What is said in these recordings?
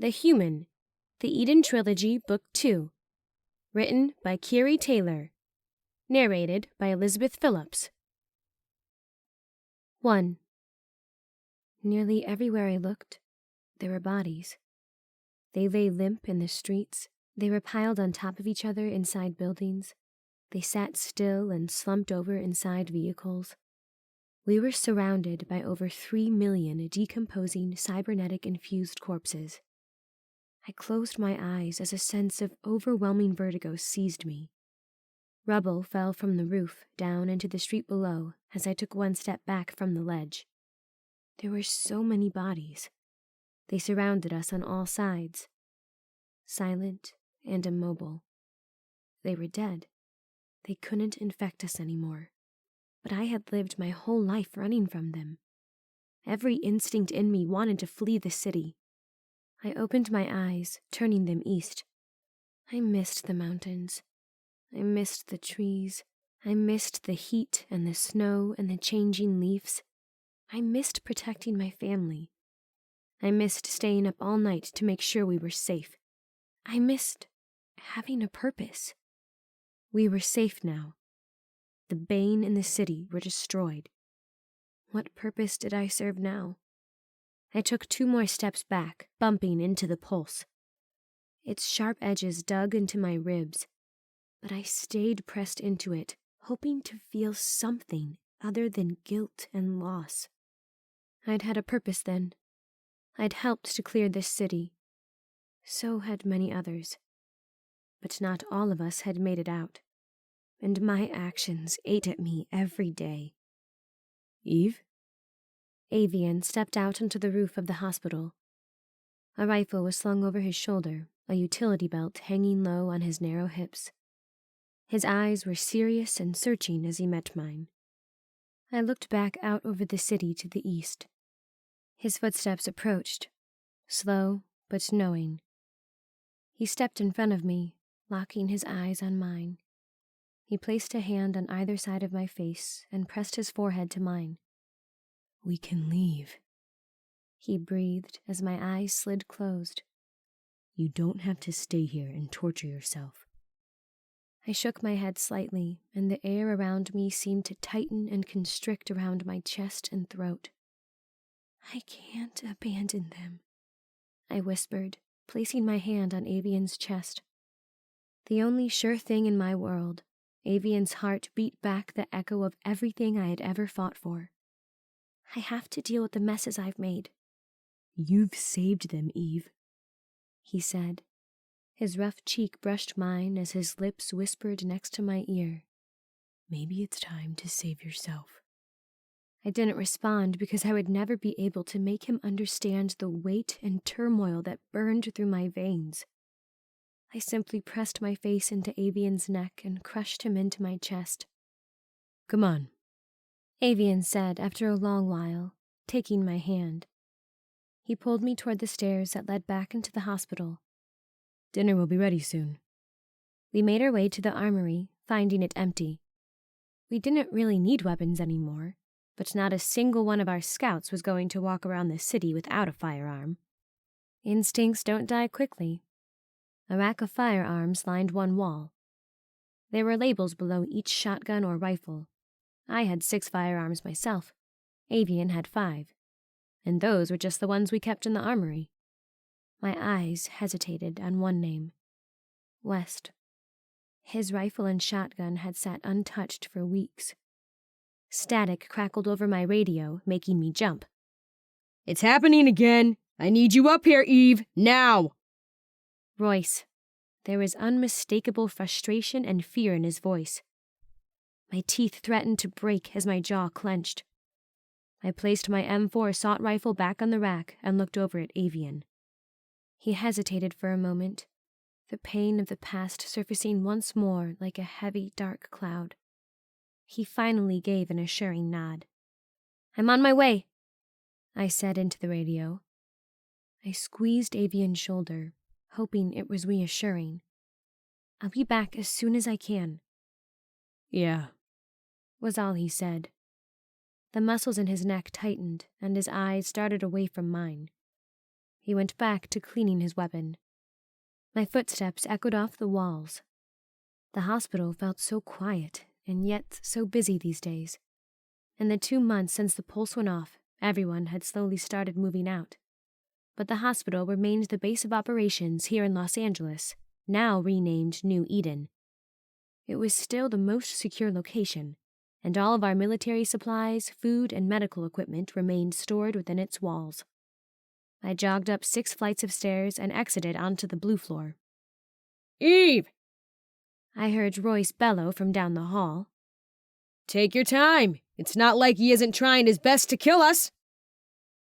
The Human, The Eden Trilogy, Book 2. Written by Keary Taylor. Narrated by Elizabeth Phillips. 1. Nearly everywhere I looked, there were bodies. They lay limp in the streets. They were piled on top of each other inside buildings. They sat still and slumped over inside vehicles. We were surrounded by over 3 million decomposing cybernetic-infused corpses. I closed my eyes as a sense of overwhelming vertigo seized me. Rubble fell from the roof down into the street below as I took one step back from the ledge. There were so many bodies. They surrounded us on all sides, silent and immobile. They were dead. They couldn't infect us anymore. But I had lived my whole life running from them. Every instinct in me wanted to flee the city. I opened my eyes, turning them east. I missed the mountains. I missed the trees. I missed the heat and the snow and the changing leaves. I missed protecting my family. I missed staying up all night to make sure we were safe. I missed having a purpose. We were safe now. The Bane and the city were destroyed. What purpose did I serve now? I took 2 more steps back, bumping into the pulse. Its sharp edges dug into my ribs, but I stayed pressed into it, hoping to feel something other than guilt and loss. I'd had a purpose then. I'd helped to clear this city. So had many others. But not all of us had made it out, and my actions ate at me every day. Eve? Avian stepped out onto the roof of the hospital. A rifle was slung over his shoulder, a utility belt hanging low on his narrow hips. His eyes were serious and searching as he met mine. I looked back out over the city to the east. His footsteps approached, slow but knowing. He stepped in front of me, locking his eyes on mine. He placed a hand on either side of my face and pressed his forehead to mine. We can leave, he breathed as my eyes slid closed. You don't have to stay here and torture yourself. I shook my head slightly, and the air around me seemed to tighten and constrict around my chest and throat. I can't abandon them, I whispered, placing my hand on Avian's chest. The only sure thing in my world, Avian's heart beat back the echo of everything I had ever fought for. I have to deal with the messes I've made. You've saved them, Eve, he said. His rough cheek brushed mine as his lips whispered next to my ear. Maybe it's time to save yourself. I didn't respond because I would never be able to make him understand the weight and turmoil that burned through my veins. I simply pressed my face into Avian's neck and crushed him into my chest. Come on, Avian said after a long while, taking my hand. He pulled me toward the stairs that led back into the hospital. Dinner will be ready soon. We made our way to the armory, finding it empty. We didn't really need weapons anymore, but not a single one of our scouts was going to walk around the city without a firearm. Instincts don't die quickly. A rack of firearms lined one wall. There were labels below each shotgun or rifle. I had 6 firearms myself. Avian had 5. And those were just the ones we kept in the armory. My eyes hesitated on one name. West. His rifle and shotgun had sat untouched for weeks. Static crackled over my radio, making me jump. It's happening again! I need you up here, Eve, now! Royce. There was unmistakable frustration and fear in his voice. My teeth threatened to break as my jaw clenched. I placed my M4 assault rifle back on the rack and looked over at Avian. He hesitated for a moment, the pain of the past surfacing once more like a heavy, dark cloud. He finally gave an assuring nod. I'm on my way, I said into the radio. I squeezed Avian's shoulder, hoping it was reassuring. I'll be back as soon as I can. Yeah, was all he said. The muscles in his neck tightened, and his eyes started away from mine. He went back to cleaning his weapon. My footsteps echoed off the walls. The hospital felt so quiet and yet so busy these days. In the 2 months since the pulse went off, everyone had slowly started moving out. But the hospital remained the base of operations here in Los Angeles, now renamed New Eden. It was still the most secure location, and all of our military supplies, food, and medical equipment remained stored within its walls. I jogged up 6 flights of stairs and exited onto the blue floor. Eve! I heard Royce bellow from down the hall. Take your time. It's not like he isn't trying his best to kill us.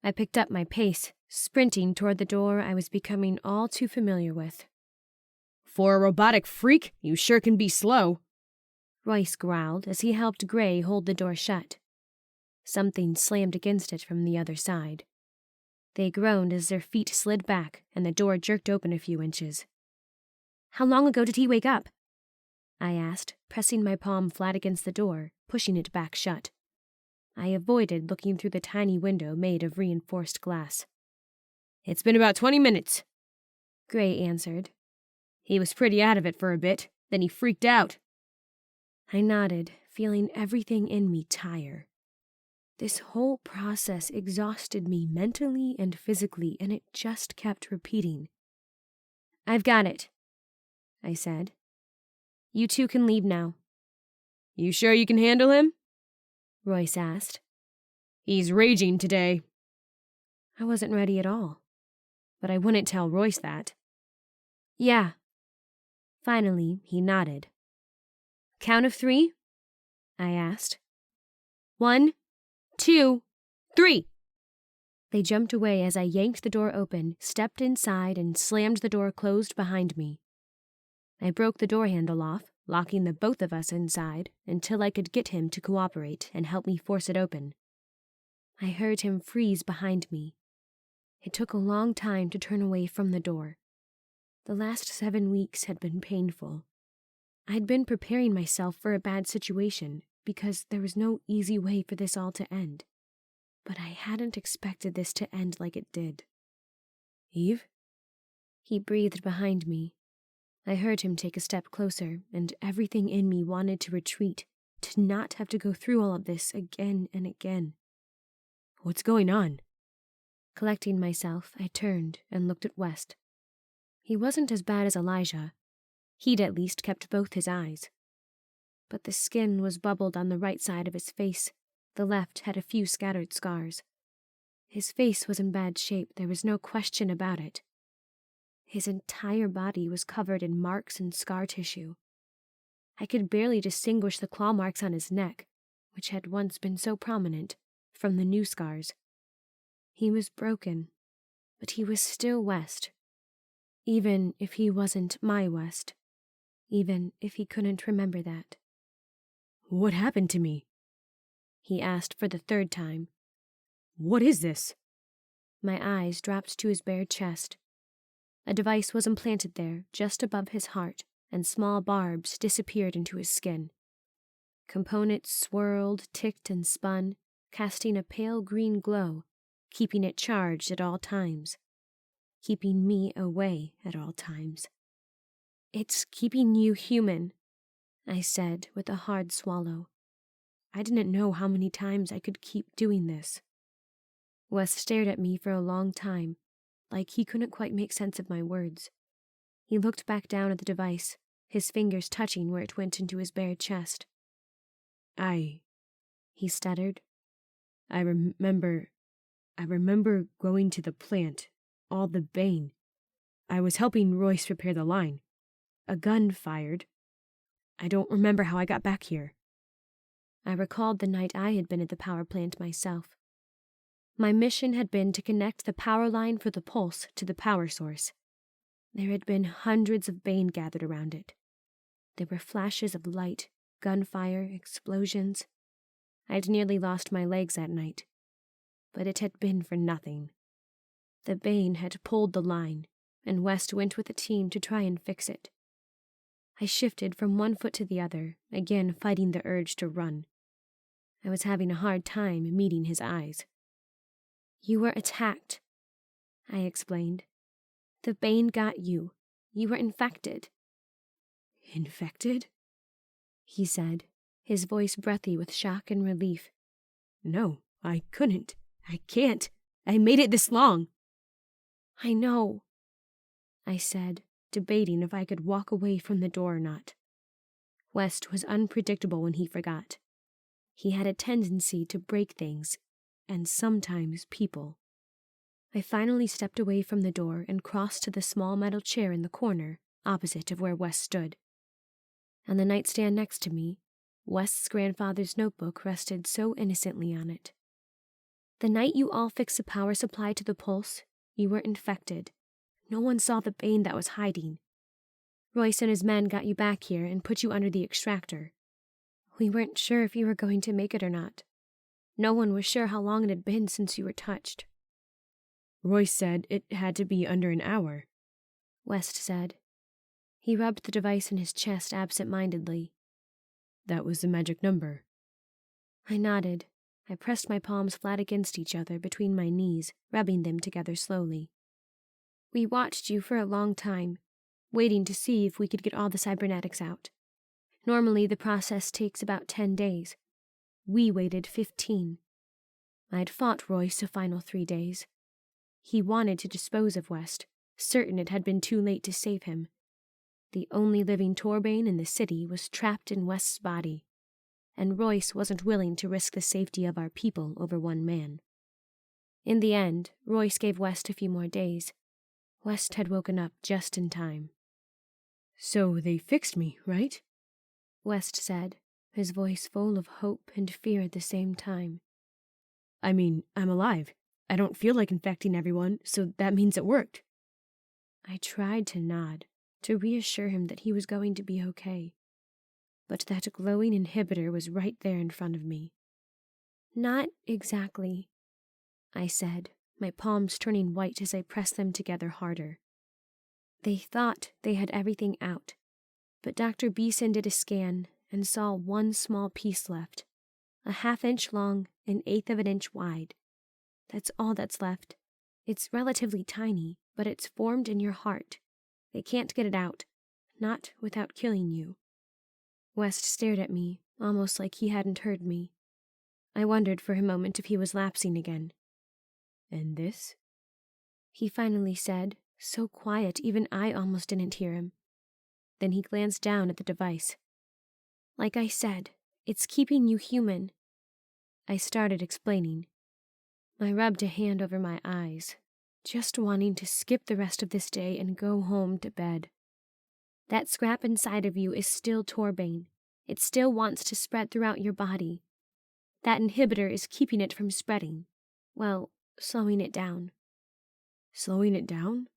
I picked up my pace, sprinting toward the door I was becoming all too familiar with. For a robotic freak, you sure can be slow. Royce growled as he helped Gray hold the door shut. Something slammed against it from the other side. They groaned as their feet slid back and the door jerked open a few inches. "How long ago did he wake up?" I asked, pressing my palm flat against the door, pushing it back shut. I avoided looking through the tiny window made of reinforced glass. "It's been about 20 minutes. Gray answered. "He was pretty out of it for a bit, then he freaked out." I nodded, feeling everything in me tire. This whole process exhausted me mentally and physically, and it just kept repeating. "I've got it," I said. "You two can leave now." "You sure you can handle him?" Royce asked. "He's raging today." I wasn't ready at all, but I wouldn't tell Royce that. "Yeah." Finally, he nodded. "Count of 3?" I asked. 1, 2, 3. They jumped away as I yanked the door open, stepped inside, and slammed the door closed behind me. I broke the door handle off, locking the both of us inside until I could get him to cooperate and help me force it open. I heard him freeze behind me. It took a long time to turn away from the door. The last 7 weeks had been painful. I'd been preparing myself for a bad situation because there was no easy way for this all to end. But I hadn't expected this to end like it did. "Eve?" He breathed behind me. I heard him take a step closer, and everything in me wanted to retreat, to not have to go through all of this again and again. "What's going on?" Collecting myself, I turned and looked at West. He wasn't as bad as Elijah. He'd at least kept both his eyes. But the skin was bubbled on the right side of his face. The left had a few scattered scars. His face was in bad shape, there was no question about it. His entire body was covered in marks and scar tissue. I could barely distinguish the claw marks on his neck, which had once been so prominent, from the new scars. He was broken, but he was still West. Even if he wasn't my West. Even if he couldn't remember that. "What happened to me?" he asked for the 3rd time. "What is this?" My eyes dropped to his bare chest. A device was implanted there, just above his heart, and small barbs disappeared into his skin. Components swirled, ticked, and spun, casting a pale green glow, keeping it charged at all times. Keeping me away at all times. "It's keeping you human," I said with a hard swallow. I didn't know how many times I could keep doing this. Wes stared at me for a long time, like he couldn't quite make sense of my words. He looked back down at the device, his fingers touching where it went into his bare chest. He stuttered. I remember going to the plant, all the Bane. I was helping Royce repair the line. A gun fired. I don't remember how I got back here." I recalled the night I had been at the power plant myself. My mission had been to connect the power line for the pulse to the power source. There had been hundreds of Bane gathered around it. There were flashes of light, gunfire, explosions. I'd nearly lost my legs that night. But it had been for nothing. The Bane had pulled the line, and West went with the team to try and fix it. I shifted from one foot to the other, again fighting the urge to run. I was having a hard time meeting his eyes. "You were attacked," I explained. The Bane got you. You were infected. Infected? He said, his voice breathy with shock and relief. No, I couldn't. I can't. I made it this long. I know, I said, debating if I could walk away from the door or not. West was unpredictable when he forgot. He had a tendency to break things, and sometimes people. I finally stepped away from the door and crossed to the small metal chair in the corner, opposite of where West stood. On the nightstand next to me, West's grandfather's notebook rested so innocently on it. The night you all fixed the power supply to the pulse, you were infected. No one saw the Bane that was hiding. Royce and his men got you back here and put you under the extractor. We weren't sure if you were going to make it or not. No one was sure how long it had been since you were touched. Royce said it had to be under an hour. West said. He rubbed the device in his chest absent-mindedly. That was the magic number. I nodded. I pressed my palms flat against each other between my knees, rubbing them together slowly. We watched you for a long time, waiting to see if we could get all the cybernetics out. Normally the process takes about 10 days. We waited 15. I'd fought Royce the final 3 days. He wanted to dispose of West, certain it had been too late to save him. The only living Torbane in the city was trapped in West's body, and Royce wasn't willing to risk the safety of our people over one man. In the end, Royce gave West a few more days. West had woken up just in time. So they fixed me, right? West said, his voice full of hope and fear at the same time. I mean, I'm alive. I don't feel like infecting everyone, so that means it worked. I tried to nod, to reassure him that he was going to be okay. But that glowing inhibitor was right there in front of me. Not exactly, I said, my palms turning white as I pressed them together harder. They thought they had everything out, but Dr. Beeson did a scan and saw one small piece left, a 1/2 inch long, 1/8 of an inch wide. That's all that's left. It's relatively tiny, but it's formed in your heart. They can't get it out, not without killing you. West stared at me, almost like he hadn't heard me. I wondered for a moment if he was lapsing again. And this? He finally said, so quiet even I almost didn't hear him. Then he glanced down at the device. Like I said, it's keeping you human. I started explaining. I rubbed a hand over my eyes, just wanting to skip the rest of this day and go home to bed. That scrap inside of you is still Torbane. It still wants to spread throughout your body. That inhibitor is keeping it from spreading. Well, slowing it down. Slowing it down?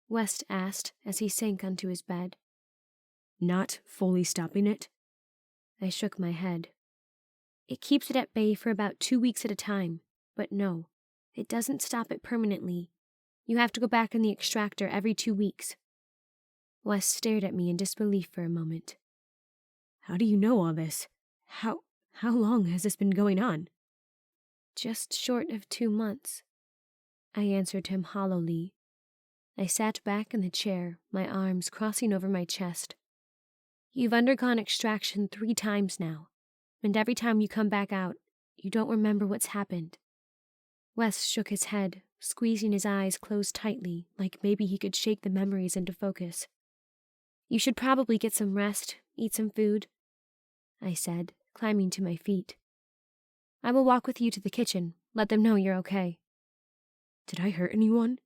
West asked as he sank onto his bed. Not fully stopping it? I shook my head. It keeps it at bay for about 2 weeks at a time, but no, it doesn't stop it permanently. You have to go back in the extractor every 2 weeks. West stared at me in disbelief for a moment. How do you know all this? How long has this been going on? Just short of 2 months, I answered him hollowly. I sat back in the chair, my arms crossing over my chest. You've undergone extraction 3 times now, and every time you come back out, you don't remember what's happened. Wes shook his head, squeezing his eyes closed tightly, like maybe he could shake the memories into focus. You should probably get some rest, eat some food, I said, climbing to my feet. I will walk with you to the kitchen, let them know you're okay. Did I hurt anyone?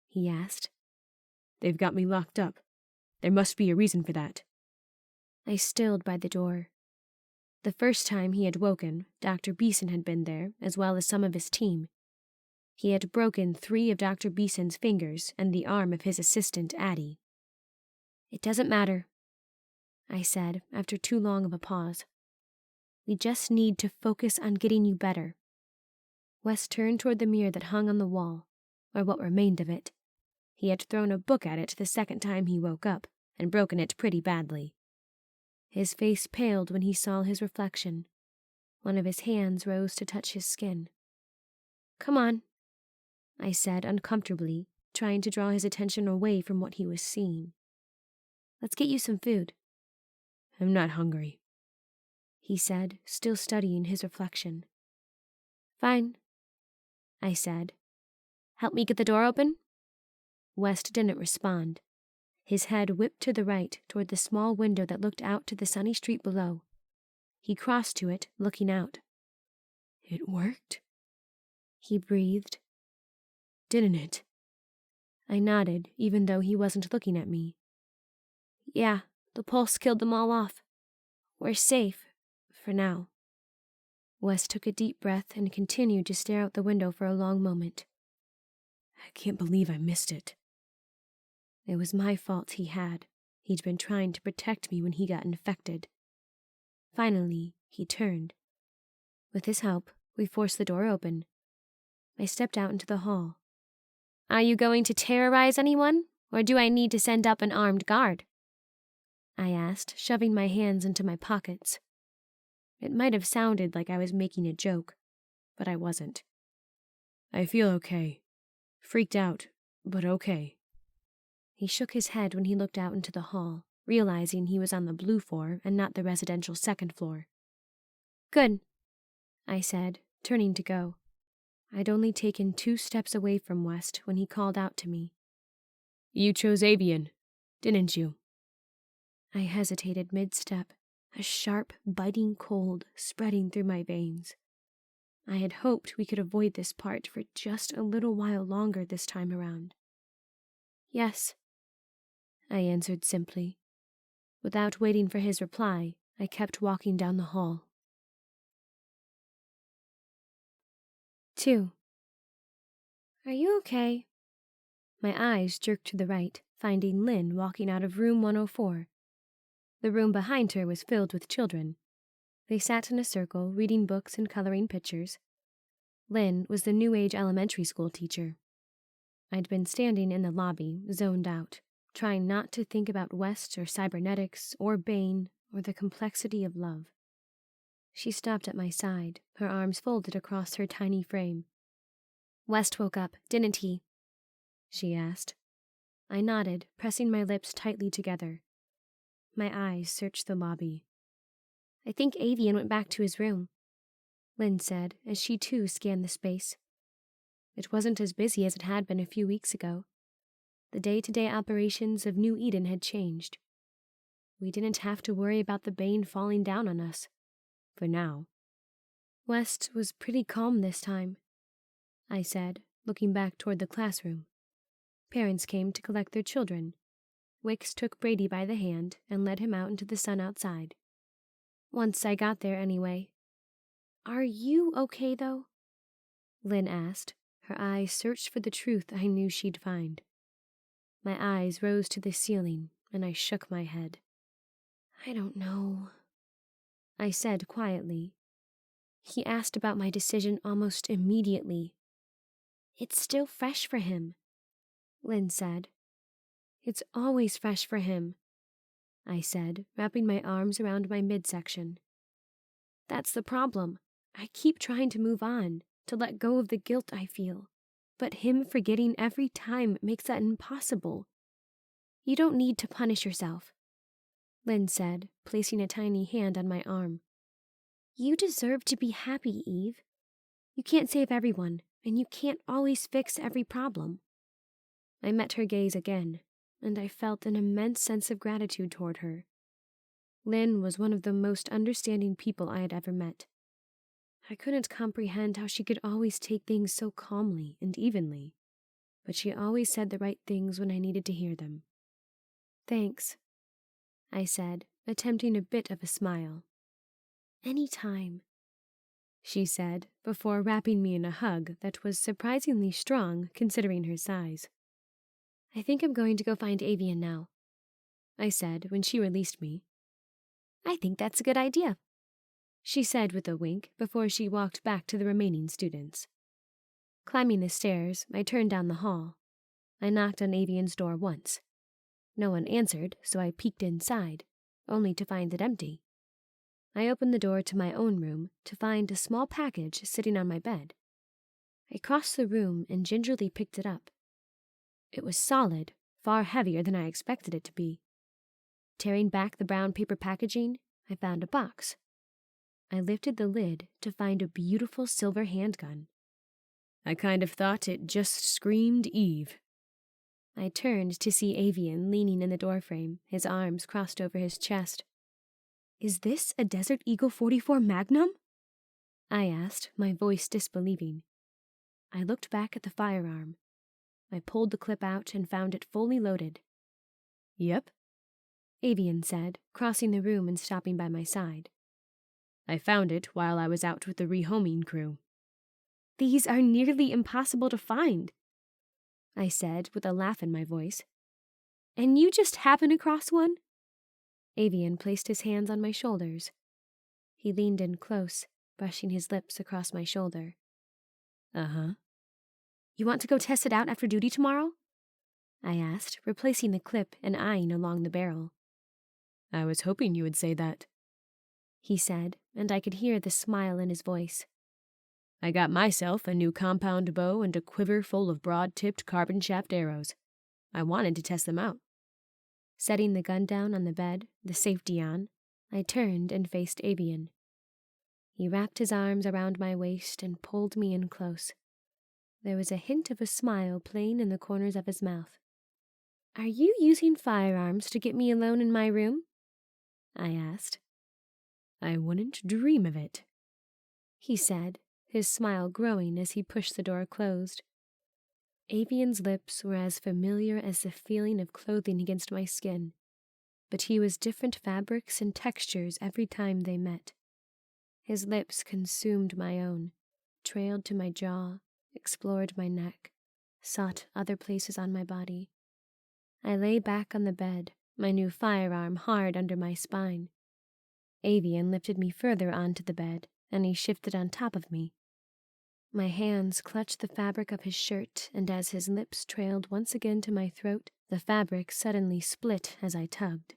He asked. They've got me locked up. There must be a reason for that. I stilled by the door. The first time he had woken, Dr. Beeson had been there, as well as some of his team. He had broken 3 of Dr. Beeson's fingers and the arm of his assistant, Addie. It doesn't matter, I said after too long of a pause. We just need to focus on getting you better. Wes turned toward the mirror that hung on the wall, or what remained of it. He had thrown a book at it the second time he woke up, and broken it pretty badly. His face paled when he saw his reflection. One of his hands rose to touch his skin. Come on, I said uncomfortably, trying to draw his attention away from what he was seeing. Let's get you some food. I'm not hungry, he said, still studying his reflection. Fine, I said. Help me get the door open? West didn't respond. His head whipped to the right toward the small window that looked out to the sunny street below. He crossed to it, looking out. It worked? He breathed. Didn't it? I nodded, even though he wasn't looking at me. Yeah, the pulse killed them all off. We're safe, for now. West took a deep breath and continued to stare out the window for a long moment. I can't believe I missed it. It was my fault he had. He'd been trying to protect me when he got infected. Finally, he turned. With his help, we forced the door open. I stepped out into the hall. Are you going to terrorize anyone, or do I need to send up an armed guard? I asked, shoving my hands into my pockets. It might have sounded like I was making a joke, but I wasn't. I feel okay. Freaked out, but okay. He shook his head when he looked out into the hall, realizing he was on the blue floor and not the residential second floor. Good, I said, turning to go. I'd only taken 2 steps away from West when he called out to me. You chose avian, didn't you? I hesitated mid-step, a sharp, biting cold spreading through my veins. I had hoped we could avoid this part for just a little while longer this time around. Yes, I answered simply. Without waiting for his reply, I kept walking down the hall. 2. Are you okay? My eyes jerked to the right, finding Lynn walking out of room 104. The room behind her was filled with children. They sat in a circle, reading books and coloring pictures. Lynn was the New Age elementary school teacher. I'd been standing in the lobby, zoned out, trying not to think about West or cybernetics or Bane or the complexity of love. She stopped at my side, her arms folded across her tiny frame. West woke up, didn't he? She asked. I nodded, pressing my lips tightly together. My eyes searched the lobby. I think Avian went back to his room, Lynn said, as she too scanned the space. It wasn't as busy as it had been a few weeks ago. The day-to-day operations of New Eden had changed. We didn't have to worry about the Bane falling down on us. For now. West was pretty calm this time, I said, looking back toward the classroom. Parents came to collect their children. Wicks took Brady by the hand and led him out into the sun outside. Once I got there anyway. Are you okay, though? Lynn asked. Her eyes searched for the truth I knew she'd find. My eyes rose to the ceiling, and I shook my head. I don't know, I said quietly. He asked about my decision almost immediately. It's still fresh for him, Lynn said. It's always fresh for him, I said, wrapping my arms around my midsection. That's the problem. I keep trying to move on, to let go of the guilt I feel, but him forgetting every time makes that impossible. You don't need to punish yourself, Lynn said, placing a tiny hand on my arm. You deserve to be happy, Eve. You can't save everyone, and you can't always fix every problem. I met her gaze again, and I felt an immense sense of gratitude toward her. Lynn was one of the most understanding people I had ever met. I couldn't comprehend how she could always take things so calmly and evenly, but she always said the right things when I needed to hear them. Thanks, I said, attempting a bit of a smile. Any time, she said, before wrapping me in a hug that was surprisingly strong considering her size. I think I'm going to go find Avian now, I said when she released me. I think that's a good idea, she said with a wink before she walked back to the remaining students. Climbing the stairs, I turned down the hall. I knocked on Avian's door once. No one answered, so I peeked inside, only to find it empty. I opened the door to my own room to find a small package sitting on my bed. I crossed the room and gingerly picked it up. It was solid, far heavier than I expected it to be. Tearing back the brown paper packaging, I found a box. I lifted the lid to find a beautiful silver handgun. I kind of thought it just screamed Eve. I turned to see Avian leaning in the doorframe, his arms crossed over his chest. "Is this a Desert Eagle 44 Magnum?" I asked, my voice disbelieving. I looked back at the firearm. I pulled the clip out and found it fully loaded. "Yep," Avian said, crossing the room and stopping by my side. "I found it while I was out with the rehoming crew." "These are nearly impossible to find," I said with a laugh in my voice. "And you just happened across one?" Avian placed his hands on my shoulders. He leaned in close, brushing his lips across my shoulder. "Uh-huh." "You want to go test it out after duty tomorrow?" I asked, replacing the clip and eyeing along the barrel. "I was hoping you would say that," he said, and I could hear the smile in his voice. "I got myself a new compound bow and a quiver full of broad-tipped carbon shaft arrows. I wanted to test them out." Setting the gun down on the bed, the safety on, I turned and faced Avian. He wrapped his arms around my waist and pulled me in close. There was a hint of a smile playing in the corners of his mouth. "Are you using firearms to get me alone in my room?" I asked. "I wouldn't dream of it," he said, his smile growing as he pushed the door closed. Avian's lips were as familiar as the feeling of clothing against my skin, but he was different fabrics and textures every time they met. His lips consumed my own, trailed to my jaw, explored my neck, sought other places on my body. I lay back on the bed, my new firearm hard under my spine. Avian lifted me further onto the bed, and he shifted on top of me. My hands clutched the fabric of his shirt, and as his lips trailed once again to my throat, the fabric suddenly split as I tugged.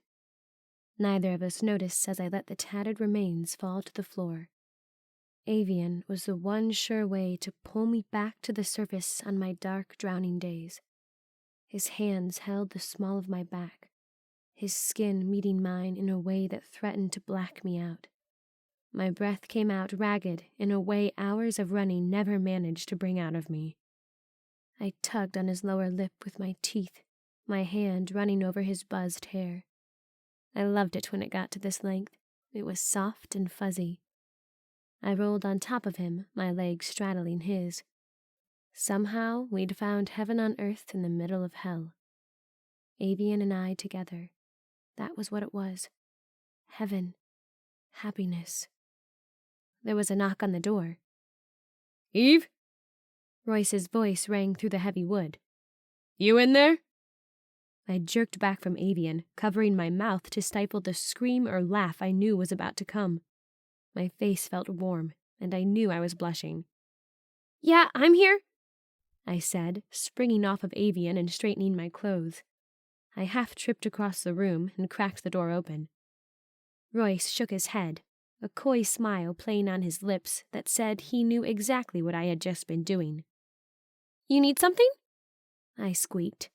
Neither of us noticed as I let the tattered remains fall to the floor. Avian was the one sure way to pull me back to the surface on my dark, drowning days. His hands held the small of my back, his skin meeting mine in a way that threatened to black me out. My breath came out ragged in a way hours of running never managed to bring out of me. I tugged on his lower lip with my teeth, my hand running over his buzzed hair. I loved it when it got to this length. It was soft and fuzzy. I rolled on top of him, my legs straddling his. Somehow we'd found heaven on earth in the middle of hell. Avian and I together. That was what it was. Heaven. Happiness. There was a knock on the door. "Eve?" Royce's voice rang through the heavy wood. "You in there?" I jerked back from Avian, covering my mouth to stifle the scream or laugh I knew was about to come. My face felt warm, and I knew I was blushing. "Yeah, I'm here," I said, springing off of Avian and straightening my clothes. I half-tripped across the room and cracked the door open. Royce shook his head, a coy smile playing on his lips that said he knew exactly what I had just been doing. "You need something?" I squeaked.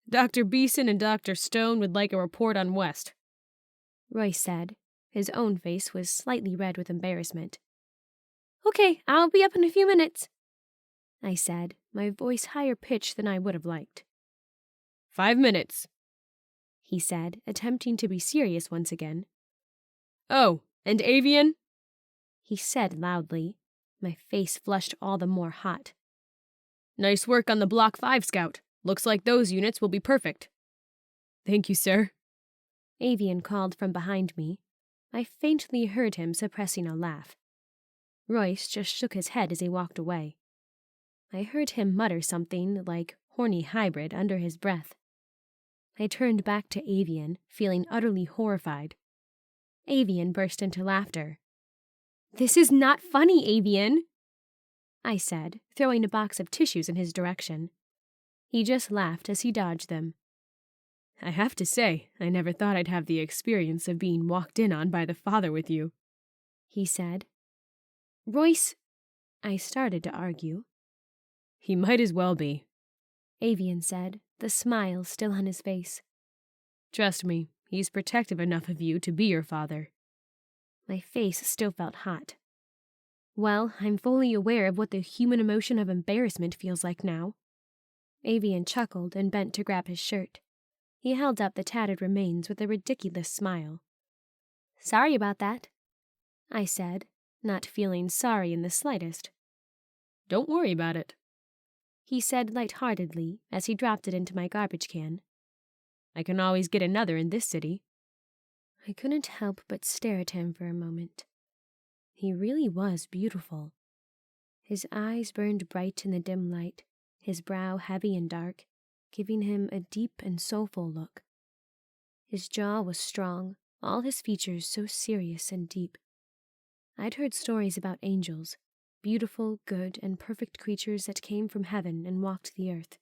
"Dr. Beeson and Dr. Stone would like a report on West," Royce said. His own face was slightly red with embarrassment. "Okay, I'll be up in a few minutes," I said, my voice higher pitched than I would have liked. 5 minutes, he said, attempting to be serious once again. "Oh, and Avian?" he said loudly. My face flushed all the more hot. "Nice work on the Block 5 scout. Looks like those units will be perfect." "Thank you, sir," Avian called from behind me. I faintly heard him suppressing a laugh. Royce just shook his head as he walked away. I heard him mutter something like horny hybrid under his breath. I turned back to Avian, feeling utterly horrified. Avian burst into laughter. "This is not funny, Avian," I said, throwing a box of tissues in his direction. He just laughed as he dodged them. "I have to say, I never thought I'd have the experience of being walked in on by the father with you," he said. "Royce," I started to argue. He might as well be, Avian said, the smile still on his face. Trust me, he's protective enough of you to be your father. My face still felt hot. Well, I'm fully aware of what the human emotion of embarrassment feels like now. Avian chuckled and bent to grab his shirt. He held up the tattered remains with a ridiculous smile. Sorry about that, I said, not feeling sorry in the slightest. Don't worry about it, he said lightheartedly as he dropped it into my garbage can. I can always get another in this city. I couldn't help but stare at him for a moment. He really was beautiful. His eyes burned bright in the dim light, his brow heavy and dark, giving him a deep and soulful look. His jaw was strong, all his features so serious and deep. I'd heard stories about angels, beautiful, good, and perfect creatures that came from heaven and walked the earth.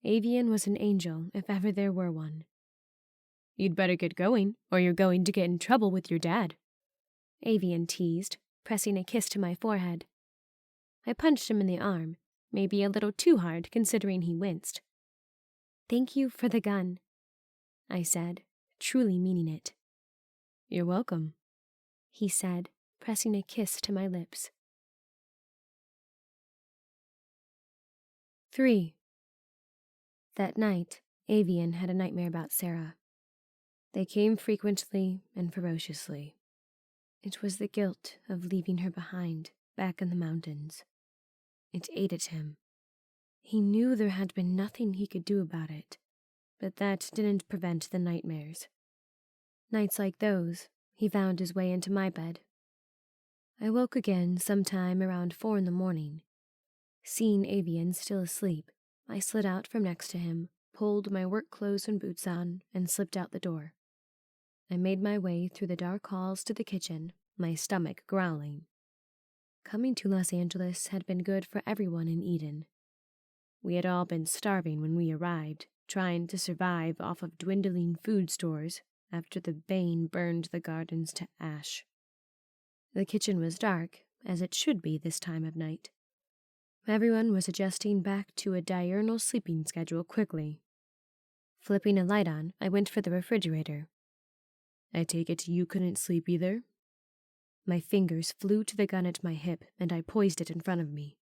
Avian was an angel, if ever there were one. You'd better get going, or you're going to get in trouble with your dad, Avian teased, pressing a kiss to my forehead. I punched him in the arm, maybe a little too hard considering he winced. Thank you for the gun, I said, truly meaning it. You're welcome, he said, pressing a kiss to my lips. 3. That night, Avian had a nightmare about Sarah. They came frequently and ferociously. It was the guilt of leaving her behind, back in the mountains. It ate at him. He knew there had been nothing he could do about it, but that didn't prevent the nightmares. Nights like those, he found his way into my bed. I woke again sometime around 4 a.m. Seeing Avian still asleep, I slid out from next to him, pulled my work clothes and boots on, and slipped out the door. I made my way through the dark halls to the kitchen, my stomach growling. Coming to Los Angeles had been good for everyone in Eden. We had all been starving when we arrived, trying to survive off of dwindling food stores after the Bane burned the gardens to ash. The kitchen was dark, as it should be this time of night. Everyone was adjusting back to a diurnal sleeping schedule quickly. Flipping a light on, I went for the refrigerator. I take it you couldn't sleep either? My fingers flew to the gun at my hip, and I poised it in front of me.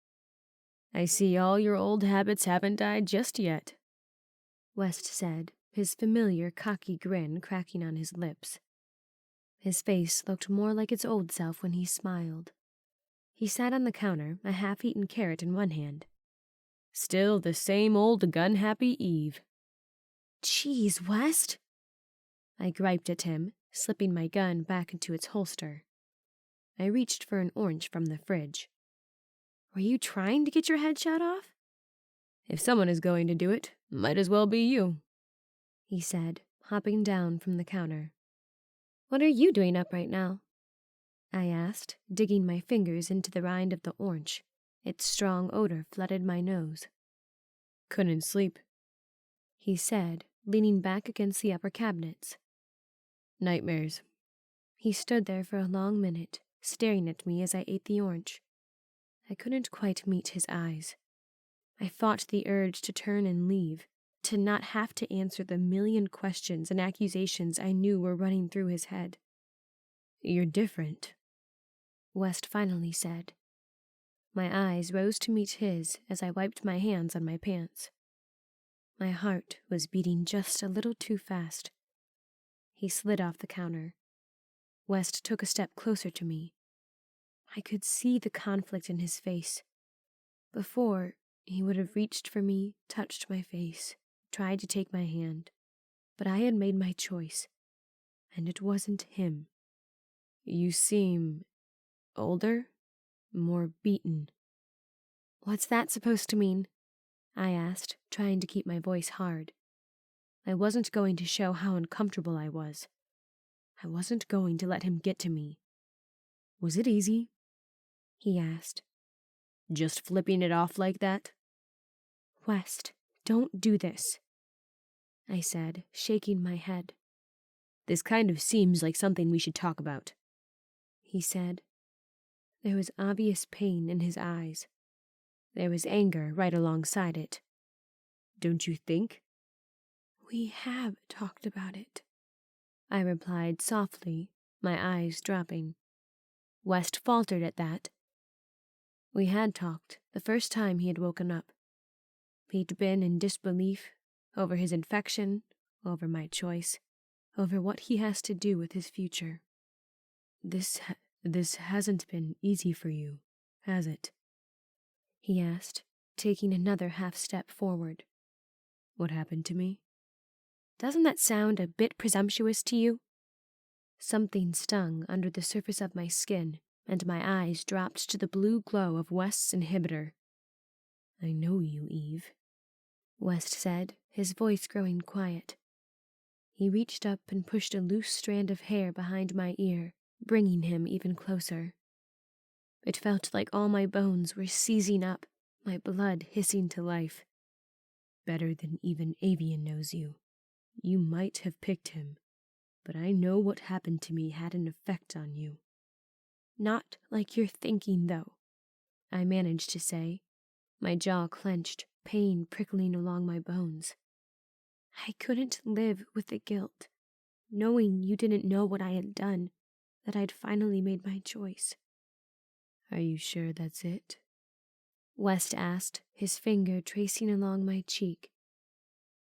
I see all your old habits haven't died just yet, West said, his familiar cocky grin cracking on his lips. His face looked more like its old self when he smiled. He sat on the counter, a half-eaten carrot in one hand. Still the same old gun-happy Eve. Jeez, West! I griped at him, slipping my gun back into its holster. I reached for an orange from the fridge. Were you trying to get your head shot off? If someone is going to do it, might as well be you, he said, hopping down from the counter. What are you doing up right now? I asked, digging my fingers into the rind of the orange. Its strong odor flooded my nose. Couldn't sleep, he said, leaning back against the upper cabinets. Nightmares. He stood there for a long minute, staring at me as I ate the orange. I couldn't quite meet his eyes. I fought the urge to turn and leave, to not have to answer the million questions and accusations I knew were running through his head. You're different, West finally said. My eyes rose to meet his as I wiped my hands on my pants. My heart was beating just a little too fast. He slid off the counter. West took a step closer to me. I could see the conflict in his face. Before, he would have reached for me, touched my face, tried to take my hand. But I had made my choice, and it wasn't him. You seem older, more beaten. What's that supposed to mean? I asked, trying to keep my voice hard. I wasn't going to show how uncomfortable I was. I wasn't going to let him get to me. Was it easy? He asked. Just flipping it off like that? West, don't do this, I said, shaking my head. This kind of seems like something we should talk about, he said. There was obvious pain in his eyes. There was anger right alongside it. Don't you think? We have talked about it, I replied softly, my eyes dropping. West faltered at that. We had talked the first time he had woken up. He'd been in disbelief over his infection, over my choice, over what he has to do with his future. This hasn't been easy for you, has it? He asked, taking another half step forward. What happened to me? Doesn't that sound a bit presumptuous to you? Something stung under the surface of my skin, and my eyes dropped to the blue glow of West's inhibitor. I know you, Eve, West said, his voice growing quiet. He reached up and pushed a loose strand of hair behind my ear, bringing him even closer. It felt like all my bones were seizing up, my blood hissing to life. Better than even Avian knows you. You might have picked him, but I know what happened to me had an effect on you. Not like you're thinking, though, I managed to say, my jaw clenched, pain prickling along my bones. I couldn't live with the guilt, knowing you didn't know what I had done, that I'd finally made my choice. Are you sure that's it? West asked, his finger tracing along my cheek.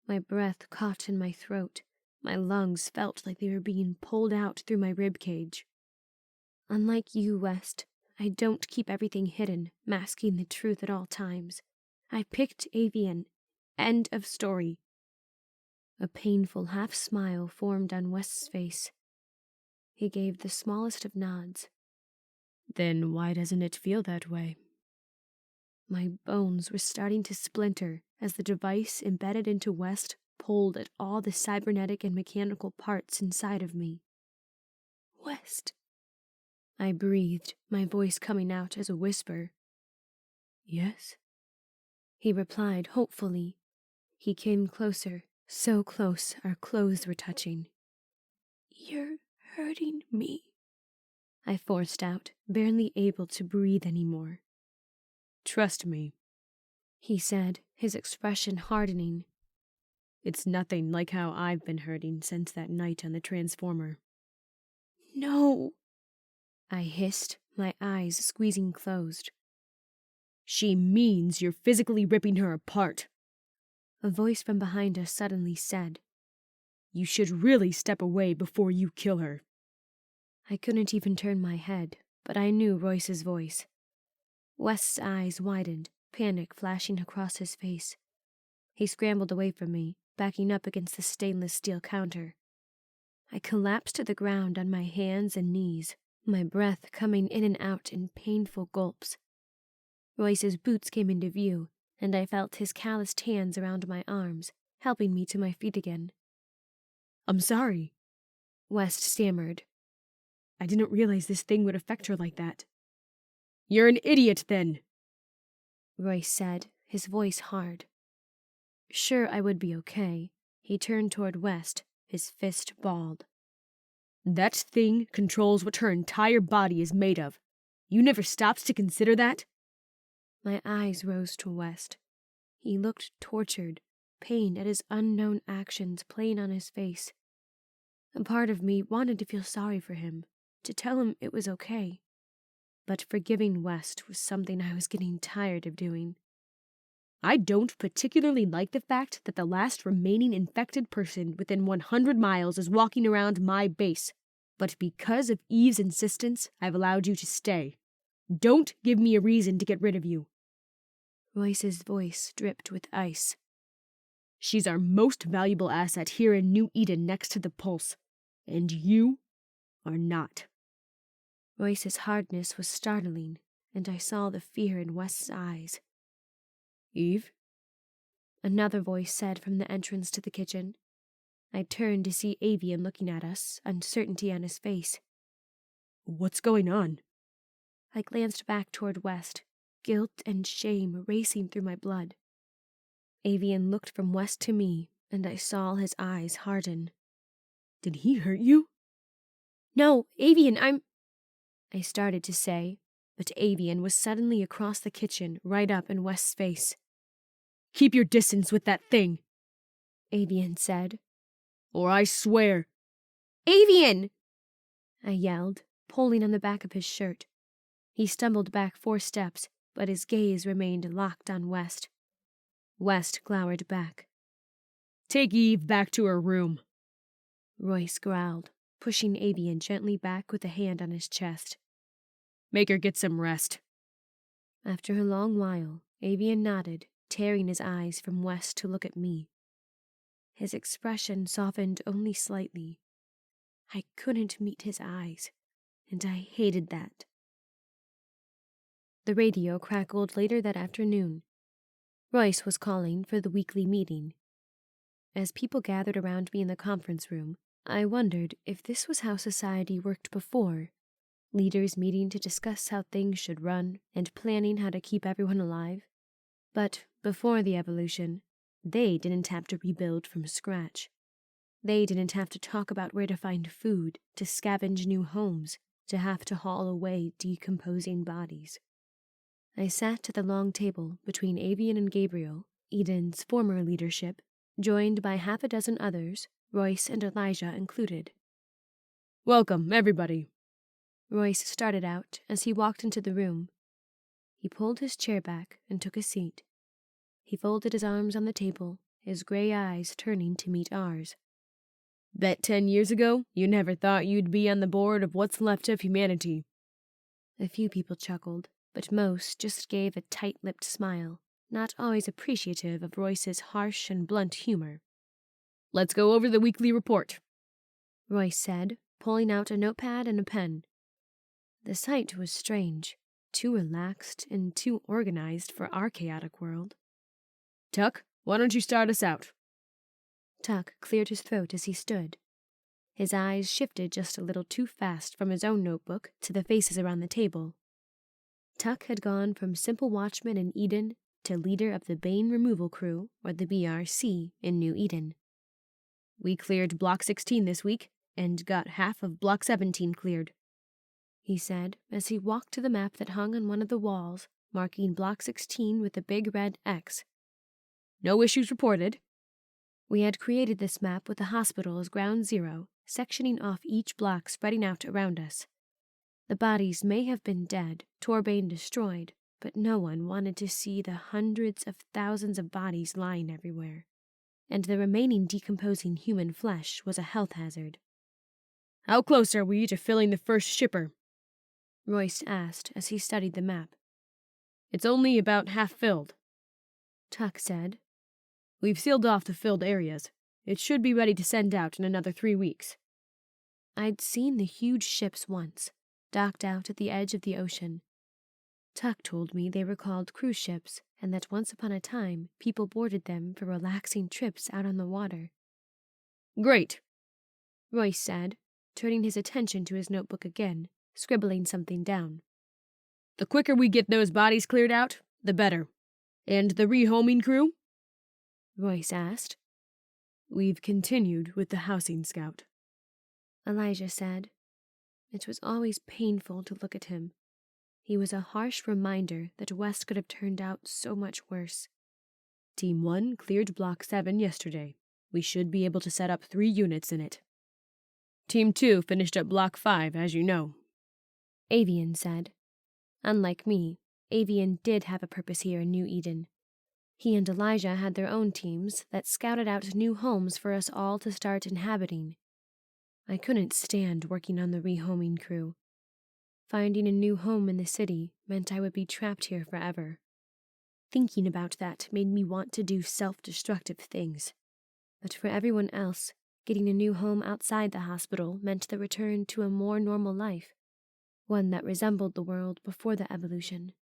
My breath caught in my throat. My lungs felt like they were being pulled out through my ribcage. Unlike you, West, I don't keep everything hidden, masking the truth at all times. I picked Avian. End of story. A painful half-smile formed on West's face. He gave the smallest of nods. Then why doesn't it feel that way? My bones were starting to splinter as the device embedded into West pulled at all the cybernetic and mechanical parts inside of me. West, I breathed, my voice coming out as a whisper. Yes? He replied hopefully. He came closer, so close our clothes were touching. You're hurting me, I forced out, barely able to breathe anymore. Trust me, he said, his expression hardening. It's nothing like how I've been hurting since that night on the transformer. No, I hissed, my eyes squeezing closed. She means you're physically ripping her apart, a voice from behind us suddenly said. You should really step away before you kill her. I couldn't even turn my head, but I knew Royce's voice. West's eyes widened, panic flashing across his face. He scrambled away from me, backing up against the stainless steel counter. I collapsed to the ground on my hands and knees, my breath coming in and out in painful gulps. Royce's boots came into view, and I felt his calloused hands around my arms, helping me to my feet again. I'm sorry, West stammered. I didn't realize this thing would affect her like that. You're an idiot, then, Royce said, his voice hard. Sure I would be okay, he turned toward West, his fist balled. That thing controls what her entire body is made of. You never stopped to consider that? My eyes rose to West. He looked tortured, pain at his unknown actions playing on his face. A part of me wanted to feel sorry for him, to tell him it was okay. But forgiving West was something I was getting tired of doing. I don't particularly like the fact that the last remaining infected person within 100 miles is walking around my base, but because of Eve's insistence, I've allowed you to stay. Don't give me a reason to get rid of you. Royce's voice dripped with ice. She's our most valuable asset here in New Eden next to the Pulse, and you are not. Royce's hardness was startling, and I saw the fear in West's eyes. Eve? Another voice said from the entrance to the kitchen. I turned to see Avian looking at us, uncertainty on his face. What's going on? I glanced back toward West, guilt and shame racing through my blood. Avian looked from West to me, and I saw his eyes harden. Did he hurt you? No, Avian, I started to say, but Avian was suddenly across the kitchen, right up in West's face. "Keep your distance with that thing," Avian said. "or I swear—" "Avian!" I yelled, pulling on the back of his shirt. He stumbled back 4 steps, but his gaze remained locked on West. West glowered back. "Take Eve back to her room," Royce growled, pushing Avian gently back with a hand on his chest. "Make her get some rest." After a long while, Avian nodded, tearing his eyes from West to look at me. His expression softened only slightly. I couldn't meet his eyes, and I hated that. The radio crackled later that afternoon. Royce was calling for the weekly meeting. As people gathered around me in the conference room, I wondered if this was how society worked before, leaders meeting to discuss how things should run and planning how to keep everyone alive. But before the evolution, they didn't have to rebuild from scratch. They didn't have to talk about where to find food, to scavenge new homes, to have to haul away decomposing bodies. I sat at the long table between Avian and Gabriel, Eden's former leadership, joined by 6 others, Royce and Elijah included. "Welcome, everybody," Royce started out as he walked into the room. He pulled his chair back and took a seat. He folded his arms on the table, his gray eyes turning to meet ours. "Bet 10 years ago you never thought you'd be on the board of what's left of humanity." A few people chuckled, but most just gave a tight-lipped smile, not always appreciative of Royce's harsh and blunt humor. "Let's go over the weekly report," Royce said, pulling out a notepad and a pen. The sight was strange, too relaxed and too organized for our chaotic world. "Tuck, why don't you start us out?" Tuck cleared his throat as he stood. His eyes shifted just a little too fast from his own notebook to the faces around the table. Tuck had gone from simple watchman in Eden to leader of the Bane removal crew, or the BRC, in New Eden. "We cleared Block 16 this week, and got half of Block 17 cleared," he said as he walked to the map that hung on one of the walls, marking Block 16 with a big red X. "No issues reported." We had created this map with the hospital as ground zero, sectioning off each block spreading out around us. The bodies may have been dead, Bane destroyed, but no one wanted to see the hundreds of thousands of bodies lying everywhere. And the remaining decomposing human flesh was a health hazard. "How close are we to filling the first shipper?" Royce asked as he studied the map. "It's only about half filled," Tuck said. "We've sealed off the filled areas. It should be ready to send out in another 3 weeks. I'd seen the huge ships once, docked out at the edge of the ocean. Tuck told me they were called cruise ships, and that once upon a time people boarded them for relaxing trips out on the water. "Great," Royce said, turning his attention to his notebook again, scribbling something down. "The quicker we get those bodies cleared out, the better. And the rehoming crew?" Royce asked. "We've continued with the housing scout," Elijah said. It was always painful to look at him. He was a harsh reminder that West could have turned out so much worse. "Team 1 cleared Block 7 yesterday. We should be able to set up 3 units in it. Team 2 finished up Block 5, as you know," Avian said. Unlike me, Avian did have a purpose here in New Eden. He and Elijah had their own teams that scouted out new homes for us all to start inhabiting. I couldn't stand working on the rehoming crew. Finding a new home in the city meant I would be trapped here forever. Thinking about that made me want to do self-destructive things. But for everyone else, getting a new home outside the hospital meant the return to a more normal life, one that resembled the world before the evolution.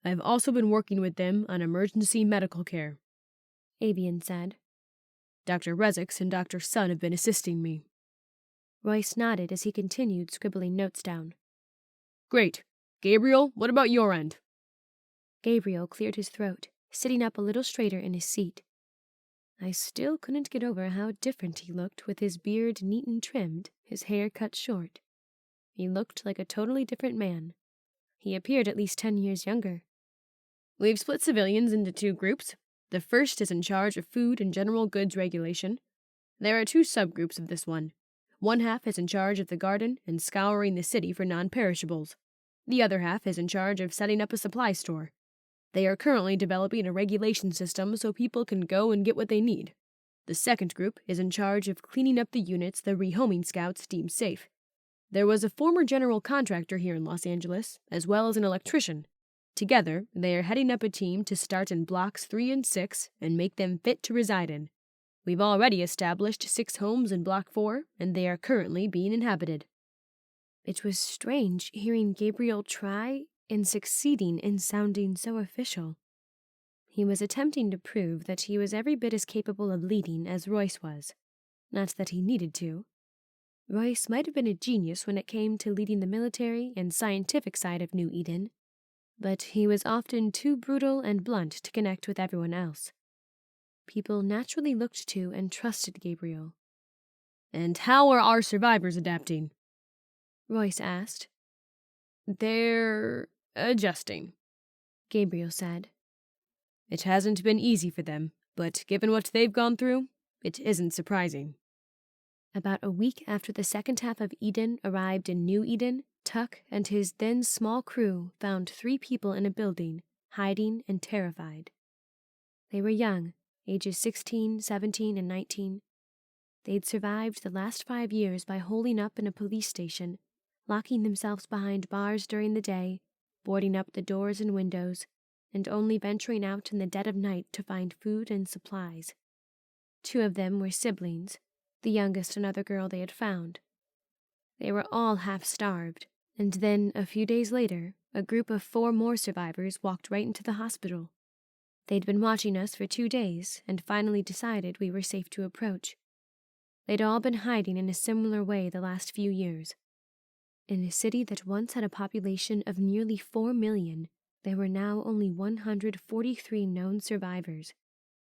"I've also been working with them on emergency medical care," Avian said. "Dr. Rezix and Dr. Sun have been assisting me." Royce nodded as he continued scribbling notes down. "Great. Gabriel, what about your end?" Gabriel cleared his throat, sitting up a little straighter in his seat. I still couldn't get over how different he looked with his beard neat and trimmed, his hair cut short. He looked like a totally different man. He appeared at least 10 years younger. We've split civilians into 2 groups. The first is in charge of food and general goods regulation. There are 2 subgroups of this one. One half is in charge of the garden and scouring the city for non-perishables. The other half is in charge of setting up a supply store. They are currently developing a regulation system so people can go and get what they need. The second group is in charge of cleaning up the units the rehoming scouts deem safe. There was a former general contractor here in Los Angeles, as well as an electrician. Together, they are heading up a team to start in blocks 3 and 6 and make them fit to reside in. We've already established 6 homes in Block 4, and they are currently being inhabited. It was strange hearing Gabriel try and succeeding in sounding so official. He was attempting to prove that he was every bit as capable of leading as Royce was. Not that he needed to. Royce might have been a genius when it came to leading the military and scientific side of New Eden, but he was often too brutal and blunt to connect with everyone else. People naturally looked to and trusted Gabriel. And how are our survivors adapting? Royce asked. They're adjusting, Gabriel said. It hasn't been easy for them, but given what they've gone through, it isn't surprising. About a week after the second half of Eden arrived in New Eden, Tuck and his then small crew found 3 people in a building, hiding and terrified. They were young, ages 16, 17, and 19. They'd survived the last 5 years by holing up in a police station, locking themselves behind bars during the day, boarding up the doors and windows, and only venturing out in the dead of night to find food and supplies. 2 of them were siblings, the youngest another girl they had found. They were all half-starved, and then, a few days later, a group of 4 more survivors walked right into the hospital. They'd been watching us for 2 days and finally decided we were safe to approach. They'd all been hiding in a similar way the last few years. In a city that once had a population of nearly 4 million, there were now only 143 known survivors,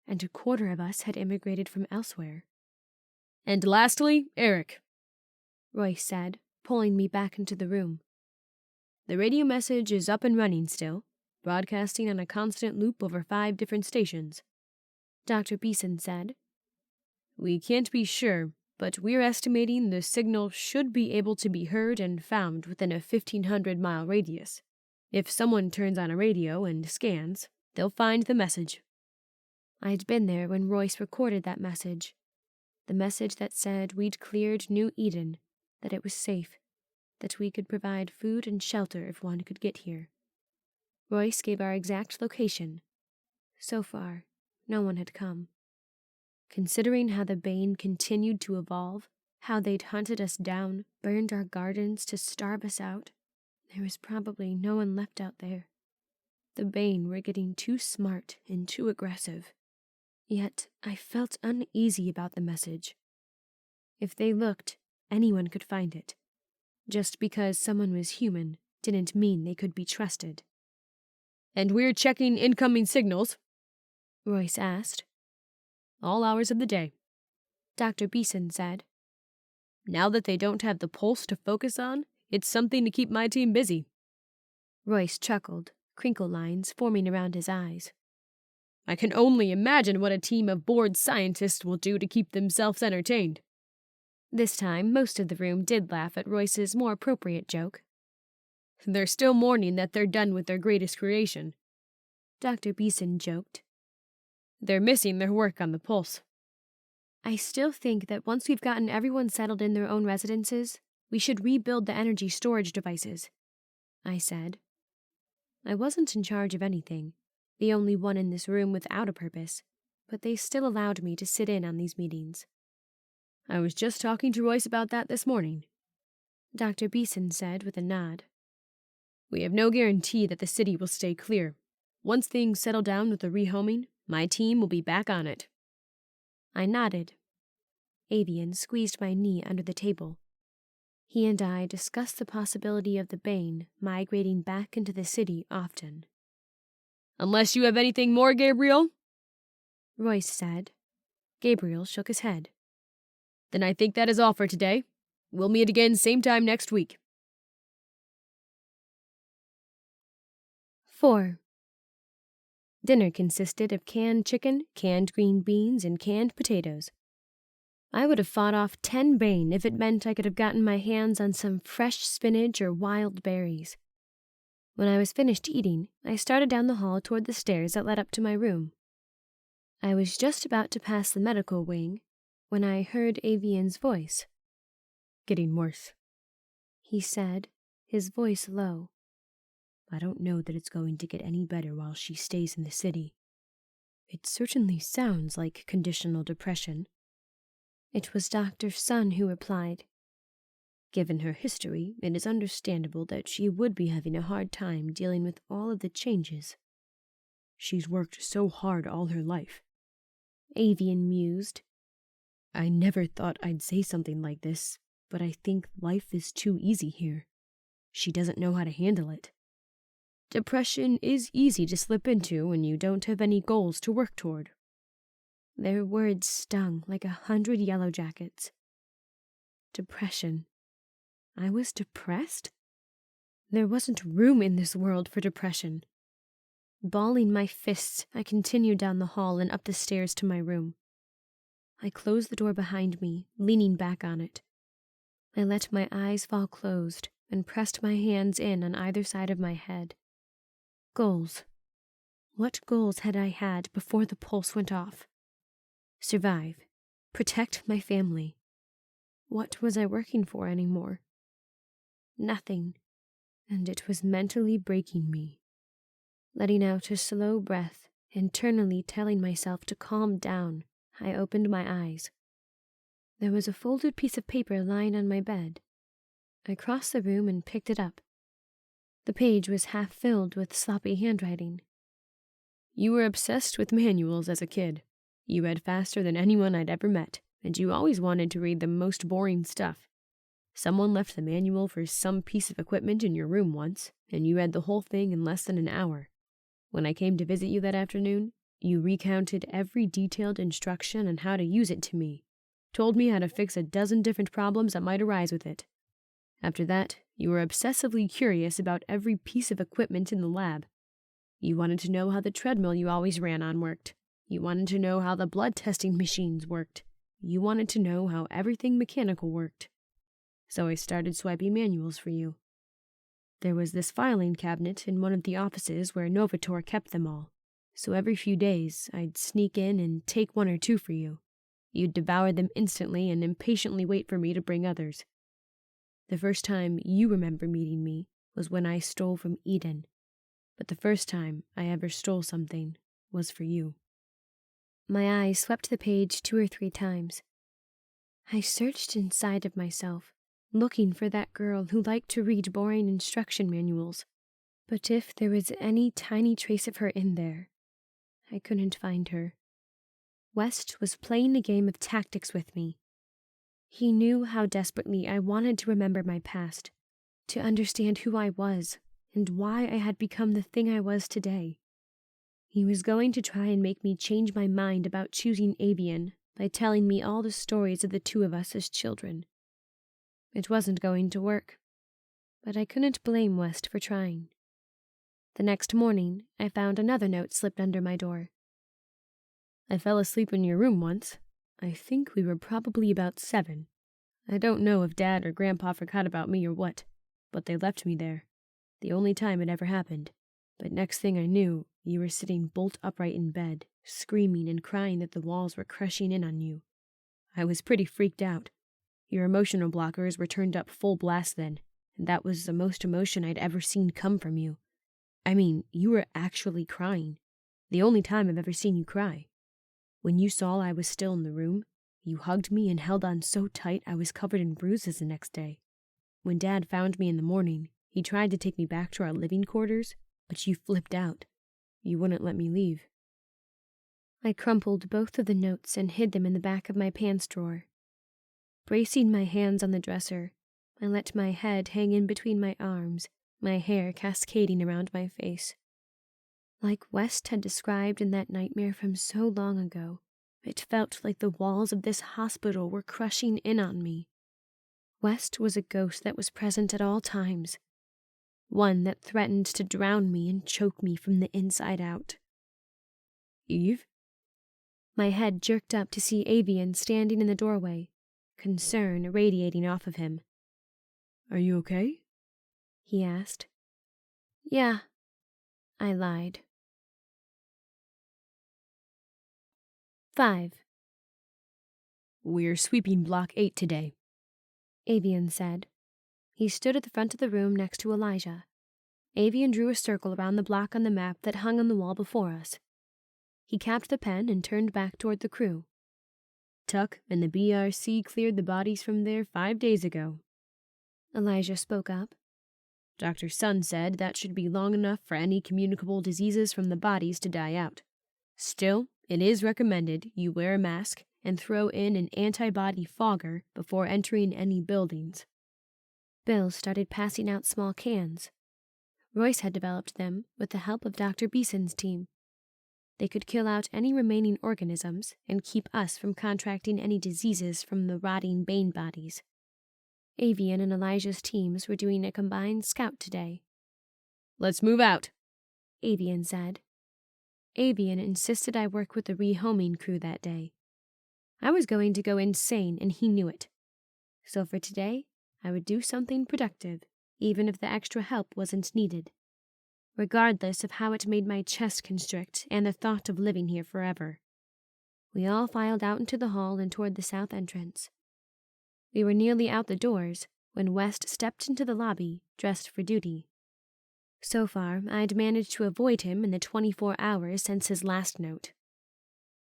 and a quarter of us had immigrated from elsewhere. And lastly, Eric, Royce said, pulling me back into the room. The radio message is up and running still, broadcasting on a constant loop over 5 different stations. Dr. Beeson said. We can't be sure, but we're estimating the signal should be able to be heard and found within a 1,500-mile radius. If someone turns on a radio and scans, they'll find the message. I'd been there when Royce recorded that message. The message that said we'd cleared New Eden, that it was safe, that we could provide food and shelter if one could get here. Royce gave our exact location. So far, no one had come. Considering how the Bane continued to evolve, how they'd hunted us down, burned our gardens to starve us out, there was probably no one left out there. The Bane were getting too smart and too aggressive. Yet I felt uneasy about the message. If they looked, anyone could find it. Just because someone was human didn't mean they could be trusted. And we're checking incoming signals? Royce asked. All hours of the day, Dr. Beeson said. Now that they don't have the pulse to focus on, it's something to keep my team busy. Royce chuckled, crinkle lines forming around his eyes. I can only imagine what a team of bored scientists will do to keep themselves entertained. This time, most of the room did laugh at Royce's more appropriate joke. They're still mourning that they're done with their greatest creation, Dr. Beeson joked. They're missing their work on the pulse. I still think that once we've gotten everyone settled in their own residences, we should rebuild the energy storage devices, I said. I wasn't in charge of anything, the only one in this room without a purpose, but they still allowed me to sit in on these meetings. I was just talking to Royce about that this morning, Dr. Beeson said with a nod. We have no guarantee that the city will stay clear. Once things settle down with the rehoming, my team will be back on it. I nodded. Avian squeezed my knee under the table. He and I discussed the possibility of the Bane migrating back into the city often. Unless you have anything more, Gabriel? Royce said. Gabriel shook his head. Then I think that is all for today. We'll meet again same time next week. 4. Dinner consisted of canned chicken, canned green beans, and canned potatoes. I would have fought off 10 Bane if it meant I could have gotten my hands on some fresh spinach or wild berries. When I was finished eating, I started down the hall toward the stairs that led up to my room. I was just about to pass the medical wing when I heard Avian's voice. "Getting worse," he said, his voice low. "I don't know that it's going to get any better while she stays in the city. It certainly sounds like conditional depression." It was Dr. Sun who replied. "Given her history, it is understandable that she would be having a hard time dealing with all of the changes. She's worked so hard all her life." Avian mused. "I never thought I'd say something like this, but I think life is too easy here. She doesn't know how to handle it. Depression is easy to slip into when you don't have any goals to work toward." Their words stung like 100 yellow jackets. Depression. I was depressed? There wasn't room in this world for depression. Balling my fists, I continued down the hall and up the stairs to my room. I closed the door behind me, leaning back on it. I let my eyes fall closed and pressed my hands in on either side of my head. Goals. What goals had I had before the pulse went off? Survive. Protect my family. What was I working for anymore? Nothing, and it was mentally breaking me. Letting out a slow breath, internally telling myself to calm down, I opened my eyes. There was a folded piece of paper lying on my bed. I crossed the room and picked it up. The page was half filled with sloppy handwriting. "You were obsessed with manuals as a kid. You read faster than anyone I'd ever met, and you always wanted to read the most boring stuff. Someone left the manual for some piece of equipment in your room once, and you read the whole thing in less than an hour. When I came to visit you that afternoon, you recounted every detailed instruction on how to use it to me, told me how to fix a dozen different problems that might arise with it. After that, you were obsessively curious about every piece of equipment in the lab. You wanted to know how the treadmill you always ran on worked. You wanted to know how the blood testing machines worked. You wanted to know how everything mechanical worked. So I started swiping manuals for you. There was this filing cabinet in one of the offices where Novator kept them all, so every few days I'd sneak in and take 1 or 2 for you. You'd devour them instantly and impatiently wait for me to bring others. The first time you remember meeting me was when I stole from Eden, but the first time I ever stole something was for you." My eyes swept the page 2 or 3 times. I searched inside of myself, looking for that girl who liked to read boring instruction manuals. But if there was any tiny trace of her in there, I couldn't find her. West was playing a game of tactics with me. He knew how desperately I wanted to remember my past, to understand who I was and why I had become the thing I was today. He was going to try and make me change my mind about choosing Avian by telling me all the stories of the 2 of us as children. It wasn't going to work, but I couldn't blame West for trying. The next morning, I found another note slipped under my door. "I fell asleep in your room once. I think we were probably about 7. I don't know if Dad or Grandpa forgot about me or what, but they left me there. The only time it ever happened. But next thing I knew, you were sitting bolt upright in bed, screaming and crying that the walls were crushing in on you. I was pretty freaked out. Your emotional blockers were turned up full blast then, and that was the most emotion I'd ever seen come from you. I mean, you were actually crying. The only time I've ever seen you cry. When you saw I was still in the room, you hugged me and held on so tight I was covered in bruises the next day. When Dad found me in the morning, he tried to take me back to our living quarters, but you flipped out. You wouldn't let me leave." I crumpled both of the notes and hid them in the back of my pants drawer. Bracing my hands on the dresser, I let my head hang in between my arms, my hair cascading around my face. Like West had described in that nightmare from so long ago, it felt like the walls of this hospital were crushing in on me. West was a ghost that was present at all times. one that threatened to drown me and choke me from the inside out. Eve? My head jerked up to see Avian standing in the doorway, concern radiating off of him. Are you okay? He asked. Yeah, I lied. 5. We're sweeping Block 8 today, Avian said. He stood at the front of the room next to Elijah. Avian drew a circle around the block on the map that hung on the wall before us. He capped the pen and turned back toward the crew. Tuck and the BRC cleared the bodies from there 5 days ago. Elijah spoke up. Dr. Sun said that should be long enough for any communicable diseases from the bodies to die out. Still, it is recommended you wear a mask and throw in an antibody fogger before entering any buildings. Bill started passing out small cans. Royce had developed them with the help of Dr. Beeson's team. They could kill out any remaining organisms and keep us from contracting any diseases from the rotting Bane bodies. Avian and Elijah's teams were doing a combined scout today. Let's move out, Avian said. Avian insisted I work with the rehoming crew that day. I was going to go insane, and he knew it. So for today, I would do something productive, even if the extra help wasn't needed, regardless of how it made my chest constrict and the thought of living here forever. We all filed out into the hall and toward the south entrance. We were nearly out the doors when West stepped into the lobby, dressed for duty. So far, I'd managed to avoid him in the 24 hours since his last note.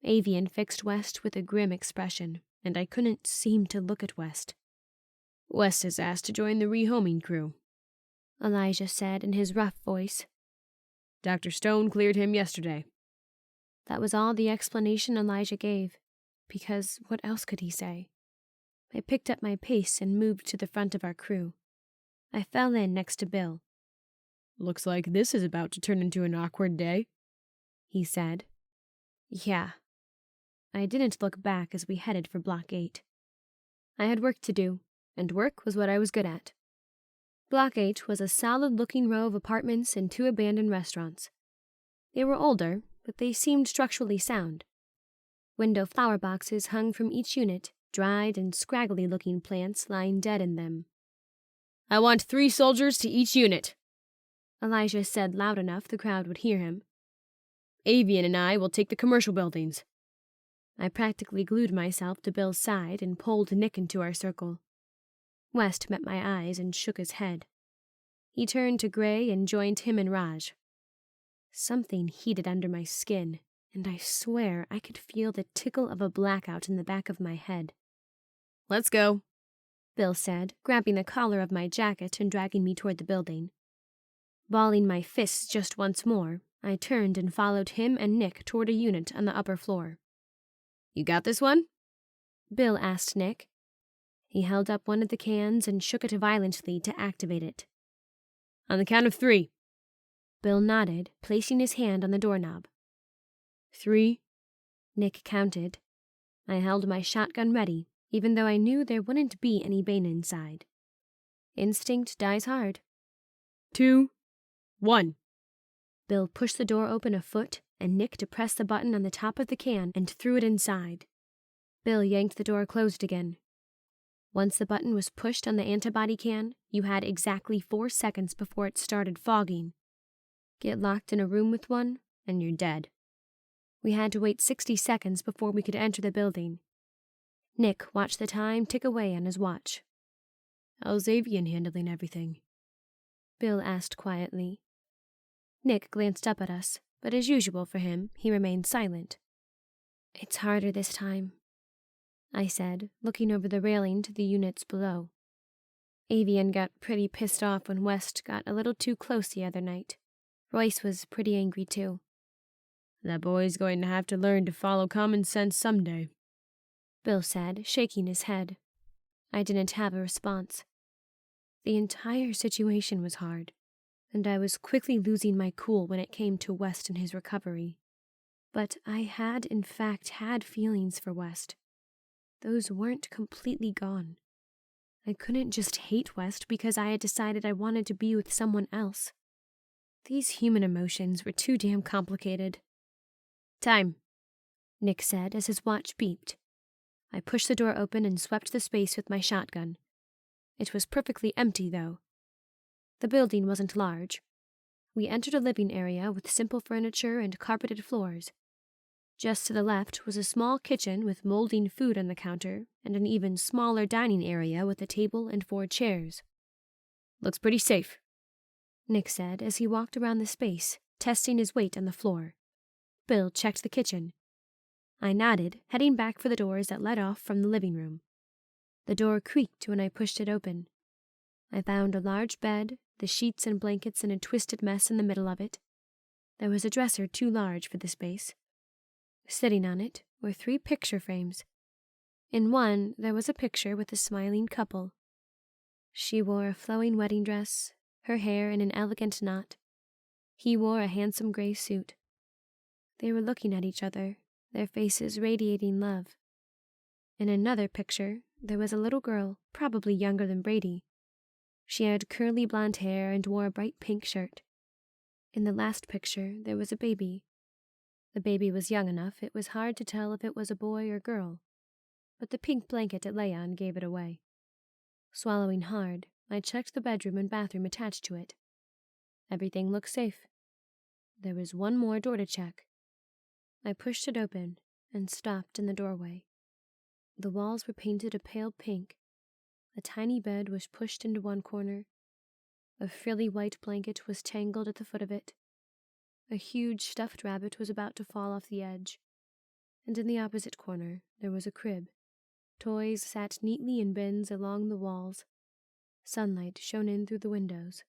Avian fixed West with a grim expression, and I couldn't seem to look at West. West is asked to join the rehoming crew, Elijah said in his rough voice. Dr. Stone cleared him yesterday. That was all the explanation Elijah gave, because what else could he say? I picked up my pace and moved to the front of our crew. I fell in next to Bill. Looks like this is about to turn into an awkward day, he said. Yeah. I didn't look back as we headed for Block 8. I had work to do, and work was what I was good at. Block 8 was a solid-looking row of apartments and 2 abandoned restaurants. They were older, but they seemed structurally sound. Window flower boxes hung from each unit, dried and scraggly-looking plants lying dead in them. I want 3 soldiers to each unit, Elijah said loud enough the crowd would hear him. Avian and I will take the commercial buildings. I practically glued myself to Bill's side and pulled Nick into our circle. West met my eyes and shook his head. He turned to Gray and joined him and Raj. Something heated under my skin, and I swear I could feel the tickle of a blackout in the back of my head. Let's go, Bill said, grabbing the collar of my jacket and dragging me toward the building. Balling my fists just once more, I turned and followed him and Nick toward a unit on the upper floor. You got this one? Bill asked Nick. He held up one of the cans and shook it violently to activate it. On the count of 3. Bill nodded, placing his hand on the doorknob. 3. Nick counted. I held my shotgun ready, even though I knew there wouldn't be any Bane inside. Instinct dies hard. 2. 1. Bill pushed the door open a foot, and Nick depressed the button on the top of the can and threw it inside. Bill yanked the door closed again. Once the button was pushed on the antibody can, you had exactly 4 seconds before it started fogging. Get locked in a room with one, and you're dead. We had to wait 60 seconds before we could enter the building. Nick watched the time tick away on his watch. How's Avian handling everything? Bill asked quietly. Nick glanced up at us, but as usual for him, he remained silent. It's harder this time, I said, looking over the railing to the units below. Avian got pretty pissed off when West got a little too close the other night. Royce was pretty angry too. That boy's going to have to learn to follow common sense someday, Bill said, shaking his head. I didn't have a response. The entire situation was hard, and I was quickly losing my cool when it came to West and his recovery. But I had, in fact, had feelings for West. Those weren't completely gone. I couldn't just hate West because I had decided I wanted to be with someone else. These human emotions were too damn complicated. "Time," Nick said as his watch beeped. I pushed the door open and swept the space with my shotgun. It was perfectly empty, though. The building wasn't large. We entered a living area with simple furniture and carpeted floors. Just to the left was a small kitchen with molding food on the counter and an even smaller dining area with a table and 4 chairs. "Looks pretty safe," Nick said as he walked around the space, testing his weight on the floor. Bill checked the kitchen. I nodded, heading back for the doors that led off from the living room. The door creaked when I pushed it open. I found a large bed, the sheets and blankets in a twisted mess in the middle of it. There was a dresser too large for the space. Sitting on it were 3 picture frames. In one, there was a picture with a smiling couple. She wore a flowing wedding dress, her hair in an elegant knot. He wore a handsome gray suit. They were looking at each other, their faces radiating love. In another picture, there was a little girl, probably younger than Brady. She had curly blonde hair and wore a bright pink shirt. In the last picture, there was a baby. The baby was young enough it was hard to tell if it was a boy or girl, but the pink blanket it lay on gave it away. Swallowing hard, I checked the bedroom and bathroom attached to it. Everything looked safe. There was one more door to check. I pushed it open and stopped in the doorway. The walls were painted a pale pink. A tiny bed was pushed into one corner. A frilly white blanket was tangled at the foot of it. A huge stuffed rabbit was about to fall off the edge. And in the opposite corner, there was a crib. Toys sat neatly in bins along the walls. Sunlight shone in through the windows.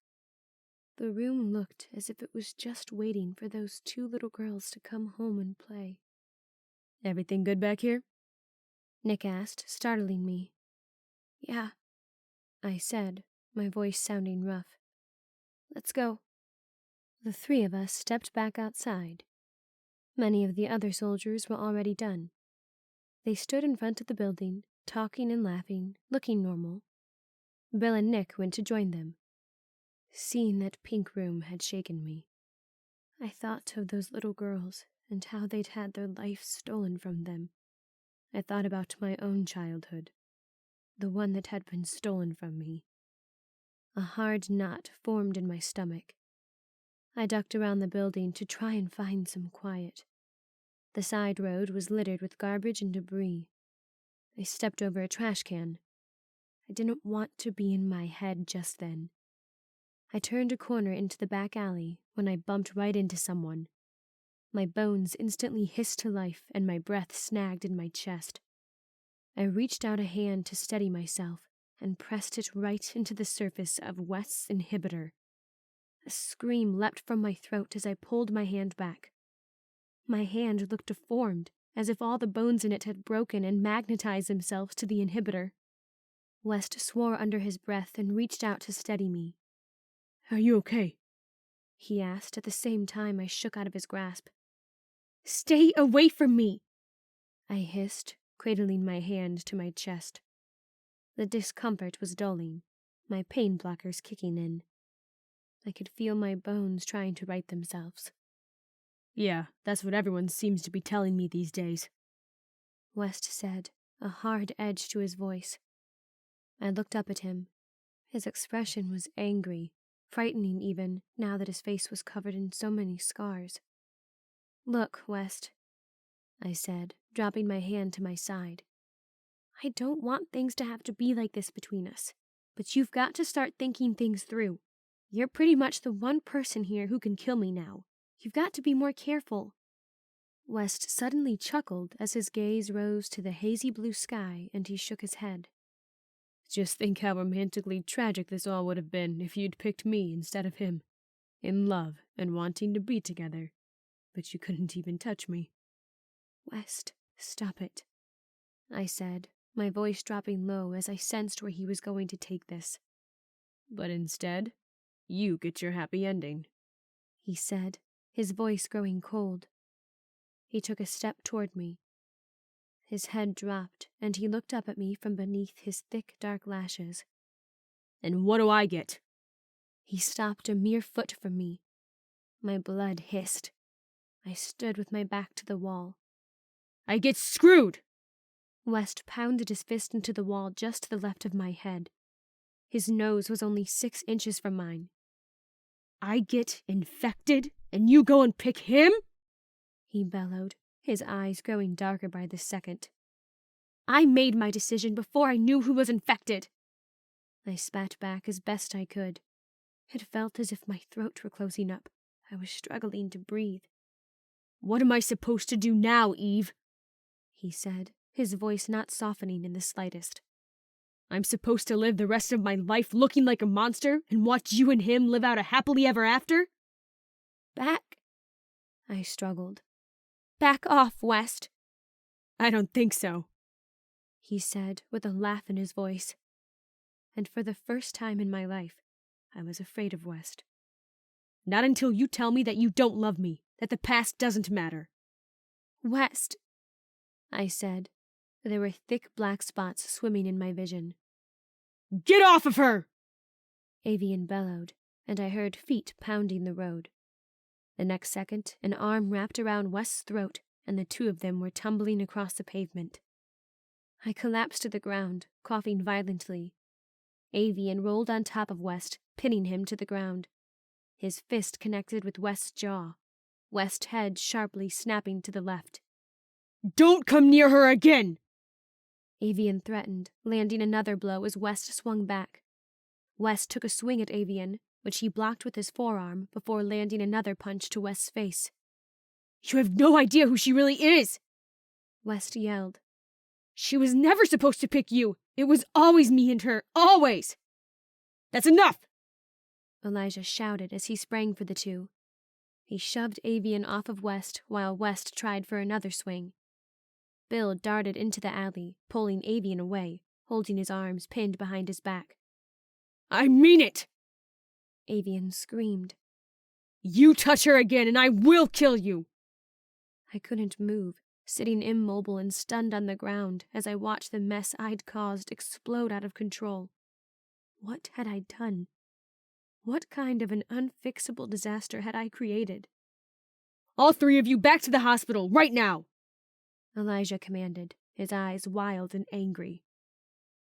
The room looked as if it was just waiting for those 2 little girls to come home and play. "Everything good back here?" Nick asked, startling me. "Yeah," I said, my voice sounding rough. "Let's go." The 3 of us stepped back outside. Many of the other soldiers were already done. They stood in front of the building, talking and laughing, looking normal. Bill and Nick went to join them. Seeing that pink room had shaken me. I thought of those little girls and how they'd had their life stolen from them. I thought about my own childhood, the one that had been stolen from me. A hard knot formed in my stomach. I ducked around the building to try and find some quiet. The side road was littered with garbage and debris. I stepped over a trash can. I didn't want to be in my head just then. I turned a corner into the back alley when I bumped right into someone. My bones instantly hissed to life and my breath snagged in my chest. I reached out a hand to steady myself and pressed it right into the surface of West's inhibitor. A scream leapt from my throat as I pulled my hand back. My hand looked deformed, as if all the bones in it had broken and magnetized themselves to the inhibitor. West swore under his breath and reached out to steady me. "Are you okay?" he asked at the same time I shook out of his grasp. "Stay away from me!" I hissed, cradling my hand to my chest. The discomfort was dulling, my pain blockers kicking in. I could feel my bones trying to right themselves. "Yeah, that's what everyone seems to be telling me these days," West said, a hard edge to his voice. I looked up at him. His expression was angry, frightening even, now that his face was covered in so many scars. "Look, West," I said, dropping my hand to my side. "I don't want things to have to be like this between us, but you've got to start thinking things through. You're pretty much the one person here who can kill me now. You've got to be more careful." West suddenly chuckled as his gaze rose to the hazy blue sky and he shook his head. "Just think how romantically tragic this all would have been if you'd picked me instead of him. In love and wanting to be together. But you couldn't even touch me." "West, stop it," I said, my voice dropping low as I sensed where he was going to take this. "But instead, you get your happy ending," he said, his voice growing cold. He took a step toward me. His head dropped, and he looked up at me from beneath his thick, dark lashes. And what do I get? He stopped a mere foot from me. My blood hissed. I stood with my back to the wall. I get screwed! West pounded his fist into the wall just to the left of my head. His nose was only 6 inches from mine. I get infected, and you go and pick him? He bellowed, his eyes growing darker by the second. I made my decision before I knew who was infected. I spat back as best I could. It felt as if my throat were closing up. I was struggling to breathe. What am I supposed to do now, Eve? He said, his voice not softening in the slightest. I'm supposed to live the rest of my life looking like a monster and watch you and him live out a happily ever after? Back? I struggled. Back off, West. I don't think so, he said with a laugh in his voice. And for the first time in my life, I was afraid of West. Not until you tell me that you don't love me, that the past doesn't matter. West, I said. There were thick black spots swimming in my vision. Get off of her! Avian bellowed, and I heard feet pounding the road. The next second, an arm wrapped around West's throat, and the two of them were tumbling across the pavement. I collapsed to the ground, coughing violently. Avian rolled on top of West, pinning him to the ground. His fist connected with West's jaw, West's head sharply snapping to the left. Don't come near her again! Avian threatened, landing another blow as West swung back. West took a swing at Avian, which he blocked with his forearm before landing another punch to West's face. You have no idea who she really is! West yelled. She was never supposed to pick you! It was always me and her, always! That's enough! Elijah shouted as he sprang for the two. He shoved Avian off of West while West tried for another swing. Bill darted into the alley, pulling Avian away, holding his arms pinned behind his back. I mean it! Avian screamed. You touch her again and I will kill you! I couldn't move, sitting immobile and stunned on the ground as I watched the mess I'd caused explode out of control. What had I done? What kind of an unfixable disaster had I created? All three of you back to the hospital, right now! Elijah commanded, his eyes wild and angry.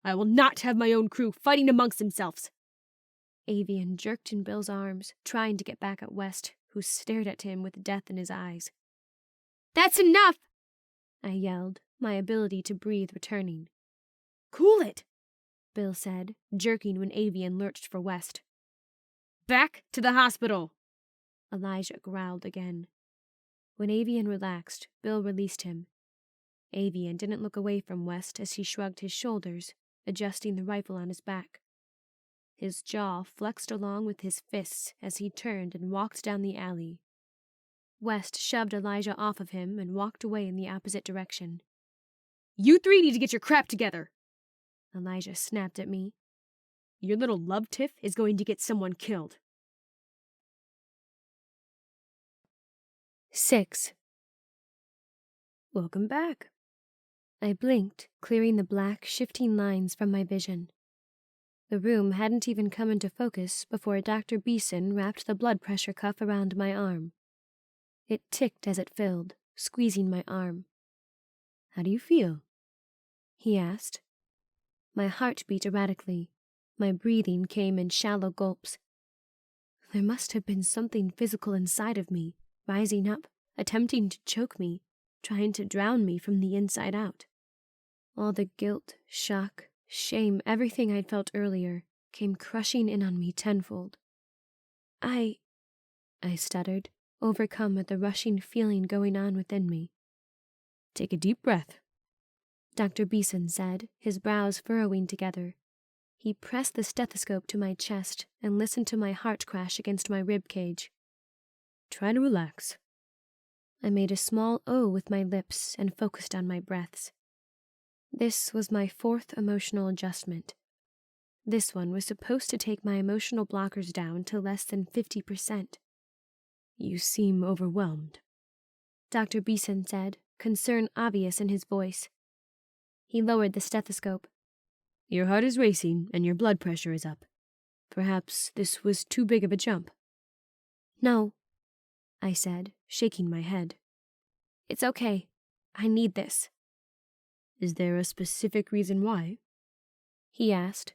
I will not have my own crew fighting amongst themselves. Avian jerked in Bill's arms, trying to get back at West, who stared at him with death in his eyes. That's enough! I yelled, my ability to breathe returning. Cool it, Bill said, jerking when Avian lurched for West. Back to the hospital! Elijah growled again. When Avian relaxed, Bill released him. Avian didn't look away from West as he shrugged his shoulders, adjusting the rifle on his back. His jaw flexed along with his fists as he turned and walked down the alley. West shoved Elijah off of him and walked away in the opposite direction. You three need to get your crap together! Elijah snapped at me. Your little love tiff is going to get someone killed. 6. Welcome back. I blinked, clearing the black, shifting lines from my vision. The room hadn't even come into focus before Dr. Beeson wrapped the blood pressure cuff around my arm. It ticked as it filled, squeezing my arm. How do you feel? He asked. My heart beat erratically. My breathing came in shallow gulps. There must have been something physical inside of me, rising up, attempting to choke me, trying to drown me from the inside out. All the guilt, shock, shame, everything I'd felt earlier, came crushing in on me tenfold. I stuttered, overcome with the rushing feeling going on within me. Take a deep breath, Dr. Beeson said, his brows furrowing together. He pressed the stethoscope to my chest and listened to my heart crash against my rib cage. Try to relax. I made a small O with my lips and focused on my breaths. This was my 4th emotional adjustment. This one was supposed to take my emotional blockers down to less than 50%. You seem overwhelmed, Dr. Beeson said, concern obvious in his voice. He lowered the stethoscope. Your heart is racing and your blood pressure is up. Perhaps this was too big of a jump. No, I said, shaking my head. It's okay. I need this. Is there a specific reason why? He asked.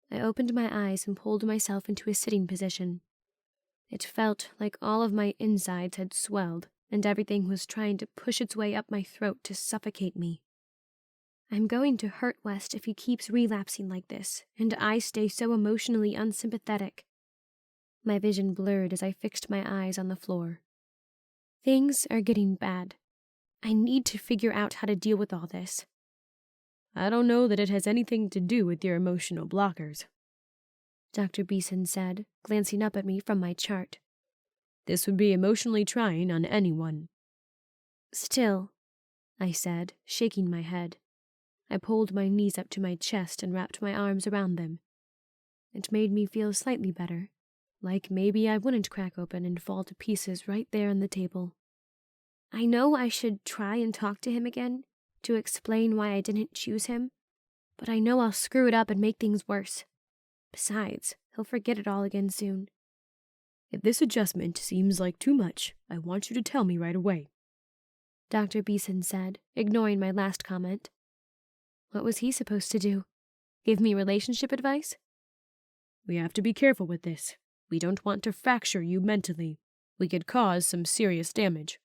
I opened my eyes and pulled myself into a sitting position. It felt like all of my insides had swelled and everything was trying to push its way up my throat to suffocate me. I'm going to hurt West if he keeps relapsing like this, and I stay so emotionally unsympathetic. My vision blurred as I fixed my eyes on the floor. Things are getting bad. I need to figure out how to deal with all this. I don't know that it has anything to do with your emotional blockers, Dr. Beeson said, glancing up at me from my chart. This would be emotionally trying on anyone. Still, I said, shaking my head. I pulled my knees up to my chest and wrapped my arms around them. It made me feel slightly better, like maybe I wouldn't crack open and fall to pieces right there on the table. I know I should try and talk to him again, to explain why I didn't choose him, but I know I'll screw it up and make things worse. Besides, he'll forget it all again soon. If this adjustment seems like too much, I want you to tell me right away, Dr. Beeson said, ignoring my last comment. What was he supposed to do? Give me relationship advice? We have to be careful with this. We don't want to fracture you mentally. We could cause some serious damage.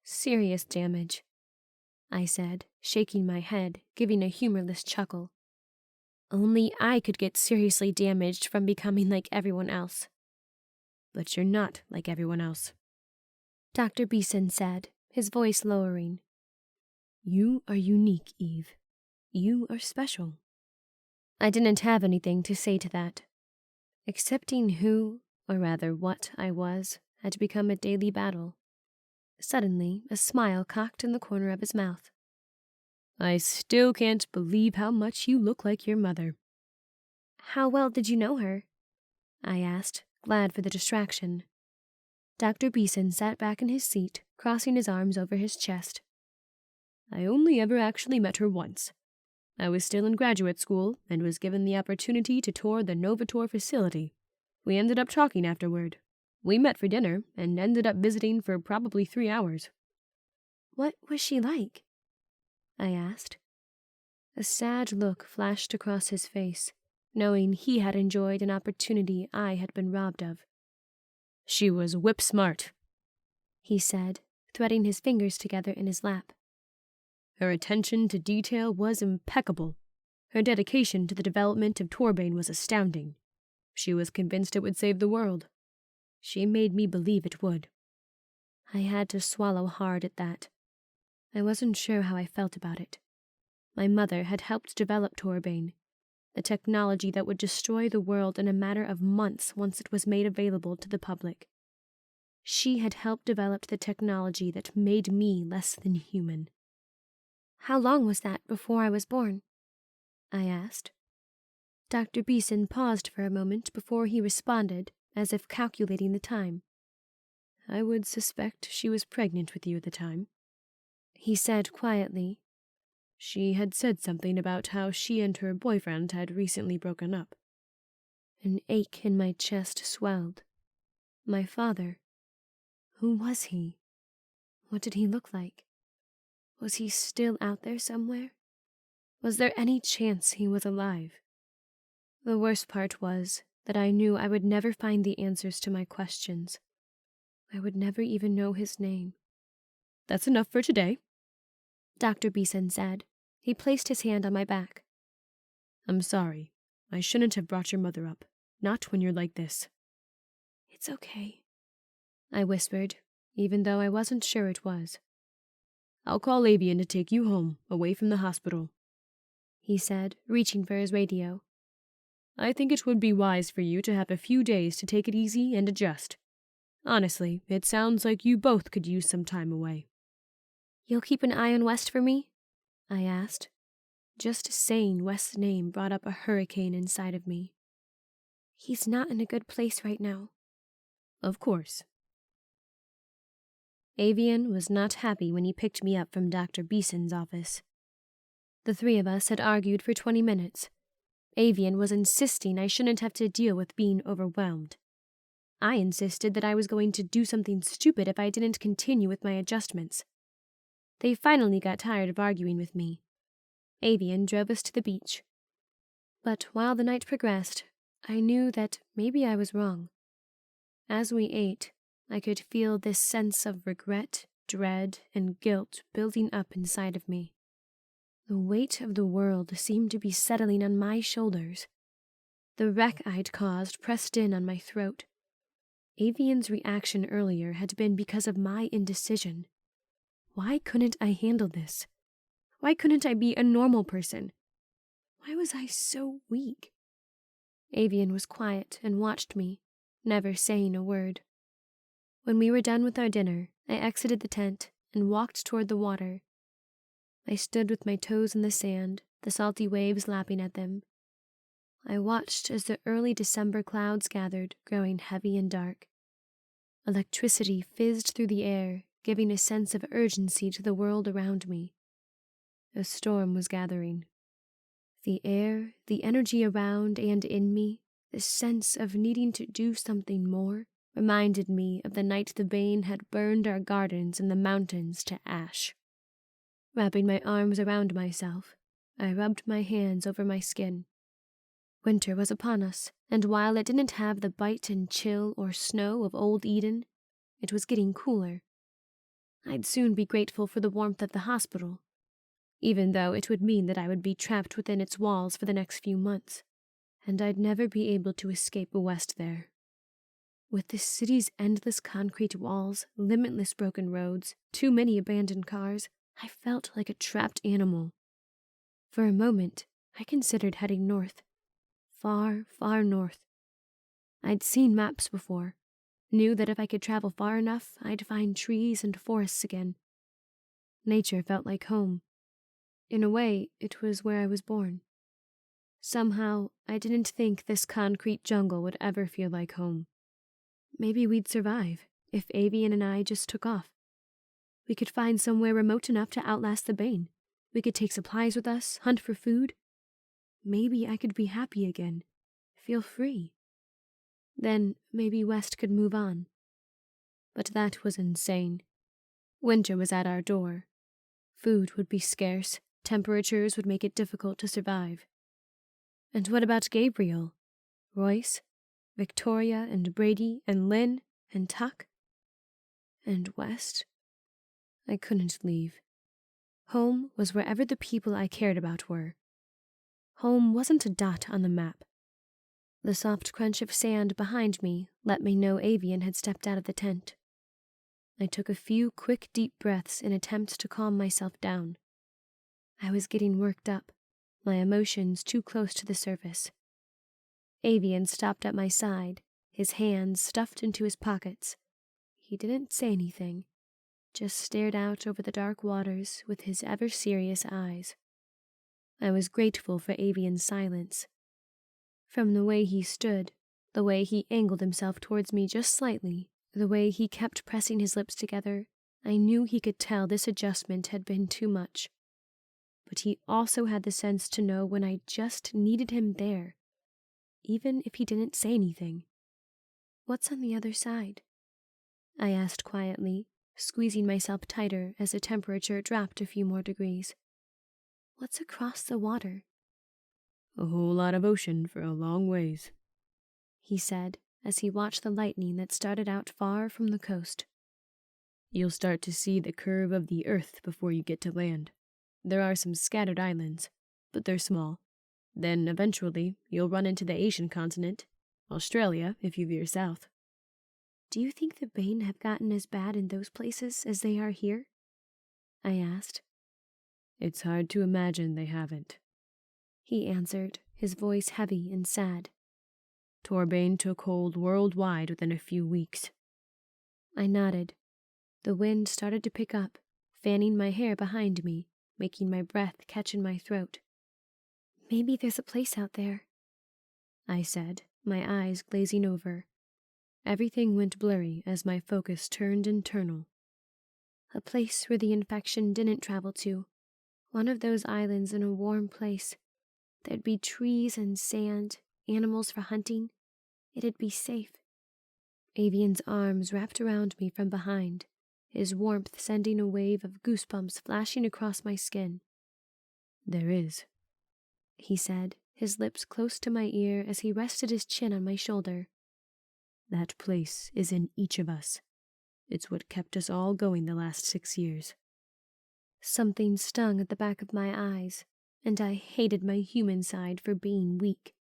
Serious damage, I said, shaking my head, giving a humorless chuckle. Only I could get seriously damaged from becoming like everyone else. But you're not like everyone else, Dr. Beeson said, his voice lowering. You are unique, Eve. You are special. I didn't have anything to say to that. Accepting who, or rather what I was, had become a daily battle. Suddenly, a smile cocked in the corner of his mouth. I still can't believe how much you look like your mother. How well did you know her? I asked, glad for the distraction. Dr. Beeson sat back in his seat, crossing his arms over his chest. I only ever actually met her once. I was still in graduate school and was given the opportunity to tour the Novator facility. We ended up talking afterward. We met for dinner and ended up visiting for probably 3 hours. What was she like? I asked. A sad look flashed across his face, knowing he had enjoyed an opportunity I had been robbed of. She was whip-smart, he said, threading his fingers together in his lap. Her attention to detail was impeccable. Her dedication to the development of Bane was astounding. She was convinced it would save the world. She made me believe it would. I had to swallow hard at that. I wasn't sure how I felt about it. My mother had helped develop Bane, the technology that would destroy the world in a matter of months once it was made available to the public. She had helped develop the technology that made me less than human. How long was that before I was born? I asked. Dr. Beeson paused for a moment before he responded, as if calculating the time. I would suspect she was pregnant with you at the time, he said quietly. She had said something about how she and her boyfriend had recently broken up. An ache in my chest swelled. My father. Who was he? What did he look like? Was he still out there somewhere? Was there any chance he was alive? The worst part was that I knew I would never find the answers to my questions. I would never even know his name. That's enough for today, Dr. Beeson said. He placed his hand on my back. I'm sorry. I shouldn't have brought your mother up. Not when you're like this. It's okay, I whispered, even though I wasn't sure it was. I'll call Avian to take you home, away from the hospital, he said, reaching for his radio. I think it would be wise for you to have a few days to take it easy and adjust. Honestly, it sounds like you both could use some time away. You'll keep an eye on West for me? I asked. Just saying West's name brought up a hurricane inside of me. He's not in a good place right now. Of course. Avian was not happy when he picked me up from Dr. Beeson's office. The three of us had argued for 20 minutes. Avian was insisting I shouldn't have to deal with being overwhelmed. I insisted that I was going to do something stupid if I didn't continue with my adjustments. They finally got tired of arguing with me. Avian drove us to the beach. But while the night progressed, I knew that maybe I was wrong. As we ate, I could feel this sense of regret, dread, and guilt building up inside of me. The weight of the world seemed to be settling on my shoulders. The wreck I'd caused pressed in on my throat. Avian's reaction earlier had been because of my indecision. Why couldn't I handle this? Why couldn't I be a normal person? Why was I so weak? Avian was quiet and watched me, never saying a word. When we were done with our dinner, I exited the tent and walked toward the water. I stood with my toes in the sand, the salty waves lapping at them. I watched as the early December clouds gathered, growing heavy and dark. Electricity fizzed through the air, giving a sense of urgency to the world around me. A storm was gathering. The air, the energy around and in me, the sense of needing to do something more, reminded me of the night the Bane had burned our gardens and the mountains to ash. Wrapping my arms around myself, I rubbed my hands over my skin. Winter was upon us, and while it didn't have the bite and chill or snow of old Eden, it was getting cooler. I'd soon be grateful for the warmth of the hospital, even though it would mean that I would be trapped within its walls for the next few months, and I'd never be able to escape west there. With this city's endless concrete walls, limitless broken roads, too many abandoned cars, I felt like a trapped animal. For a moment, I considered heading north. Far, far north. I'd seen maps before, knew that if I could travel far enough, I'd find trees and forests again. Nature felt like home. In a way, it was where I was born. Somehow, I didn't think this concrete jungle would ever feel like home. Maybe we'd survive, if Avian and I just took off. We could find somewhere remote enough to outlast the Bane. We could take supplies with us, hunt for food. Maybe I could be happy again, feel free. Then maybe West could move on. But that was insane. Winter was at our door. Food would be scarce, temperatures would make it difficult to survive. And what about Gabriel? Royce? Victoria and Brady and Lynn and Tuck? And West? I couldn't leave. Home was wherever the people I cared about were. Home wasn't a dot on the map. The soft crunch of sand behind me let me know Avian had stepped out of the tent. I took a few quick, deep breaths in attempts to calm myself down. I was getting worked up, my emotions too close to the surface. Avian stopped at my side, his hands stuffed into his pockets. He didn't say anything, just stared out over the dark waters with his ever-serious eyes. I was grateful for Avian's silence. From the way he stood, the way he angled himself towards me just slightly, the way he kept pressing his lips together, I knew he could tell this adjustment had been too much. But he also had the sense to know when I just needed him there, even if he didn't say anything. "What's on the other side?" I asked quietly, squeezing myself tighter as the temperature dropped a few more degrees. "What's across the water?" "A whole lot of ocean for a long ways," he said as he watched the lightning that started out far from the coast. "You'll start to see the curve of the earth before you get to land. There are some scattered islands, but they're small. Then, eventually, you'll run into the Asian continent, Australia if you veer south." "Do you think the Bane have gotten as bad in those places as they are here?" I asked. "It's hard to imagine they haven't," he answered, his voice heavy and sad. "Bane took hold worldwide within a few weeks." I nodded. The wind started to pick up, fanning my hair behind me, making my breath catch in my throat. "Maybe there's a place out there," I said, my eyes glazing over. Everything went blurry as my focus turned internal. A place where the infection didn't travel to, One of those islands in a warm place. There'd be trees and sand, animals for hunting. It'd be safe. Avian's arms wrapped around me from behind, his warmth sending a wave of goosebumps flashing across my skin. "There is," he said, his lips close to my ear as he rested his chin on my shoulder. "That place is in each of us. It's what kept us all going the last 6 years." Something stung at the back of my eyes, and I hated my human side for being weak.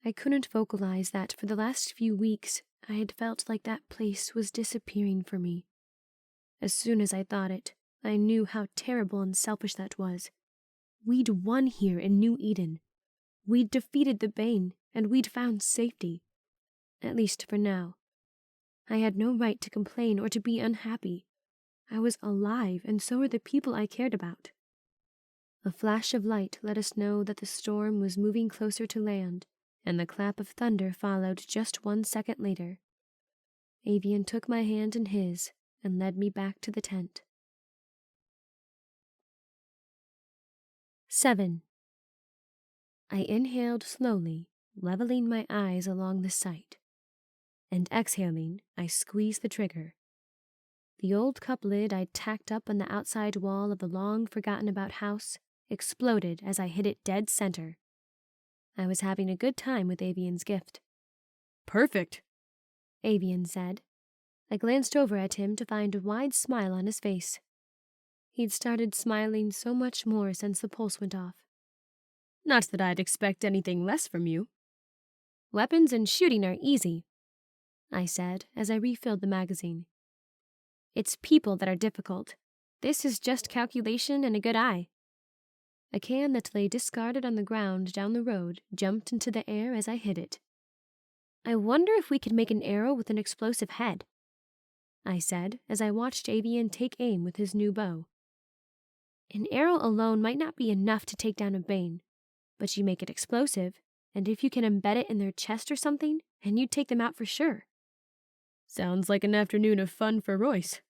I couldn't vocalize that for the last few weeks I had felt like that place was disappearing for me. As soon as I thought it, I knew how terrible and selfish that was. We'd won here in New Eden. We'd defeated the Bane, and we'd found safety. At least for now. I had no right to complain or to be unhappy. I was alive, and so were the people I cared about. A flash of light let us know that the storm was moving closer to land, and the clap of thunder followed just 1 second later. Avian took my hand in his and led me back to the tent. 7. I inhaled slowly, leveling my eyes along the sight, and exhaling, I squeezed the trigger. The old cup lid I'd tacked up on the outside wall of the long-forgotten-about house exploded as I hit it dead center. I was having a good time with Avian's gift. "Perfect," Avian said. I glanced over at him to find a wide smile on his face. He'd started smiling so much more since the pulse went off. "Not that I'd expect anything less from you." "Weapons and shooting are easy," I said as I refilled the magazine. "It's people that are difficult. This is just calculation and a good eye." A can that lay discarded on the ground down the road jumped into the air as I hit it. "I wonder if we could make an arrow with an explosive head," I said as I watched Avian take aim with his new bow. "An arrow alone might not be enough to take down a Bane, but you make it explosive, and if you can embed it in their chest or something, and you'd take them out for sure." "Sounds like an afternoon of fun for Royce,"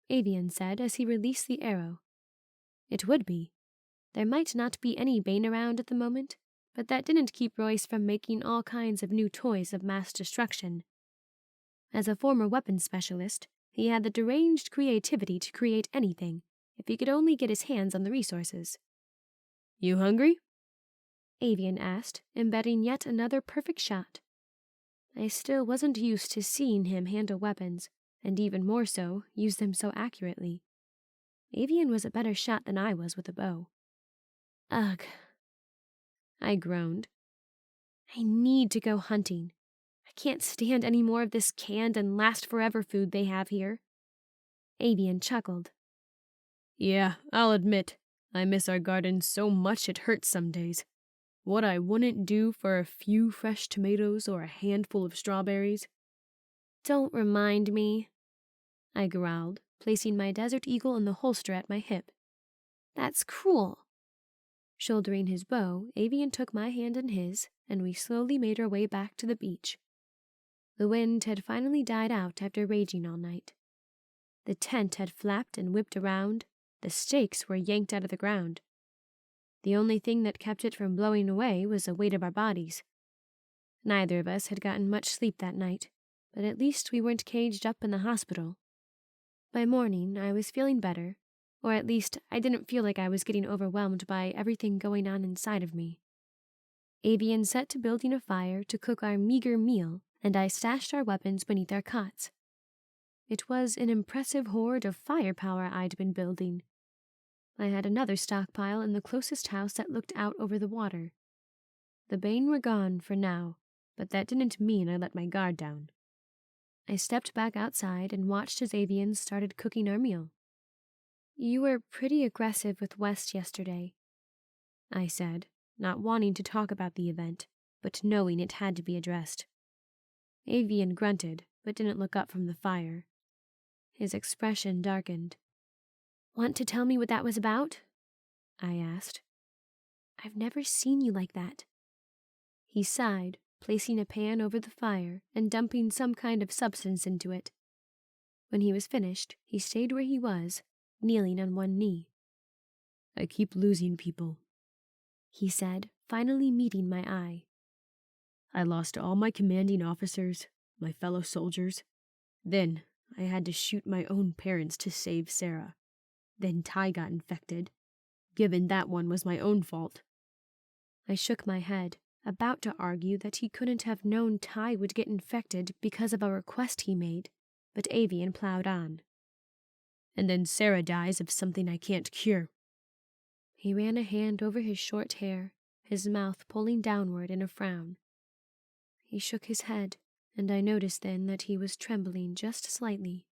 Avian said as he released the arrow. It would be. There might not be any Bane around at the moment, but that didn't keep Royce from making all kinds of new toys of mass destruction. As a former weapons specialist, he had the deranged creativity to create anything, if he could only get his hands on the resources. "You hungry?" Avian asked, embedding yet another perfect shot. I still wasn't used to seeing him handle weapons, and even more so, use them so accurately. Avian was a better shot than I was with a bow. "Ugh," I groaned. "I need to go hunting. I can't stand any more of this canned and last-forever food they have here." Avian chuckled. "Yeah, I'll admit, I miss our garden so much it hurts some days. What I wouldn't do for a few fresh tomatoes or a handful of strawberries." "Don't remind me," I growled, placing my Desert Eagle in the holster at my hip. "That's cruel." Shouldering his bow, Avian took my hand in his, and we slowly made our way back to the beach. The wind had finally died out after raging all night. The tent had flapped and whipped around, the stakes were yanked out of the ground. The only thing that kept it from blowing away was the weight of our bodies. Neither of us had gotten much sleep that night, but at least we weren't caged up in the hospital. By morning, I was feeling better, or at least I didn't feel like I was getting overwhelmed by everything going on inside of me. Avian set to building a fire to cook our meager meal, and I stashed our weapons beneath our cots. It was an impressive hoard of firepower I'd been building. I had another stockpile in the closest house that looked out over the water. The Bane were gone for now, but that didn't mean I let my guard down. I stepped back outside and watched as Avian started cooking our meal. "You were pretty aggressive with West yesterday," I said, not wanting to talk about the event, but knowing it had to be addressed. Avian grunted, but didn't look up from the fire. His expression darkened. "Want to tell me what that was about?" I asked. "I've never seen you like that." He sighed, placing a pan over the fire and dumping some kind of substance into it. When he was finished, he stayed where he was, kneeling on one knee. I keep losing people, he said, finally meeting my eye. I lost all my commanding officers, my fellow soldiers. Then I had to shoot my own parents to save Sarah. Then Ty got infected. Given that one was my own fault. I shook my head, about to argue that he couldn't have known Ty would get infected because of a request he made, but Avian plowed on. And then Sarah dies of something I can't cure. He ran a hand over his short hair, his mouth pulling downward in a frown. He shook his head, and I noticed then that he was trembling just slightly.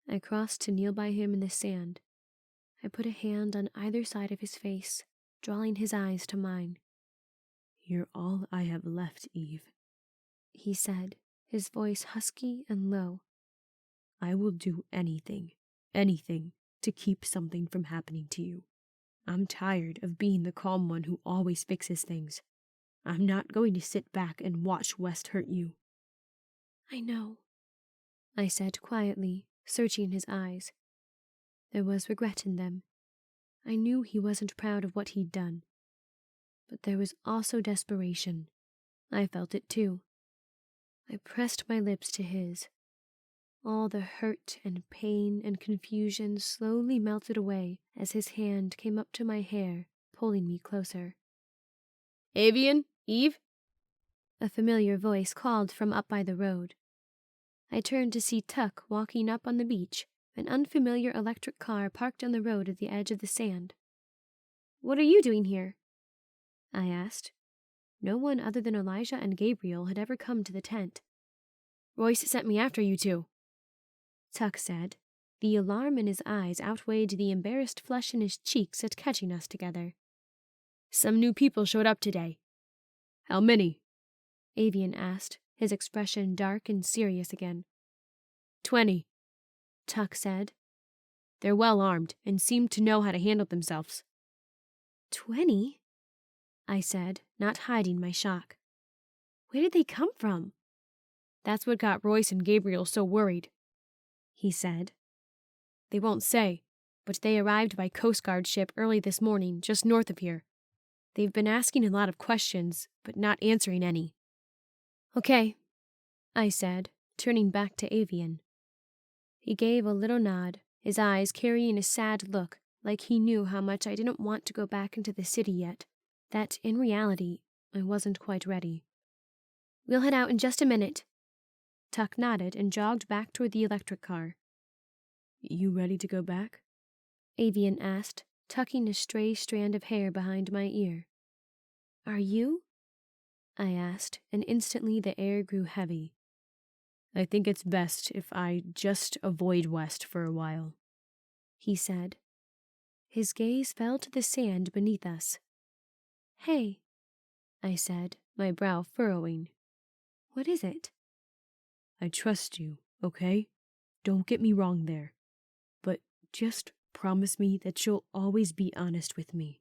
I crossed to kneel by him in the sand. I put a hand on either side of his face, drawing his eyes to mine. You're all I have left, Eve, he said, his voice husky and low. I will do anything, to keep something from happening to you. I'm tired of being the calm one who always fixes things. I'm not going to sit back and watch West hurt you. I know, I said quietly, searching his eyes. There was regret in them. I knew he wasn't proud of what he'd done. But there was also desperation. I felt it too. I pressed my lips to his. All the hurt and pain and confusion slowly melted away as his hand came up to my hair, pulling me closer. Avian? Eve? A familiar voice called from up by the road. I turned to see Tuck walking up on the beach, an unfamiliar electric car parked on the road at the edge of the sand. "What are you doing here?" I asked. No one other than Elijah and Gabriel had ever come to the tent. "Royce sent me after you two," Tuck said. The alarm in his eyes outweighed the embarrassed flush in his cheeks at catching us together. "Some new people showed up today." "How many?" Avian asked, his expression dark and serious again. 20, Tuck said. "They're well armed and seem to know how to handle themselves." 20? I said, not hiding my shock. Where did they come from? "That's what got Royce and Gabriel so worried," he said. "They won't say, but they arrived by Coast Guard ship early this morning, just north of here. They've been asking a lot of questions, but not answering any." "Okay," I said, turning back to Avian. He gave a little nod, his eyes carrying a sad look, like he knew how much I didn't want to go back into the city yet, that in reality I wasn't quite ready. "We'll head out in just a minute." Tuck nodded and jogged back toward the electric car. "You ready to go back?" Avian asked, tucking a stray strand of hair behind my ear. "Are you?" I asked, and instantly the air grew heavy. "I think it's best if I just avoid West for a while," he said. His gaze fell to the sand beneath us. "Hey," I said, my brow furrowing. "What is it?" "I trust you, okay? Don't get me wrong there. But just promise me that you'll always be honest with me."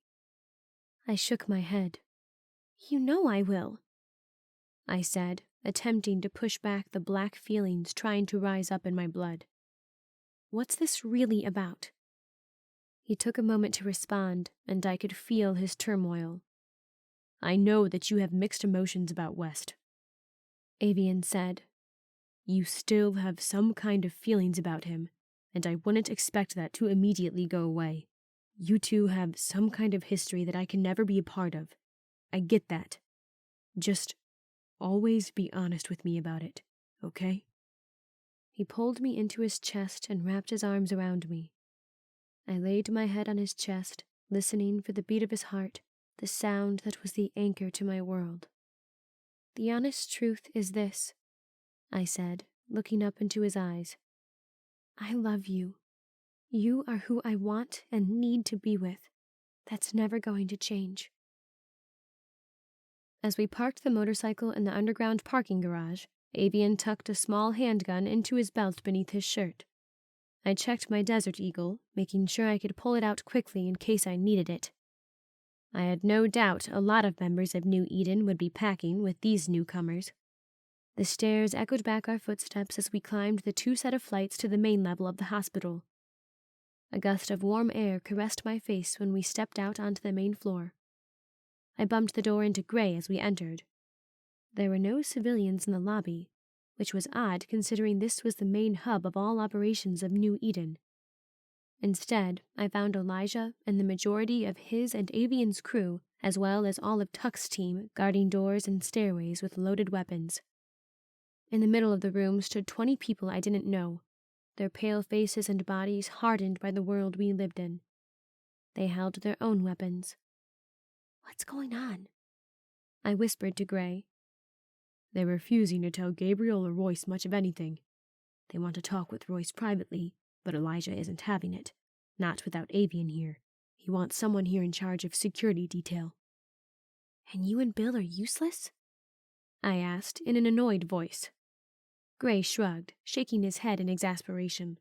I shook my head. "You know I will," I said, attempting to push back the black feelings trying to rise up in my blood. "What's this really about?" He took a moment to respond, and I could feel his turmoil. "I know that you have mixed emotions about West," Avian said. "You still have some kind of feelings about him, and I wouldn't expect that to immediately go away. You two have some kind of history that I can never be a part of. I get that. Just always be honest with me about it, okay?" He pulled me into his chest and wrapped his arms around me. I laid my head on his chest, listening for the beat of his heart, the sound that was the anchor to my world. "The honest truth is this," I said, looking up into his eyes. "I love you. You are who I want and need to be with. That's never going to change." As we parked the motorcycle in the underground parking garage, Avian tucked a small handgun into his belt beneath his shirt. I checked my Desert Eagle, making sure I could pull it out quickly in case I needed it. I had no doubt a lot of members of New Eden would be packing with these newcomers. The stairs echoed back our footsteps as we climbed the 2 set of flights to the main level of the hospital. A gust of warm air caressed my face when we stepped out onto the main floor. I bumped the door into Gray as we entered. There were no civilians in the lobby, which was odd considering this was the main hub of all operations of New Eden. Instead, I found Elijah and the majority of his and Avian's crew, as well as all of Tuck's team, guarding doors and stairways with loaded weapons. In the middle of the room stood 20 people I didn't know, their pale faces and bodies hardened by the world we lived in. They held their own weapons. "What's going on?" I whispered to Gray. "They're refusing to tell Gabriel or Royce much of anything. They want to talk with Royce privately, but Elijah isn't having it. Not without Avian here. He wants someone here in charge of security detail." "And you and Bill are useless?" I asked in an annoyed voice. Gray shrugged, shaking his head in exasperation.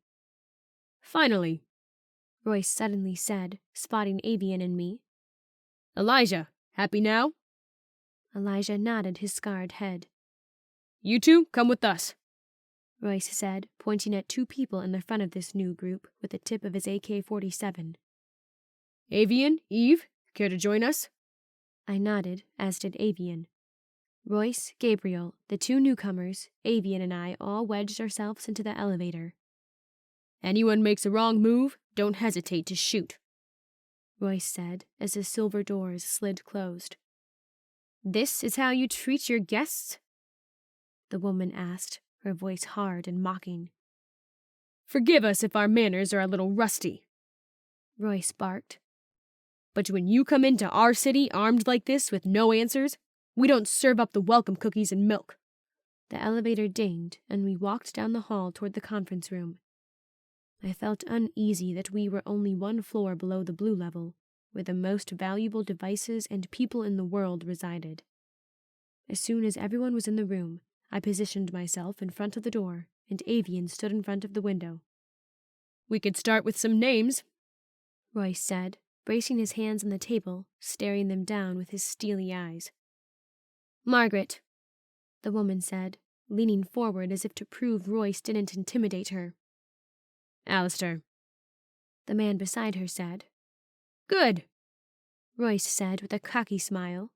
"Finally," Royce suddenly said, spotting Avian and me. "Elijah, happy now?" Elijah nodded his scarred head. "You two, come with us," Royce said, pointing at 2 people in the front of this new group with the tip of his AK-47. "Avian, Eve, care to join us?" I nodded, as did Avian. Royce, Gabriel, the 2 newcomers, Avian and I all wedged ourselves into the elevator. "Anyone makes a wrong move, don't hesitate to shoot," Royce said as the silver doors slid closed. "This is how you treat your guests?" the woman asked, her voice hard and mocking. "Forgive us if our manners are a little rusty," Royce barked. "But when you come into our city armed like this with no answers, we don't serve up the welcome cookies and milk." The elevator dinged, and we walked down the hall toward the conference room. I felt uneasy that we were only 1 floor below the blue level, where the most valuable devices and people in the world resided. As soon as everyone was in the room, I positioned myself in front of the door, and Avian stood in front of the window. "We could start with some names," Royce said, bracing his hands on the table, staring them down with his steely eyes. "Margaret," the woman said, leaning forward as if to prove Royce didn't intimidate her. "Alistair," the man beside her said. "Good," Royce said with a cocky smile.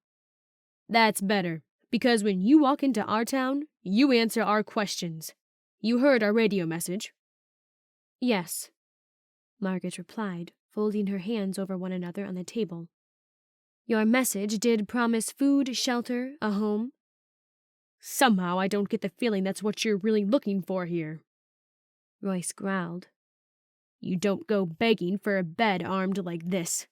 "That's better, because when you walk into our town, you answer our questions. You heard our radio message." "Yes," Margaret replied, folding her hands over one another on the table. "Your message did promise food, shelter, a home." "Somehow I don't get the feeling that's what you're really looking for here," Royce growled. "You don't go begging for a bed armed like this."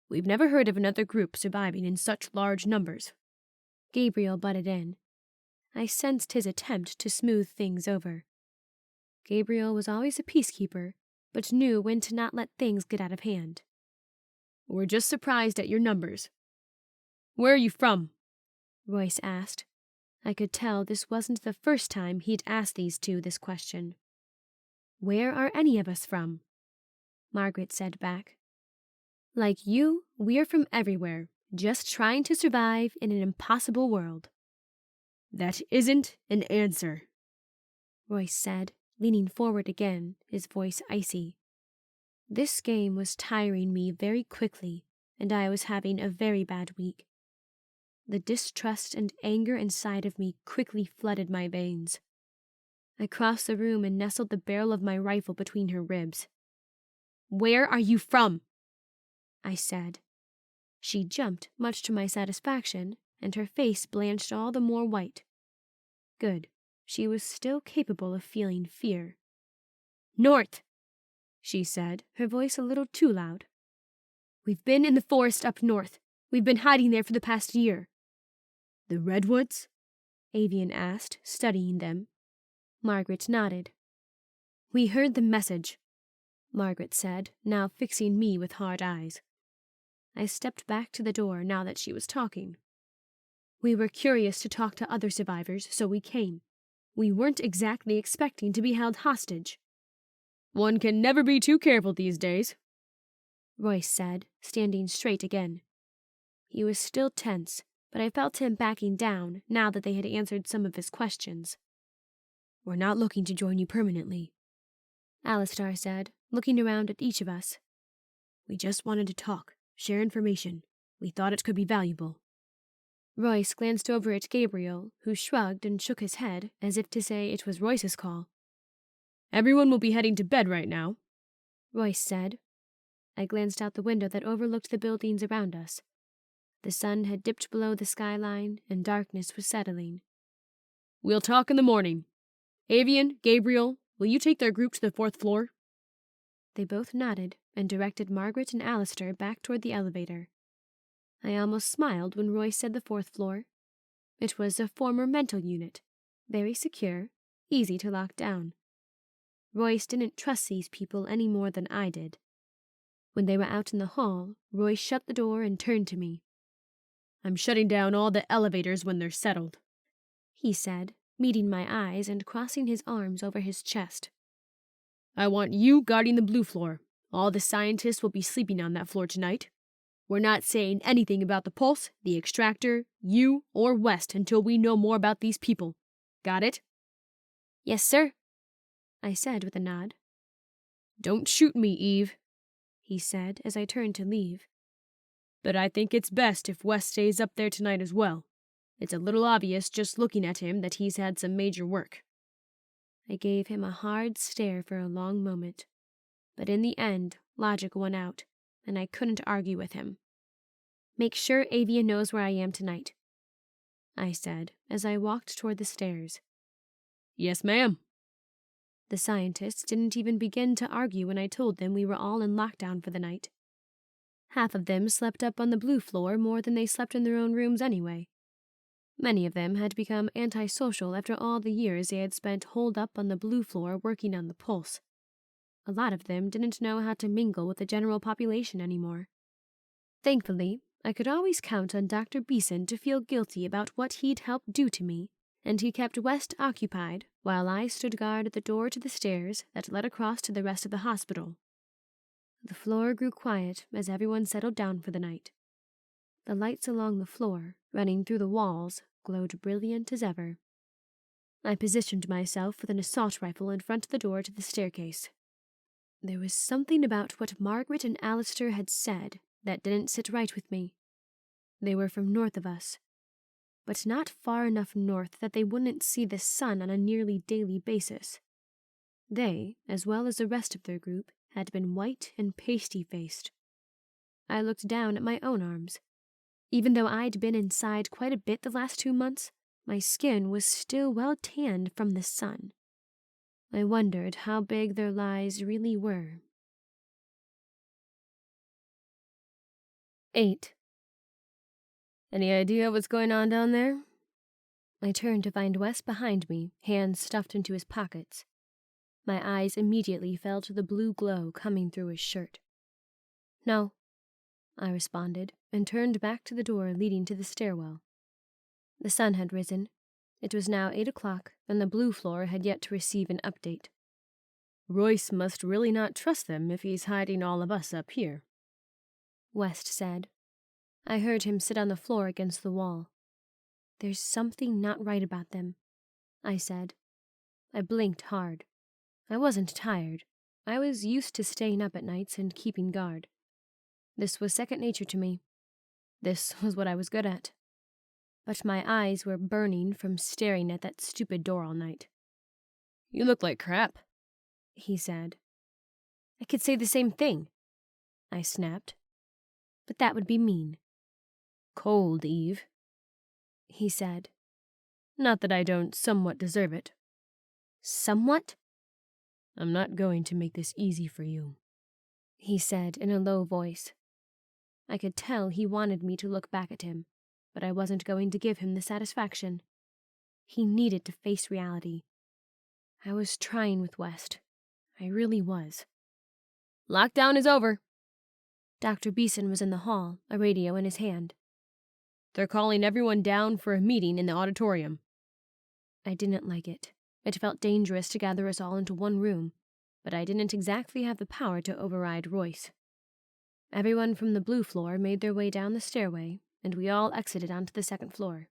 "We've never heard of another group surviving in such large numbers," Gabriel butted in. I sensed his attempt to smooth things over. Gabriel was always a peacekeeper, but knew when to not let things get out of hand. "We're just surprised at your numbers. Where are you from?" Royce asked. I could tell this wasn't the first time he'd asked these 2 this question. "Where are any of us from?" Margaret said back. "Like you, we're from everywhere, just trying to survive in an impossible world." "That isn't an answer," Royce said, leaning forward again, his voice icy. This game was tiring me very quickly, and I was having a very bad week. The distrust and anger inside of me quickly flooded my veins. I crossed the room and nestled the barrel of my rifle between her ribs. "Where are you from?" I said. She jumped, much to my satisfaction, and her face blanched all the more white. Good. She was still capable of feeling fear. "North," she said, her voice a little too loud. "We've been in the forest up north. We've been hiding there for the past year." "The redwoods?" Avian asked, studying them. Margaret nodded. "We heard the message," Margaret said, now fixing me with hard eyes. I stepped back to the door now that she was talking. "We were curious to talk to other survivors, so we came. We weren't exactly expecting to be held hostage." "One can never be too careful these days," Royce said, standing straight again. He was still tense, but I felt him backing down now that they had answered some of his questions. "We're not looking to join you permanently." Alistar said, looking around at each of us. We just wanted to talk, share information. We thought it could be valuable. Royce glanced over at Gabriel, who shrugged and shook his head as if to say it was Royce's call. Everyone will be heading to bed right now, Royce said. I glanced out the window that overlooked the buildings around us. The sun had dipped below the skyline, and darkness was settling. We'll talk in the morning. Avian, Gabriel, will you take their group to the 4th floor? They both nodded and directed Margaret and Alistair back toward the elevator. I almost smiled when Royce said the 4th floor. It was a former mental unit, very secure, easy to lock down. Royce didn't trust these people any more than I did. When they were out in the hall, Royce shut the door and turned to me. I'm shutting down all the elevators when they're settled, he said, meeting my eyes and crossing his arms over his chest. I want you guarding the blue floor. All the scientists will be sleeping on that floor tonight. We're not saying anything about the pulse, the extractor, you, or West until we know more about these people. Got it? Yes, sir, I said with a nod. Don't shoot me, Eve, he said as I turned to leave. But I think it's best if West stays up there tonight as well. It's a little obvious just looking at him that he's had some major work. I gave him a hard stare for a long moment, but in the end, logic won out, and I couldn't argue with him. Make sure Avian knows where I am tonight, I said as I walked toward the stairs. Yes, ma'am. The scientists didn't even begin to argue when I told them we were all in lockdown for the night. Half of them slept up on the blue floor more than they slept in their own rooms anyway. Many of them had become antisocial after all the years they had spent holed up on the blue floor working on the pulse. A lot of them didn't know how to mingle with the general population anymore. Thankfully, I could always count on Dr. Beeson to feel guilty about what he'd helped do to me, and he kept West occupied while I stood guard at the door to the stairs that led across to the rest of the hospital. The floor grew quiet as everyone settled down for the night. The lights along the floor, running through the walls, glowed brilliant as ever. I positioned myself with an assault rifle in front of the door to the staircase. There was something about what Margaret and Alistair had said that didn't sit right with me. They were from north of us, but not far enough north that they wouldn't see the sun on a nearly daily basis. They, as well as the rest of their group, had been white and pasty-faced. I looked down at my own arms. Even though I'd been inside quite a bit the last 2 months, my skin was still well tanned from the sun. I wondered how big their lies really were. 8. Any idea what's going on down there? I turned to find Wes behind me, hands stuffed into his pockets. My eyes immediately fell to the blue glow coming through his shirt. No, I responded, and turned back to the door leading to the stairwell. The sun had risen. It was now 8 o'clock, and the blue floor had yet to receive an update. Royce must really not trust them if he's hiding all of us up here, West said. I heard him sit on the floor against the wall. There's something not right about them, I said. I blinked hard. I wasn't tired. I was used to staying up at nights and keeping guard. This was second nature to me. This was what I was good at. But my eyes were burning from staring at that stupid door all night. You look like crap, he said. I could say the same thing, I snapped. But that would be mean. Cold, Eve, he said. Not that I don't somewhat deserve it. Somewhat? I'm not going to make this easy for you, he said in a low voice. I could tell he wanted me to look back at him, but I wasn't going to give him the satisfaction. He needed to face reality. I was trying with West. I really was. Lockdown is over. Dr. Beeson was in the hall, a radio in his hand. They're calling everyone down for a meeting in the auditorium. I didn't like it. It felt dangerous to gather us all into one room, but I didn't exactly have the power to override Royce. Everyone from the blue floor made their way down the stairway, and we all exited onto the second floor.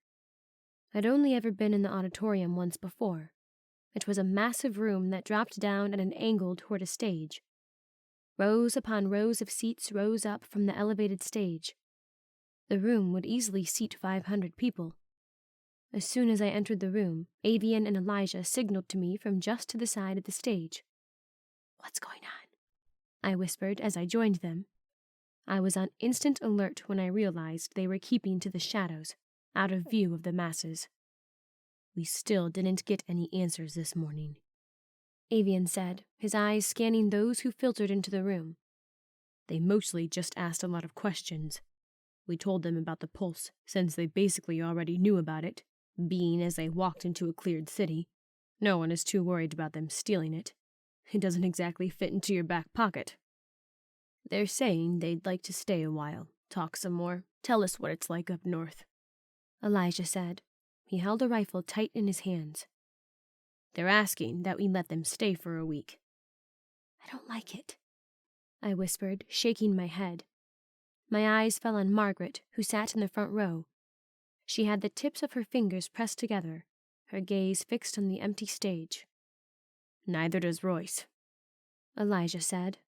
I'd only ever been in the auditorium once before. It was a massive room that dropped down at an angle toward a stage. Rows upon rows of seats rose up from the elevated stage. The room would easily seat 500 people. As soon as I entered the room, Avian and Elijah signaled to me from just to the side of the stage. "What's going on?" I whispered as I joined them. I was on instant alert when I realized they were keeping to the shadows, out of view of the masses. "We still didn't get any answers this morning," Avian said, his eyes scanning those who filtered into the room. "They mostly just asked a lot of questions. We told them about the pulse, since they basically already knew about it, being as they walked into a cleared city. No one is too worried about them stealing it. It doesn't exactly fit into your back pocket. They're saying they'd like to stay a while, talk some more, tell us what it's like up north," Elijah said. He held a rifle tight in his hands. "They're asking that we let them stay for a week." "I don't like it," I whispered, shaking my head. My eyes fell on Margaret, who sat in the front row. She had the tips of her fingers pressed together, her gaze fixed on the empty stage. "Neither does Royce," Elijah said.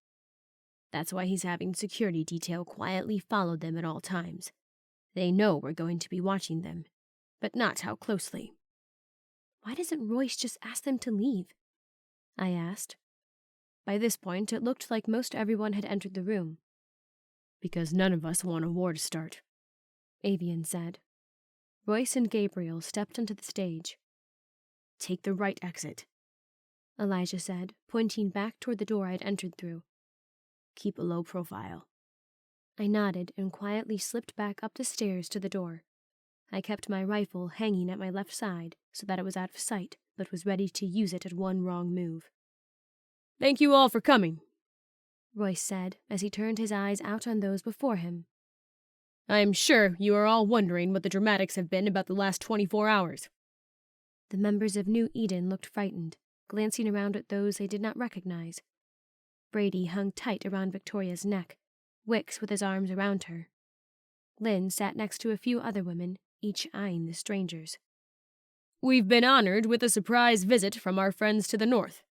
"That's why he's having security detail quietly follow them at all times. They know we're going to be watching them, but not how closely." "Why doesn't Royce just ask them to leave?" I asked. By this point, it looked like most everyone had entered the room. "Because none of us want a war to start," Avian said. Royce and Gabriel stepped onto the stage. "Take the right exit," Elijah said, pointing back toward the door I'd entered through. "Keep a low profile." I nodded and quietly slipped back up the stairs to the door. I kept my rifle hanging at my left side so that it was out of sight, but was ready to use it at one wrong move. "Thank you all for coming," Royce said as he turned his eyes out on those before him. "I'm sure you are all wondering what the dramatics have been about the last 24 hours. The members of New Eden looked frightened, glancing around at those they did not recognize. Brady hung tight around Victoria's neck, Wicks with his arms around her. Lynn sat next to a few other women, each eyeing the strangers. "We've been honored with a surprise visit from our friends to the north,"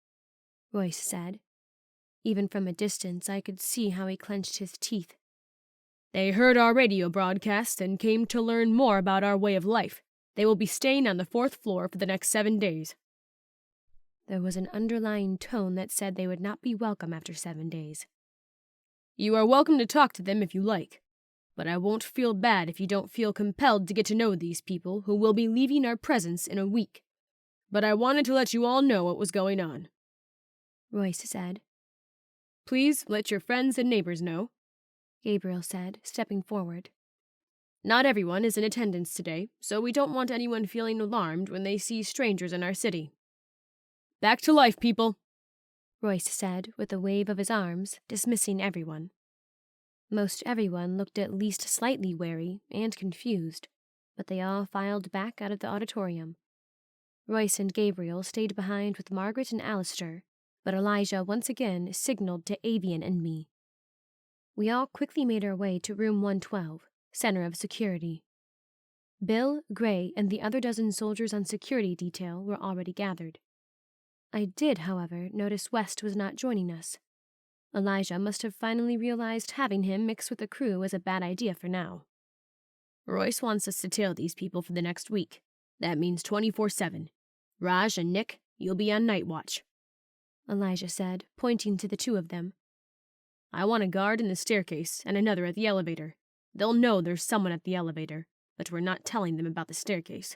Royce said. Even from a distance, I could see how he clenched his teeth. "They heard our radio broadcast and came to learn more about our way of life. They will be staying on the 4th floor for the next 7 days. There was an underlying tone that said they would not be welcome after 7 days. "You are welcome to talk to them if you like, but I won't feel bad if you don't feel compelled to get to know these people who will be leaving our presence in a week. But I wanted to let you all know what was going on," Royce said. "Please let your friends and neighbors know," Gabriel said, stepping forward. "Not everyone is in attendance today, so we don't want anyone feeling alarmed when they see strangers in our city. Back to life, people," Royce said with a wave of his arms, dismissing everyone. Most everyone looked at least slightly wary and confused, but they all filed back out of the auditorium. Royce and Gabriel stayed behind with Margaret and Alistair, but Elijah once again signaled to Avian and me. We all quickly made our way to room 112, center of security. Bill, Gray, and the other dozen soldiers on security detail were already gathered. I did, however, notice West was not joining us. Elijah must have finally realized having him mix with the crew was a bad idea for now. "Royce wants us to tail these people for the next week. That means 24/7. Raj and Nick, you'll be on night watch," Elijah said, pointing to the two of them. "I want a guard in the staircase and another at the elevator. They'll know there's someone at the elevator, but we're not telling them about the staircase.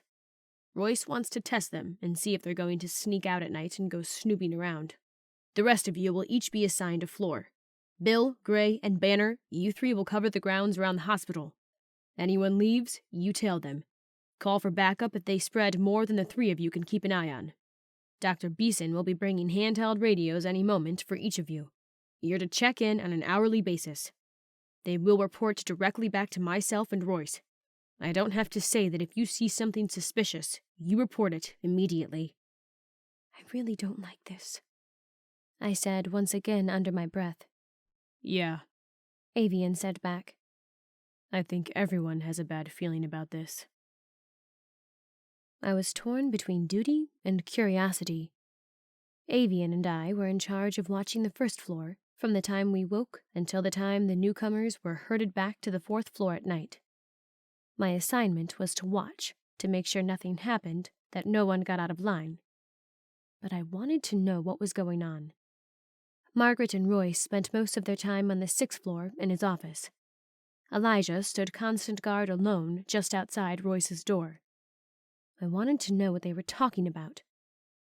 Royce wants to test them and see if they're going to sneak out at night and go snooping around. The rest of you will each be assigned a floor. Bill, Gray, and Banner, you three will cover the grounds around the hospital. Anyone leaves, you tail them. Call for backup if they spread more than the 3 of you can keep an eye on. Dr. Beeson will be bringing handheld radios any moment for each of you. You're to check in on an hourly basis. They will report directly back to myself and Royce. I don't have to say that if you see something suspicious, you report it immediately." "I really don't like this," I said once again under my breath. "Yeah," Avian said back. "I think everyone has a bad feeling about this." I was torn between duty and curiosity. Avian and I were in charge of watching the first floor from the time we woke until the time the newcomers were herded back to the fourth floor at night. My assignment was to watch, to make sure nothing happened, that no one got out of line. But I wanted to know what was going on. Margaret and Royce spent most of their time on the sixth floor in his office. Elijah stood constant guard alone just outside Royce's door. I wanted to know what they were talking about.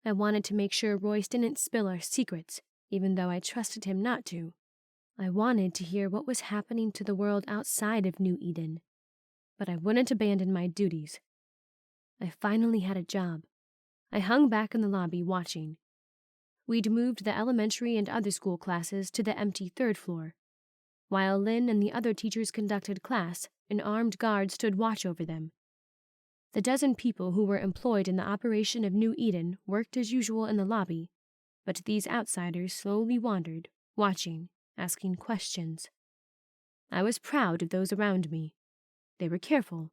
I wanted to make sure Royce didn't spill our secrets, even though I trusted him not to. I wanted to hear what was happening to the world outside of New Eden, but I wouldn't abandon my duties. I finally had a job. I hung back in the lobby watching. We'd moved the elementary and other school classes to the empty third floor. While Lynn and the other teachers conducted class, an armed guard stood watch over them. The dozen people who were employed in the operation of New Eden worked as usual in the lobby, but these outsiders slowly wandered, watching, asking questions. I was proud of those around me. They were careful.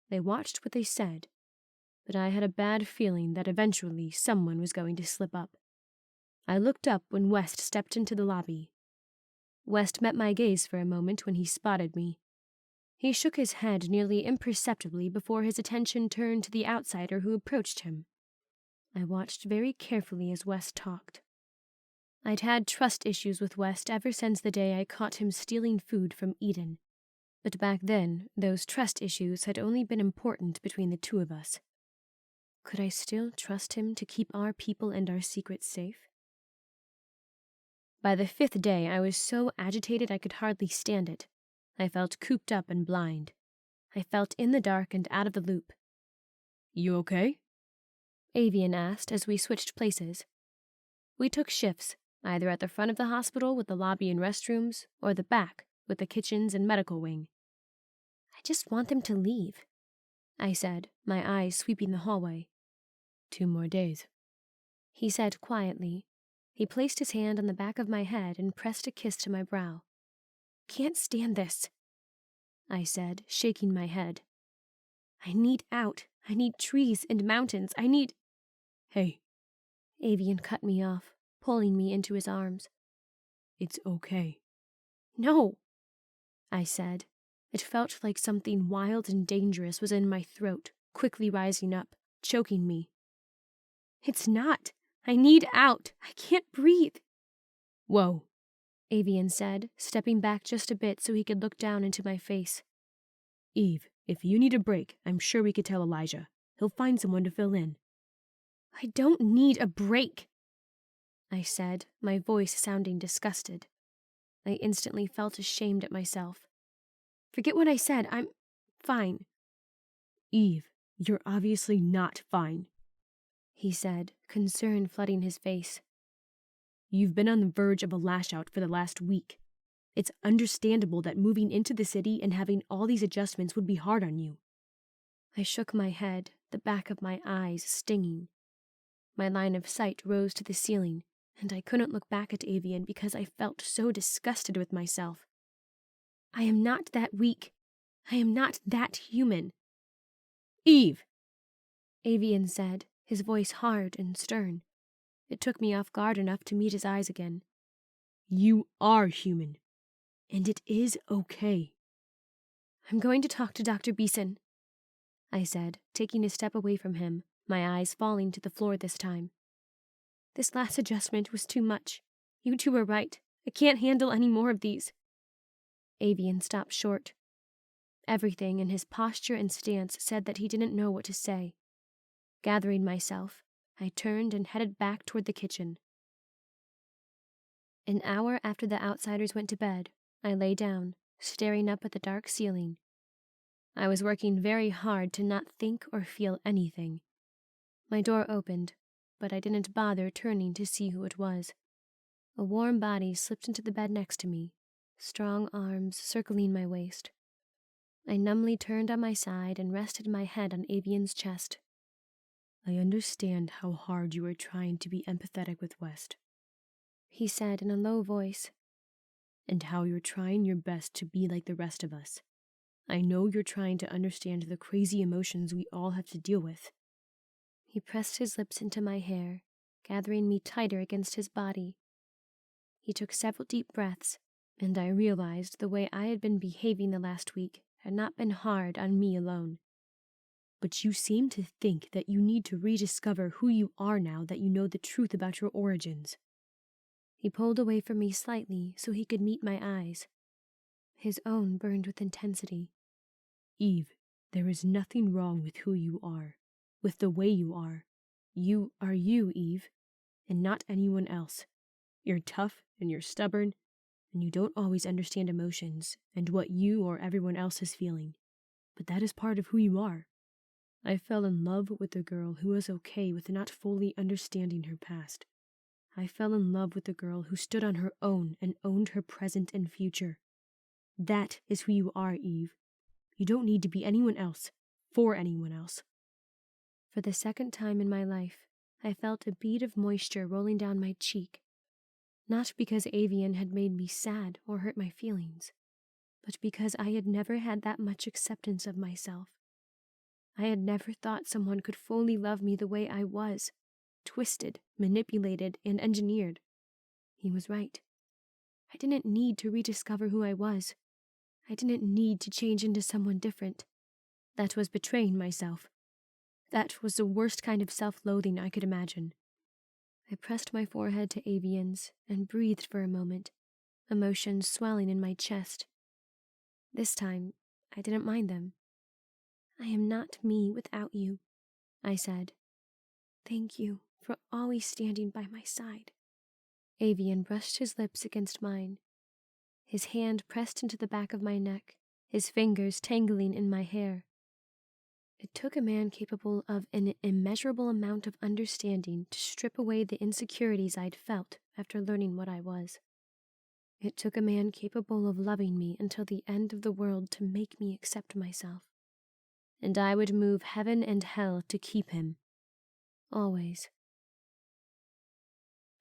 They watched what they said. But I had a bad feeling that eventually someone was going to slip up. I looked up when West stepped into the lobby. West met my gaze for a moment when he spotted me. He shook his head nearly imperceptibly before his attention turned to the outsider who approached him. I watched very carefully as West talked. I'd had trust issues with West ever since the day I caught him stealing food from Eden. But back then, those trust issues had only been important between the two of us. Could I still trust him to keep our people and our secrets safe? By the fifth day, I was so agitated I could hardly stand it. I felt cooped up and blind. I felt in the dark and out of the loop. You okay? Avian asked as we switched places. We took shifts, either at the front of the hospital with the lobby and restrooms, or the back with the kitchens and medical wing. I just want them to leave, I said, my eyes sweeping the hallway. 2 more days, he said quietly. He placed his hand on the back of my head and pressed a kiss to my brow. Can't stand this, I said, shaking my head. I need out. I need trees and mountains. I need... Hey. Avian cut me off, pulling me into his arms. It's okay. No, I said. It felt like something wild and dangerous was in my throat, quickly rising up, choking me. It's not. I need out. I can't breathe. Whoa, Avian said, stepping back just a bit so he could look down into my face. Eve, if you need a break, I'm sure we could tell Elijah. He'll find someone to fill in. I don't need a break, I said, my voice sounding disgusted. I instantly felt ashamed at myself. Forget what I said. I'm fine. Eve, you're obviously not fine, he said, concern flooding his face. You've been on the verge of a lash-out for the last week. It's understandable that moving into the city and having all these adjustments would be hard on you. I shook my head, the back of my eyes stinging. My line of sight rose to the ceiling, and I couldn't look back at Avian because I felt so disgusted with myself. I am not that weak. I am not that human. Eve, Avian said, his voice hard and stern. It took me off guard enough to meet his eyes again. You are human, and it is okay. I'm going to talk to Dr. Beeson, I said, taking a step away from him, my eyes falling to the floor this time. This last adjustment was too much. You two were right. I can't handle any more of these. Avian stopped short. Everything in his posture and stance said that he didn't know what to say. Gathering myself, I turned and headed back toward the kitchen. An hour after the outsiders went to bed, I lay down, staring up at the dark ceiling. I was working very hard to not think or feel anything. My door opened, but I didn't bother turning to see who it was. A warm body slipped into the bed next to me, strong arms circling my waist. I numbly turned on my side and rested my head on Avian's chest. I understand how hard you are trying to be empathetic with West, he said in a low voice, and how you're trying your best to be like the rest of us. I know you're trying to understand the crazy emotions we all have to deal with. He pressed his lips into my hair, gathering me tighter against his body. He took several deep breaths, and I realized the way I had been behaving the last week had not been hard on me alone. But you seem to think that you need to rediscover who you are now that you know the truth about your origins. He pulled away from me slightly so he could meet my eyes. His own burned with intensity. Eve, there is nothing wrong with who you are, with the way you are. You are you, Eve, and not anyone else. You're tough and you're stubborn, and you don't always understand emotions and what you or everyone else is feeling. But that is part of who you are. I fell in love with a girl who was okay with not fully understanding her past. I fell in love with a girl who stood on her own and owned her present and future. That is who you are, Eve. You don't need to be anyone else, for anyone else. For the second time in my life, I felt a bead of moisture rolling down my cheek. Not because Avian had made me sad or hurt my feelings, but because I had never had that much acceptance of myself. I had never thought someone could fully love me the way I was, twisted, manipulated, and engineered. He was right. I didn't need to rediscover who I was. I didn't need to change into someone different. That was betraying myself. That was the worst kind of self-loathing I could imagine. I pressed my forehead to Avian's and breathed for a moment, emotions swelling in my chest. This time, I didn't mind them. I am not me without you, I said. Thank you for always standing by my side. Avian brushed his lips against mine. His hand pressed into the back of my neck, his fingers tangling in my hair. It took a man capable of an immeasurable amount of understanding to strip away the insecurities I'd felt after learning what I was. It took a man capable of loving me until the end of the world to make me accept myself. And I would move heaven and hell to keep him. Always.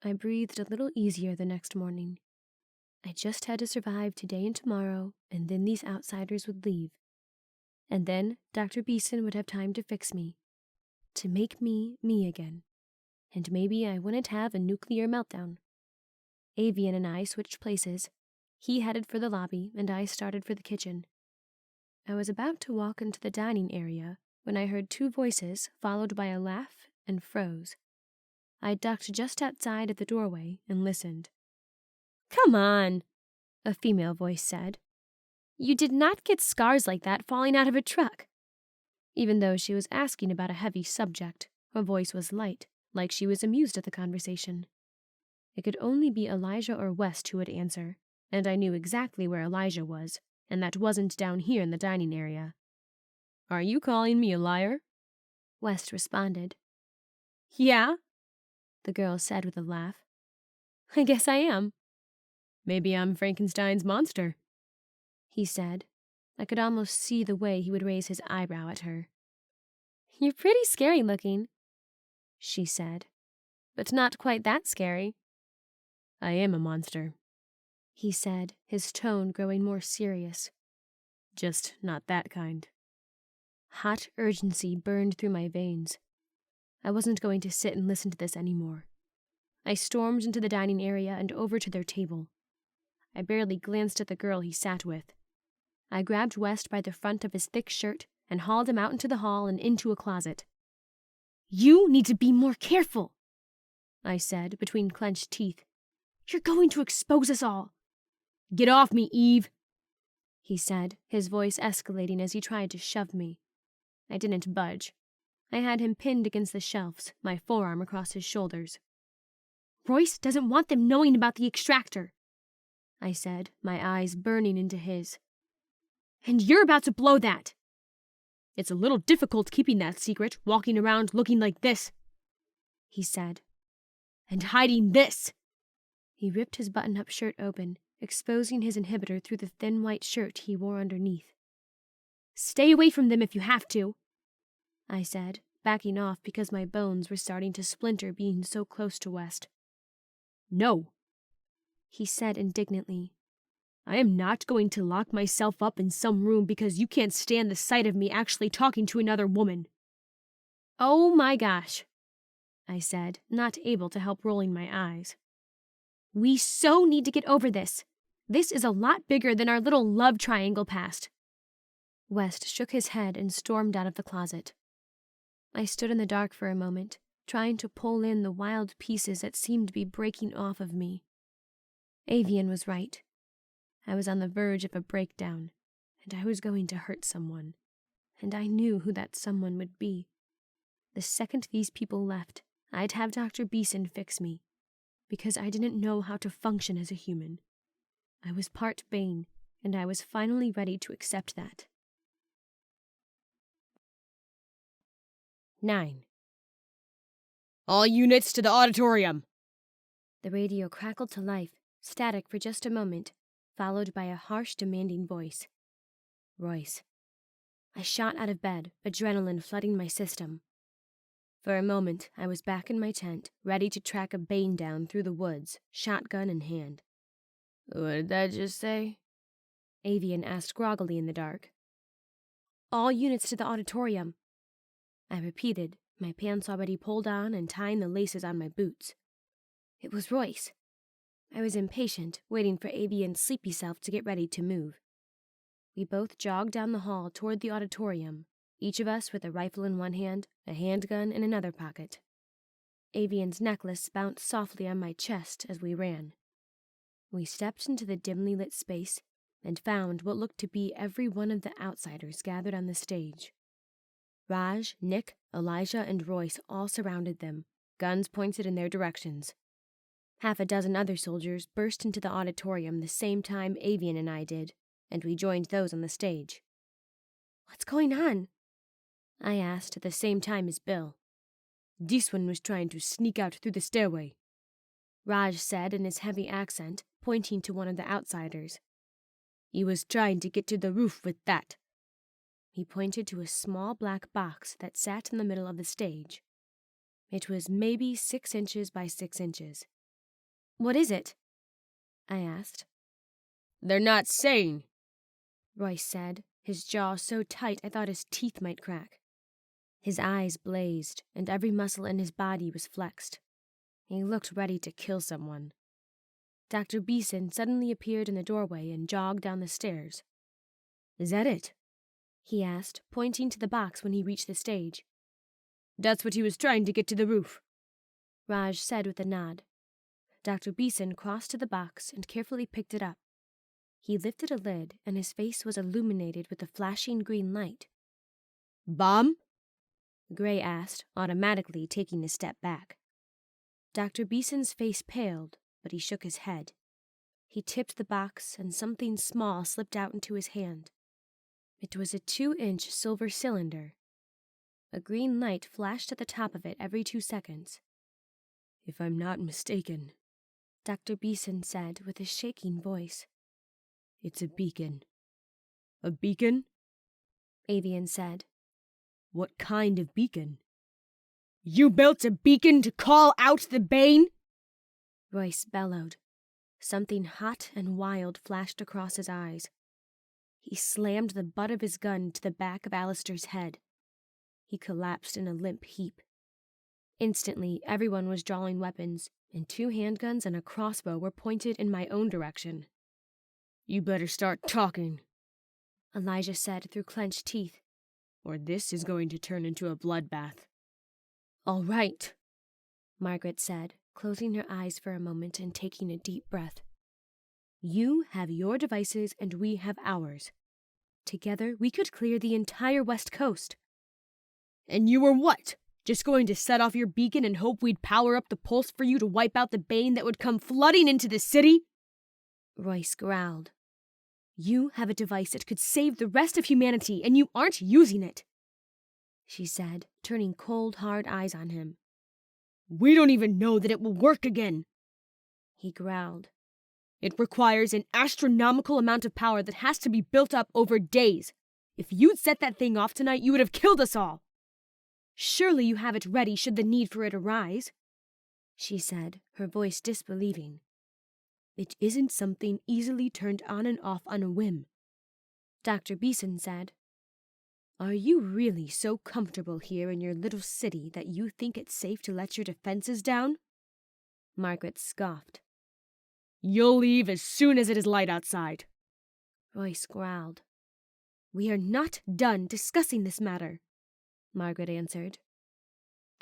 I breathed a little easier the next morning. I just had to survive today and tomorrow, and then these outsiders would leave. And then Dr. Beeson would have time to fix me, to make me me again. And maybe I wouldn't have a nuclear meltdown. Avian and I switched places. He headed for the lobby, and I started for the kitchen. I was about to walk into the dining area when I heard two voices, followed by a laugh, and froze. I ducked just outside at the doorway and listened. "Come on," a female voice said. "You did not get scars like that falling out of a truck." Even though she was asking about a heavy subject, her voice was light, like she was amused at the conversation. It could only be Elijah or West who would answer, and I knew exactly where Elijah was, and that wasn't down here in the dining area. "Are you calling me a liar?" West responded. "Yeah," the girl said with a laugh. "I guess I am." "Maybe I'm Frankenstein's monster," he said. I could almost see the way he would raise his eyebrow at her. "You're pretty scary looking," she said, "but not quite that scary." "I am a monster," he said, his tone growing more serious. "Just not that kind." Hot urgency burned through my veins. I wasn't going to sit and listen to this anymore. I stormed into the dining area and over to their table. I barely glanced at the girl he sat with. I grabbed West by the front of his thick shirt and hauled him out into the hall and into a closet. "You need to be more careful," I said between clenched teeth. "You're going to expose us all." "Get off me, Eve," he said, his voice escalating as he tried to shove me. I didn't budge. I had him pinned against the shelves, my forearm across his shoulders. "Royce doesn't want them knowing about the extractor," I said, my eyes burning into his. "And you're about to blow that." "It's a little difficult keeping that secret, walking around looking like this," he said. "And hiding this." He ripped his button-up shirt open, exposing his inhibitor through the thin white shirt he wore underneath. "Stay away from them if you have to," I said, backing off because my bones were starting to splinter being so close to West. "No," he said indignantly. "I am not going to lock myself up in some room because you can't stand the sight of me actually talking to another woman." "Oh my gosh," I said, not able to help rolling my eyes. We so need to get over this. This is a lot bigger than our little love triangle past. West shook his head and stormed out of the closet. I stood in the dark for a moment, trying to pull in the wild pieces that seemed to be breaking off of me. Avian was right. I was on the verge of a breakdown, and I was going to hurt someone, and I knew who that someone would be. The second these people left, I'd have Dr. Beeson fix me, because I didn't know how to function as a human. I was part Bane, and I was finally ready to accept that. 9. All units to the auditorium! The radio crackled to life, static for just a moment, followed by a harsh, demanding voice. Royce. I shot out of bed, adrenaline flooding my system. For a moment, I was back in my tent, ready to track a Bane down through the woods, shotgun in hand. What did that just say? Avian asked groggily in the dark. All units to the auditorium. I repeated, my pants already pulled on and tying the laces on my boots. It was Royce. I was impatient, waiting for Avian's sleepy self to get ready to move. We both jogged down the hall toward the auditorium, each of us with a rifle in one hand, a handgun in another pocket. Avian's necklace bounced softly on my chest as we ran. We stepped into the dimly lit space and found what looked to be every one of the outsiders gathered on the stage. Raj, Nick, Elijah, and Royce all surrounded them, guns pointed in their directions. Half a dozen other soldiers burst into the auditorium the same time Avian and I did, and we joined those on the stage. What's going on? I asked at the same time as Bill. This one was trying to sneak out through the stairway, Raj said in his heavy accent, pointing to one of the outsiders. He was trying to get to the roof with that. He pointed to a small black box that sat in the middle of the stage. It was maybe 6 inches by 6 inches. What is it? I asked. They're not saying, Royce said, his jaw so tight I thought his teeth might crack. His eyes blazed, and every muscle in his body was flexed. He looked ready to kill someone. Dr. Beeson suddenly appeared in the doorway and jogged down the stairs. Is that it? He asked, pointing to the box when he reached the stage. That's what he was trying to get to the roof, Raj said with a nod. Dr. Beeson crossed to the box and carefully picked it up. He lifted a lid, and his face was illuminated with a flashing green light. Bomb? Gray asked, automatically taking a step back. Dr. Beeson's face paled, but he shook his head. He tipped the box, and something small slipped out into his hand. It was a 2-inch silver cylinder. A green light flashed at the top of it every 2 seconds. If I'm not mistaken, Dr. Beeson said with a shaking voice. It's a beacon. A beacon? Avian said. What kind of beacon? You built a beacon to call out the Bane? Royce bellowed. Something hot and wild flashed across his eyes. He slammed the butt of his gun to the back of Alistair's head. He collapsed in a limp heap. Instantly, everyone was drawing weapons, and 2 handguns and a crossbow were pointed in my own direction. You better start talking, Elijah said through clenched teeth, or this is going to turn into a bloodbath. All right, Margaret said, closing her eyes for a moment and taking a deep breath. You have your devices and we have ours. Together, we could clear the entire West Coast. And you were what? Just going to set off your beacon and hope we'd power up the pulse for you to wipe out the Bane that would come flooding into the city? Royce growled. You have a device that could save the rest of humanity, and you aren't using it, she said, turning cold, hard eyes on him. We don't even know that it will work again, he growled. It requires an astronomical amount of power that has to be built up over days. If you'd set that thing off tonight, you would have killed us all. Surely you have it ready should the need for it arise, she said, her voice disbelieving. It isn't something easily turned on and off on a whim, Dr. Beeson said. Are you really so comfortable here in your little city that you think it's safe to let your defenses down? Margaret scoffed. You'll leave as soon as it is light outside. Royce growled. We are not done discussing this matter, Margaret answered.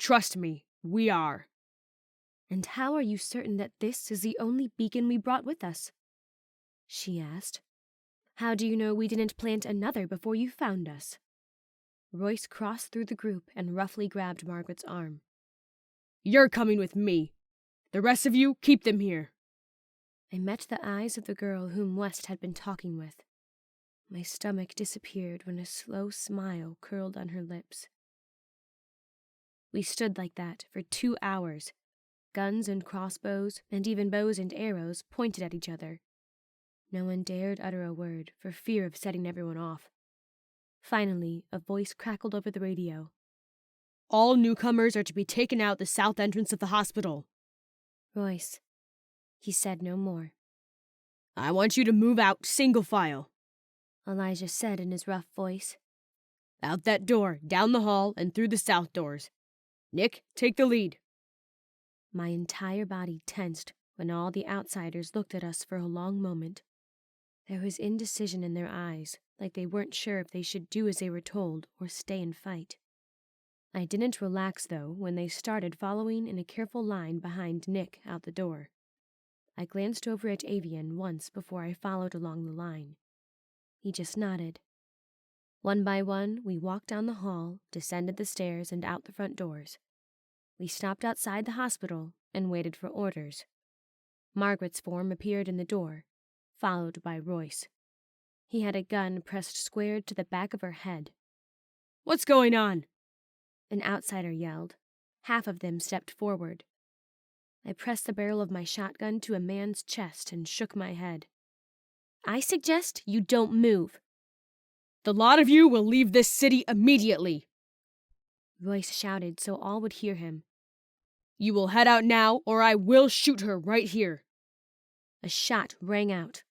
Trust me, we are. And how are you certain that this is the only beacon we brought with us? She asked. How do you know we didn't plant another before you found us? Royce crossed through the group and roughly grabbed Margaret's arm. You're coming with me. The rest of you, keep them here. I met the eyes of the girl whom West had been talking with. My stomach disappeared when a slow smile curled on her lips. We stood like that for 2 hours, guns and crossbows, and even bows and arrows pointed at each other. No one dared utter a word for fear of setting everyone off. Finally, a voice crackled over the radio. All newcomers are to be taken out the south entrance of the hospital. Royce. He said no more. I want you to move out single file, Elijah said in his rough voice. Out that door, down the hall, and through the south doors. Nick, take the lead. My entire body tensed when all the outsiders looked at us for a long moment. There was indecision in their eyes, like they weren't sure if they should do as they were told or stay and fight. I didn't relax, though, when they started following in a careful line behind Nick out the door. I glanced over at Avian once before I followed along the line. He just nodded. One by one, we walked down the hall, descended the stairs, and out the front doors. We stopped outside the hospital and waited for orders. Margaret's form appeared in the door, followed by Royce. He had a gun pressed square to the back of her head. What's going on? An outsider yelled. Half of them stepped forward. I pressed the barrel of my shotgun to a man's chest and shook my head. I suggest you don't move. The lot of you will leave this city immediately, Royce shouted so all would hear him. You will head out now, or I will shoot her right here. A shot rang out.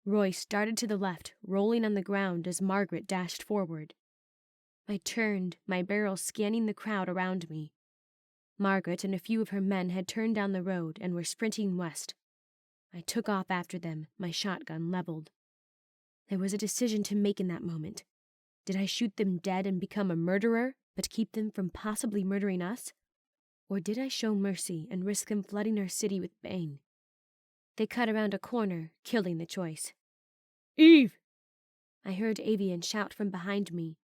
Royce darted to the left, rolling on the ground as Margaret dashed forward. I turned, my barrel scanning the crowd around me. Margaret and a few of her men had turned down the road and were sprinting west. I took off after them, my shotgun leveled. There was a decision to make in that moment. Did I shoot them dead and become a murderer, but keep them from possibly murdering us? Or did I show mercy and risk them flooding our city with Bane? They cut around a corner, killing the choice. Eve! I heard Avian shout from behind me.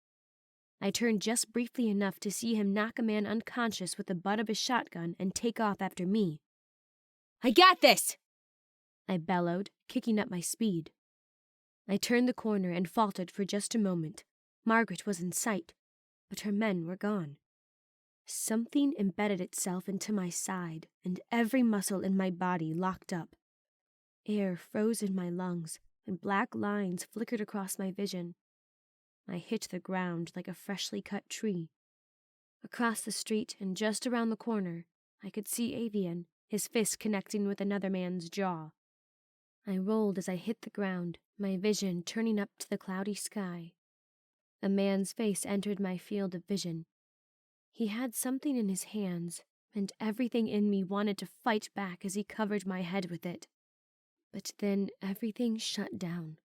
I turned just briefly enough to see him knock a man unconscious with the butt of his shotgun and take off after me. I got this! I bellowed, kicking up my speed. I turned the corner and faltered for just a moment. Margaret was in sight, but her men were gone. Something embedded itself into my side, and every muscle in my body locked up. Air froze in my lungs, and black lines flickered across my vision. I hit the ground like a freshly cut tree. Across the street and just around the corner, I could see Avian, his fist connecting with another man's jaw. I rolled as I hit the ground, my vision turning up to the cloudy sky. A man's face entered my field of vision. He had something in his hands, and everything in me wanted to fight back as he covered my head with it. But then everything shut down.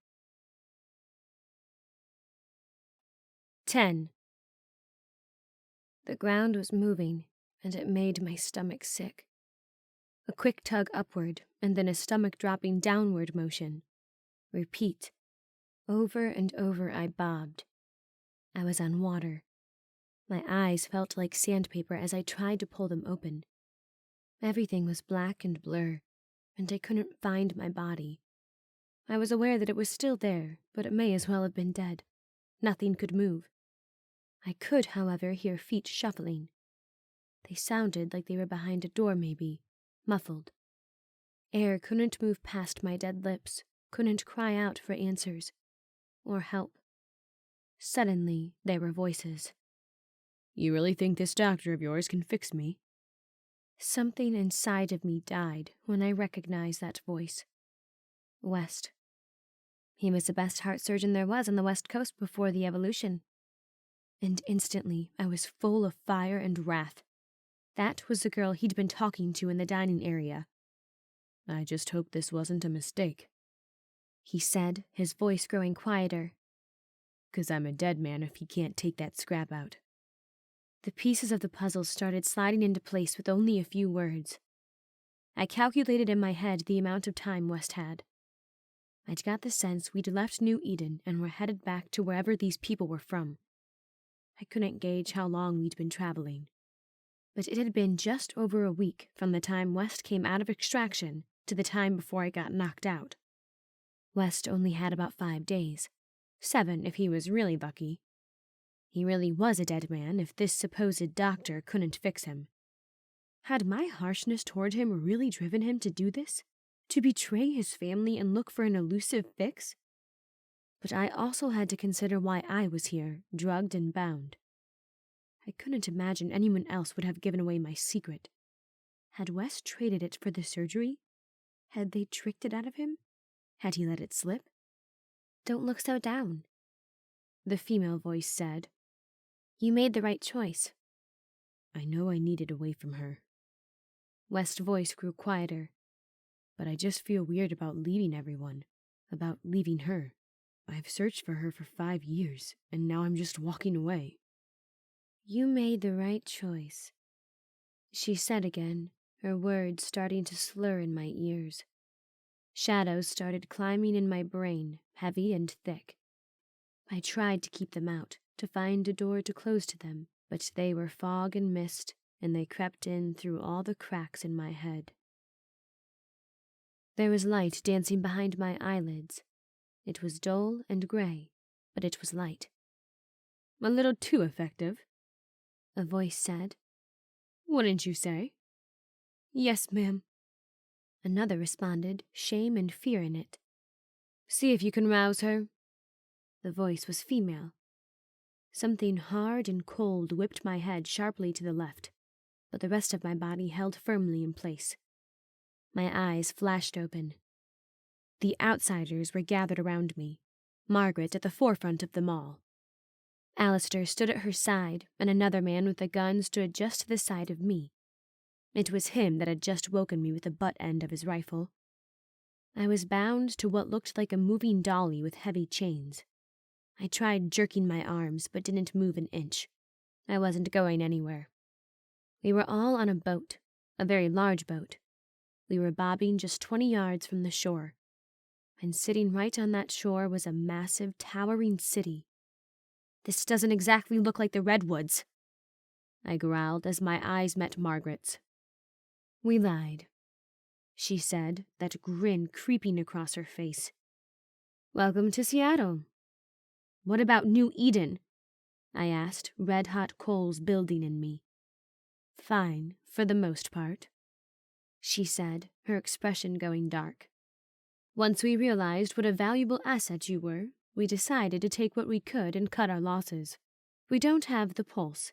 10. The ground was moving, and it made my stomach sick. A quick tug upward, and then a stomach-dropping downward motion. Repeat. Over and over I bobbed. I was on water. My eyes felt like sandpaper as I tried to pull them open. Everything was black and blur, and I couldn't find my body. I was aware that it was still there, but it may as well have been dead. Nothing could move. I could, however, hear feet shuffling. They sounded like they were behind a door, maybe, muffled. Air couldn't move past my dead lips, couldn't cry out for answers or help. Suddenly, there were voices. You really think this doctor of yours can fix me? Something inside of me died when I recognized that voice. West. He was the best heart surgeon there was on the West Coast before the evolution. And instantly I was full of fire and wrath. That was the girl he'd been talking to in the dining area. I just hope this wasn't a mistake, he said, his voice growing quieter. 'Cause I'm a dead man if he can't take that scrap out. The pieces of the puzzle started sliding into place with only a few words. I calculated in my head the amount of time West had. I'd got the sense we'd left New Eden and were headed back to wherever these people were from. I couldn't gauge how long we'd been traveling, but it had been just over a week from the time West came out of extraction to the time before I got knocked out. West only had about 5 days, 7 if he was really lucky. He really was a dead man if this supposed doctor couldn't fix him. Had my harshness toward him really driven him to do this? To betray his family and look for an elusive fix? But I also had to consider why I was here, drugged and bound. I couldn't imagine anyone else would have given away my secret. Had West traded it for the surgery? Had they tricked it out of him? Had he let it slip? Don't look so down, the female voice said. You made the right choice. I know I needed away from her. West's voice grew quieter. But I just feel weird about leaving everyone, about leaving her. I've searched for her for 5 years, and now I'm just walking away. You made the right choice, she said again, her words starting to slur in my ears. Shadows started climbing in my brain, heavy and thick. I tried to keep them out, to find a door to close to them, but they were fog and mist, and they crept in through all the cracks in my head. There was light dancing behind my eyelids. It was dull and gray, but it was light. A little too effective, a voice said. Wouldn't you say? Yes, ma'am. Another responded, shame and fear in it. See if you can rouse her. The voice was female. Something hard and cold whipped my head sharply to the left, but the rest of my body held firmly in place. My eyes flashed open. The outsiders were gathered around me, Margaret at the forefront of them all. Alistair stood at her side, and another man with a gun stood just to the side of me. It was him that had just woken me with the butt end of his rifle. I was bound to what looked like a moving dolly with heavy chains. I tried jerking my arms, but didn't move an inch. I wasn't going anywhere. We were all on a boat, a very large boat. We were bobbing just 20 yards from the shore, and sitting right on that shore was a massive, towering city. This doesn't exactly look like the Redwoods, I growled as my eyes met Margaret's. We lied, she said, that grin creeping across her face. Welcome to Seattle. What about New Eden? I asked, red-hot coals building in me. Fine, for the most part, she said, her expression going dark. Once we realized what a valuable asset you were, we decided to take what we could and cut our losses. We don't have the pulse,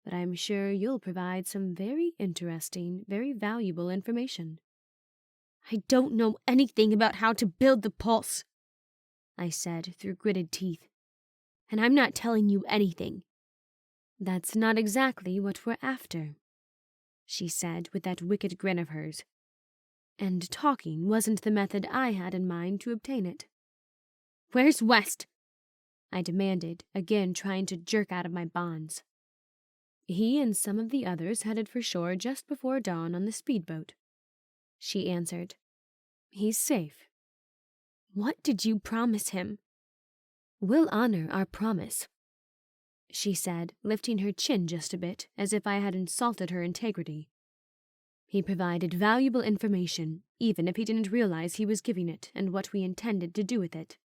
but I'm sure you'll provide some very interesting, very valuable information. I don't know anything about how to build the pulse, I said through gritted teeth. And I'm not telling you anything. That's not exactly what we're after, she said with that wicked grin of hers. And talking wasn't the method I had in mind to obtain it. Where's West? I demanded, again trying to jerk out of my bonds. He and some of the others headed for shore just before dawn on the speedboat, she answered. He's safe. What did you promise him? We'll honor our promise, she said, lifting her chin just a bit, as if I had insulted her integrity. He provided valuable information, even if he didn't realize he was giving it and what we intended to do with it.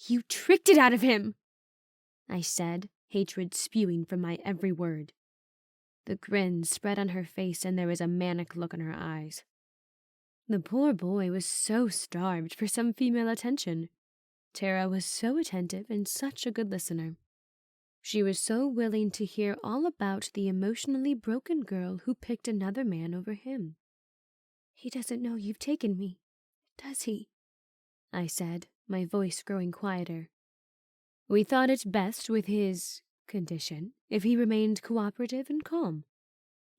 You tricked it out of him, I said, hatred spewing from my every word. The grin spread on her face and there was a manic look in her eyes. The poor boy was so starved for some female attention. Tara was so attentive and such a good listener. She was so willing to hear all about the emotionally broken girl who picked another man over him. He doesn't know you've taken me, does he? I said, my voice growing quieter. We thought it best with his condition if he remained cooperative and calm.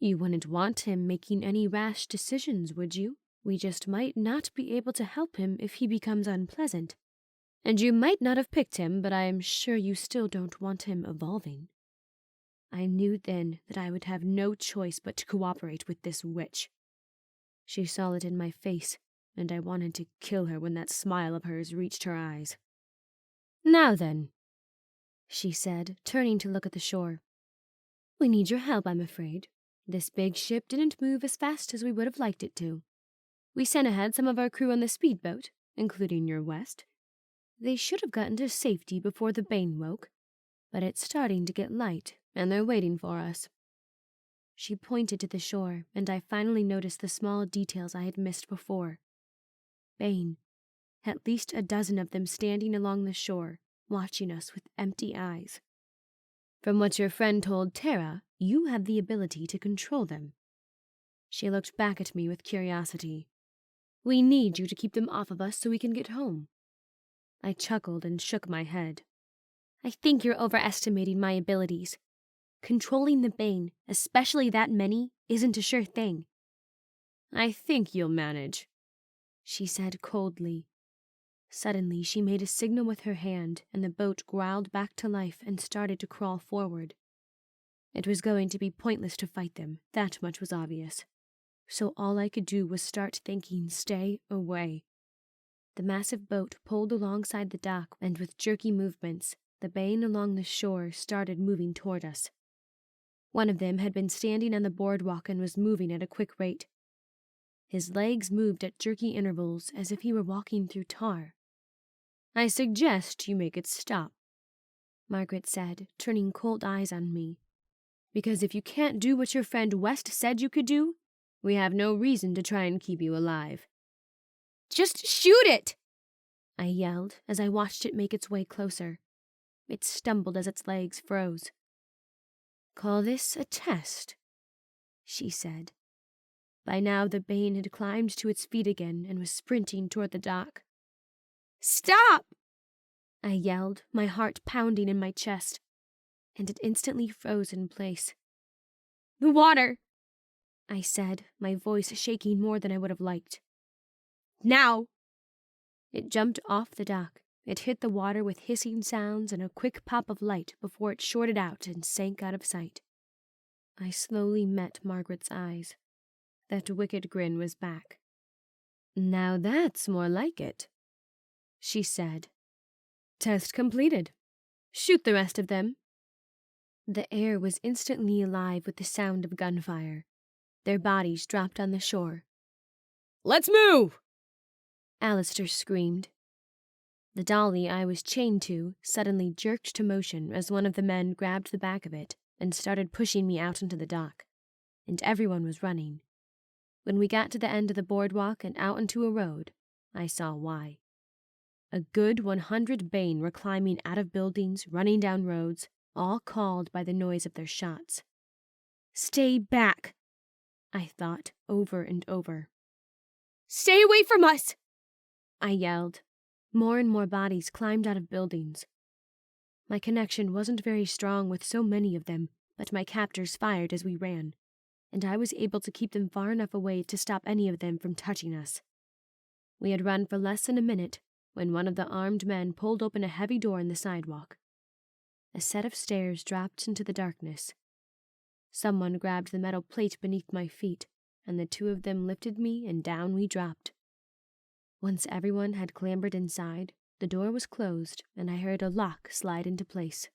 You wouldn't want him making any rash decisions, would you? We just might not be able to help him if he becomes unpleasant. And you might not have picked him, but I am sure you still don't want him evolving. I knew then that I would have no choice but to cooperate with this witch. She saw it in my face, and I wanted to kill her when that smile of hers reached her eyes. Now then, she said, turning to look at the shore. We need your help, I'm afraid. This big ship didn't move as fast as we would have liked it to. We sent ahead some of our crew on the speedboat, including your West. They should have gotten to safety before the Bane woke, but it's starting to get light, and they're waiting for us. She pointed to the shore, and I finally noticed the small details I had missed before. Bane, at least a dozen of them standing along the shore, watching us with empty eyes. From what your friend told Tara, you have the ability to control them. She looked back at me with curiosity. We need you to keep them off of us so we can get home. I chuckled and shook my head. I think you're overestimating my abilities. Controlling the Bane, especially that many, isn't a sure thing. I think you'll manage, she said coldly. Suddenly, she made a signal with her hand, and the boat growled back to life and started to crawl forward. It was going to be pointless to fight them, that much was obvious. So all I could do was start thinking, stay away. The massive boat pulled alongside the dock, and with jerky movements, the Bane along the shore started moving toward us. One of them had been standing on the boardwalk and was moving at a quick rate. His legs moved at jerky intervals as if he were walking through tar. I suggest you make it stop, Margaret said, turning cold eyes on me. Because if you can't do what your friend West said you could do, we have no reason to try and keep you alive. Just shoot it! I yelled as I watched it make its way closer. It stumbled as its legs froze. Call this a test, she said. By now the Bane had climbed to its feet again and was sprinting toward the dock. Stop! I yelled, my heart pounding in my chest, and it instantly froze in place. The water, I said, my voice shaking more than I would have liked. Now! It jumped off the dock. It hit the water with hissing sounds and a quick pop of light before it shorted out and sank out of sight. I slowly met Margaret's eyes. That wicked grin was back. Now that's more like it, she said. Test completed. Shoot the rest of them. The air was instantly alive with the sound of gunfire. Their bodies dropped on the shore. Let's move! Alistair screamed. The dolly I was chained to suddenly jerked to motion as one of the men grabbed the back of it and started pushing me out into the dock, and everyone was running. When we got to the end of the boardwalk and out into a road, I saw why. A good 100 Bane were climbing out of buildings, running down roads, all called by the noise of their shots. Stay back, I thought over and over. Stay away from us, I yelled. More and more bodies climbed out of buildings. My connection wasn't very strong with so many of them, but my captors fired as we ran, and I was able to keep them far enough away to stop any of them from touching us. We had run for less than a minute when one of the armed men pulled open a heavy door in the sidewalk. A set of stairs dropped into the darkness. Someone grabbed the metal plate beneath my feet, and the two of them lifted me and down we dropped. Once everyone had clambered inside, the door was closed and I heard a lock slide into place.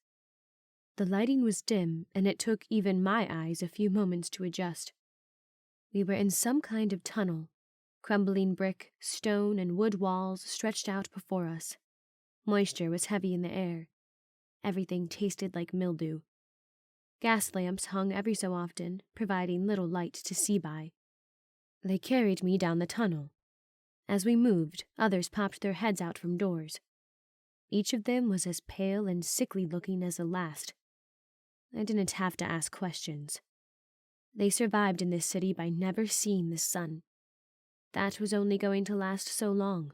The lighting was dim, and it took even my eyes a few moments to adjust. We were in some kind of tunnel. Crumbling brick, stone, and wood walls stretched out before us. Moisture was heavy in the air. Everything tasted like mildew. Gas lamps hung every so often, providing little light to see by. They carried me down the tunnel. As we moved, others popped their heads out from doors. Each of them was as pale and sickly-looking as the last. I didn't have to ask questions. They survived in this city by never seeing the sun. That was only going to last so long.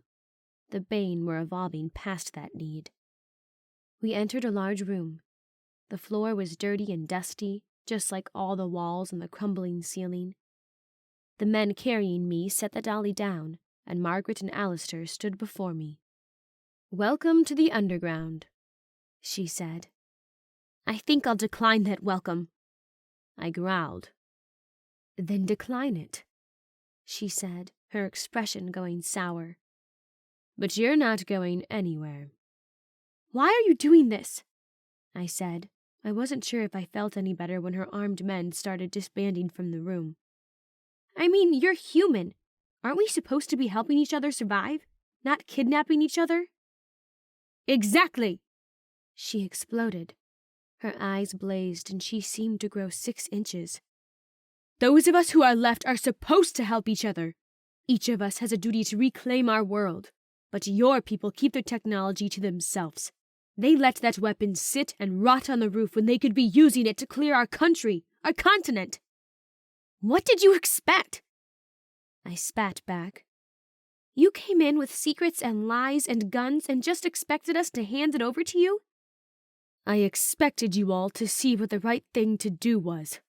The Bane were evolving past that need. We entered a large room. The floor was dirty and dusty, just like all the walls and the crumbling ceiling. The men carrying me set the dolly down, and Margaret and Alistair stood before me. "Welcome to the underground," she said. "I think I'll decline that welcome," I growled. "Then decline it," she said, her expression going sour. "But you're not going anywhere." "Why are you doing this?" I said. I wasn't sure if I felt any better when her armed men started disbanding from the room. "I mean, you're human. Aren't we supposed to be helping each other survive, not kidnapping each other?" "Exactly!" she exploded. Her eyes blazed and she seemed to grow 6 inches. "Those of us who are left are supposed to help each other. Each of us has a duty to reclaim our world. But your people keep their technology to themselves. They let that weapon sit and rot on the roof when they could be using it to clear our country, our continent." "What did you expect?" I spat back. "You came in with secrets and lies and guns and just expected us to hand it over to you?" "I expected you all to see what the right thing to do was,"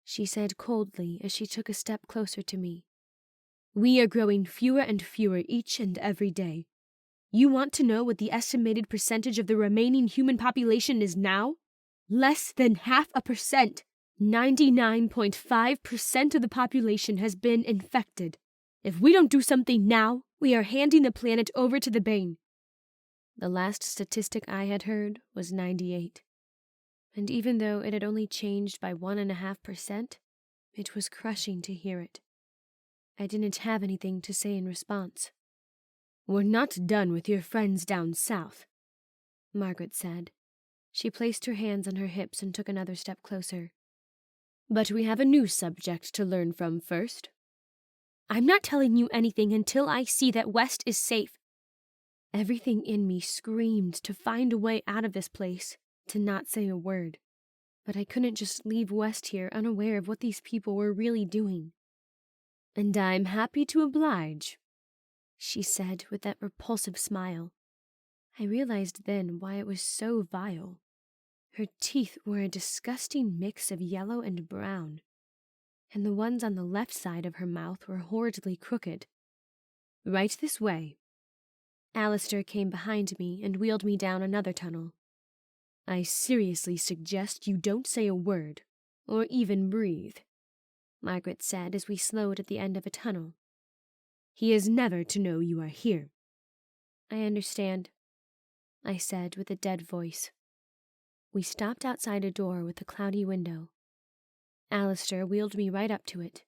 she said coldly as she took a step closer to me. "We are growing fewer and fewer each and every day. You want to know what the estimated percentage of the remaining human population is now? Less than 0.5%. 99.5% of the population has been infected. If we don't do something now, we are handing the planet over to the Bane." The last statistic I had heard was 98. And even though it had only changed by 1.5%, it was crushing to hear it. I didn't have anything to say in response. "We're not done with your friends down south," Margaret said. She placed her hands on her hips and took another step closer. "But we have a new subject to learn from first." "I'm not telling you anything until I see that West is safe." Everything in me screamed to find a way out of this place, to not say a word. But I couldn't just leave West here unaware of what these people were really doing. "And I'm happy to oblige," she said with that repulsive smile. I realized then why it was so vile. Her teeth were a disgusting mix of yellow and brown, and the ones on the left side of her mouth were horridly crooked. "Right this way." Alistair came behind me and wheeled me down another tunnel. "I seriously suggest you don't say a word, or even breathe," Margaret said as we slowed at the end of a tunnel. "He is never to know you are here." "I understand," I said with a dead voice. We stopped outside a door with a cloudy window. Alistair wheeled me right up to it.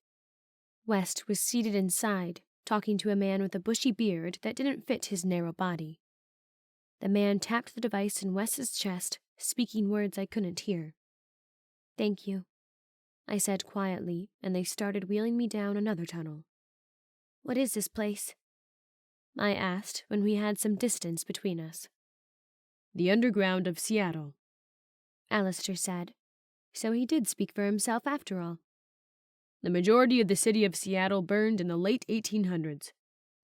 West was seated inside, talking to a man with a bushy beard that didn't fit his narrow body. The man tapped the device in West's chest, speaking words I couldn't hear. "Thank you," I said quietly, and they started wheeling me down another tunnel. "What is this place?" I asked when we had some distance between us. "The underground of Seattle," Alistair said. So he did speak for himself after all. "The majority of the city of Seattle burned in the late 1800s.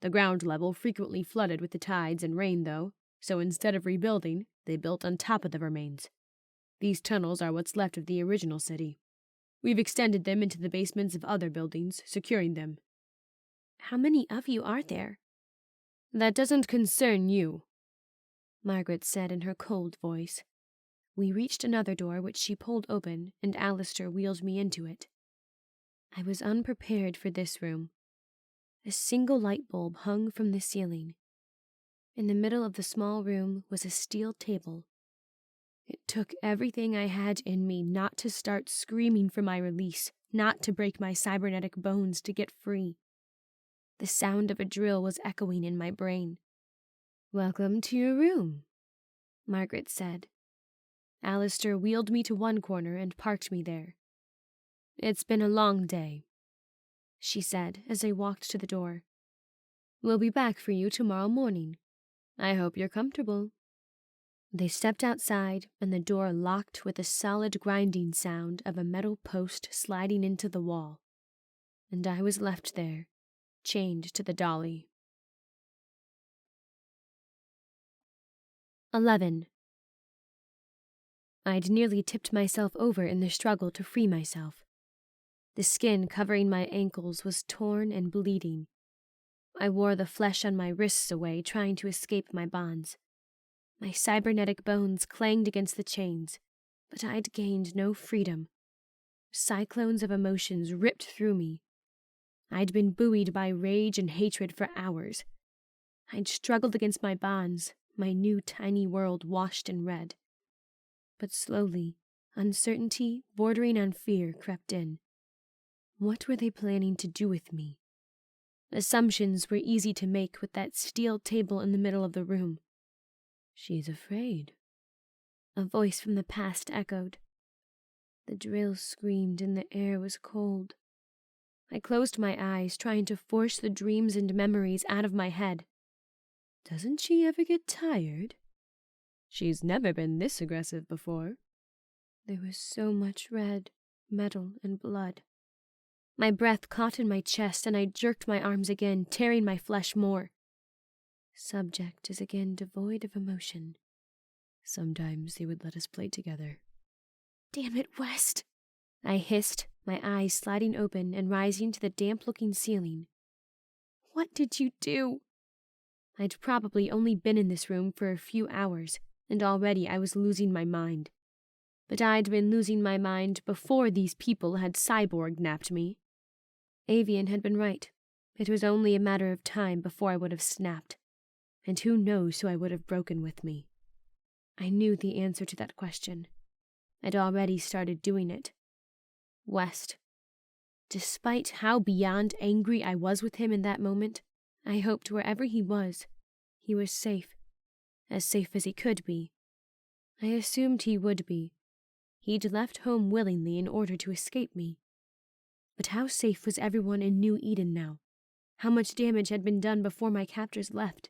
The ground level frequently flooded with the tides and rain, though, so instead of rebuilding, they built on top of the remains. These tunnels are what's left of the original city. We've extended them into the basements of other buildings, securing them." "How many of you are there?" "That doesn't concern you," Margaret said in her cold voice. We reached another door which she pulled open, and Alistair wheeled me into it. I was unprepared for this room. A single light bulb hung from the ceiling. In the middle of the small room was a steel table. It took everything I had in me not to start screaming for my release, not to break my cybernetic bones to get free. The sound of a drill was echoing in my brain. "Welcome to your room," Margaret said. Alistair wheeled me to one corner and parked me there. "It's been a long day," she said as I walked to the door. "We'll be back for you tomorrow morning. I hope you're comfortable." They stepped outside, and the door locked with a solid grinding sound of a metal post sliding into the wall. And I was left there, chained to the dolly. 11. I'd nearly tipped myself over in the struggle to free myself. The skin covering my ankles was torn and bleeding. I wore the flesh on my wrists away, trying to escape my bonds. My cybernetic bones clanged against the chains, but I'd gained no freedom. Cyclones of emotions ripped through me. I'd been buoyed by rage and hatred for hours. I'd struggled against my bonds, my new tiny world washed in red. But slowly, uncertainty bordering on fear crept in. What were they planning to do with me? Assumptions were easy to make with that steel table in the middle of the room. "She's afraid," a voice from the past echoed. The drill screamed and the air was cold. I closed my eyes, trying to force the dreams and memories out of my head. "Doesn't she ever get tired? She's never been this aggressive before." There was so much red, metal, and blood. My breath caught in my chest, and I jerked my arms again, tearing my flesh more. Subject is again devoid of emotion. Sometimes they would let us play together. "Damn it, West!" I hissed, my eyes sliding open and rising to the damp-looking ceiling. "What did you do?" I'd probably only been in this room for a few hours, and already I was losing my mind. But I'd been losing my mind before these people had cyborg-napped me. Avian had been right. It was only a matter of time before I would have snapped. And who knows who I would have broken with me. I knew the answer to that question. I'd already started doing it. West. Despite how beyond angry I was with him in that moment, I hoped wherever he was safe. As safe as he could be. I assumed he would be. He'd left home willingly in order to escape me. But how safe was everyone in New Eden now? How much damage had been done before my captors left?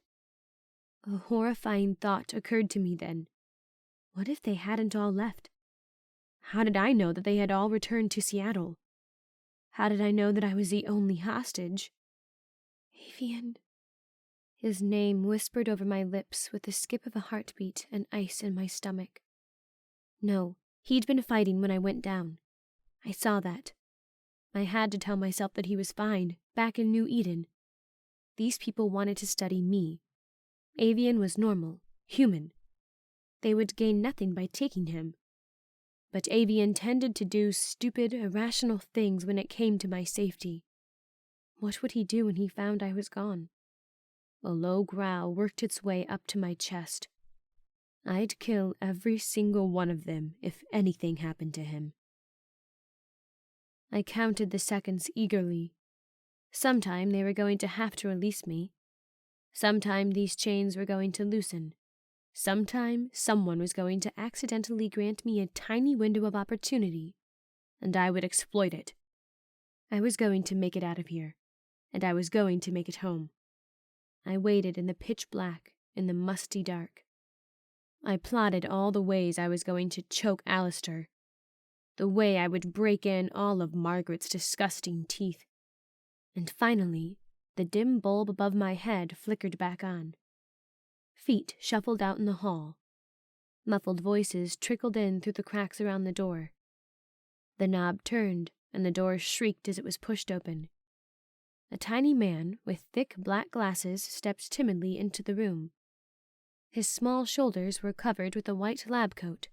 A horrifying thought occurred to me then. What if they hadn't all left? How did I know that they had all returned to Seattle? How did I know that I was the only hostage? Avian. His name whispered over my lips with the skip of a heartbeat and ice in my stomach. No, he'd been fighting when I went down. I saw that. I had to tell myself that he was fine, back in New Eden. These people wanted to study me. Avian was normal, human. They would gain nothing by taking him. But Avian tended to do stupid, irrational things when it came to my safety. What would he do when he found I was gone? A low growl worked its way up to my chest. I'd kill every single one of them if anything happened to him. I counted the seconds eagerly. Sometime they were going to have to release me. Sometime these chains were going to loosen. Sometime someone was going to accidentally grant me a tiny window of opportunity, and I would exploit it. I was going to make it out of here, and I was going to make it home. I waited in the pitch black, in the musty dark. I plotted all the ways I was going to choke Alistair, the way I would break in all of Margaret's disgusting teeth. And finally, the dim bulb above my head flickered back on. Feet shuffled out in the hall. Muffled voices trickled in through the cracks around the door. The knob turned, and the door shrieked as it was pushed open. A tiny man with thick black glasses stepped timidly into the room. His small shoulders were covered with a white lab coat.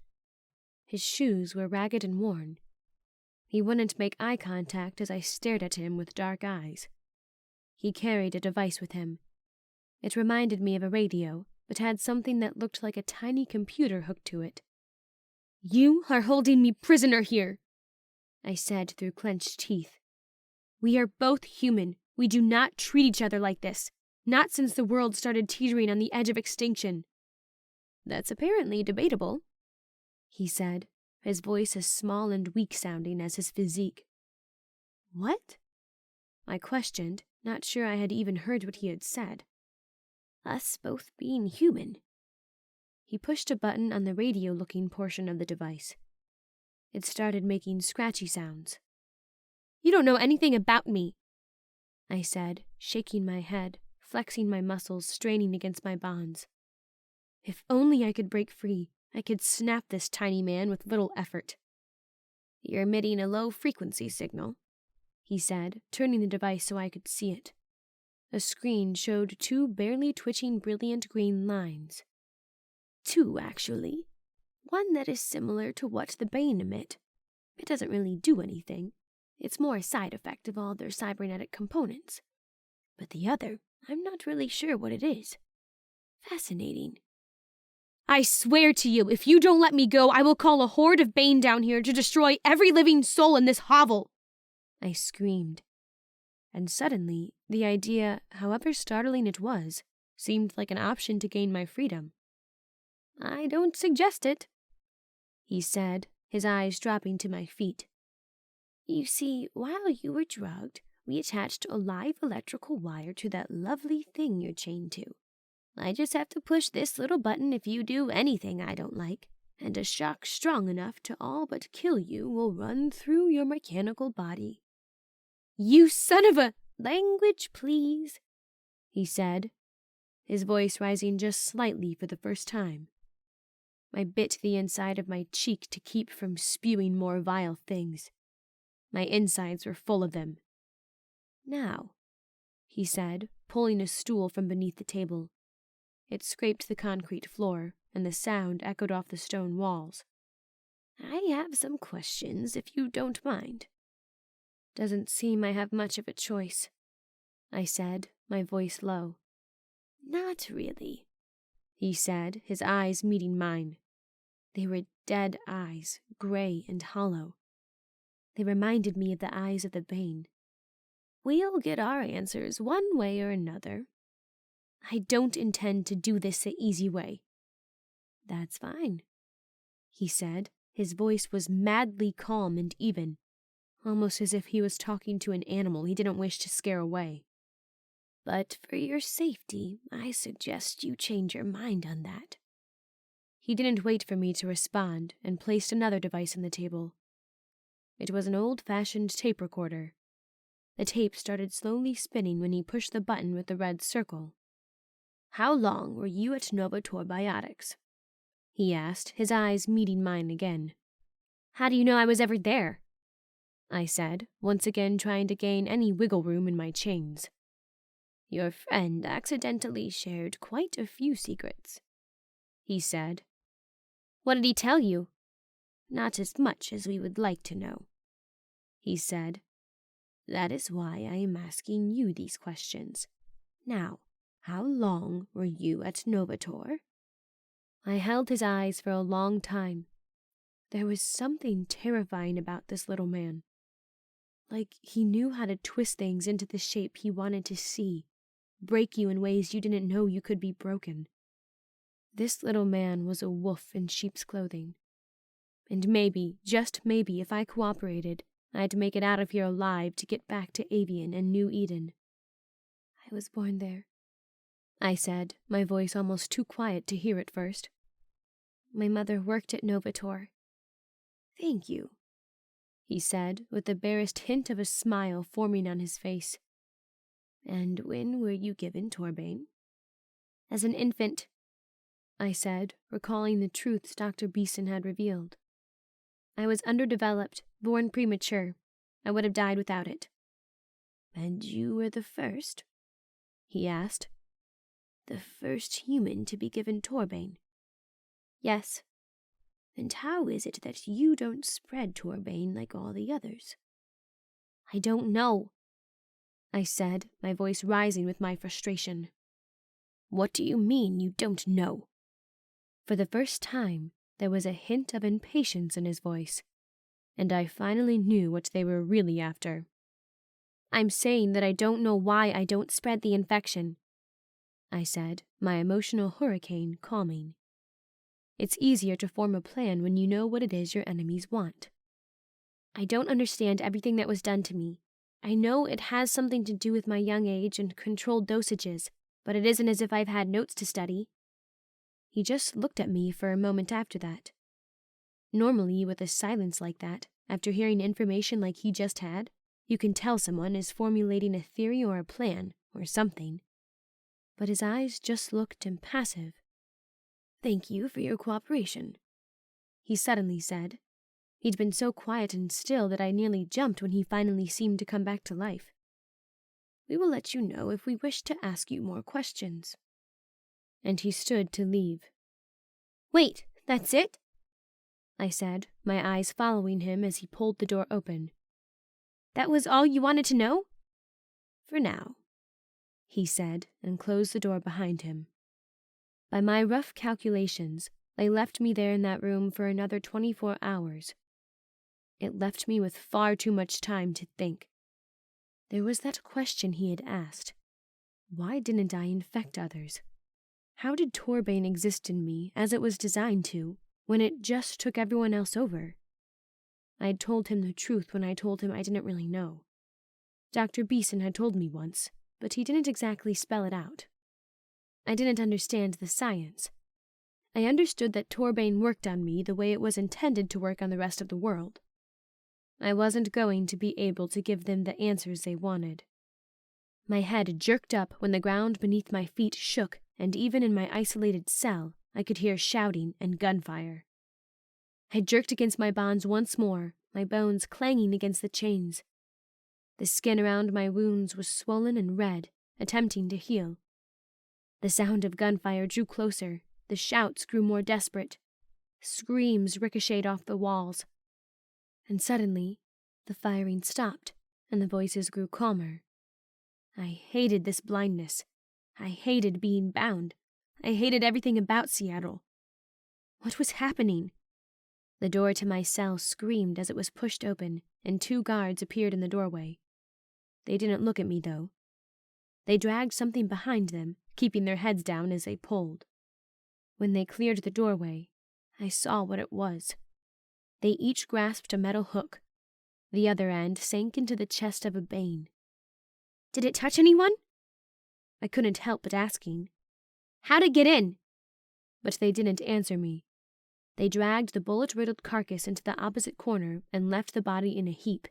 His shoes were ragged and worn. He wouldn't make eye contact as I stared at him with dark eyes. He carried a device with him. It reminded me of a radio, but had something that looked like a tiny computer hooked to it. "You are holding me prisoner here," I said through clenched teeth. "We are both human. We do not treat each other like this. Not since the world started teetering on the edge of extinction." "That's apparently debatable," he said, his voice as small and weak-sounding as his physique. "What?" I questioned, not sure I had even heard what he had said. "Us both being human." He pushed a button on the radio-looking portion of the device. It started making scratchy sounds. "You don't know anything about me," I said, shaking my head, flexing my muscles, straining against my bonds. If only I could break free, I could snap this tiny man with little effort. "You're emitting a low-frequency signal," he said, turning the device so I could see it. A screen showed 2 barely twitching brilliant green lines. 2, actually. One that is similar to what the Bane emit. It doesn't really do anything. It's more a side effect of all their cybernetic components. But the other, I'm not really sure what it is. Fascinating. "I swear to you, if you don't let me go, I will call a horde of Bane down here to destroy every living soul in this hovel!" I screamed. And suddenly, the idea, however startling it was, seemed like an option to gain my freedom. "I don't suggest it," he said, his eyes dropping to my feet. "You see, while you were drugged, we attached a live electrical wire to that lovely thing you're chained to. I just have to push this little button if you do anything I don't like, and a shock strong enough to all but kill you will run through your mechanical body." "You son of a—" "Language, please," he said, his voice rising just slightly for the first time. I bit the inside of my cheek to keep from spewing more vile things. My insides were full of them. "Now," he said, pulling a stool from beneath the table. It scraped the concrete floor, and the sound echoed off the stone walls. "I have some questions, if you don't mind." "Doesn't seem I have much of a choice," I said, my voice low. "Not really," he said, his eyes meeting mine. They were dead eyes, gray and hollow. They reminded me of the eyes of the Bane. "We'll get our answers one way or another." "I don't intend to do this the easy way." "That's fine," he said. His voice was madly calm and even, almost as if he was talking to an animal he didn't wish to scare away. "But for your safety, I suggest you change your mind on that." He didn't wait for me to respond and placed another device on the table. It was an old-fashioned tape recorder. The tape started slowly spinning when he pushed the button with the red circle. "How long were you at Novator Biotics?" he asked, his eyes meeting mine again. "How do you know I was ever there?" I said, once again trying to gain any wiggle room in my chains. "Your friend accidentally shared quite a few secrets," he said. "What did he tell you?" "Not as much as we would like to know," he said. "That is why I am asking you these questions. Now, how long were you at Novator?" I held his eyes for a long time. There was something terrifying about this little man. Like he knew how to twist things into the shape he wanted to see, break you in ways you didn't know you could be broken. This little man was a wolf in sheep's clothing. And maybe, just maybe, if I cooperated, I'd make it out of here alive to get back to Avian and New Eden. "I was born there," I said, my voice almost too quiet to hear at first. "My mother worked at Novator." "Thank you," he said, with the barest hint of a smile forming on his face. "And when were you given Torbane?" "As an infant," I said, recalling the truths Dr. Beeson had revealed. "I was underdeveloped, born premature. I would have died without it." "And you were the first?" he asked. "The first human to be given Torbane?" "Yes." "And how is it that you don't spread Torbane like all the others?" "I don't know," I said, my voice rising with my frustration. "What do you mean you don't know?" For the first time, there was a hint of impatience in his voice, and I finally knew what they were really after. "I'm saying that I don't know why I don't spread the infection," I said, my emotional hurricane calming. "It's easier to form a plan when you know what it is your enemies want." "I don't understand everything that was done to me. I know it has something to do with my young age and controlled dosages, but it isn't as if I've had notes to study." He just looked at me for a moment after that. Normally, with a silence like that, after hearing information like he just had, you can tell someone is formulating a theory or a plan, or something. But his eyes just looked impassive. "Thank you for your cooperation," he suddenly said. He'd been so quiet and still that I nearly jumped when he finally seemed to come back to life. "We will let you know if we wish to ask you more questions." And he stood to leave. "Wait, that's it?" I said, my eyes following him as he pulled the door open. "That was all you wanted to know?" "For now," he said, and closed the door behind him. By my rough calculations, they left me there in that room for another 24 hours. It left me with far too much time to think. There was that question he had asked. Why didn't I infect others? How did Bane exist in me as it was designed to, when it just took everyone else over? I had told him the truth when I told him I didn't really know. Dr. Beeson had told me once, but he didn't exactly spell it out. I didn't understand the science. I understood that Bane worked on me the way it was intended to work on the rest of the world. I wasn't going to be able to give them the answers they wanted. My head jerked up when the ground beneath my feet shook, and even in my isolated cell, I could hear shouting and gunfire. I jerked against my bonds once more, my bones clanging against the chains. The skin around my wounds was swollen and red, attempting to heal. The sound of gunfire drew closer, the shouts grew more desperate. Screams ricocheted off the walls. And suddenly, the firing stopped, and the voices grew calmer. I hated this blindness. I hated being bound. I hated everything about Seattle. What was happening? The door to my cell screamed as it was pushed open, and 2 guards appeared in the doorway. They didn't look at me, though. They dragged something behind them, keeping their heads down as they pulled. When they cleared the doorway, I saw what it was. They each grasped a metal hook. The other end sank into the chest of a Bane. "Did it touch anyone?" I couldn't help but asking. "How'd it get in?" But they didn't answer me. They dragged the bullet-riddled carcass into the opposite corner and left the body in a heap.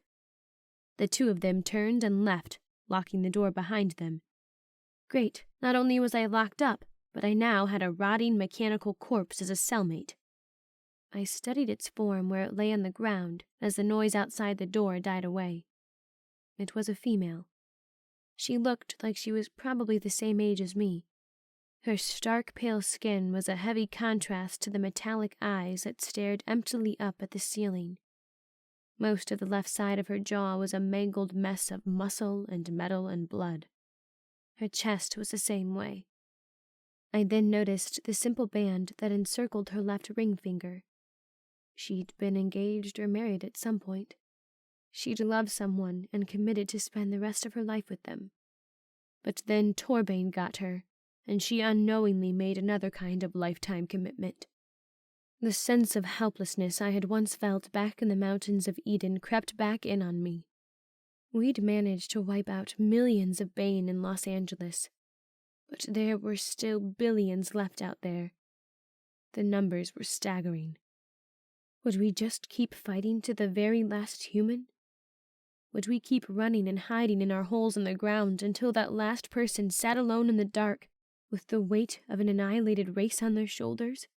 The 2 of them turned and left, locking the door behind them. Great, not only was I locked up, but I now had a rotting mechanical corpse as a cellmate. I studied its form where it lay on the ground as the noise outside the door died away. It was a female. She looked like she was probably the same age as me. Her stark pale skin was a heavy contrast to the metallic eyes that stared emptily up at the ceiling. Most of the left side of her jaw was a mangled mess of muscle and metal and blood. Her chest was the same way. I then noticed the simple band that encircled her left ring finger. She'd been engaged or married at some point. She'd loved someone and committed to spend the rest of her life with them. But then Bane got her, and she unknowingly made another kind of lifetime commitment. The sense of helplessness I had once felt back in the mountains of Eden crept back in on me. We'd managed to wipe out millions of Bane in Los Angeles, but there were still billions left out there. The numbers were staggering. Would we just keep fighting to the very last human? Would we keep running and hiding in our holes in the ground until that last person sat alone in the dark with the weight of an annihilated race on their shoulders?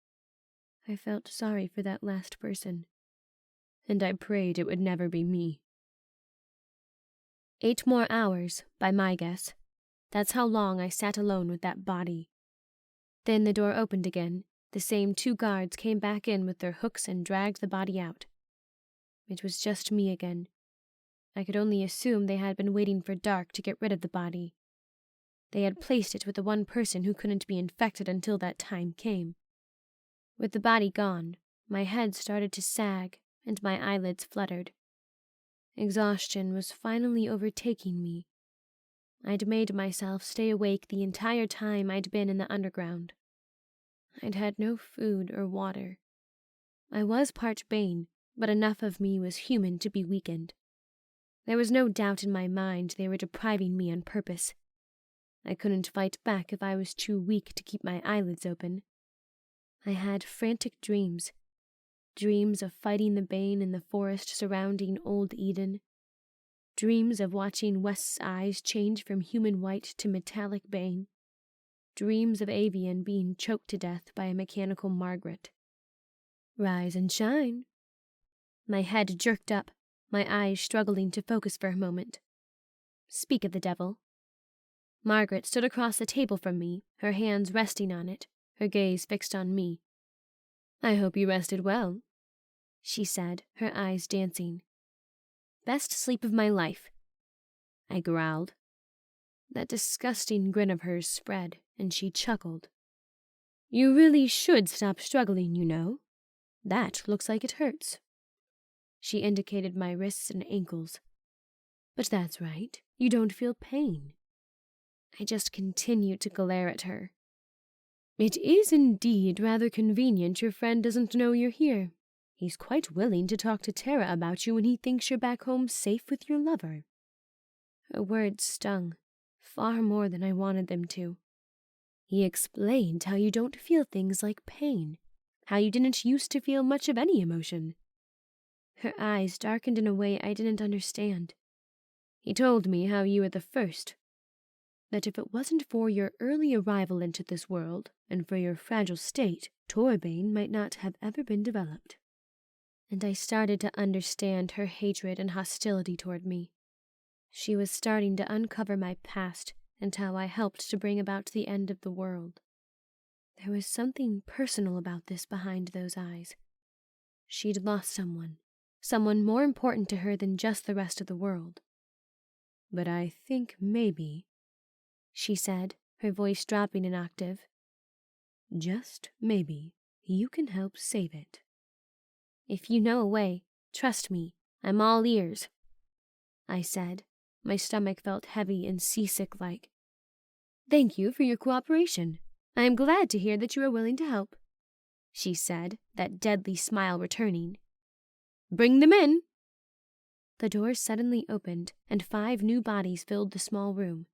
I felt sorry for that last person, and I prayed it would never be me. 8 more hours, by my guess. That's how long I sat alone with that body. Then the door opened again. The same 2 guards came back in with their hooks and dragged the body out. It was just me again. I could only assume they had been waiting for dark to get rid of the body. They had placed it with the one person who couldn't be infected until that time came. With the body gone, my head started to sag and my eyelids fluttered. Exhaustion was finally overtaking me. I'd made myself stay awake the entire time I'd been in the underground. I'd had no food or water. I was part Bane, but enough of me was human to be weakened. There was no doubt in my mind they were depriving me on purpose. I couldn't fight back if I was too weak to keep my eyelids open. I had frantic dreams of fighting the Bane in the forest surrounding Old Eden, dreams of watching West's eyes change from human white to metallic Bane, dreams of Avian being choked to death by a mechanical Margaret. Rise and shine. My head jerked up, my eyes struggling to focus for a moment. Speak of the devil. Margaret stood across the table from me, her hands resting on it, her gaze fixed on me. I hope you rested well, she said, her eyes dancing. Best sleep of my life, I growled. That disgusting grin of hers spread, and she chuckled. You really should stop struggling, you know. That looks like it hurts. She indicated my wrists and ankles. But that's right, you don't feel pain. I just continued to glare at her. It is indeed rather convenient your friend doesn't know you're here. He's quite willing to talk to Tara about you when he thinks you're back home safe with your lover. Her words stung, far more than I wanted them to. He explained how you don't feel things like pain, how you didn't used to feel much of any emotion. Her eyes darkened in a way I didn't understand. He told me how you were the first, that if it wasn't for your early arrival into this world and for your fragile state, Bane might not have ever been developed. And I started to understand her hatred and hostility toward me. She was starting to uncover my past and how I helped to bring about the end of the world. There was something personal about this behind those eyes. She'd lost someone more important to her than just the rest of the world. But I think maybe, she said, her voice dropping an octave, just maybe you can help save it. If you know a way, trust me, I'm all ears, I said. My stomach felt heavy and seasick-like. Thank you for your cooperation. I am glad to hear that you are willing to help, she said, that deadly smile returning. Bring them in. The door suddenly opened, and 5 new bodies filled the small room.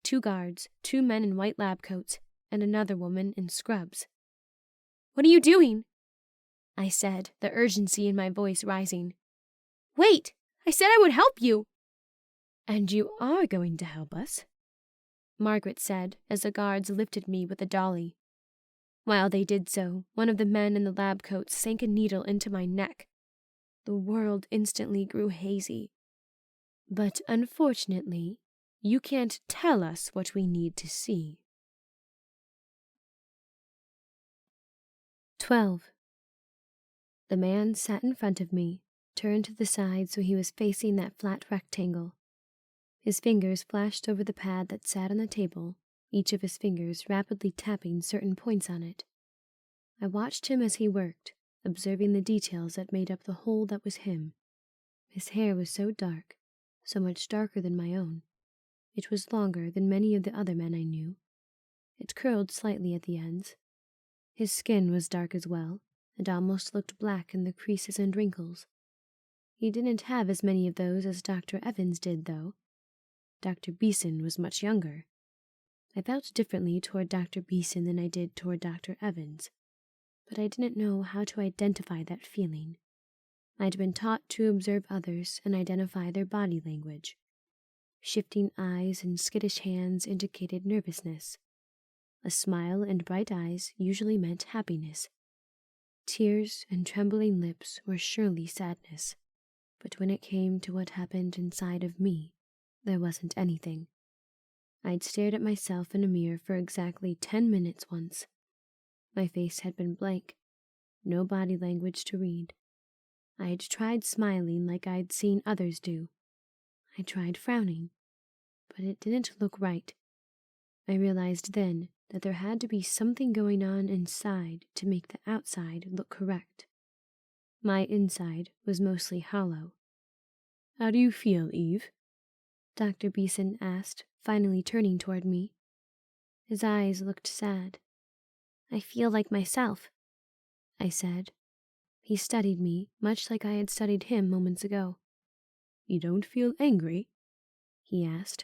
2 guards, 2 men in white lab coats, and another woman in scrubs. What are you doing? I said, the urgency in my voice rising. Wait! I said I would help you! And you are going to help us? Margaret said, as the guards lifted me with a dolly. While they did so, one of the men in the lab coat sank a needle into my neck. The world instantly grew hazy. But unfortunately, you can't tell us what we need to see. 12. The man sat in front of me, turned to the side so he was facing that flat rectangle. His fingers flashed over the pad that sat on the table, each of his fingers rapidly tapping certain points on it. I watched him as he worked, observing the details that made up the whole that was him. His hair was so dark, so much darker than my own. It was longer than many of the other men I knew. It curled slightly at the ends. His skin was dark as well, and almost looked black in the creases and wrinkles. He didn't have as many of those as Dr. Evans did, though. Dr. Beeson was much younger. I felt differently toward Dr. Beeson than I did toward Dr. Evans, but I didn't know how to identify that feeling. I'd been taught to observe others and identify their body language. Shifting eyes and skittish hands indicated nervousness. A smile and bright eyes usually meant happiness. Tears and trembling lips were surely sadness. But when it came to what happened inside of me, there wasn't anything. I'd stared at myself in a mirror for exactly 10 minutes once. My face had been blank, no body language to read. I'd tried smiling like I'd seen others do. I tried frowning, but it didn't look right. I realized then that there had to be something going on inside to make the outside look correct. My inside was mostly hollow. How do you feel, Eve? Dr. Beeson asked, finally turning toward me. His eyes looked sad. I feel like myself, I said. He studied me, much like I had studied him moments ago. You don't feel angry? He asked.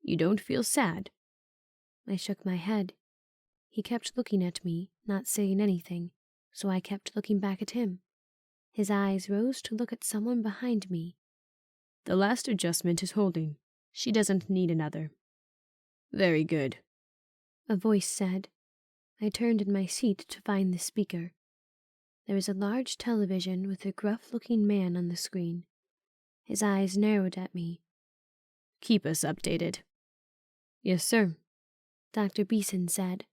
You don't feel sad? I shook my head. He kept looking at me, not saying anything, so I kept looking back at him. His eyes rose to look at someone behind me. The last adjustment is holding. She doesn't need another. Very good, a voice said. I turned in my seat to find the speaker. There was a large television with a gruff-looking man on the screen. His eyes narrowed at me. "Keep us updated." "Yes, sir," Dr. Beeson said.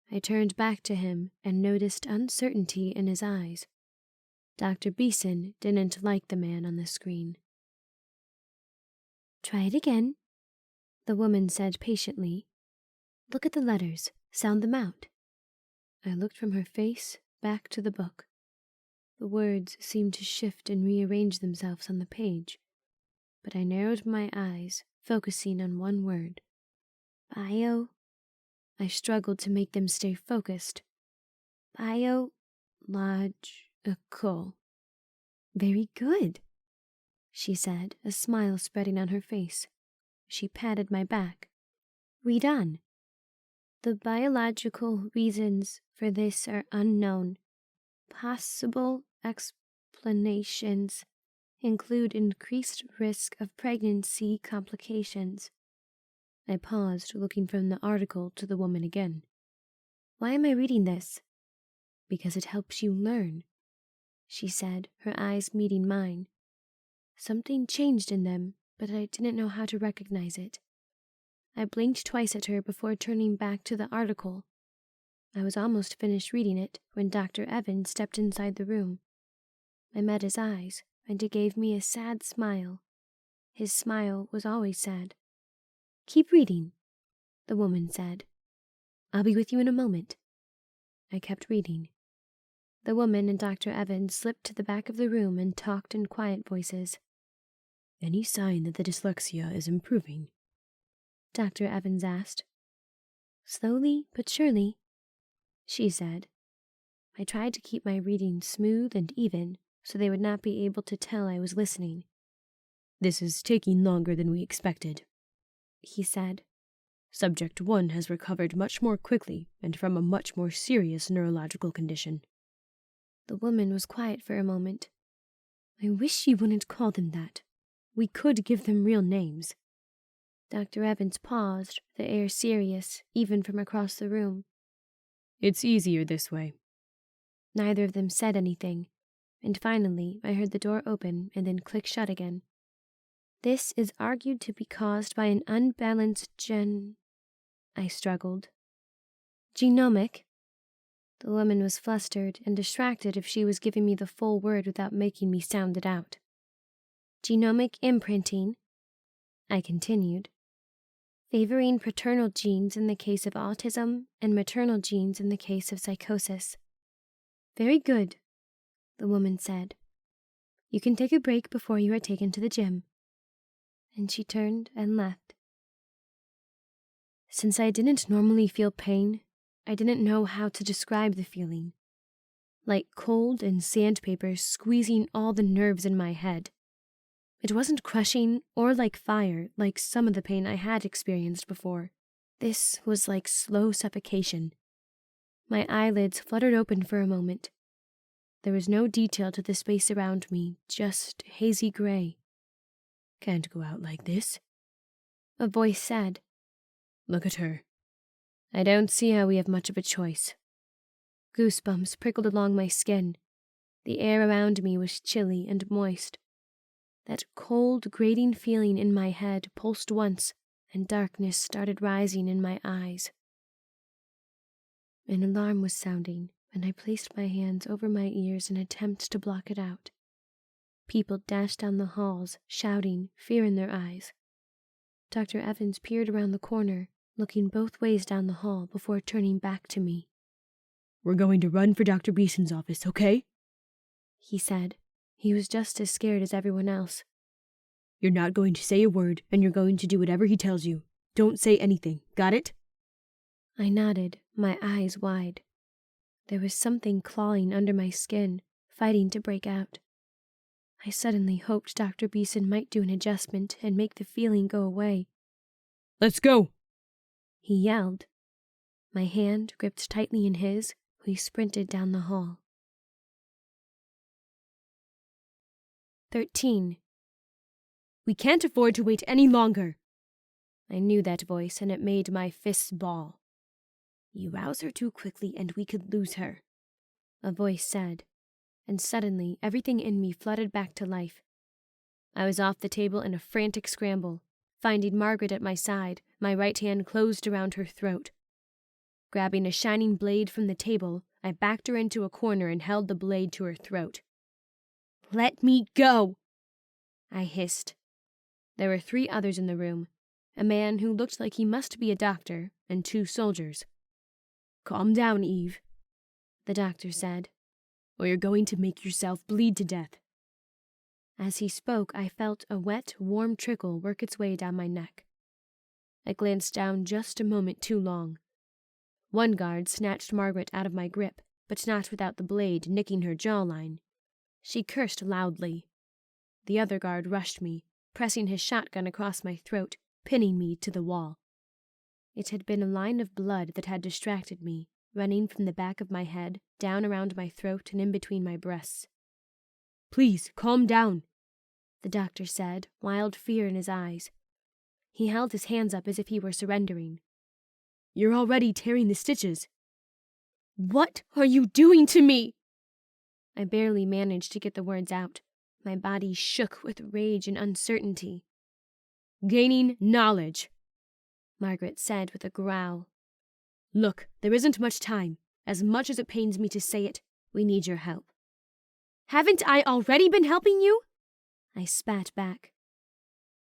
I turned back to him and noticed uncertainty in his eyes. Dr. Beeson didn't like the man on the screen. "Try it again," the woman said patiently. "Look at the letters. Sound them out." I looked from her face back to the book. The words seemed to shift and rearrange themselves on the page, but I narrowed my eyes, focusing on one word. Bio. I struggled to make them stay focused. Biological. "Very good," she said, a smile spreading on her face. She patted my back. "Read on. The biological reasons for this are unknown. Possible explanations include increased risk of pregnancy complications." I paused, looking from the article to the woman again. "Why am I reading this?" "Because it helps you learn," she said, her eyes meeting mine. Something changed in them, but I didn't know how to recognize it. I blinked twice at her before turning back to the article. I was almost finished reading it when Dr. Evans stepped inside the room. I met his eyes, and he gave me a sad smile. His smile was always sad. "Keep reading," the woman said. "I'll be with you in a moment." I kept reading. The woman and Dr. Evans slipped to the back of the room and talked in quiet voices. "Any sign that the dyslexia is improving?" Dr. Evans asked. "Slowly but surely," she said. I tried to keep my reading smooth and even so they would not be able to tell I was listening. "This is taking longer than we expected," he said. "Subject 1 has recovered much more quickly and from a much more serious neurological condition." The woman was quiet for a moment. "I wish you wouldn't call them that. We could give them real names." Dr. Evans paused, the air serious, even from across the room. "It's easier this way." Neither of them said anything, and finally I heard the door open and then click shut again. "This is argued to be caused by an unbalanced I struggled. "Genomic." The woman was flustered and distracted if she was giving me the full word without making me sound it out. "Genomic imprinting," I continued, "favoring paternal genes in the case of autism and maternal genes in the case of psychosis." "Very good," the woman said. "You can take a break before you are taken to the gym." And she turned and left. Since I didn't normally feel pain, I didn't know how to describe the feeling. Like cold and sandpaper squeezing all the nerves in my head. It wasn't crushing or like fire like some of the pain I had experienced before. This was like slow suffocation. My eyelids fluttered open for a moment. There was no detail to the space around me, just hazy gray. "Can't go out like this," a voice said. "Look at her." I don't see how we have much of a choice. Goosebumps prickled along my skin. The air around me was chilly and moist. That cold, grating feeling in my head pulsed once, and darkness started rising in my eyes. An alarm was sounding, and I placed my hands over my ears in an attempt to block it out. People dashed down the halls, shouting, fear in their eyes. Dr. Evans peered around the corner, looking both ways down the hall before turning back to me. "We're going to run for Dr. Beeson's office, okay?" he said. He was just as scared as everyone else. "You're not going to say a word, and you're going to do whatever he tells you. Don't say anything. Got it?" I nodded, my eyes wide. There was something clawing under my skin, fighting to break out. I suddenly hoped Dr. Beeson might do an adjustment and make the feeling go away. "Let's go!" he yelled. My hand gripped tightly in his. We sprinted down the hall. 13. "We can't afford to wait any longer." I knew that voice, and it made my fists ball. "You rouse her too quickly, and we could lose her," a voice said. and suddenly everything in me flooded back to life. I was off the table in a frantic scramble, finding Margaret at my side, my right hand closed around her throat. Grabbing a shining blade from the table, I backed her into a corner and held the blade to her throat. "Let me go!" I hissed. There were 3 others in the room, a man who looked like he must be a doctor, and 2 soldiers. "Calm down, Eve," the doctor said, "or you're going to make yourself bleed to death." As he spoke, I felt a wet, warm trickle work its way down my neck. I glanced down just a moment too long. One guard snatched Margaret out of my grip, but not without the blade nicking her jawline. She cursed loudly. The other guard rushed me, pressing his shotgun across my throat, pinning me to the wall. It had been a line of blood that had distracted me, running from the back of my head, down around my throat and in between my breasts. "Please, calm down," the doctor said, wild fear in his eyes. He held his hands up as if he were surrendering. "You're already tearing the stitches." "What are you doing to me?" I barely managed to get the words out. My body shook with rage and uncertainty. "Gaining knowledge," Margaret said with a growl. "Look, there isn't much time. As much as it pains me to say it, we need your help." "Haven't I already been helping you?" I spat back.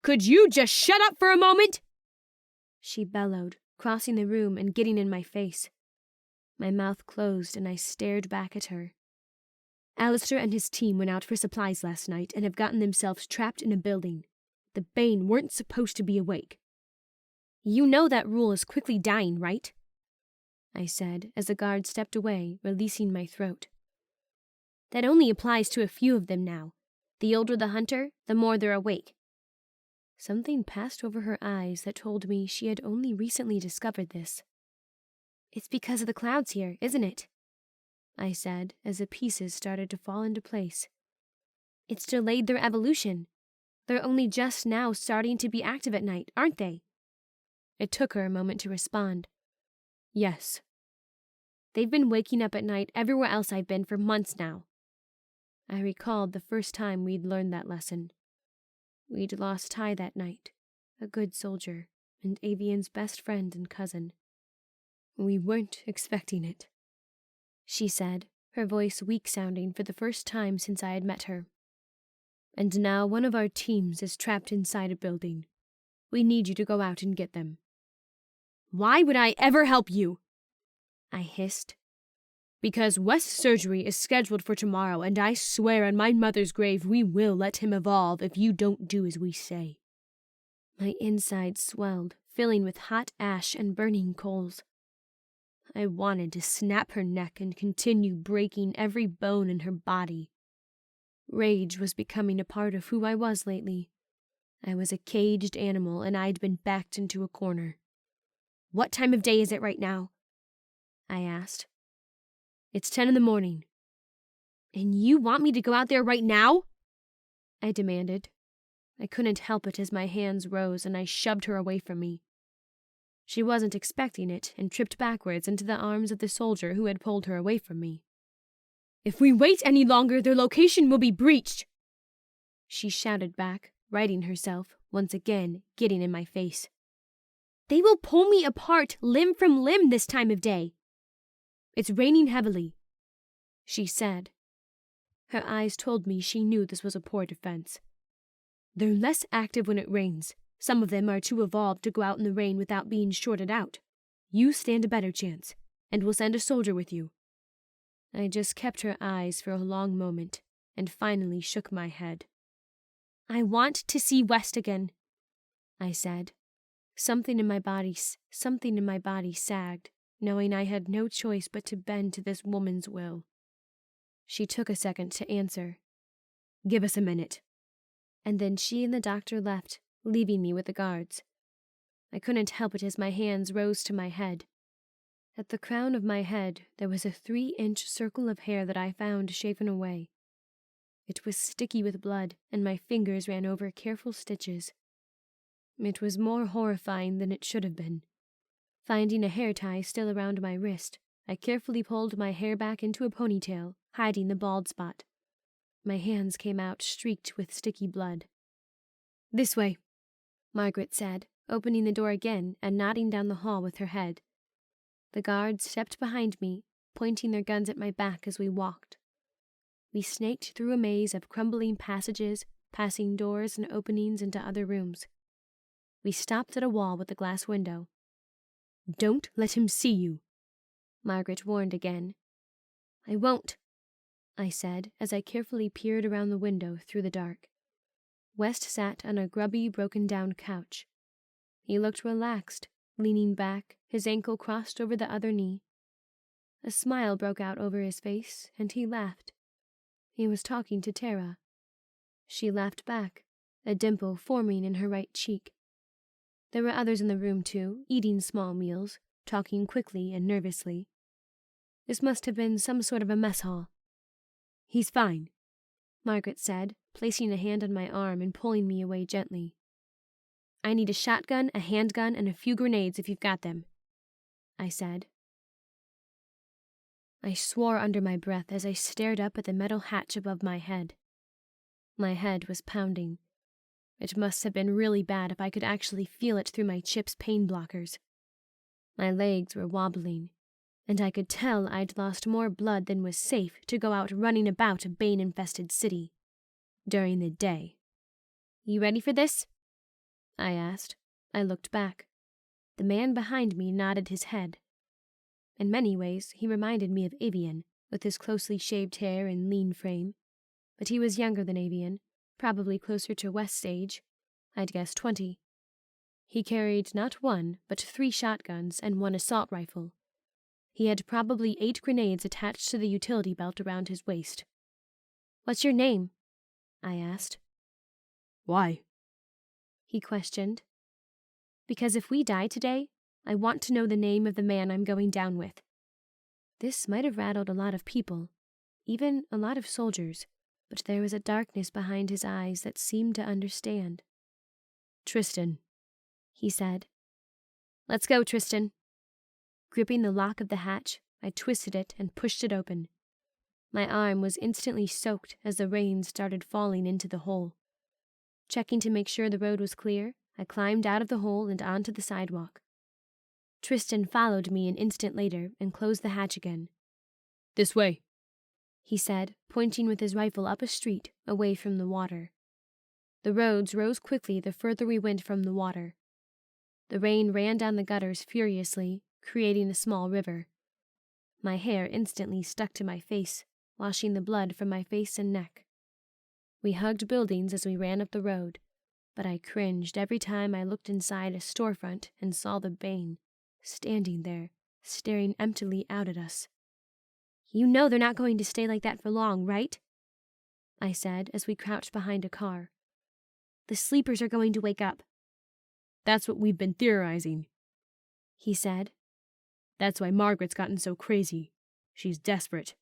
"Could you just shut up for a moment?" she bellowed, crossing the room and getting in my face. My mouth closed and I stared back at her. "Alistair and his team went out for supplies last night and have gotten themselves trapped in a building. The Bane weren't supposed to be awake." "You know that rule is quickly dying, right?" I said as the guard stepped away, releasing my throat. "That only applies to a few of them now. The older the hunter, the more they're awake." Something passed over her eyes that told me she had only recently discovered this. "It's because of the clouds here, isn't it?" I said as the pieces started to fall into place. "It's delayed their evolution. They're only just now starting to be active at night, aren't they?" It took her a moment to respond. "Yes." "They've been waking up at night everywhere else I've been for months now." I recalled the first time we'd learned that lesson. We'd lost Ty that night, a good soldier, and Avian's best friend and cousin. "We weren't expecting it," she said, her voice weak-sounding for the first time since I had met her. "And now one of our teams is trapped inside a building. We need you to go out and get them." "Why would I ever help you?" I hissed. "Because West's surgery is scheduled for tomorrow, and I swear on my mother's grave we will let him evolve if you don't do as we say." My insides swelled, filling with hot ash and burning coals. I wanted to snap her neck and continue breaking every bone in her body. Rage was becoming a part of who I was lately. I was a caged animal, and I'd been backed into a corner. "What time of day is it right now?" I asked. "It's 10 in the morning. "And you want me to go out there right now?" I demanded. I couldn't help it as my hands rose and I shoved her away from me. She wasn't expecting it and tripped backwards into the arms of the soldier who had pulled her away from me. "If we wait any longer, their location will be breached," she shouted back, righting herself, once again getting in my face. "They will pull me apart limb from limb this time of day." "It's raining heavily," she said. Her eyes told me she knew this was a poor defense. "They're less active when it rains. Some of them are too evolved to go out in the rain without being shorted out. You stand a better chance, and we'll send a soldier with you." I just kept her eyes for a long moment, and finally shook my head. "I want to see West again," I said. Something in my body sagged, knowing I had no choice but to bend to this woman's will. She took a second to answer. "Give us a minute." And then she and the doctor left, leaving me with the guards. I couldn't help it as my hands rose to my head. At the crown of my head there was a 3-inch circle of hair that I found shaven away. It was sticky with blood, and my fingers ran over careful stitches. It was more horrifying than it should have been. Finding a hair tie still around my wrist, I carefully pulled my hair back into a ponytail, hiding the bald spot, My hands came out streaked with sticky blood. "This way," Margaret said, opening the door again and nodding down the hall with her head. The guards stepped behind me, pointing their guns at my back as we walked. We snaked through a maze of crumbling passages, passing doors and openings into other rooms. We stopped at a wall with a glass window. "Don't let him see you," Margaret warned again. "I won't," I said as I carefully peered around the window through the dark. West sat on a grubby, broken-down couch. He looked relaxed, leaning back, his ankle crossed over the other knee. A smile broke out over his face, and he laughed. He was talking to Tara. She laughed back, a dimple forming in her right cheek. There were others in the room, too, eating small meals, talking quickly and nervously. This must have been some sort of a mess hall. "He's fine," Margaret said, placing a hand on my arm and pulling me away gently. "I need a shotgun, a handgun, and a few grenades if you've got them," I said. I swore under my breath as I stared up at the metal hatch above my head. My head was pounding. It must have been really bad if I could actually feel it through my chip's pain blockers. My legs were wobbling, and I could tell I'd lost more blood than was safe to go out running about a Bane-infested city during the day. "You ready for this?" I asked. I looked back. The man behind me nodded his head. In many ways, he reminded me of Avian, with his closely shaved hair and lean frame. But he was younger than Avian, probably closer to West's age. I'd guess 20. He carried not one, but 3 shotguns and 1 assault rifle. He had probably 8 grenades attached to the utility belt around his waist. "What's your name?" I asked. "Why?" he questioned. "Because if we die today, I want to know the name of the man I'm going down with." This might have rattled a lot of people, even a lot of soldiers, but there was a darkness behind his eyes that seemed to understand. "Tristan," he said. "Let's go, Tristan." Gripping the lock of the hatch, I twisted it and pushed it open. My arm was instantly soaked as the rain started falling into the hole. Checking to make sure the road was clear, I climbed out of the hole and onto the sidewalk. Tristan followed me an instant later and closed the hatch again. "This way," he said, pointing with his rifle up a street, away from the water. The roads rose quickly the further we went from the water. The rain ran down the gutters furiously, creating a small river. My hair instantly stuck to my face, washing the blood from my face and neck. We hugged buildings as we ran up the road, but I cringed every time I looked inside a storefront and saw the Bane, standing there, staring emptily out at us. "You know they're not going to stay like that for long, right?" I said as we crouched behind a car. "The sleepers are going to wake up." "That's what we've been theorizing," he said. "That's why Margaret's gotten so crazy. She's desperate."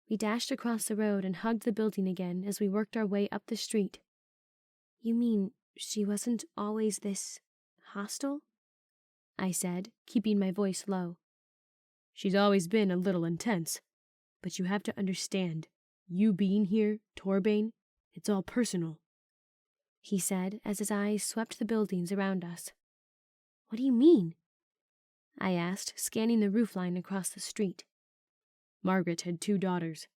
We dashed across the road and hugged the building again as we worked our way up the street. "You mean she wasn't always this hostile?" I said, keeping my voice low. "She's always been a little intense. But you have to understand, you being here, Torbane, it's all personal," he said as his eyes swept the buildings around us. "What do you mean?" I asked, scanning the roofline across the street. "Margaret had 2 daughters.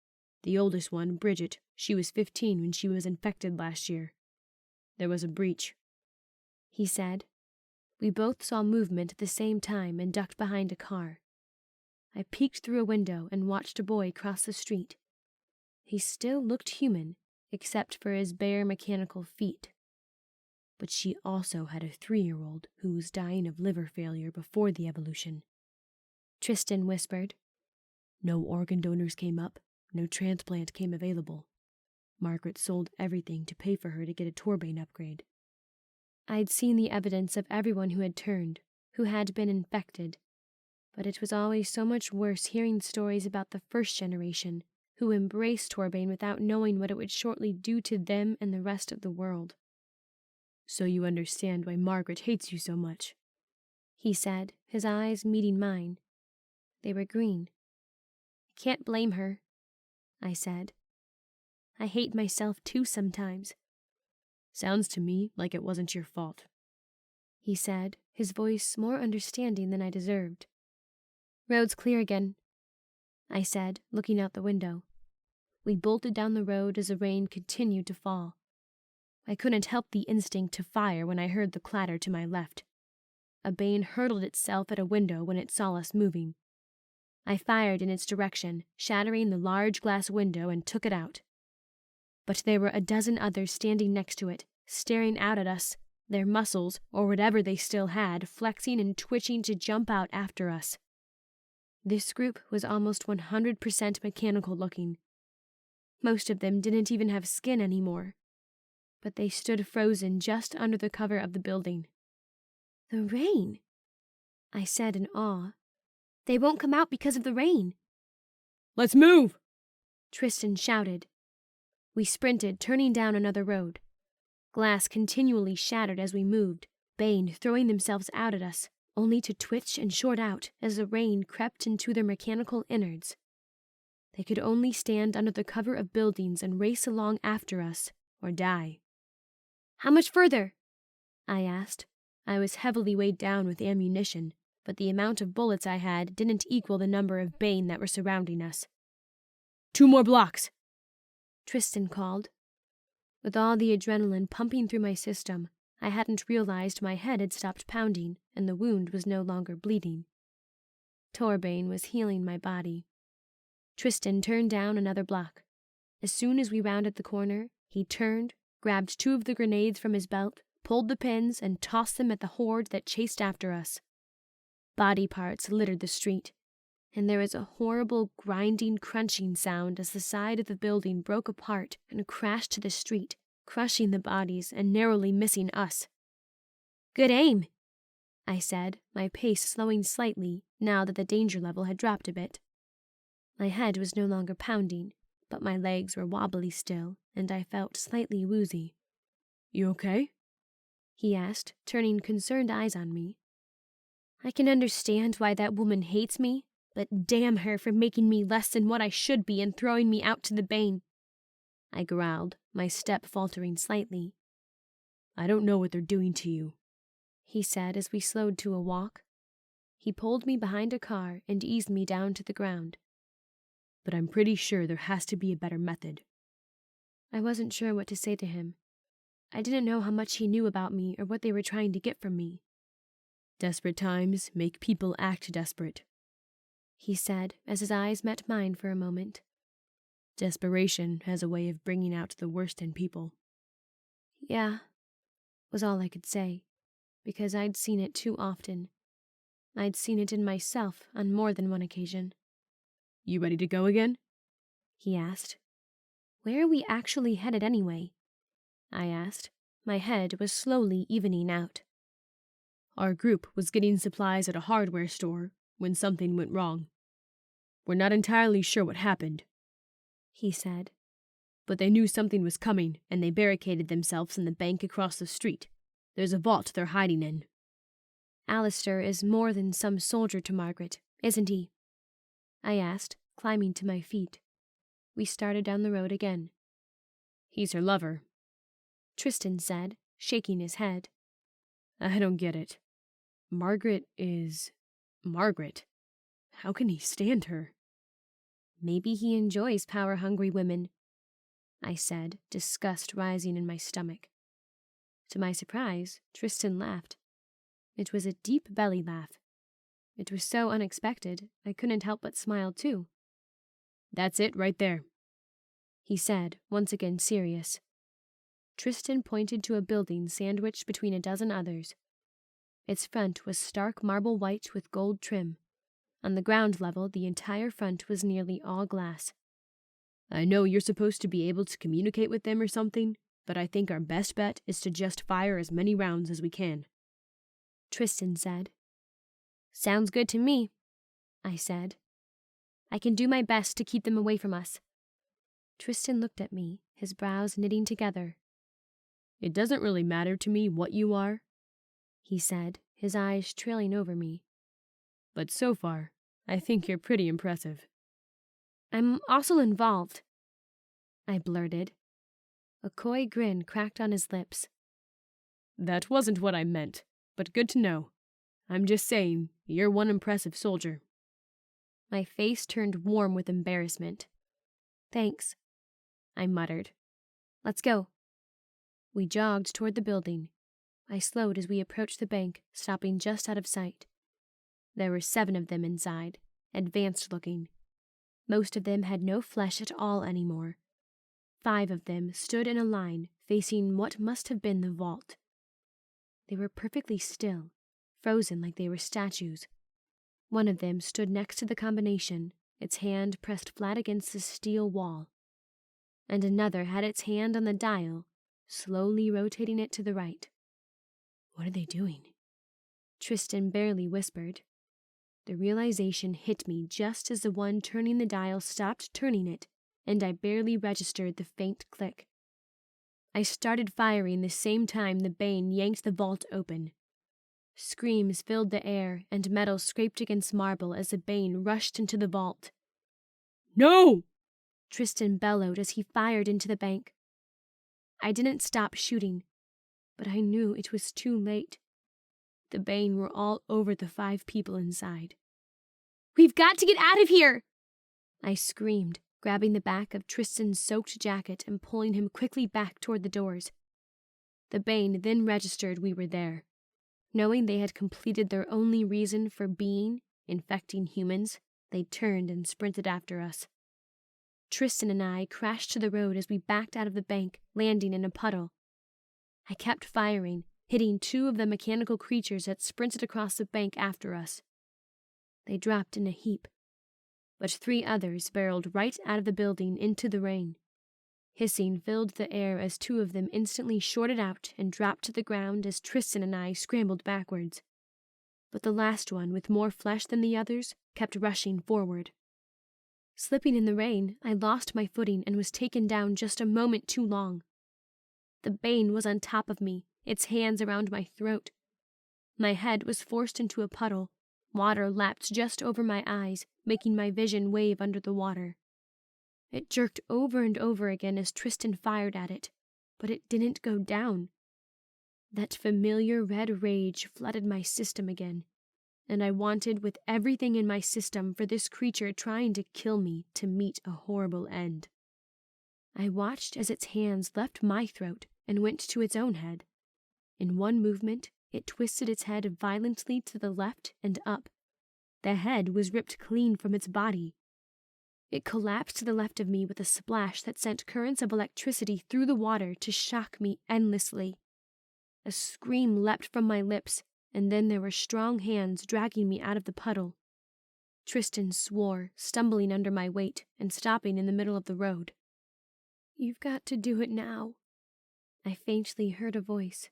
The oldest one, Bridget, she was 15 when she was infected last year. There was a breach," he said. We both saw movement at the same time and ducked behind a car. I peeked through a window and watched a boy cross the street. He still looked human, except for his bare mechanical feet. But she also had a 3-year-old who was dying of liver failure before the evolution. Tristan whispered. "No organ donors came up, no transplant came available. Margaret sold everything to pay for her to get a Torbane upgrade." I'd seen the evidence of everyone who had turned, who had been infected. But it was always so much worse hearing stories about the first generation, who embraced Torbane without knowing what it would shortly do to them and the rest of the world. "So you understand why Margaret hates you so much," he said, his eyes meeting mine. They were green. "I can't blame her," I said. I hate myself too sometimes. Sounds to me like it wasn't your fault, he said, his voice more understanding than I deserved. Road's clear again, I said, looking out the window. We bolted down the road as the rain continued to fall. I couldn't help the instinct to fire when I heard the clatter to my left. A Bane hurled itself at a window when it saw us moving. I fired in its direction, shattering the large glass window, and took it out. But there were a dozen others standing next to it, staring out at us, their muscles, or whatever they still had, flexing and twitching to jump out after us. This group was almost 100% mechanical looking. Most of them didn't even have skin anymore, but they stood frozen just under the cover of the building. The rain, I said in awe. They won't come out because of the rain. Let's move! Tristan shouted. We sprinted, turning down another road. Glass continually shattered as we moved, Bane throwing themselves out at us, only to twitch and short out as the rain crept into their mechanical innards. They could only stand under the cover of buildings and race along after us, or die. How much further? I asked. I was heavily weighed down with ammunition, but the amount of bullets I had didn't equal the number of Bane that were surrounding us. 2 more blocks, Tristan called. With all the adrenaline pumping through my system, I hadn't realized my head had stopped pounding and the wound was no longer bleeding. Torbane was healing my body. Tristan turned down another block. As soon as we rounded the corner, he turned, grabbed 2 of the grenades from his belt, pulled the pins, and tossed them at the horde that chased after us. Body parts littered the street, and there was a horrible grinding, crunching sound as the side of the building broke apart and crashed to the street, crushing the bodies and narrowly missing us. Good aim, I said, my pace slowing slightly now that the danger level had dropped a bit. My head was no longer pounding, but my legs were wobbly still, and I felt slightly woozy. You okay? He asked, turning concerned eyes on me. I can understand why that woman hates me, but damn her for making me less than what I should be and throwing me out to the Bane. I growled, my step faltering slightly. I don't know what they're doing to you, he said as we slowed to a walk. He pulled me behind a car and eased me down to the ground. But I'm pretty sure there has to be a better method. I wasn't sure what to say to him. I didn't know how much he knew about me or what they were trying to get from me. Desperate times make people act desperate, he said as his eyes met mine for a moment. Desperation has a way of bringing out the worst in people. Yeah, was all I could say, because I'd seen it too often. I'd seen it in myself on more than one occasion. You ready to go again? He asked. Where are we actually headed anyway? I asked. My head was slowly evening out. Our group was getting supplies at a hardware store when something went wrong. We're not entirely sure what happened, he said. But they knew something was coming, and they barricaded themselves in the bank across the street. There's a vault they're hiding in. Alistair is more than some soldier to Margaret, isn't he? I asked, climbing to my feet. We started down the road again. He's her lover, Tristan said, shaking his head. I don't get it. Margaret is Margaret. How can he stand her? Maybe he enjoys power-hungry women, I said, disgust rising in my stomach. To my surprise, Tristan laughed. It was a deep belly laugh. It was so unexpected, I couldn't help but smile too. That's it right there, he said, once again serious. Tristan pointed to a building sandwiched between a dozen others. Its front was stark marble white with gold trim. On the ground level, the entire front was nearly all glass. I know you're supposed to be able to communicate with them or something, but I think our best bet is to just fire as many rounds as we can, Tristan said. Sounds good to me, I said. I can do my best to keep them away from us. Tristan looked at me, his brows knitting together. It doesn't really matter to me what you are, he said, his eyes trailing over me. But so far, I think you're pretty impressive. I'm also involved, I blurted. A coy grin cracked on his lips. That wasn't what I meant, but good to know. I'm just saying, you're one impressive soldier. My face turned warm with embarrassment. Thanks, I muttered. Let's go. We jogged toward the building. I slowed as we approached the bank, stopping just out of sight. There were 7 of them inside, advanced looking. Most of them had no flesh at all anymore. 5 of them stood in a line, facing what must have been the vault. They were perfectly still, frozen like they were statues. One of them stood next to the combination, its hand pressed flat against the steel wall. And another had its hand on the dial, slowly rotating it to the right. What are they doing? Tristan barely whispered. The realization hit me just as the one turning the dial stopped turning it, and I barely registered the faint click. I started firing the same time the Bane yanked the vault open. Screams filled the air, and metal scraped against marble as the Bane rushed into the vault. No! Tristan bellowed as he fired into the bank. I didn't stop shooting, but I knew it was too late. The Bane were all over the 5 people inside. "We've got to get out of here!" I screamed, grabbing the back of Tristan's soaked jacket and pulling him quickly back toward the doors. The Bane then registered we were there. Knowing they had completed their only reason for being, infecting humans, they turned and sprinted after us. Tristan and I crashed to the road as we backed out of the bank, landing in a puddle. I kept firing, hitting 2 of the mechanical creatures that sprinted across the bank after us. They dropped in a heap, but 3 others barreled right out of the building into the rain. Hissing filled the air as 2 of them instantly shorted out and dropped to the ground as Tristan and I scrambled backwards. But the last one, with more flesh than the others, kept rushing forward. Slipping in the rain, I lost my footing and was taken down just a moment too long. The Bane was on top of me, its hands around my throat. My head was forced into a puddle. Water lapped just over my eyes, making my vision wave under the water. It jerked over and over again as Tristan fired at it, but it didn't go down. That familiar red rage flooded my system again, and I wanted with everything in my system for this creature trying to kill me to meet a horrible end. I watched as its hands left my throat and went to its own head. In one movement, it twisted its head violently to the left and up. The head was ripped clean from its body. It collapsed to the left of me with a splash that sent currents of electricity through the water to shock me endlessly. A scream leapt from my lips, and then there were strong hands dragging me out of the puddle. Tristan swore, stumbling under my weight and stopping in the middle of the road. "You've got to do it now," I faintly heard a voice.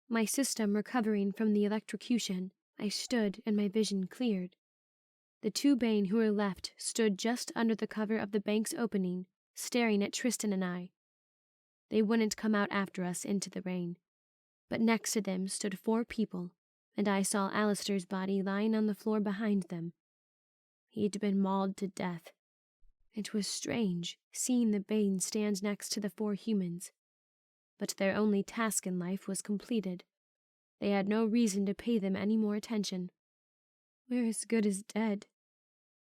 My system recovering from the electrocution, I stood and my vision cleared. The 2 Bane who were left stood just under the cover of the bank's opening, staring at Tristan and I. They wouldn't come out after us into the rain, but next to them stood 4 people, and I saw Alistair's body lying on the floor behind them. He'd been mauled to death. It was strange, seeing the Bane stand next to the 4 humans. But their only task in life was completed. They had no reason to pay them any more attention. "We're as good as dead,"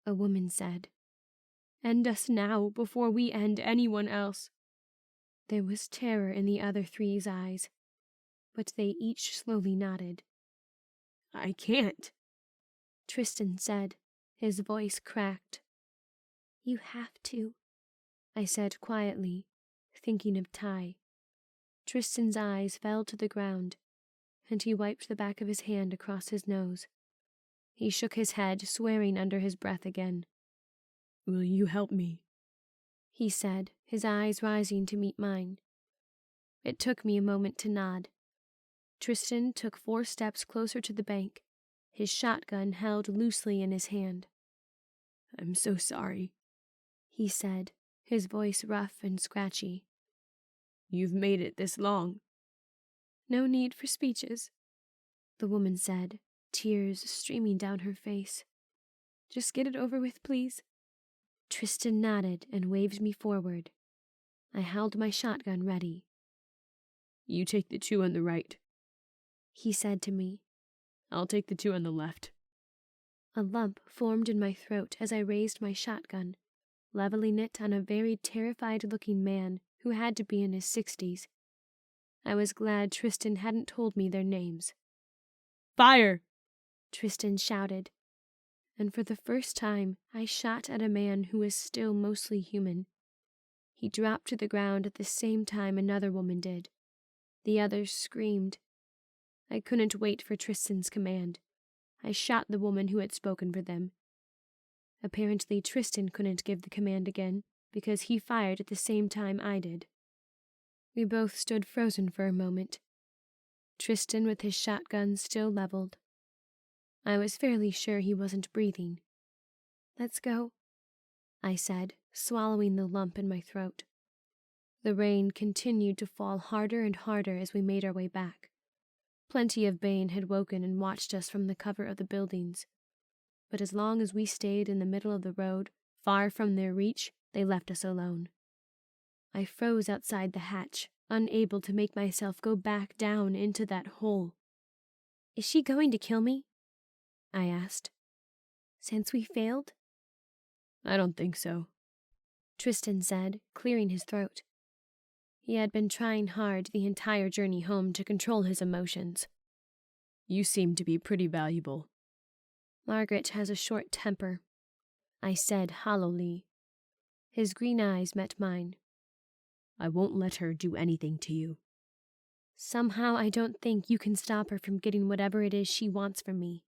a woman said. "End us now before we end anyone else." There was terror in the other 3's eyes, but they each slowly nodded. "I can't," Tristan said, his voice cracked. "You have to," I said quietly, thinking of Ty. Tristan's eyes fell to the ground, and he wiped the back of his hand across his nose. He shook his head, swearing under his breath again. "Will you help me?" he said, his eyes rising to meet mine. It took me a moment to nod. Tristan took 4 steps closer to the bank, his shotgun held loosely in his hand. "I'm so sorry," he said, his voice rough and scratchy. "You've made it this long." "No need for speeches," the woman said, tears streaming down her face. "Just get it over with, please." Tristan nodded and waved me forward. I held my shotgun ready. "You take the 2 on the right," he said to me. "I'll take the 2 on the left." A lump formed in my throat as I raised my shotgun, leveling it on a very terrified-looking man who had to be in his 60s. I was glad Tristan hadn't told me their names. "Fire!" Tristan shouted, and for the first time I shot at a man who was still mostly human. He dropped to the ground at the same time another woman did. The others screamed. I couldn't wait for Tristan's command. I shot the woman who had spoken for them. Apparently Tristan couldn't give the command again, because he fired at the same time I did. We both stood frozen for a moment, Tristan with his shotgun still leveled. I was fairly sure he wasn't breathing. "Let's go," I said, swallowing the lump in my throat. The rain continued to fall harder and harder as we made our way back. Plenty of Bane had woken and watched us from the cover of the buildings. But as long as we stayed in the middle of the road, far from their reach, they left us alone. I froze outside the hatch, unable to make myself go back down into that hole. "Is she going to kill me?" I asked. "Since we failed?" "I don't think so," Tristan said, clearing his throat. He had been trying hard the entire journey home to control his emotions. "You seem to be pretty valuable." "Margaret has a short temper," I said hollowly. His green eyes met mine. "I won't let her do anything to you." "Somehow I don't think you can stop her from getting whatever it is she wants from me."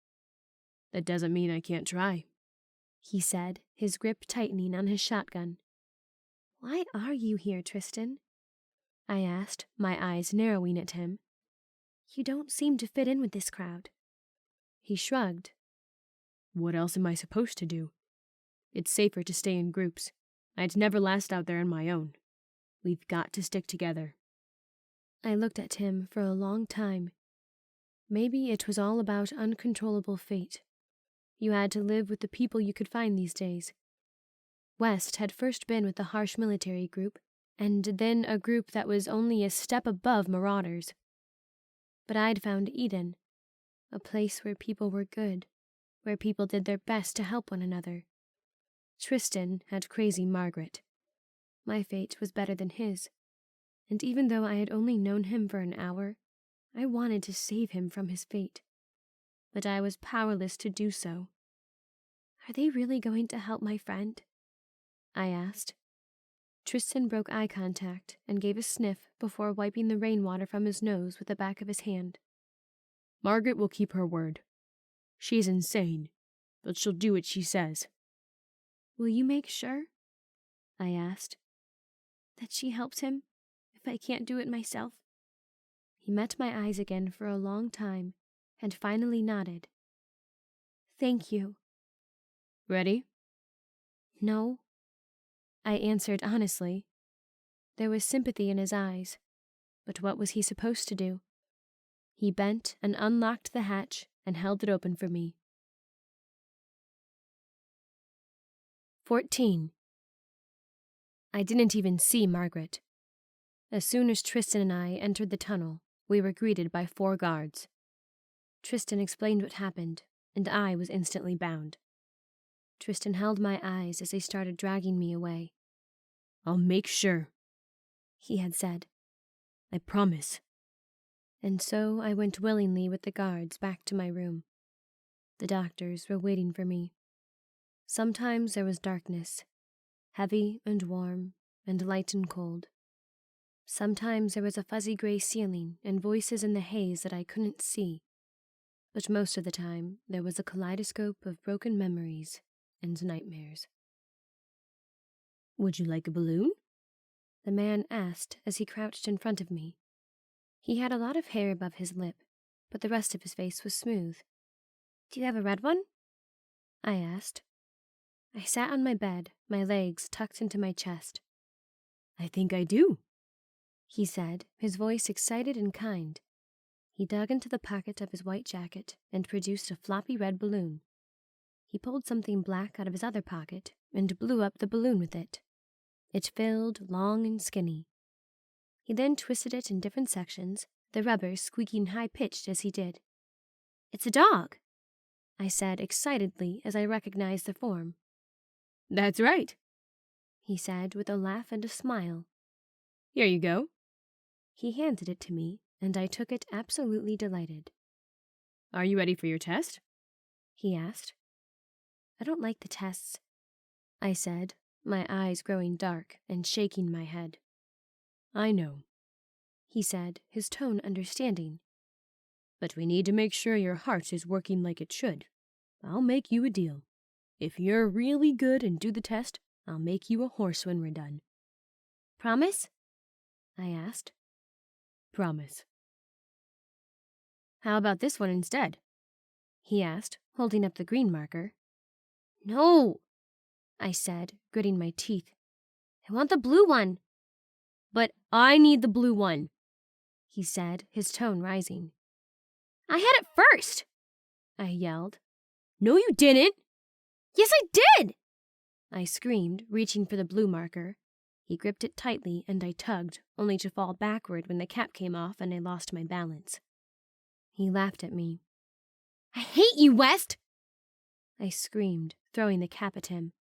"That doesn't mean I can't try," he said, his grip tightening on his shotgun. "Why are you here, Tristan?" I asked, my eyes narrowing at him. "You don't seem to fit in with this crowd." He shrugged. "What else am I supposed to do? It's safer to stay in groups. I'd never last out there on my own. We've got to stick together." I looked at him for a long time. Maybe it was all about uncontrollable fate. You had to live with the people you could find these days. West had first been with the harsh military group, and then a group that was only a step above marauders. But I'd found Eden, a place where people were good, where people did their best to help one another. Tristan had crazy Margaret. My fate was better than his, and even though I had only known him for an hour, I wanted to save him from his fate. But I was powerless to do so. "Are they really going to help my friend?" I asked. Tristan broke eye contact and gave a sniff before wiping the rainwater from his nose with the back of his hand. "Margaret will keep her word. She's insane, but she'll do what she says." "Will you make sure?" I asked. "That she helps him, if I can't do it myself?" He met my eyes again for a long time and finally nodded. "Thank you." "Ready?" "No," I answered honestly. There was sympathy in his eyes, but what was he supposed to do? He bent and unlocked the hatch and held it open for me. 14. I didn't even see Margaret. As soon as Tristan and I entered the tunnel, we were greeted by 4 guards. Tristan explained what happened, and I was instantly bound. Tristan held my eyes as they started dragging me away. "I'll make sure," he had said. "I promise." And so I went willingly with the guards back to my room. The doctors were waiting for me. Sometimes there was darkness, heavy and warm, and light and cold. Sometimes there was a fuzzy gray ceiling and voices in the haze that I couldn't see. But most of the time, there was a kaleidoscope of broken memories and nightmares. "Would you like a balloon?" The man asked as he crouched in front of me. He had a lot of hair above his lip, but the rest of his face was smooth. "Do you have a red one?" I asked. I sat on my bed, my legs tucked into my chest. "I think I do," he said, his voice excited and kind. He dug into the pocket of his white jacket and produced a floppy red balloon. He pulled something black out of his other pocket and blew up the balloon with it. It filled long and skinny. He then twisted it in different sections, the rubber squeaking high-pitched as he did. "It's a dog," I said excitedly as I recognized the form. "That's right," he said with a laugh and a smile. "Here you go." He handed it to me, and I took it absolutely delighted. "Are you ready for your test?" he asked. "I don't like the tests," I said, my eyes growing dark and shaking my head. "I know," he said, his tone understanding. "But we need to make sure your heart is working like it should. I'll make you a deal. If you're really good and do the test, I'll make you a horse when we're done." "Promise?" I asked. "Promise." "How about this one instead?" he asked, holding up the green marker. "No," I said, gritting my teeth. "I want the blue one." "But I need the blue one," he said, his tone rising. "I had it first," I yelled. "No, you didn't." "Yes, I did!" I screamed, reaching for the blue marker. He gripped it tightly, and I tugged, only to fall backward when the cap came off and I lost my balance. He laughed at me. "I hate you, West!" I screamed, throwing the cap at him.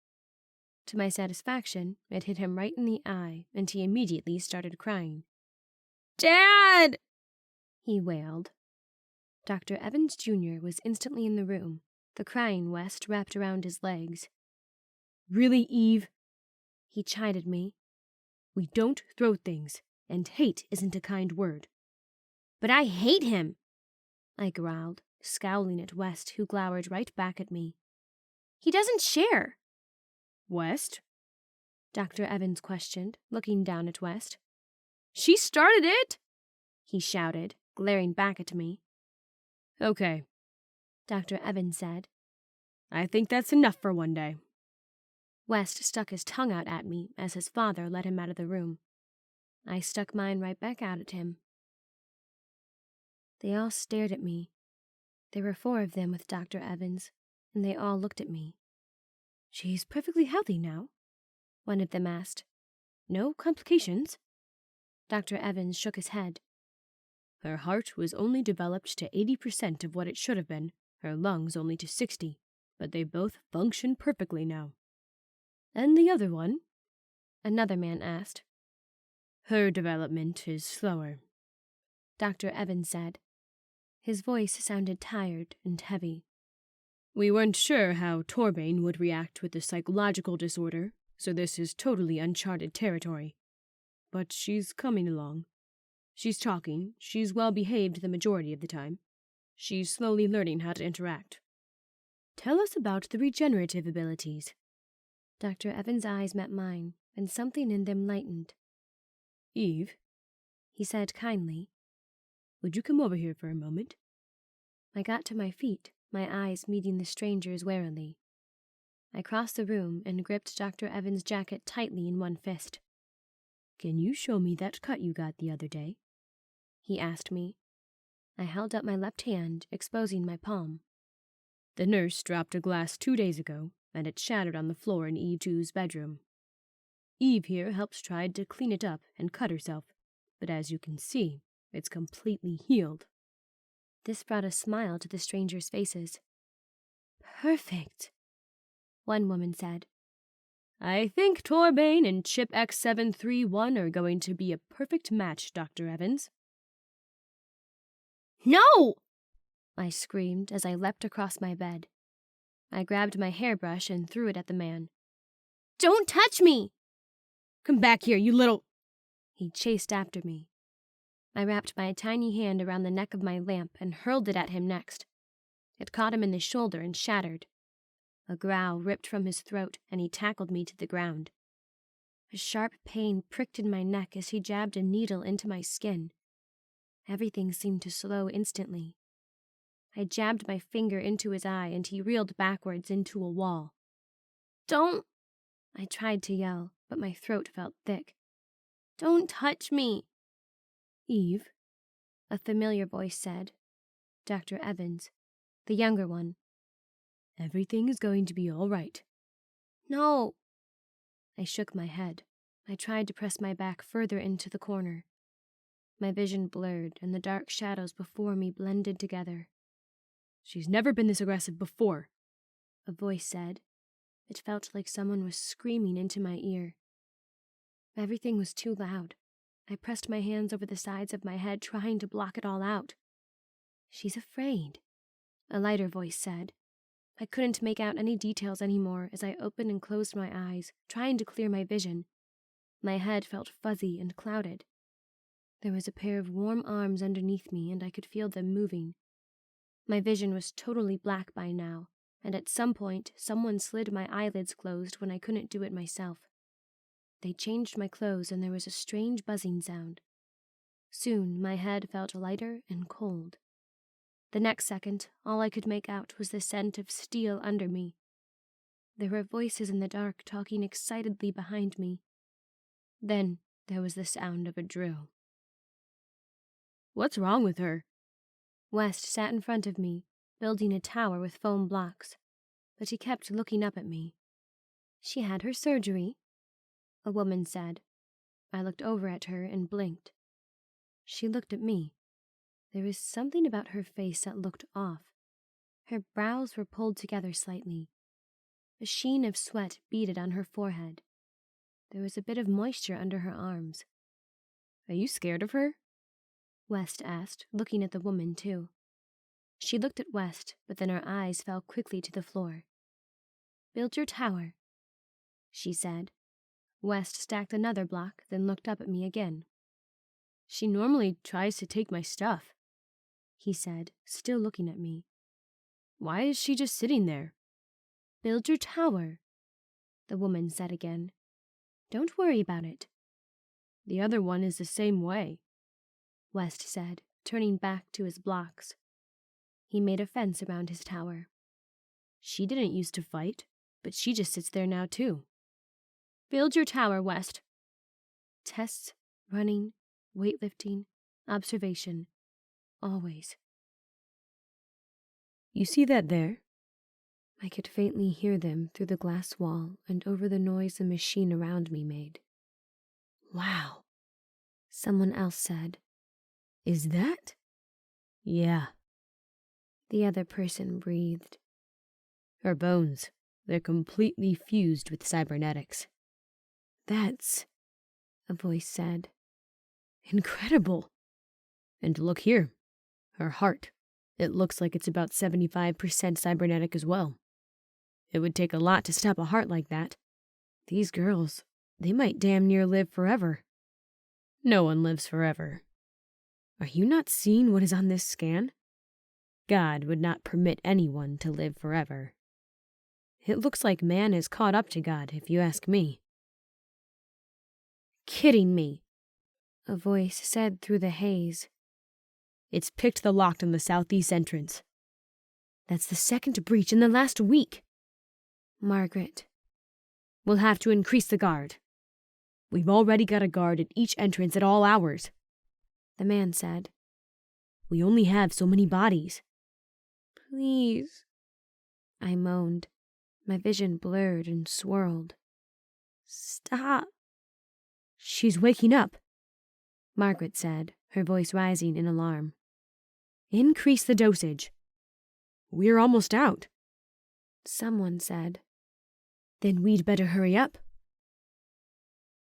To my satisfaction, it hit him right in the eye, and he immediately started crying. "Dad!" he wailed. Dr. Evans Jr. was instantly in the room, the crying West wrapped around his legs. "Really, Eve?" he chided me. "We don't throw things, and hate isn't a kind word." "But I hate him," I growled, scowling at West, who glowered right back at me. "He doesn't share." "West?" Dr. Evans questioned, looking down at West. "She started it!" he shouted, glaring back at me. "Okay," Dr. Evans said. "I think that's enough for one day." West stuck his tongue out at me as his father led him out of the room. I stuck mine right back out at him. They all stared at me. There were 4 of them with Dr. Evans, and they all looked at me. "She's perfectly healthy now?" one of them asked. "No complications?" Dr. Evans shook his head. "Her heart was only developed to 80% of what it should have been, her lungs only to 60, but they both function perfectly now." "And the other one?" another man asked. "Her development is slower," Dr. Evans said. His voice sounded tired and heavy. "We weren't sure how Bane would react with the psychological disorder, so this is totally uncharted territory. But she's coming along. She's talking, she's well behaved the majority of the time. She's slowly learning how to interact." "Tell us about the regenerative abilities." Dr. Evans' eyes met mine, and something in them lightened. "Eve," he said kindly, "would you come over here for a moment?" I got to my feet, my eyes meeting the stranger's warily. I crossed the room and gripped Dr. Evans' jacket tightly in one fist. "Can you show me that cut you got the other day?" he asked me. I held up my left hand, exposing my palm. "The nurse dropped a glass 2 days ago, and it shattered on the floor in Eve 2's bedroom. Eve here helps tried to clean it up and cut herself, but as you can see, it's completely healed." This brought a smile to the strangers' faces. "Perfect," one woman said. "I think Bane and Chip X731 are going to be a perfect match, Dr. Evans." "No!" I screamed as I leapt across my bed. I grabbed my hairbrush and threw it at the man. "Don't touch me!" "Come back here, you little—" He chased after me. I wrapped my tiny hand around the neck of my lamp and hurled it at him next. It caught him in the shoulder and shattered. A growl ripped from his throat, and he tackled me to the ground. A sharp pain pricked in my neck as he jabbed a needle into my skin. Everything seemed to slow instantly. I jabbed my finger into his eye, and he reeled backwards into a wall. "Don't!" I tried to yell, but my throat felt thick. "Don't touch me!" "Eve," a familiar voice said. Dr. Evans, the younger one. "Everything is going to be all right." "No." I shook my head. I tried to press my back further into the corner. My vision blurred, and the dark shadows before me blended together. "She's never been this aggressive before," a voice said. It felt like someone was screaming into my ear. Everything was too loud. I pressed my hands over the sides of my head, trying to block it all out. "She's afraid," a lighter voice said. I couldn't make out any details anymore as I opened and closed my eyes, trying to clear my vision. My head felt fuzzy and clouded. There was a pair of warm arms underneath me, and I could feel them moving. My vision was totally black by now, and at some point, someone slid my eyelids closed when I couldn't do it myself. They changed my clothes, and there was a strange buzzing sound. Soon, my head felt lighter and cold. The next second, all I could make out was the scent of steel under me. There were voices in the dark talking excitedly behind me. Then there was the sound of a drill. "What's wrong with her?" West sat in front of me, building a tower with foam blocks, but he kept looking up at me. "She had her surgery," a woman said. I looked over at her and blinked. She looked at me. There was something about her face that looked off. Her brows were pulled together slightly. A sheen of sweat beaded on her forehead. There was a bit of moisture under her arms. "Are you scared of her?" West asked, looking at the woman too. She looked at West, but then her eyes fell quickly to the floor. "Build your tower," she said. West stacked another block, then looked up at me again. "She normally tries to take my stuff," he said, still looking at me. "Why is she just sitting there?" "Build your tower," the woman said again. "Don't worry about it." "The other one is the same way," West said, turning back to his blocks. He made a fence around his tower. "She didn't used to fight, but she just sits there now too." "Build your tower, West." Tests, running, weightlifting, observation. Always. "You see that there?" I could faintly hear them through the glass wall and over the noise the machine around me made. "Wow," someone else said. "Is that?" "Yeah," the other person breathed. "Her bones, they're completely fused with cybernetics." "That's," a voice said. "Incredible. And look here, her heart. It looks like it's about 75% cybernetic as well. It would take a lot to stop a heart like that. These girls, they might damn near live forever." "No one lives forever. Are you not seeing what is on this scan? God would not permit anyone to live forever. It looks like man is caught up to God, if you ask me." "Kidding me," a voice said through the haze. "It's picked the lock on the southeast entrance." "That's the second breach in the last week." Margaret. "We'll have to increase the guard. We've already got a guard at each entrance at all hours," the man said. "We only have so many bodies." "Please," I moaned. My vision blurred and swirled. "Stop." "She's waking up," Margaret said, her voice rising in alarm. "Increase the dosage. We're almost out," someone said. "Then we'd better hurry up."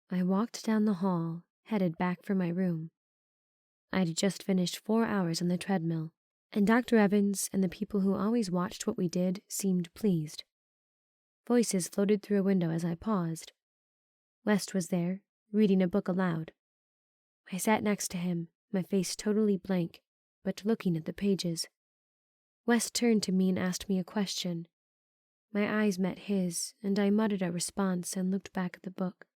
I walked down the hall, headed back for my room. I'd just finished 4 hours on the treadmill, and Dr. Evans and the people who always watched what we did seemed pleased. Voices floated through a window as I paused. West was there, reading a book aloud. I sat next to him, my face totally blank, but looking at the pages. West turned to me and asked me a question. My eyes met his, and I muttered a response and looked back at the book.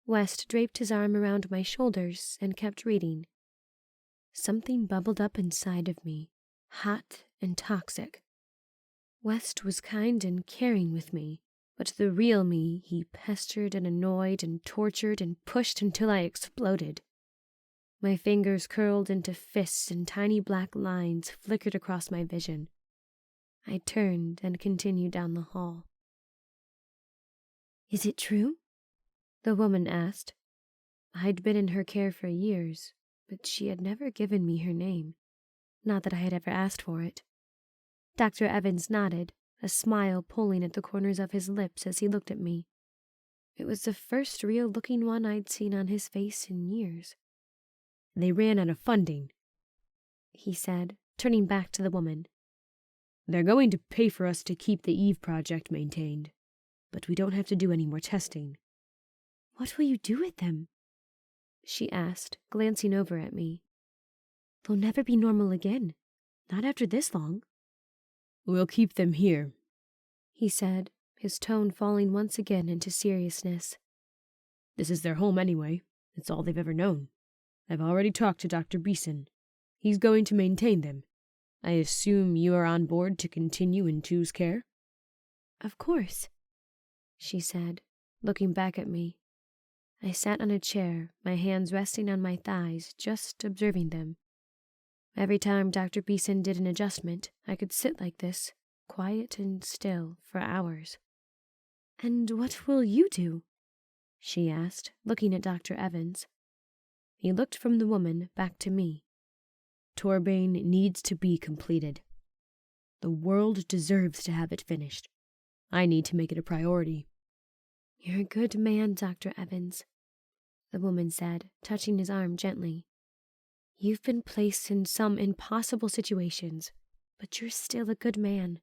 West draped his arm around my shoulders and kept reading. Something bubbled up inside of me, hot and toxic. West was kind and caring with me, but the real me he pestered and annoyed and tortured and pushed until I exploded. My fingers curled into fists and tiny black lines flickered across my vision. I turned and continued down the hall. "Is it true?" the woman asked. I'd been in her care for years, but she had never given me her name. Not that I had ever asked for it. Dr. Evans nodded, a smile pulling at the corners of his lips as he looked at me. It was the first real-looking one I'd seen on his face in years. They ran out of funding, he said, turning back to the woman. They're going to pay for us to keep the Eve project maintained, but we don't have to do any more testing. What will you do with them? She asked, glancing over at me. They'll never be normal again, not after this long. We'll keep them here, he said, his tone falling once again into seriousness. This is their home anyway. It's all they've ever known. I've already talked to Dr. Beeson. He's going to maintain them. I assume you are on board to continue in Tu's care? Of course, she said, looking back at me. I sat on a chair, my hands resting on my thighs, just observing them. Every time Dr. Beeson did an adjustment, I could sit like this, quiet and still, for hours. And what will you do? She asked, looking at Dr. Evans. He looked from the woman back to me. Bane needs to be completed. The world deserves to have it finished. I need to make it a priority. You're a good man, Dr. Evans, the woman said, touching his arm gently. You've been placed in some impossible situations, but you're still a good man.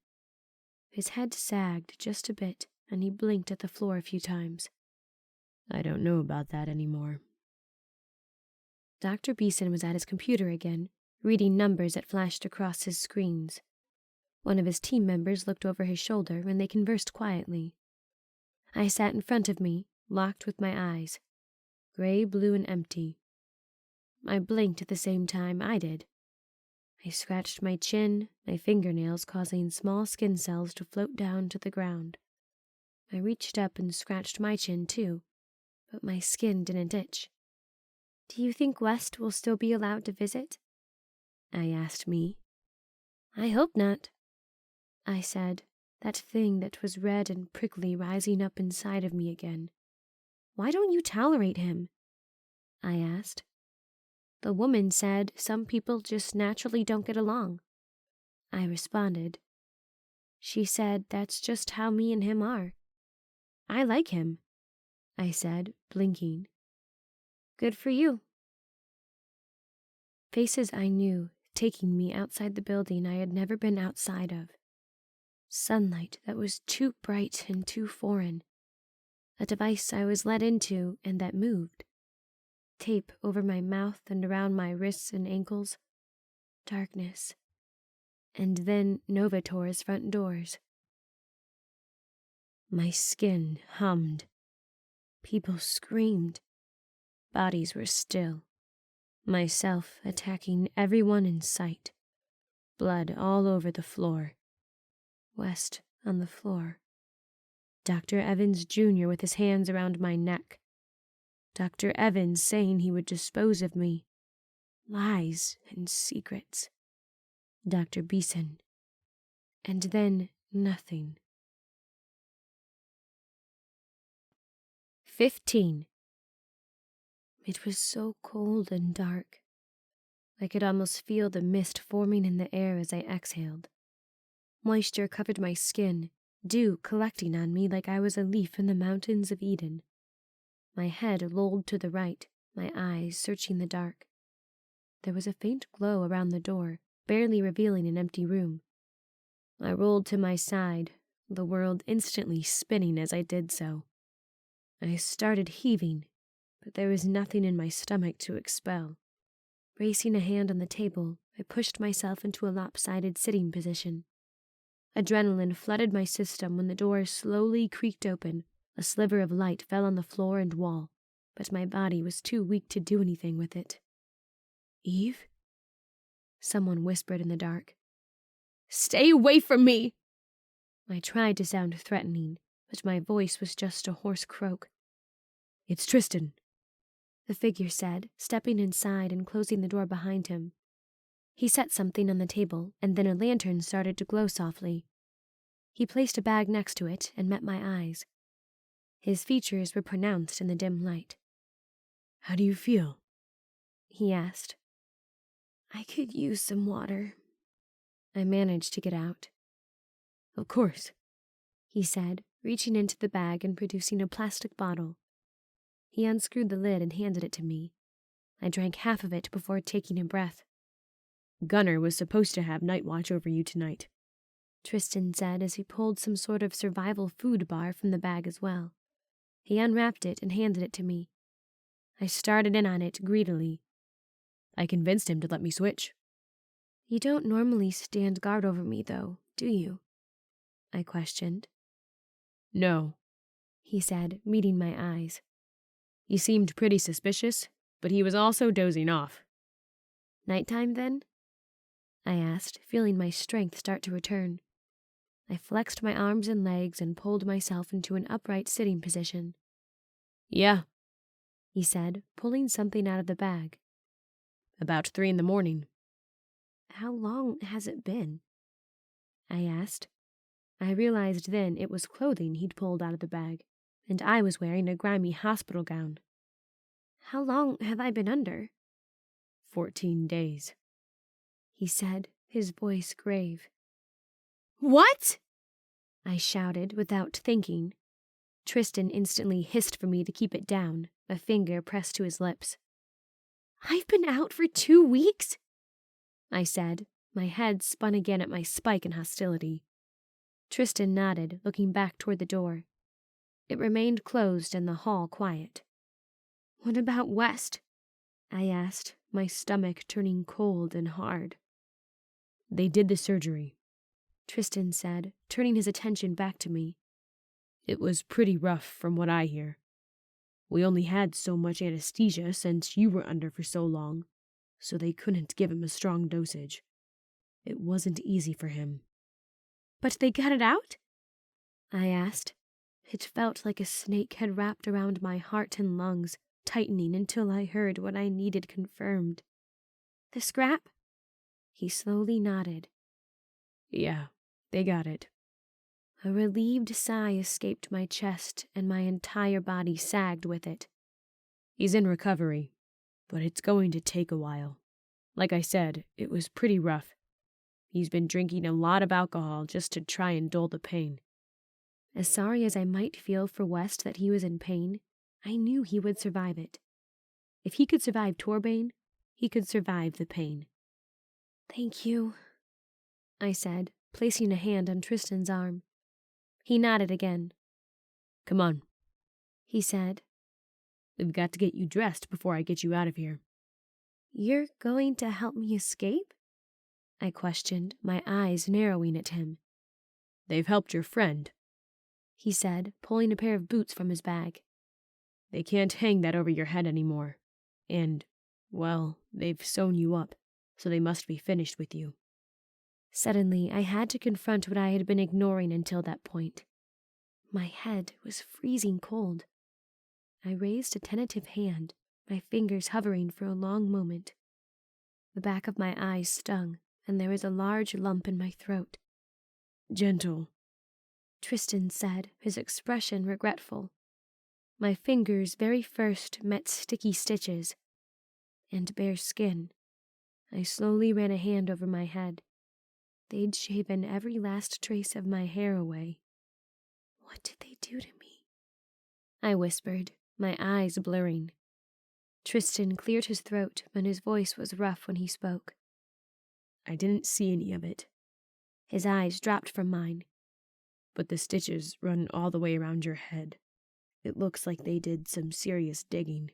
His head sagged just a bit, and he blinked at the floor a few times. I don't know about that anymore. Dr. Beeson was at his computer again, reading numbers that flashed across his screens. One of his team members looked over his shoulder, and they conversed quietly. I sat in front of me, locked with my eyes, gray, blue, and empty. I blinked at the same time I did. I scratched my chin, my fingernails causing small skin cells to float down to the ground. I reached up and scratched my chin too, but my skin didn't itch. Do you think West will still be allowed to visit? I asked me. I hope not, I said, that thing that was red and prickly rising up inside of me again. Why don't you tolerate him? I asked. The woman said some people just naturally don't get along. I responded. She said that's just how me and him are. I like him, I said, blinking. Good for you. Faces I knew, taking me outside the building I had never been outside of. Sunlight that was too bright and too foreign. A device I was let into and that moved. Tape over my mouth and around my wrists and ankles. Darkness. And then Novator's front doors. My skin hummed. People screamed. Bodies were still. Myself attacking everyone in sight. Blood all over the floor. West on the floor. Dr. Evans Jr. with his hands around my neck. Dr. Evans saying he would dispose of me. Lies and secrets. Dr. Beeson. And then nothing. 15. It was so cold and dark. I could almost feel the mist forming in the air as I exhaled. Moisture covered my skin, dew collecting on me like I was a leaf in the mountains of Eden. My head lolled to the right, my eyes searching the dark. There was a faint glow around the door, barely revealing an empty room. I rolled to my side, the world instantly spinning as I did so. I started heaving, but there was nothing in my stomach to expel. Bracing a hand on the table, I pushed myself into a lopsided sitting position. Adrenaline flooded my system when the door slowly creaked open. A sliver of light fell on the floor and wall, but my body was too weak to do anything with it. Eve? Someone whispered in the dark. Stay away from me! I tried to sound threatening, but my voice was just a hoarse croak. It's Tristan, the figure said, stepping inside and closing the door behind him. He set something on the table, and then a lantern started to glow softly. He placed a bag next to it and met my eyes. His features were pronounced in the dim light. "How do you feel?" he asked. "I could use some water." I managed to get out. "Of course," he said, reaching into the bag and producing a plastic bottle. He unscrewed the lid and handed it to me. I drank half of it before taking a breath. "Gunnar was supposed to have night watch over you tonight," Tristan said as he pulled some sort of survival food bar from the bag as well. He unwrapped it and handed it to me. I started in on it greedily. "I convinced him to let me switch." "You don't normally stand guard over me, though, do you?" I questioned. "No," he said, meeting my eyes. "He seemed pretty suspicious, but he was also dozing off." "Nighttime, then?" I asked, feeling my strength start to return. I flexed my arms and legs and pulled myself into an upright sitting position. "Yeah," he said, pulling something out of the bag. "About 3 a.m. "How long has it been?" I asked. I realized then it was clothing he'd pulled out of the bag, and I was wearing a grimy hospital gown. "How long have I been under?" 14 days. he said, his voice grave. "What?" I shouted without thinking. Tristan instantly hissed for me to keep it down, a finger pressed to his lips. "I've been out for 2 weeks?" I said, my head spun again at my spike in hostility. Tristan nodded, looking back toward the door. It remained closed and the hall quiet. "What about West?" I asked, my stomach turning cold and hard. "They did the surgery," Tristan said, turning his attention back to me. "It was pretty rough from what I hear. We only had so much anesthesia since you were under for so long, so they couldn't give him a strong dosage. It wasn't easy for him." "But they got it out?" I asked. It felt like a snake had wrapped around my heart and lungs, tightening until I heard what I needed confirmed. "The scrap?" He slowly nodded. "Yeah, they got it." A relieved sigh escaped my chest, and my entire body sagged with it. "He's in recovery, but it's going to take a while. Like I said, it was pretty rough. He's been drinking a lot of alcohol just to try and dull the pain." As sorry as I might feel for West that he was in pain, I knew he would survive it. If he could survive Torbane, he could survive the pain. "Thank you," I said, placing a hand on Tristan's arm. He nodded again. "Come on," he said. "We've got to get you dressed before I get you out of here." "You're going to help me escape?" I questioned, my eyes narrowing at him. "They've helped your friend," he said, pulling a pair of boots from his bag. "They can't hang that over your head anymore. And, well, they've sewn you up, so they must be finished with you." Suddenly, I had to confront what I had been ignoring until that point. My head was freezing cold. I raised a tentative hand, my fingers hovering for a long moment. The back of my eyes stung, and there was a large lump in my throat. "Gentle," Tristan said, his expression regretful. My fingers very first met sticky stitches and bare skin. I slowly ran a hand over my head. They'd shaven every last trace of my hair away. "What did they do to me?" I whispered, my eyes blurring. Tristan cleared his throat, and his voice was rough when he spoke. "I didn't see any of it." His eyes dropped from mine. "But the stitches run all the way around your head. It looks like they did some serious digging."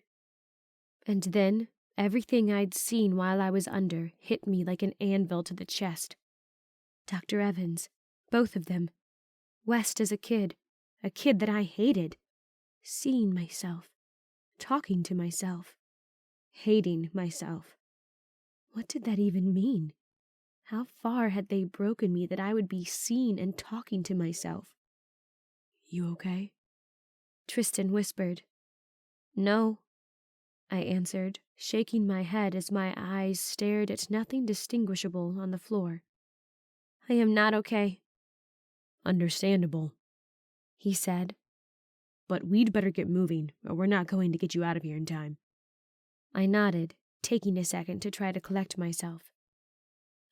And then, everything I'd seen while I was under hit me like an anvil to the chest. Dr. Evans, both of them. West as a kid that I hated. Seeing myself, talking to myself, hating myself. What did that even mean? How far had they broken me that I would be seen and talking to myself? "You okay?" Tristan whispered. "No," I answered, shaking my head as my eyes stared at nothing distinguishable on the floor. "I am not okay." "Understandable," he said. but we'd better get moving, or we're not going to get you out of here in time. I nodded, taking a second to try to collect myself.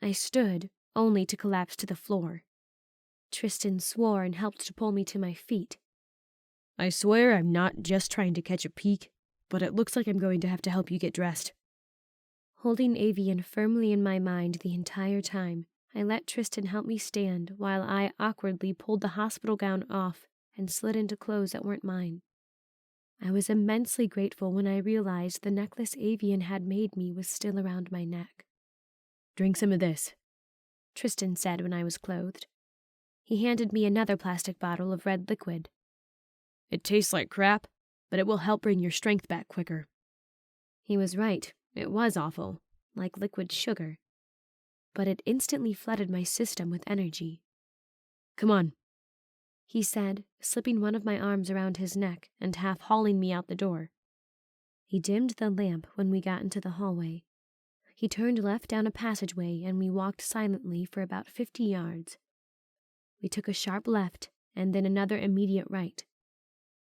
I stood, only to collapse to the floor. Tristan swore and helped to pull me to my feet. I swear I'm not just trying to catch a peek, but it looks like I'm going to have to help you get dressed. Holding Avian firmly in my mind the entire time, I let Tristan help me stand while I awkwardly pulled the hospital gown off and slid into clothes that weren't mine. I was immensely grateful when I realized the necklace Avian had made me was still around my neck. Drink some of this, Tristan said when I was clothed. He handed me another plastic bottle of red liquid. It tastes like crap, but it will help bring your strength back quicker. He was right. It was awful, like liquid sugar. But it instantly flooded my system with energy. Come on, he said, slipping one of my arms around his neck and half hauling me out the door. He dimmed the lamp when we got into the hallway. He turned left down a passageway and we walked silently for about 50 yards. We took a sharp left and then another immediate right.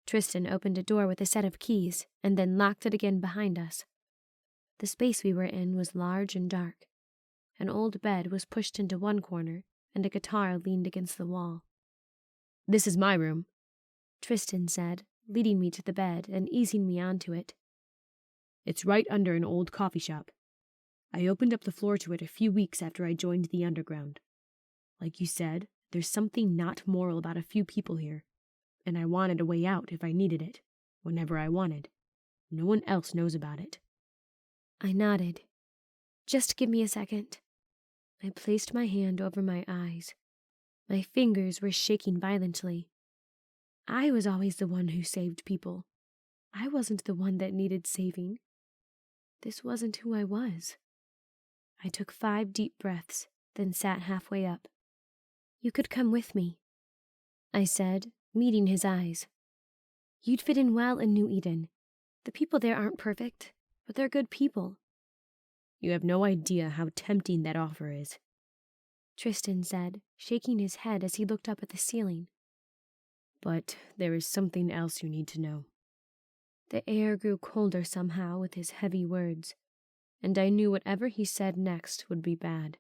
Tristan opened a door with a set of keys and then locked it again behind us. The space we were in was large and dark. An old bed was pushed into one corner and a guitar leaned against the wall. This is my room, Tristan said, leading me to the bed and easing me onto it. It's right under an old coffee shop. I opened up the floor to it a few weeks after I joined the underground. Like you said, there's something not moral about a few people here, and I wanted a way out if I needed it, whenever I wanted. No one else knows about it. I nodded. Just give me a second. I placed my hand over my eyes. My fingers were shaking violently. I was always the one who saved people. I wasn't the one that needed saving. This wasn't who I was. I took 5 deep breaths, then sat halfway up. You could come with me, I said, meeting his eyes. You'd fit in well in New Eden. The people there aren't perfect, but they're good people. You have no idea how tempting that offer is, Tristan said, shaking his head as he looked up at the ceiling. But there is something else you need to know. The air grew colder somehow with his heavy words, and I knew whatever he said next would be bad.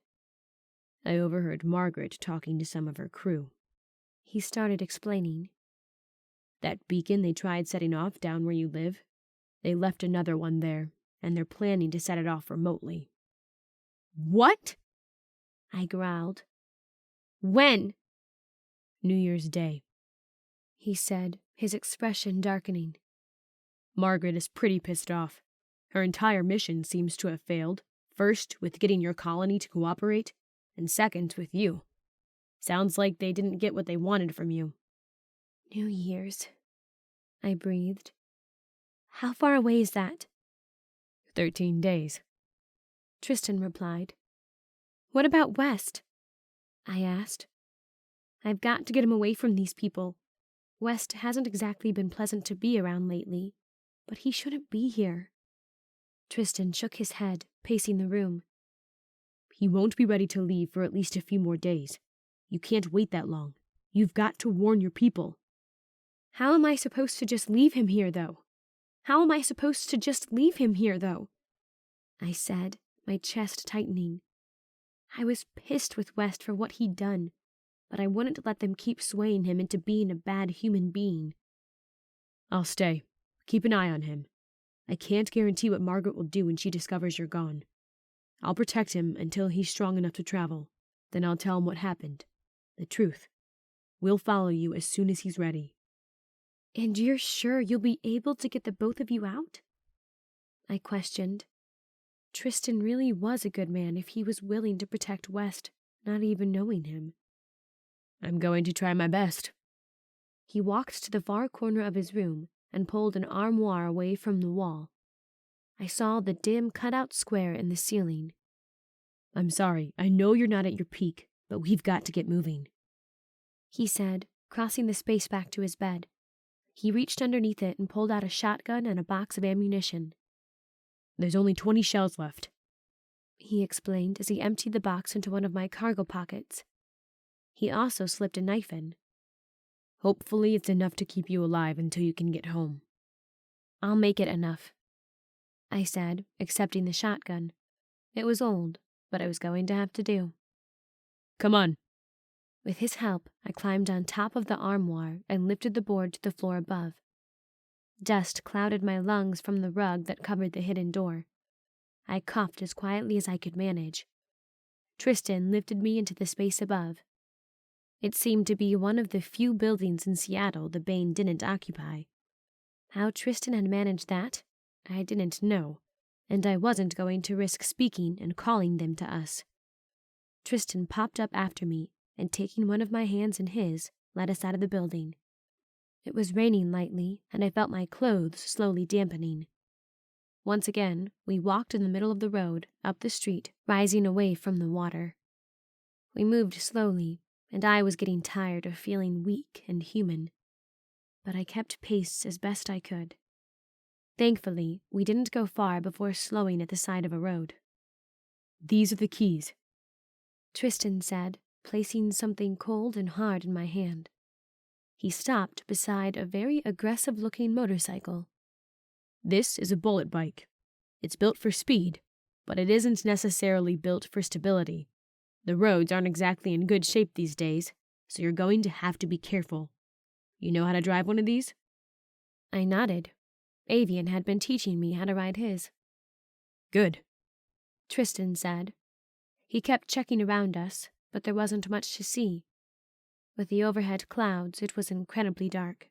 I overheard Margaret talking to some of her crew. He started explaining. That beacon they tried setting off down where you live, they left another one there, and they're planning to set it off remotely. What? I growled. When? New Year's Day, he said, his expression darkening. Margaret is pretty pissed off. Her entire mission seems to have failed, first with getting your colony to cooperate, and second with you. Sounds like they didn't get what they wanted from you. New Year's, I breathed. How far away is that? 13 days, Tristan replied. What about West? I asked. I've got to get him away from these people. West hasn't exactly been pleasant to be around lately, but he shouldn't be here. Tristan shook his head, pacing the room. He won't be ready to leave for at least a few more days. You can't wait that long. You've got to warn your people. How am I supposed to just leave him here, though? How am I supposed to just leave him here, though? I said, my chest tightening. I was pissed with West for what he'd done, but I wouldn't let them keep swaying him into being a bad human being. I'll stay. Keep an eye on him. I can't guarantee what Margaret will do when she discovers you're gone. I'll protect him until he's strong enough to travel. Then I'll tell him what happened. The truth. We'll follow you as soon as he's ready. And you're sure you'll be able to get the both of you out? I questioned. Tristan really was a good man if he was willing to protect West, not even knowing him. I'm going to try my best. He walked to the far corner of his room and pulled an armoire away from the wall. I saw the dim cutout square in the ceiling. I'm sorry, I know you're not at your peak, but we've got to get moving, he said, crossing the space back to his bed. He reached underneath it and pulled out a shotgun and a box of ammunition. There's only 20 shells left, he explained as he emptied the box into one of my cargo pockets. He also slipped a knife in. Hopefully it's enough to keep you alive until you can get home. I'll make it enough, I said, accepting the shotgun. It was old, but I was going to have to do. Come on. With his help, I climbed on top of the armoire and lifted the board to the floor above. Dust clouded my lungs from the rug that covered the hidden door. I coughed as quietly as I could manage. Tristan lifted me into the space above. It seemed to be one of the few buildings in Seattle the Bane didn't occupy. How Tristan had managed that, I didn't know, and I wasn't going to risk speaking and calling them to us. Tristan popped up after me, and taking one of my hands in his, led us out of the building. It was raining lightly, and I felt my clothes slowly dampening. Once again, we walked in the middle of the road, up the street, rising away from the water. We moved slowly, and I was getting tired of feeling weak and human. But I kept pace as best I could. Thankfully, we didn't go far before slowing at the side of a road. These are the keys, Tristan said, placing something cold and hard in my hand. He stopped beside a very aggressive-looking motorcycle. This is a bullet bike. It's built for speed, but it isn't necessarily built for stability. The roads aren't exactly in good shape these days, so you're going to have to be careful. You know how to drive one of these? I nodded. Avian had been teaching me how to ride his. Good, Tristan said. He kept checking around us, but there wasn't much to see. With the overhead clouds, it was incredibly dark.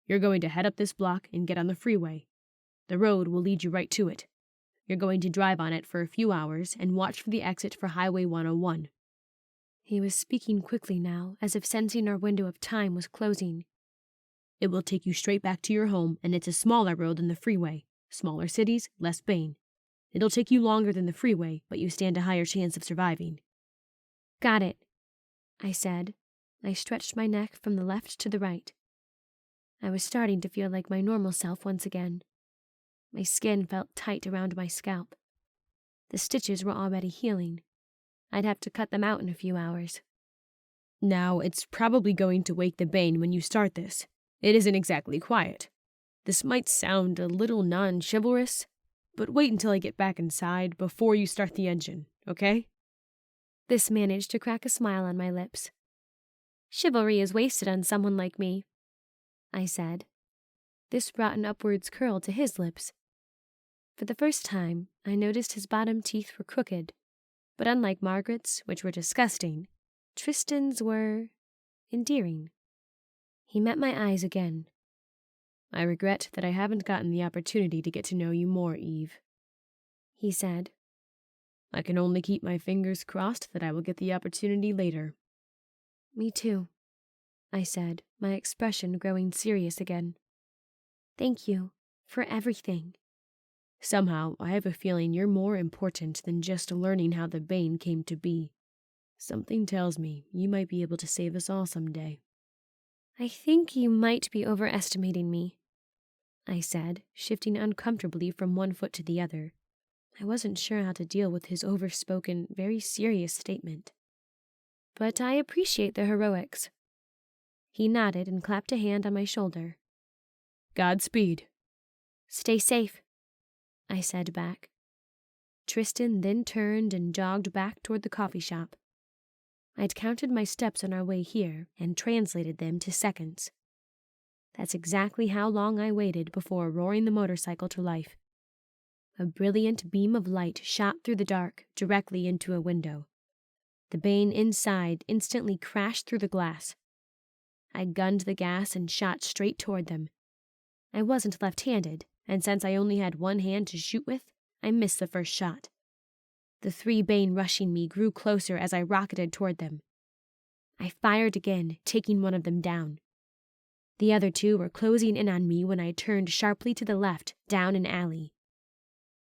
You're going to head up this block and get on the freeway. The road will lead you right to it. You're going to drive on it for a few hours and watch for the exit for Highway 101. He was speaking quickly now, as if sensing our window of time was closing. It will take you straight back to your home, and it's a smaller road than the freeway. Smaller cities, less Bane. It'll take you longer than the freeway, but you stand a higher chance of surviving. Got it, I said. I stretched my neck from the left to the right. I was starting to feel like my normal self once again. My skin felt tight around my scalp. The stitches were already healing. I'd have to cut them out in a few hours. Now, it's probably going to wake the Bane when you start this. It isn't exactly quiet. This might sound a little non-chivalrous, but wait until I get back inside before you start the engine, okay? This managed to crack a smile on my lips. Chivalry is wasted on someone like me, I said. This brought an upwards curl to his lips. For the first time, I noticed his bottom teeth were crooked, but unlike Margaret's, which were disgusting, Tristan's were endearing. He met my eyes again. I regret that I haven't gotten the opportunity to get to know you more, Eve, he said. I can only keep my fingers crossed that I will get the opportunity later. Me too, I said, my expression growing serious again. Thank you for everything. Somehow, I have a feeling you're more important than just learning how the Bane came to be. Something tells me you might be able to save us all someday. I think you might be overestimating me, I said, shifting uncomfortably from one foot to the other. I wasn't sure how to deal with his overspoken, very serious statement. But I appreciate the heroics. He nodded and clapped a hand on my shoulder. Godspeed. Stay safe, I said back. Tristan then turned and jogged back toward the coffee shop. I'd counted my steps on our way here and translated them to seconds. That's exactly how long I waited before roaring the motorcycle to life. A brilliant beam of light shot through the dark directly into a window. The Bane inside instantly crashed through the glass. I gunned the gas and shot straight toward them. I wasn't left-handed, and since I only had one hand to shoot with, I missed the first shot. The three Bane rushing me grew closer as I rocketed toward them. I fired again, taking one of them down. The other two were closing in on me when I turned sharply to the left, down an alley.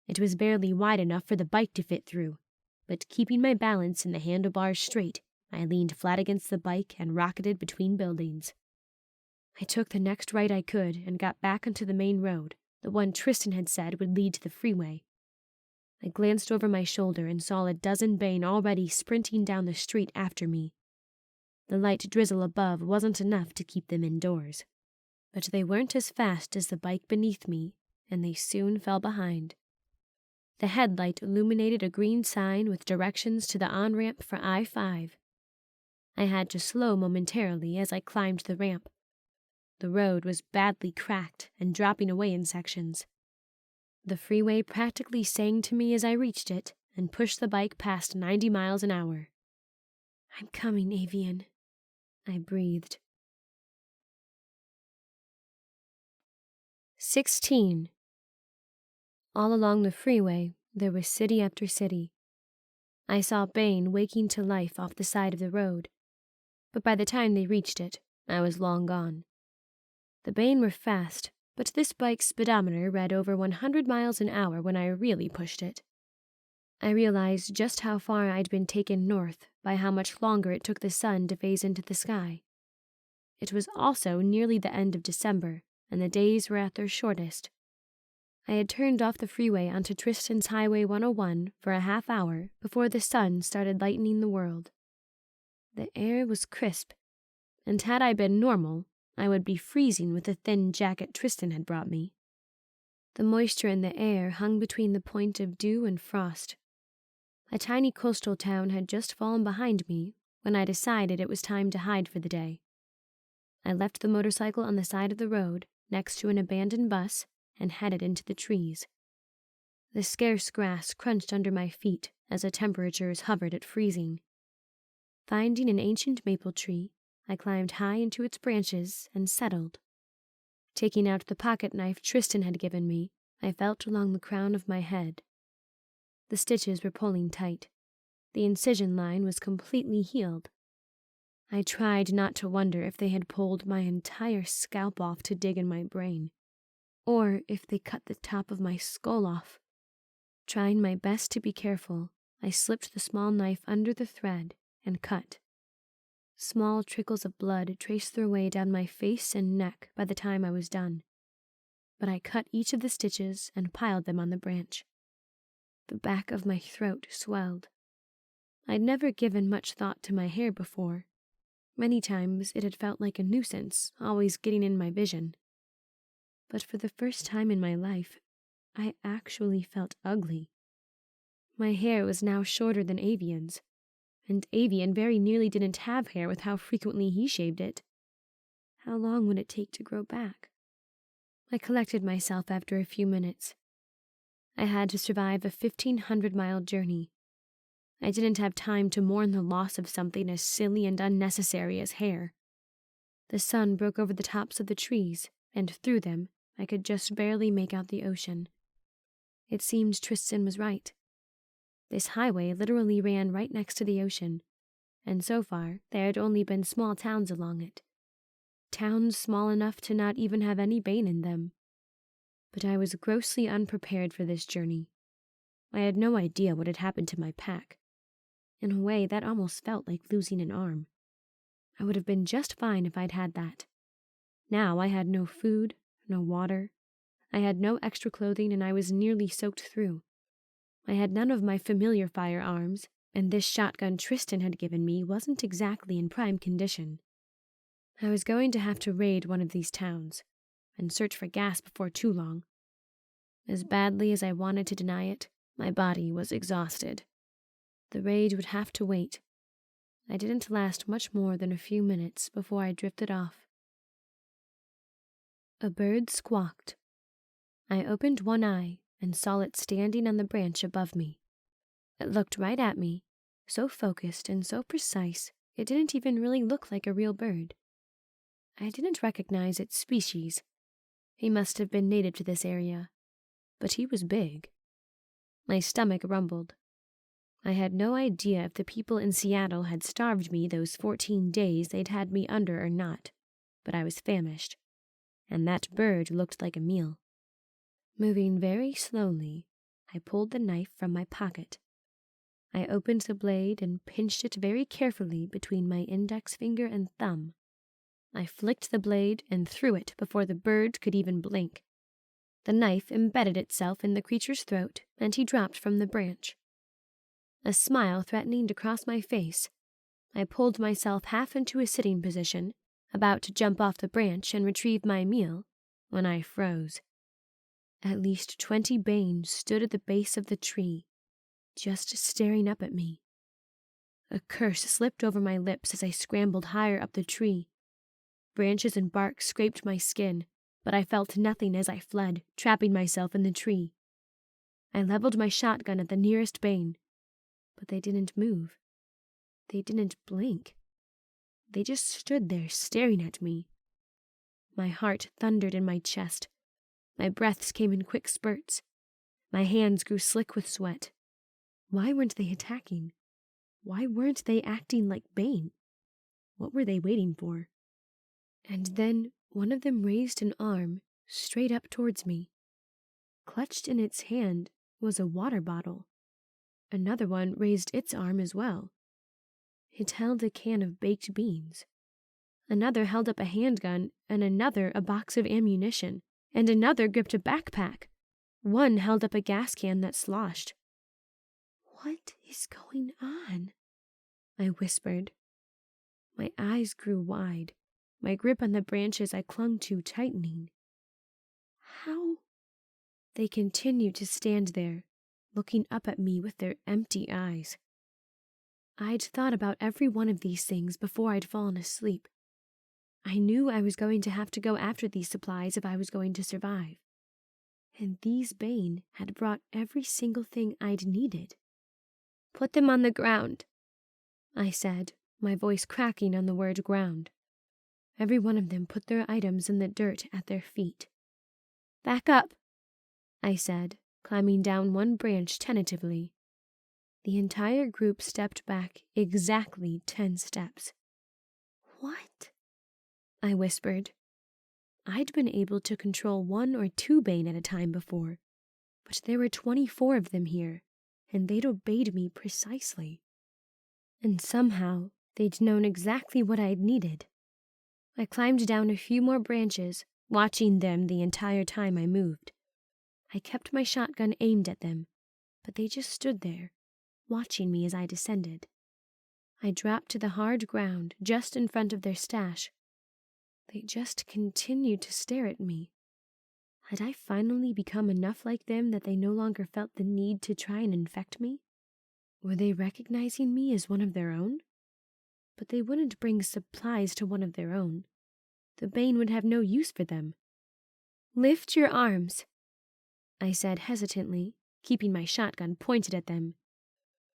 It was barely wide enough for the bike to fit through, but keeping my balance and the handlebars straight, I leaned flat against the bike and rocketed between buildings. I took the next right I could and got back onto the main road, the one Tristan had said would lead to the freeway. I glanced over my shoulder and saw a dozen Bane already sprinting down the street after me. The light drizzle above wasn't enough to keep them indoors. But they weren't as fast as the bike beneath me, and they soon fell behind. The headlight illuminated a green sign with directions to the on-ramp for I-5. I had to slow momentarily as I climbed the ramp. The road was badly cracked and dropping away in sections. The freeway practically sang to me as I reached it and pushed the bike past 90 miles an hour. "I'm coming, Avian," I breathed. 16. All along the freeway, there was city after city. I saw Bane waking to life off the side of the road, but by the time they reached it, I was long gone. The Bane were fast, but this bike's speedometer read over 100 miles an hour when I really pushed it. I realized just how far I'd been taken north by how much longer it took the sun to phase into the sky. It was also nearly the end of December, and the days were at their shortest. I had turned off the freeway onto Tristan's Highway 101 for a half hour before the sun started lightening the world. The air was crisp, and had I been normal, I would be freezing with the thin jacket Tristan had brought me. The moisture in the air hung between the point of dew and frost. A tiny coastal town had just fallen behind me when I decided it was time to hide for the day. I left the motorcycle on the side of the road next to an abandoned bus and headed into the trees. The scarce grass crunched under my feet as the temperatures hovered at freezing. Finding an ancient maple tree, I climbed high into its branches and settled. Taking out the pocket knife Tristan had given me, I felt along the crown of my head. The stitches were pulling tight. The incision line was completely healed. I tried not to wonder if they had pulled my entire scalp off to dig in my brain, or if they cut the top of my skull off. Trying my best to be careful, I slipped the small knife under the thread and cut. Small trickles of blood traced their way down my face and neck by the time I was done, but I cut each of the stitches and piled them on the branch. The back of my throat swelled. I'd never given much thought to my hair before. Many times it had felt like a nuisance, always getting in my vision. But for the first time in my life, I actually felt ugly. My hair was now shorter than Avian's, and Avian very nearly didn't have hair with how frequently he shaved it. How long would it take to grow back? I collected myself after a few minutes. I had to survive a 1,500-mile journey. I didn't have time to mourn the loss of something as silly and unnecessary as hair. The sun broke over the tops of the trees, and through them I could just barely make out the ocean. It seemed Tristan was right. This highway literally ran right next to the ocean, and so far there had only been small towns along it. Towns small enough to not even have any Bane in them. But I was grossly unprepared for this journey. I had no idea what had happened to my pack. In a way, that almost felt like losing an arm. I would have been just fine if I'd had that. Now I had no food, no water. I had no extra clothing, and I was nearly soaked through. I had none of my familiar firearms, and this shotgun Tristan had given me wasn't exactly in prime condition. I was going to have to raid one of these towns, and search for gas before too long. As badly as I wanted to deny it, my body was exhausted. The raid would have to wait. I didn't last much more than a few minutes before I drifted off. A bird squawked. I opened one eye and saw it standing on the branch above me. It looked right at me, so focused and so precise it didn't even really look like a real bird. I didn't recognize its species. He must have been native to this area, but he was big. My stomach rumbled. I had no idea if the people in Seattle had starved me those 14 days they'd had me under or not, but I was famished, and that bird looked like a meal. Moving very slowly, I pulled the knife from my pocket. I opened the blade and pinched it very carefully between my index finger and thumb. I flicked the blade and threw it before the bird could even blink. The knife embedded itself in the creature's throat, and he dropped from the branch. A smile threatening to cross my face, I pulled myself half into a sitting position, about to jump off the branch and retrieve my meal, when I froze. At least 20 Banes stood at the base of the tree, just staring up at me. A curse slipped over my lips as I scrambled higher up the tree. Branches and bark scraped my skin, but I felt nothing as I fled, trapping myself in the tree. I leveled my shotgun at the nearest Bane, but they didn't move. They didn't blink. They just stood there staring at me. My heart thundered in my chest. My breaths came in quick spurts. My hands grew slick with sweat. Why weren't they attacking? Why weren't they acting like Bane? What were they waiting for? And then one of them raised an arm straight up towards me. Clutched in its hand was a water bottle. Another one raised its arm as well. It held a can of baked beans. Another held up a handgun, and another a box of ammunition, and another gripped a backpack. One held up a gas can that sloshed. "What is going on?" I whispered. My eyes grew wide, my grip on the branches I clung to tightening. How? They continued to stand there, looking up at me with their empty eyes. I'd thought about every one of these things before I'd fallen asleep. I knew I was going to have to go after these supplies if I was going to survive. And these Bane had brought every single thing I'd needed. "Put them on the ground," I said, my voice cracking on the word ground. Every one of them put their items in the dirt at their feet. "Back up," I said, climbing down one branch tentatively. The entire group stepped back exactly 10 steps. "What?" I whispered. I'd been able to control 1 or 2 Bane at a time before, but there were 24 of them here, and they'd obeyed me precisely. And somehow, they'd known exactly what I'd needed. I climbed down a few more branches, watching them the entire time I moved. I kept my shotgun aimed at them, but they just stood there, watching me as I descended. I dropped to the hard ground just in front of their stash. They just continued to stare at me. Had I finally become enough like them that they no longer felt the need to try and infect me? Were they recognizing me as one of their own? But they wouldn't bring supplies to one of their own. The Bane would have no use for them. "Lift your arms," I said hesitantly, keeping my shotgun pointed at them.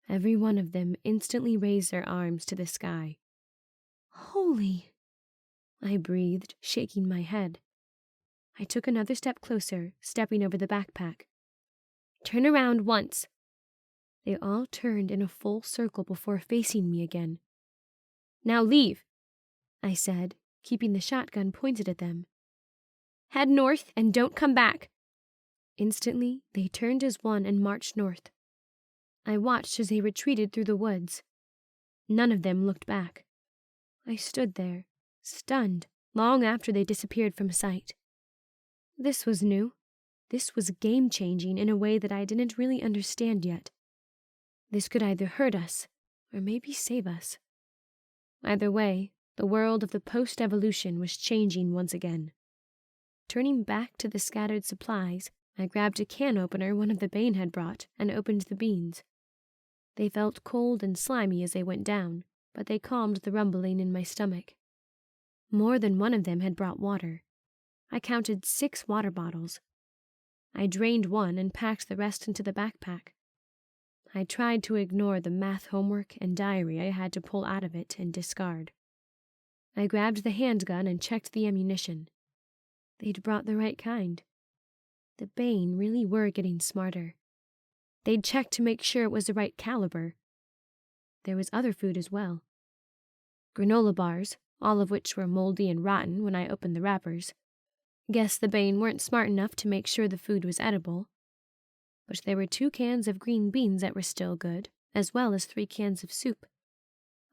Every one of them instantly raised their arms to the sky. "Holy," I breathed, shaking my head. I took another step closer, stepping over the backpack. "Turn around once." They all turned in a full circle before facing me again. "Now leave," I said, keeping the shotgun pointed at them. "Head north and don't come back." Instantly, they turned as one and marched north. I watched as they retreated through the woods. None of them looked back. I stood there, stunned, long after they disappeared from sight. This was new. This was game-changing in a way that I didn't really understand yet. This could either hurt us, or maybe save us. Either way, the world of the post-evolution was changing once again. Turning back to the scattered supplies, I grabbed a can opener one of the Bane had brought and opened the beans. They felt cold and slimy as they went down, but they calmed the rumbling in my stomach. More than one of them had brought water. I counted 6 water bottles. I drained one and packed the rest into the backpack. I tried to ignore the math homework and diary I had to pull out of it and discard. I grabbed the handgun and checked the ammunition. They'd brought the right kind. The Bane really were getting smarter. They'd checked to make sure it was the right caliber. There was other food as well. Granola bars, all of which were moldy and rotten when I opened the wrappers. Guess the Bane weren't smart enough to make sure the food was edible. But there were 2 cans of green beans that were still good, as well as 3 cans of soup.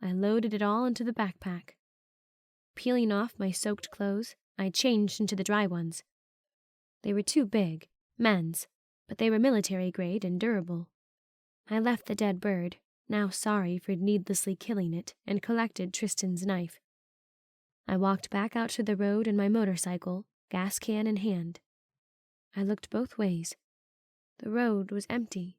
I loaded it all into the backpack. Peeling off my soaked clothes, I changed into the dry ones. They were too big, men's, but they were military grade and durable. I left the dead bird, now sorry for needlessly killing it, and collected Tristan's knife. I walked back out to the road in my motorcycle, gas can in hand. I looked both ways. The road was empty.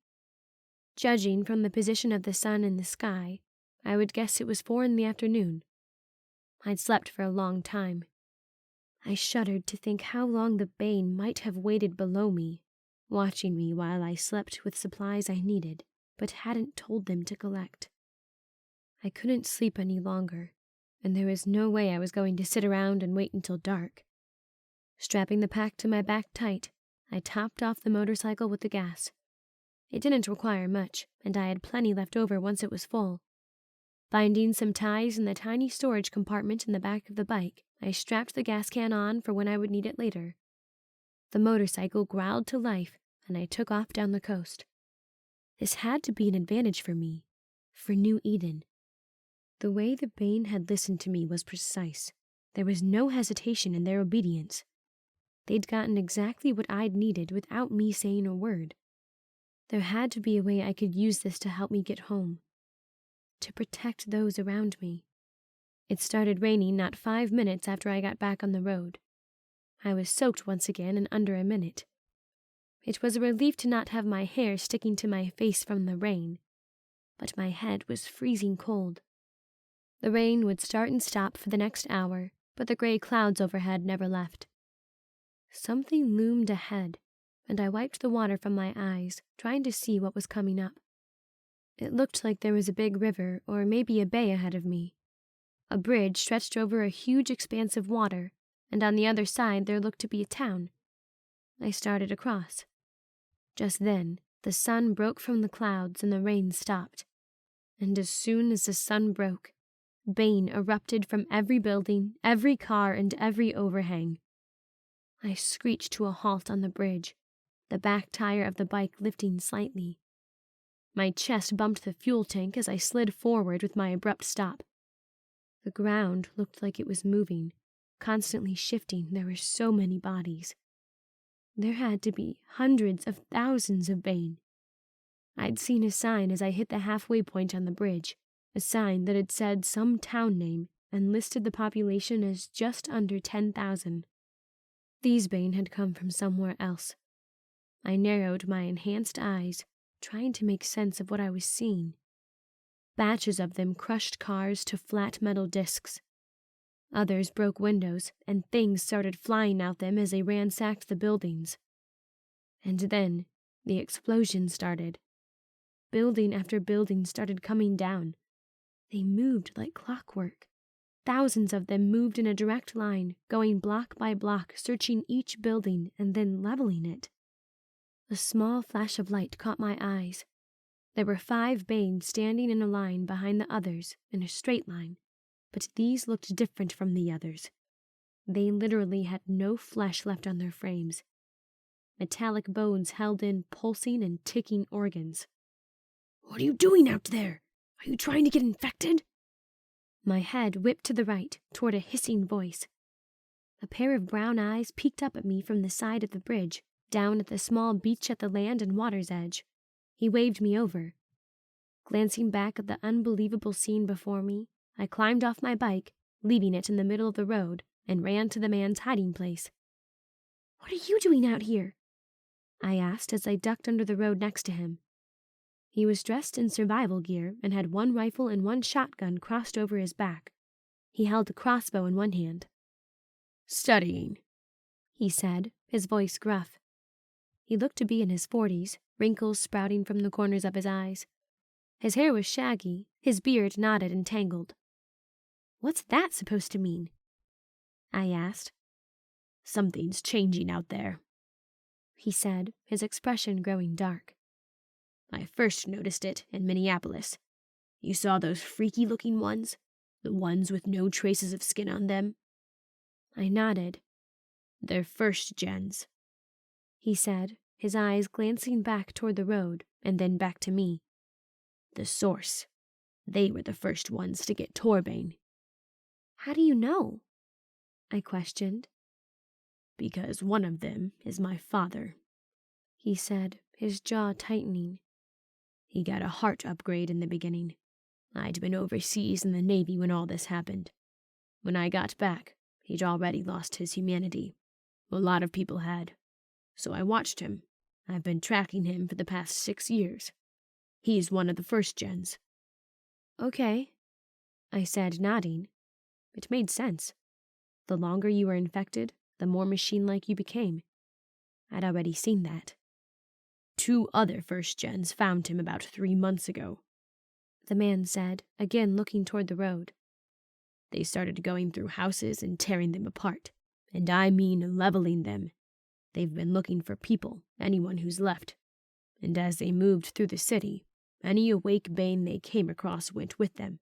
Judging from the position of the sun in the sky, I would guess it was 4 in the afternoon. I'd slept for a long time. I shuddered to think how long the Bane might have waited below me, watching me while I slept with supplies I needed, but hadn't told them to collect. I couldn't sleep any longer, and there was no way I was going to sit around and wait until dark. Strapping the pack to my back tight, I topped off the motorcycle with the gas. It didn't require much, and I had plenty left over once it was full. Finding some ties in the tiny storage compartment in the back of the bike, I strapped the gas can on for when I would need it later. The motorcycle growled to life, and I took off down the coast. This had to be an advantage for me, for New Eden. The way the Bane had listened to me was precise. There was no hesitation in their obedience. They'd gotten exactly what I'd needed without me saying a word. There had to be a way I could use this to help me get home, to protect those around me. It started raining not 5 minutes after I got back on the road. I was soaked once again in under a minute. It was a relief to not have my hair sticking to my face from the rain, but my head was freezing cold. The rain would start and stop for the next hour, but the gray clouds overhead never left. Something loomed ahead, and I wiped the water from my eyes, trying to see what was coming up. It looked like there was a big river or maybe a bay ahead of me. A bridge stretched over a huge expanse of water, and on the other side there looked to be a town. I started across. Just then, the sun broke from the clouds and the rain stopped. And as soon as the sun broke, Bane erupted from every building, every car, and every overhang. I screeched to a halt on the bridge, the back tire of the bike lifting slightly. My chest bumped the fuel tank as I slid forward with my abrupt stop. The ground looked like it was moving, constantly shifting. There were so many bodies. There had to be hundreds of thousands of Bane. I'd seen a sign as I hit the halfway point on the bridge, a sign that had said some town name and listed the population as just under 10,000. These Bane had come from somewhere else. I narrowed my enhanced eyes, trying to make sense of what I was seeing. Batches of them crushed cars to flat metal discs. Others broke windows, and things started flying out them as they ransacked the buildings. And then the explosion started. Building after building started coming down. They moved like clockwork. Thousands of them moved in a direct line, going block by block, searching each building and then leveling it. A small flash of light caught my eyes. There were 5 Banes standing in a line behind the others, in a straight line, but these looked different from the others. They literally had no flesh left on their frames. Metallic bones held in pulsing and ticking organs. "What are you doing out there? Are you trying to get infected?" My head whipped to the right, toward a hissing voice. A pair of brown eyes peeked up at me from the side of the bridge, down at the small beach at the land and water's edge. He waved me over. Glancing back at the unbelievable scene before me, I climbed off my bike, leaving it in the middle of the road, and ran to the man's hiding place. "What are you doing out here?" I asked as I ducked under the road next to him. He was dressed in survival gear and had 1 rifle and 1 shotgun crossed over his back. He held a crossbow in one hand. "Studying," he said, his voice gruff. He looked to be in his 40s, wrinkles sprouting from the corners of his eyes. His hair was shaggy, his beard knotted and tangled. "What's that supposed to mean?" I asked. "Something's changing out there," he said, his expression growing dark. "I first noticed it in Minneapolis. You saw those freaky-looking ones? The ones with no traces of skin on them?" I nodded. "They're first gens," he said, his eyes glancing back toward the road and then back to me. "The source. They were the first ones to get Torbane." "How do you know?" I questioned. "Because one of them is my father," he said, his jaw tightening. He got a heart upgrade in the beginning. I'd been overseas in the Navy when all this happened. When I got back, he'd already lost his humanity. A lot of people had. So I watched him. I've been tracking him for the past 6 years. He's one of the first gens. Okay, I said, nodding. It made sense. The longer you were infected, the more machine-like you became. I'd already seen that. 2 other first gens found him about 3 months ago, the man said, again looking toward the road. They started going through houses and tearing them apart, and I mean leveling them. They've been looking for people, anyone who's left. And as they moved through the city, any awake Bane they came across went with them.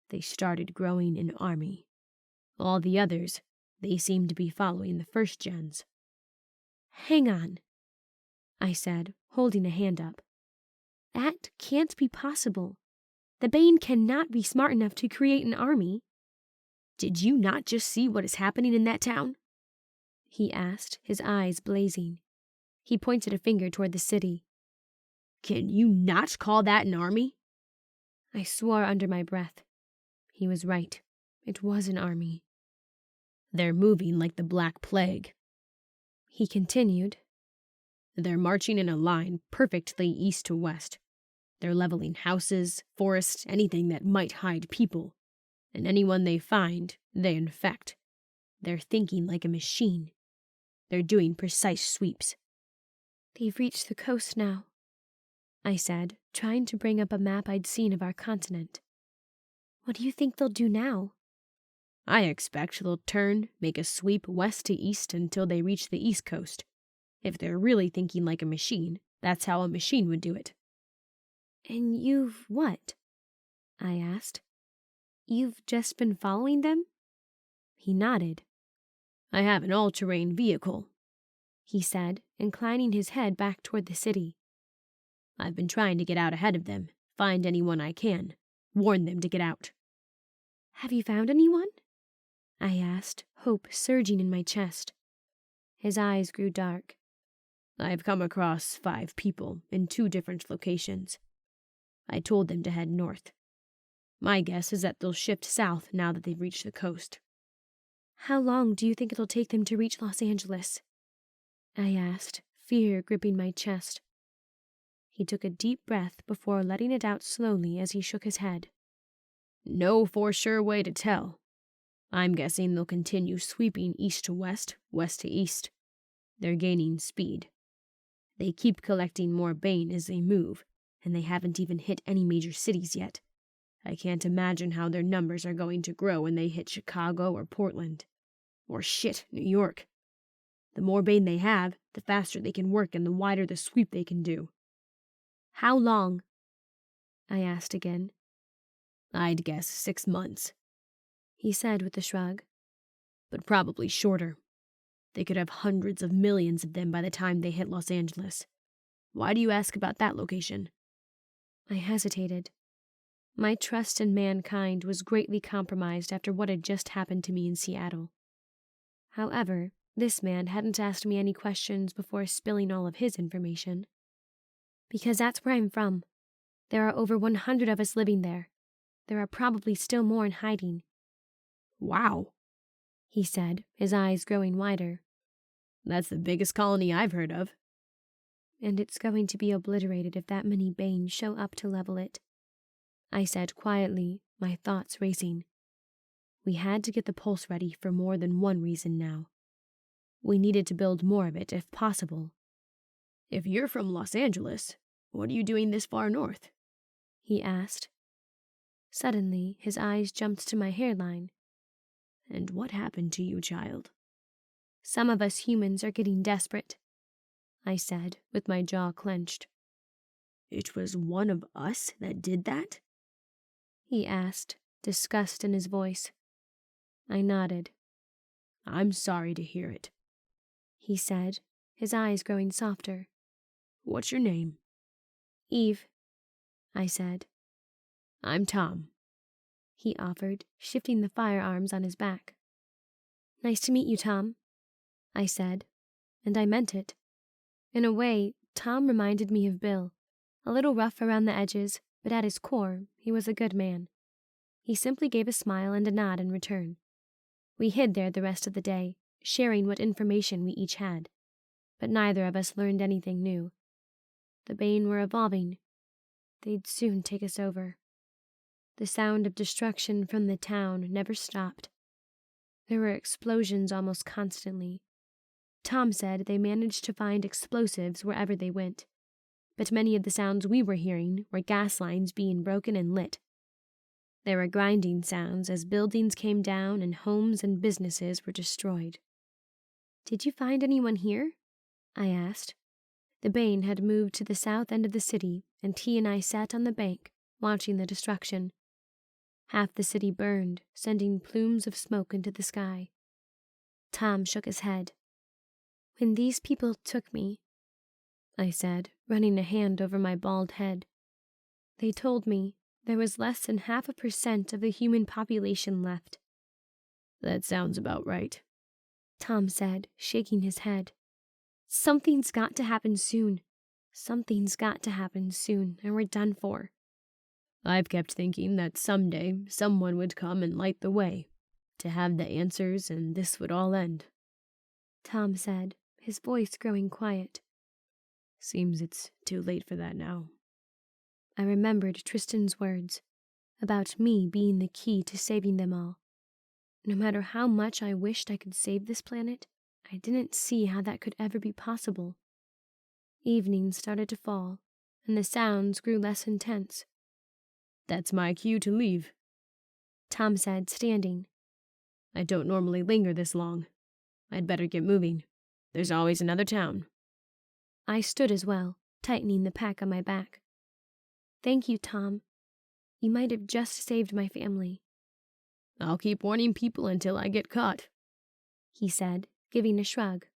They started growing an army. All the others, they seemed to be following the first gens. Hang on, I said, holding a hand up. That can't be possible. The Bane cannot be smart enough to create an army. Did you not just see what is happening in that town? He asked, his eyes blazing. He pointed a finger toward the city. Can you not call that an army? I swore under my breath. He was right. It was an army. They're moving like the Black Plague. He continued. They're marching in a line perfectly east to west. They're leveling houses, forests, anything that might hide people. And anyone they find, they infect. They're thinking like a machine. They're doing precise sweeps. They've reached the coast now, I said, trying to bring up a map I'd seen of our continent. What do you think they'll do now? I expect they'll turn, make a sweep west to east until they reach the east coast. If they're really thinking like a machine, that's how a machine would do it. And you've what? I asked. You've just been following them? He nodded. I have an all-terrain vehicle, he said, inclining his head back toward the city. I've been trying to get out ahead of them, find anyone I can, warn them to get out. Have you found anyone? I asked, hope surging in my chest. His eyes grew dark. I've come across 5 people in 2 different locations. I told them to head north. My guess is that they'll shift south now that they've reached the coast. How long do you think it'll take them to reach Los Angeles? I asked, fear gripping my chest. He took a deep breath before letting it out slowly as he shook his head. No for sure way to tell. I'm guessing they'll continue sweeping east to west, west to east. They're gaining speed. They keep collecting more Bane as they move, and they haven't even hit any major cities yet. I can't imagine how their numbers are going to grow when they hit Chicago or Portland. Or shit, New York. The more Bane they have, the faster they can work and the wider the sweep they can do. How long? I asked again. I'd guess 6 months, he said with a shrug. But probably shorter. They could have hundreds of millions of them by the time they hit Los Angeles. Why do you ask about that location? I hesitated. My trust in mankind was greatly compromised after what had just happened to me in Seattle. However, this man hadn't asked me any questions before spilling all of his information. Because that's where I'm from. There are over 100 of us living there. There are probably still more in hiding. Wow, he said, his eyes growing wider. That's the biggest colony I've heard of. And it's going to be obliterated if that many Banes show up to level it, I said quietly, my thoughts racing. We had to get the pulse ready for more than one reason now. We needed to build more of it if possible. If you're from Los Angeles, what are you doing this far north? He asked. Suddenly, his eyes jumped to my hairline. And what happened to you, child? Some of us humans are getting desperate, I said, with my jaw clenched. It was one of us that did that? He asked, disgust in his voice. I nodded. I'm sorry to hear it, he said, his eyes growing softer. What's your name? Eve, I said. I'm Tom, he offered, shifting the firearms on his back. Nice to meet you, Tom, I said, and I meant it. In a way, Tom reminded me of Bill. A little rough around the edges, but at his core, he was a good man. He simply gave a smile and a nod in return. We hid there the rest of the day, sharing what information we each had, but neither of us learned anything new. The Bane were evolving. They'd soon take us over. The sound of destruction from the town never stopped. There were explosions almost constantly. Tom said they managed to find explosives wherever they went, but many of the sounds we were hearing were gas lines being broken and lit. There were grinding sounds as buildings came down and homes and businesses were destroyed. "Did you find anyone here?" I asked. The Bane had moved to the south end of the city, and he and I sat on the bank, watching the destruction. Half the city burned, sending plumes of smoke into the sky. Tom shook his head. "When these people took me," I said, running a hand over my bald head, "they told me there was less than 0.5% of the human population left." "That sounds about right," Tom said, shaking his head. "Something's got to happen soon. Something's got to happen soon, and we're done for." "I've kept thinking that someday someone would come and light the way, to have the answers, and this would all end," Tom said, his voice growing quiet. "Seems it's too late for that now." I remembered Tristan's words about me being the key to saving them all. No matter how much I wished I could save this planet, I didn't see how that could ever be possible. Evening started to fall, and the sounds grew less intense. "That's my cue to leave," Tom said, standing. "I don't normally linger this long. I'd better get moving. There's always another town." I stood as well, tightening the pack on my back. "Thank you, Tom. You might have just saved my family." "I'll keep warning people until I get caught," he said, giving a shrug.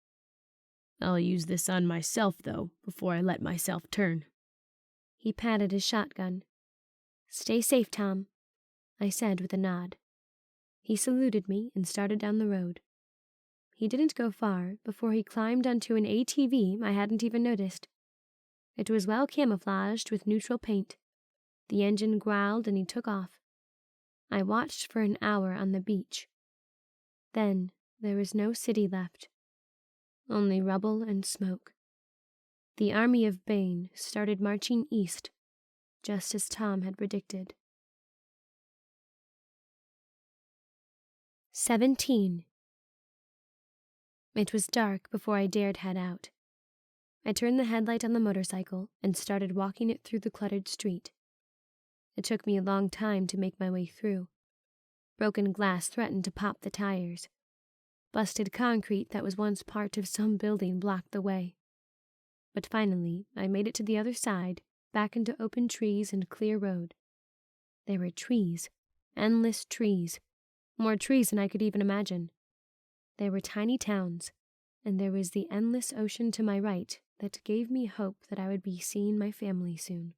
"I'll use this on myself, though, before I let myself turn." He patted his shotgun. "Stay safe, Tom," I said with a nod. He saluted me and started down the road. He didn't go far before he climbed onto an ATV I hadn't even noticed. It was well camouflaged with neutral paint. The engine growled and he took off. I watched for an hour on the beach. Then there was no city left. Only rubble and smoke. The army of Bane started marching east, just as Tom had predicted. 17. It was dark before I dared head out. I turned the headlight on the motorcycle and started walking it through the cluttered street. It took me a long time to make my way through. Broken glass threatened to pop the tires. Busted concrete that was once part of some building blocked the way. But finally, I made it to the other side, back into open trees and clear road. There were trees, endless trees, more trees than I could even imagine. There were tiny towns, and there was the endless ocean to my right that gave me hope that I would be seeing my family soon.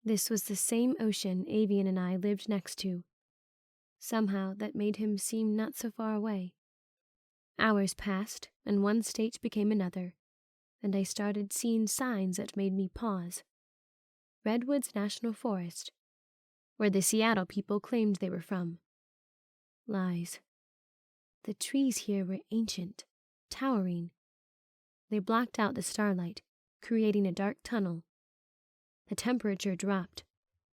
This was the same ocean Avian and I lived next to. Somehow that made him seem not so far away. Hours passed, and one state became another, and I started seeing signs that made me pause. Redwoods National Forest, where the Seattle people claimed they were from. Lies. The trees here were ancient, towering. They blocked out the starlight, creating a dark tunnel. The temperature dropped,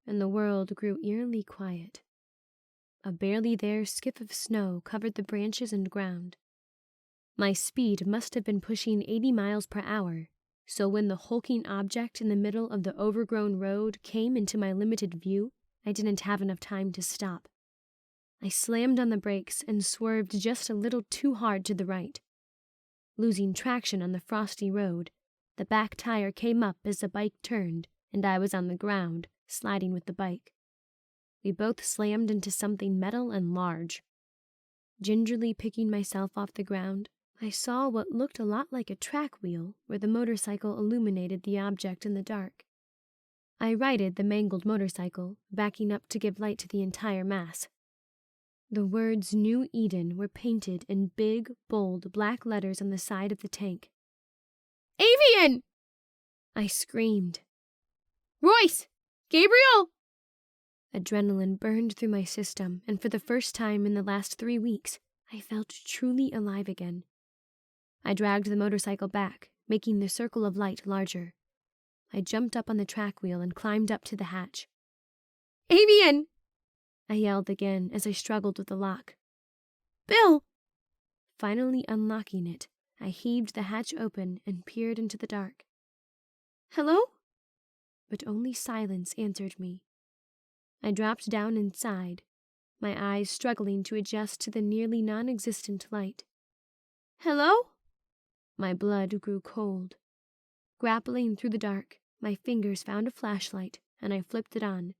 and the world grew eerily quiet. A barely there skiff of snow covered the branches and ground. My speed must have been pushing 80 miles per hour, so when the hulking object in the middle of the overgrown road came into my limited view, I didn't have enough time to stop. I slammed on the brakes and swerved just a little too hard to the right. Losing traction on the frosty road, the back tire came up as the bike turned, and I was on the ground, sliding with the bike. We both slammed into something metal and large. Gingerly picking myself off the ground, I saw what looked a lot like a track wheel where the motorcycle illuminated the object in the dark. I righted the mangled motorcycle, backing up to give light to the entire mass. The words New Eden were painted in big, bold, black letters on the side of the tank. "Avian!" I screamed. Royce! Gabriel! Adrenaline burned through my system, and for the first time in the last 3 weeks, I felt truly alive again. I dragged the motorcycle back, making the circle of light larger. I jumped up on the track wheel and climbed up to the hatch. Avian! I yelled again as I struggled with the lock. Bill! Finally unlocking it, I heaved the hatch open and peered into the dark. Hello? But only silence answered me. I dropped down inside, my eyes struggling to adjust to the nearly non-existent light. Hello? My blood grew cold. Grappling through the dark, my fingers found a flashlight, and I flipped it on.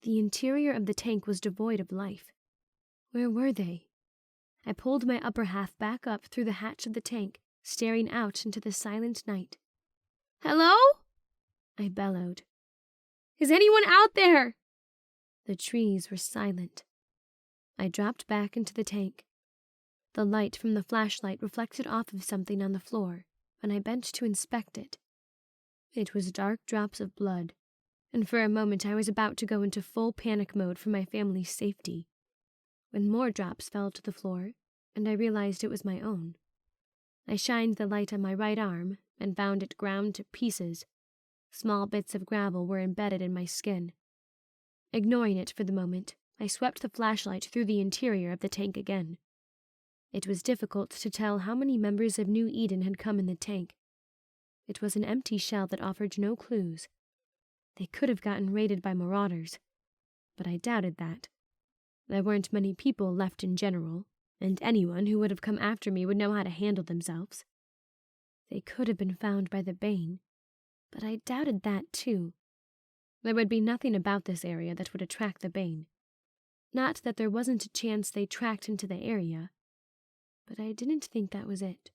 The interior of the tank was devoid of life. Where were they? I pulled my upper half back up through the hatch of the tank, staring out into the silent night. Hello? I bellowed. Is anyone out there? The trees were silent. I dropped back into the tank. The light from the flashlight reflected off of something on the floor, and I bent to inspect it. It was dark drops of blood, and for a moment I was about to go into full panic mode for my family's safety, when more drops fell to the floor, and I realized it was my own. I shined the light on my right arm and found it ground to pieces. Small bits of gravel were embedded in my skin. Ignoring it for the moment, I swept the flashlight through the interior of the tank again. It was difficult to tell how many members of New Eden had come in the tank. It was an empty shell that offered no clues. They could have gotten raided by marauders, but I doubted that. There weren't many people left in general, and anyone who would have come after me would know how to handle themselves. They could have been found by the Bane, but I doubted that too. There would be nothing about this area that would attract the Bane. Not that there wasn't a chance they tracked into the area, but I didn't think that was it.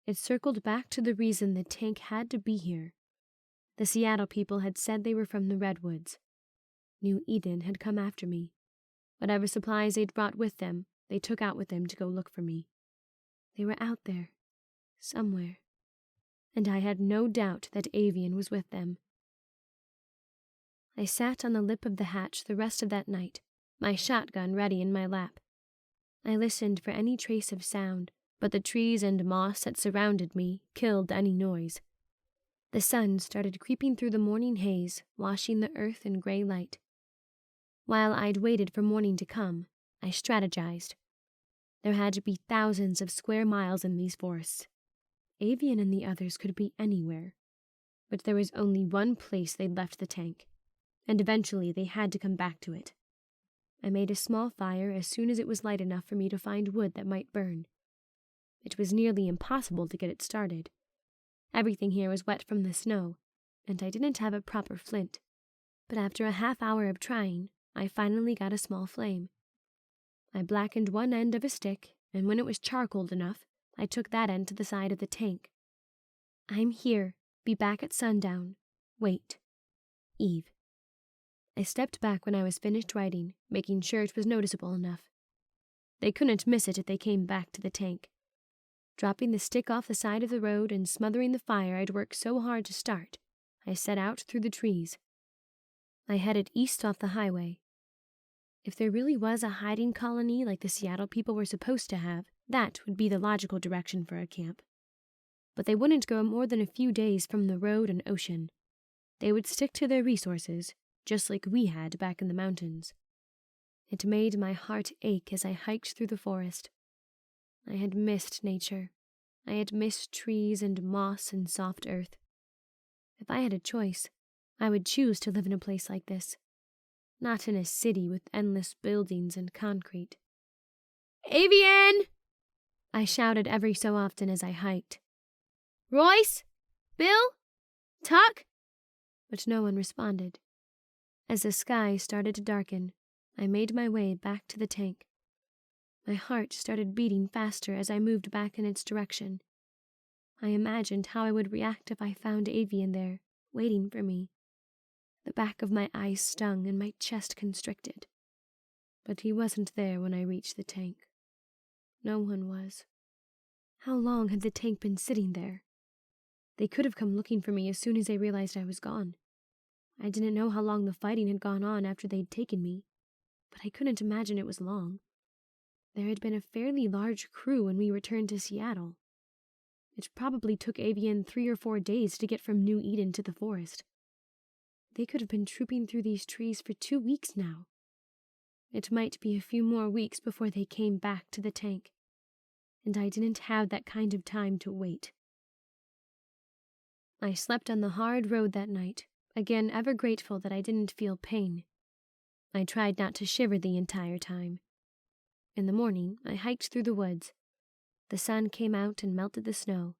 It circled back to the reason the tank had to be here. The Seattle people had said they were from the Redwoods. New Eden had come after me. Whatever supplies they'd brought with them, they took out with them to go look for me. They were out there, somewhere, and I had no doubt that Avian was with them. I sat on the lip of the hatch the rest of that night, my shotgun ready in my lap. I listened for any trace of sound, but the trees and moss that surrounded me killed any noise. The sun started creeping through the morning haze, washing the earth in gray light. While I'd waited for morning to come, I strategized. There had to be thousands of square miles in these forests. Avian and the others could be anywhere, but there was only one place they'd left the tank, and eventually they had to come back to it. I made a small fire as soon as it was light enough for me to find wood that might burn. It was nearly impossible to get it started. Everything here was wet from the snow, and I didn't have a proper flint. But after a half-hour of trying, I finally got a small flame. I blackened one end of a stick, and when it was charcoaled enough, I took that end to the side of the tank. I'm here. Be back at sundown. Wait. Eve. I stepped back when I was finished writing, making sure it was noticeable enough. They couldn't miss it if they came back to the tank. Dropping the stick off the side of the road and smothering the fire I'd worked so hard to start, I set out through the trees. I headed east off the highway. If there really was a hiding colony like the Seattle people were supposed to have, that would be the logical direction for a camp. But they wouldn't go more than a few days from the road and ocean. They would stick to their resources, just like we had back in the mountains. It made my heart ache as I hiked through the forest. I had missed nature. I had missed trees and moss and soft earth. If I had a choice, I would choose to live in a place like this, not in a city with endless buildings and concrete. Avian! I shouted every so often as I hiked. Royce? Bill? Tuck? But no one responded. As the sky started to darken, I made my way back to the tank. My heart started beating faster as I moved back in its direction. I imagined how I would react if I found Avian there, waiting for me. The back of my eyes stung and my chest constricted. But he wasn't there when I reached the tank. No one was. How long had the tank been sitting there? They could have come looking for me as soon as they realized I was gone. I didn't know how long the fighting had gone on after they'd taken me, but I couldn't imagine it was long. There had been a fairly large crew when we returned to Seattle. It probably took Avian 3 or 4 days to get from New Eden to the forest. They could have been trooping through these trees for 2 weeks now. It might be a few more weeks before they came back to the tank, and I didn't have that kind of time to wait. I slept on the hard road that night, again ever grateful that I didn't feel pain. I tried not to shiver the entire time. In the morning, I hiked through the woods. The sun came out and melted the snow.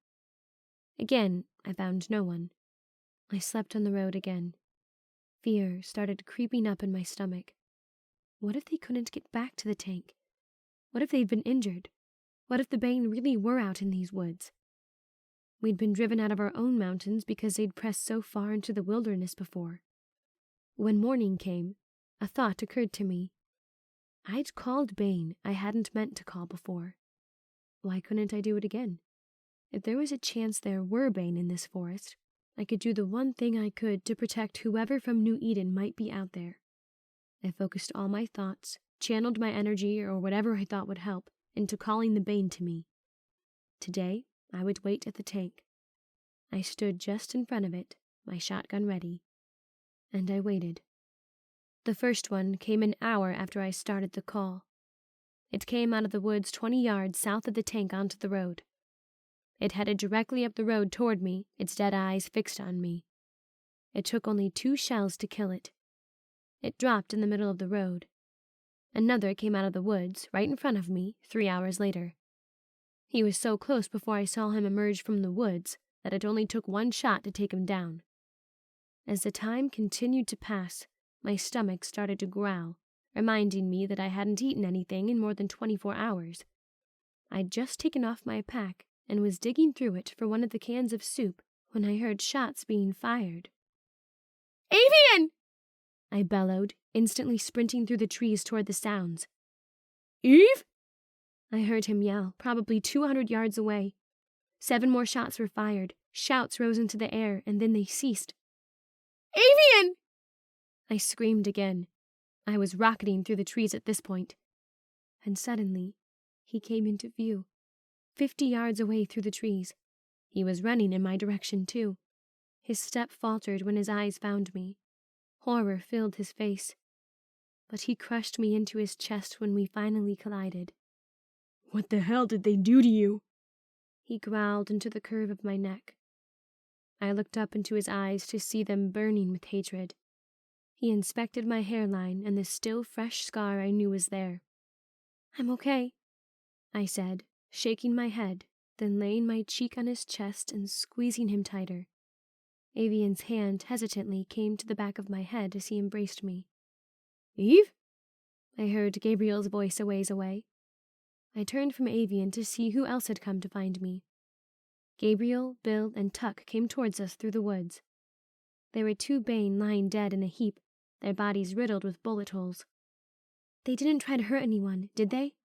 Again, I found no one. I slept on the road again. Fear started creeping up in my stomach. What if they couldn't get back to the tank? What if they'd been injured? What if the Bane really were out in these woods? We'd been driven out of our own mountains because they'd pressed so far into the wilderness before. When morning came, a thought occurred to me. I'd called Bane I hadn't meant to call before. Why couldn't I do it again? If there was a chance there were Bane in this forest, I could do the one thing I could to protect whoever from New Eden might be out there. I focused all my thoughts, channeled my energy or whatever I thought would help, into calling the Bane to me. Today, I would wait at the tank. I stood just in front of it, my shotgun ready, and I waited. The first one came an hour after I started the call. It came out of the woods 20 yards south of the tank onto the road. It headed directly up the road toward me, its dead eyes fixed on me. It took only 2 shells to kill it. It dropped in the middle of the road. Another came out of the woods, right in front of me, 3 hours later. He was so close before I saw him emerge from the woods that it only took 1 shot to take him down. As the time continued to pass, my stomach started to growl, reminding me that I hadn't eaten anything in more than 24 hours. I'd just taken off my pack and was digging through it for one of the cans of soup when I heard shots being fired. "Avian!" I bellowed, instantly sprinting through the trees toward the sounds. "Eve?" I heard him yell, probably 200 yards away. 7 more shots were fired, shouts rose into the air, and then they ceased. "Avian!" I screamed again. I was rocketing through the trees at this point. And suddenly, he came into view, 50 yards away through the trees. He was running in my direction, too. His step faltered when his eyes found me. Horror filled his face. But he crushed me into his chest when we finally collided. "What the hell did they do to you?" He growled into the curve of my neck. I looked up into his eyes to see them burning with hatred. He inspected my hairline and the still fresh scar I knew was there. "I'm okay," I said, shaking my head, then laying my cheek on his chest and squeezing him tighter. Avian's hand hesitantly came to the back of my head as he embraced me. "Eve?" I heard Gabriel's voice a ways away. I turned from Avian to see who else had come to find me. Gabriel, Bill, and Tuck came towards us through the woods. There were 2 Bane lying dead in a heap, their bodies riddled with bullet holes. "They didn't try to hurt anyone, did they?"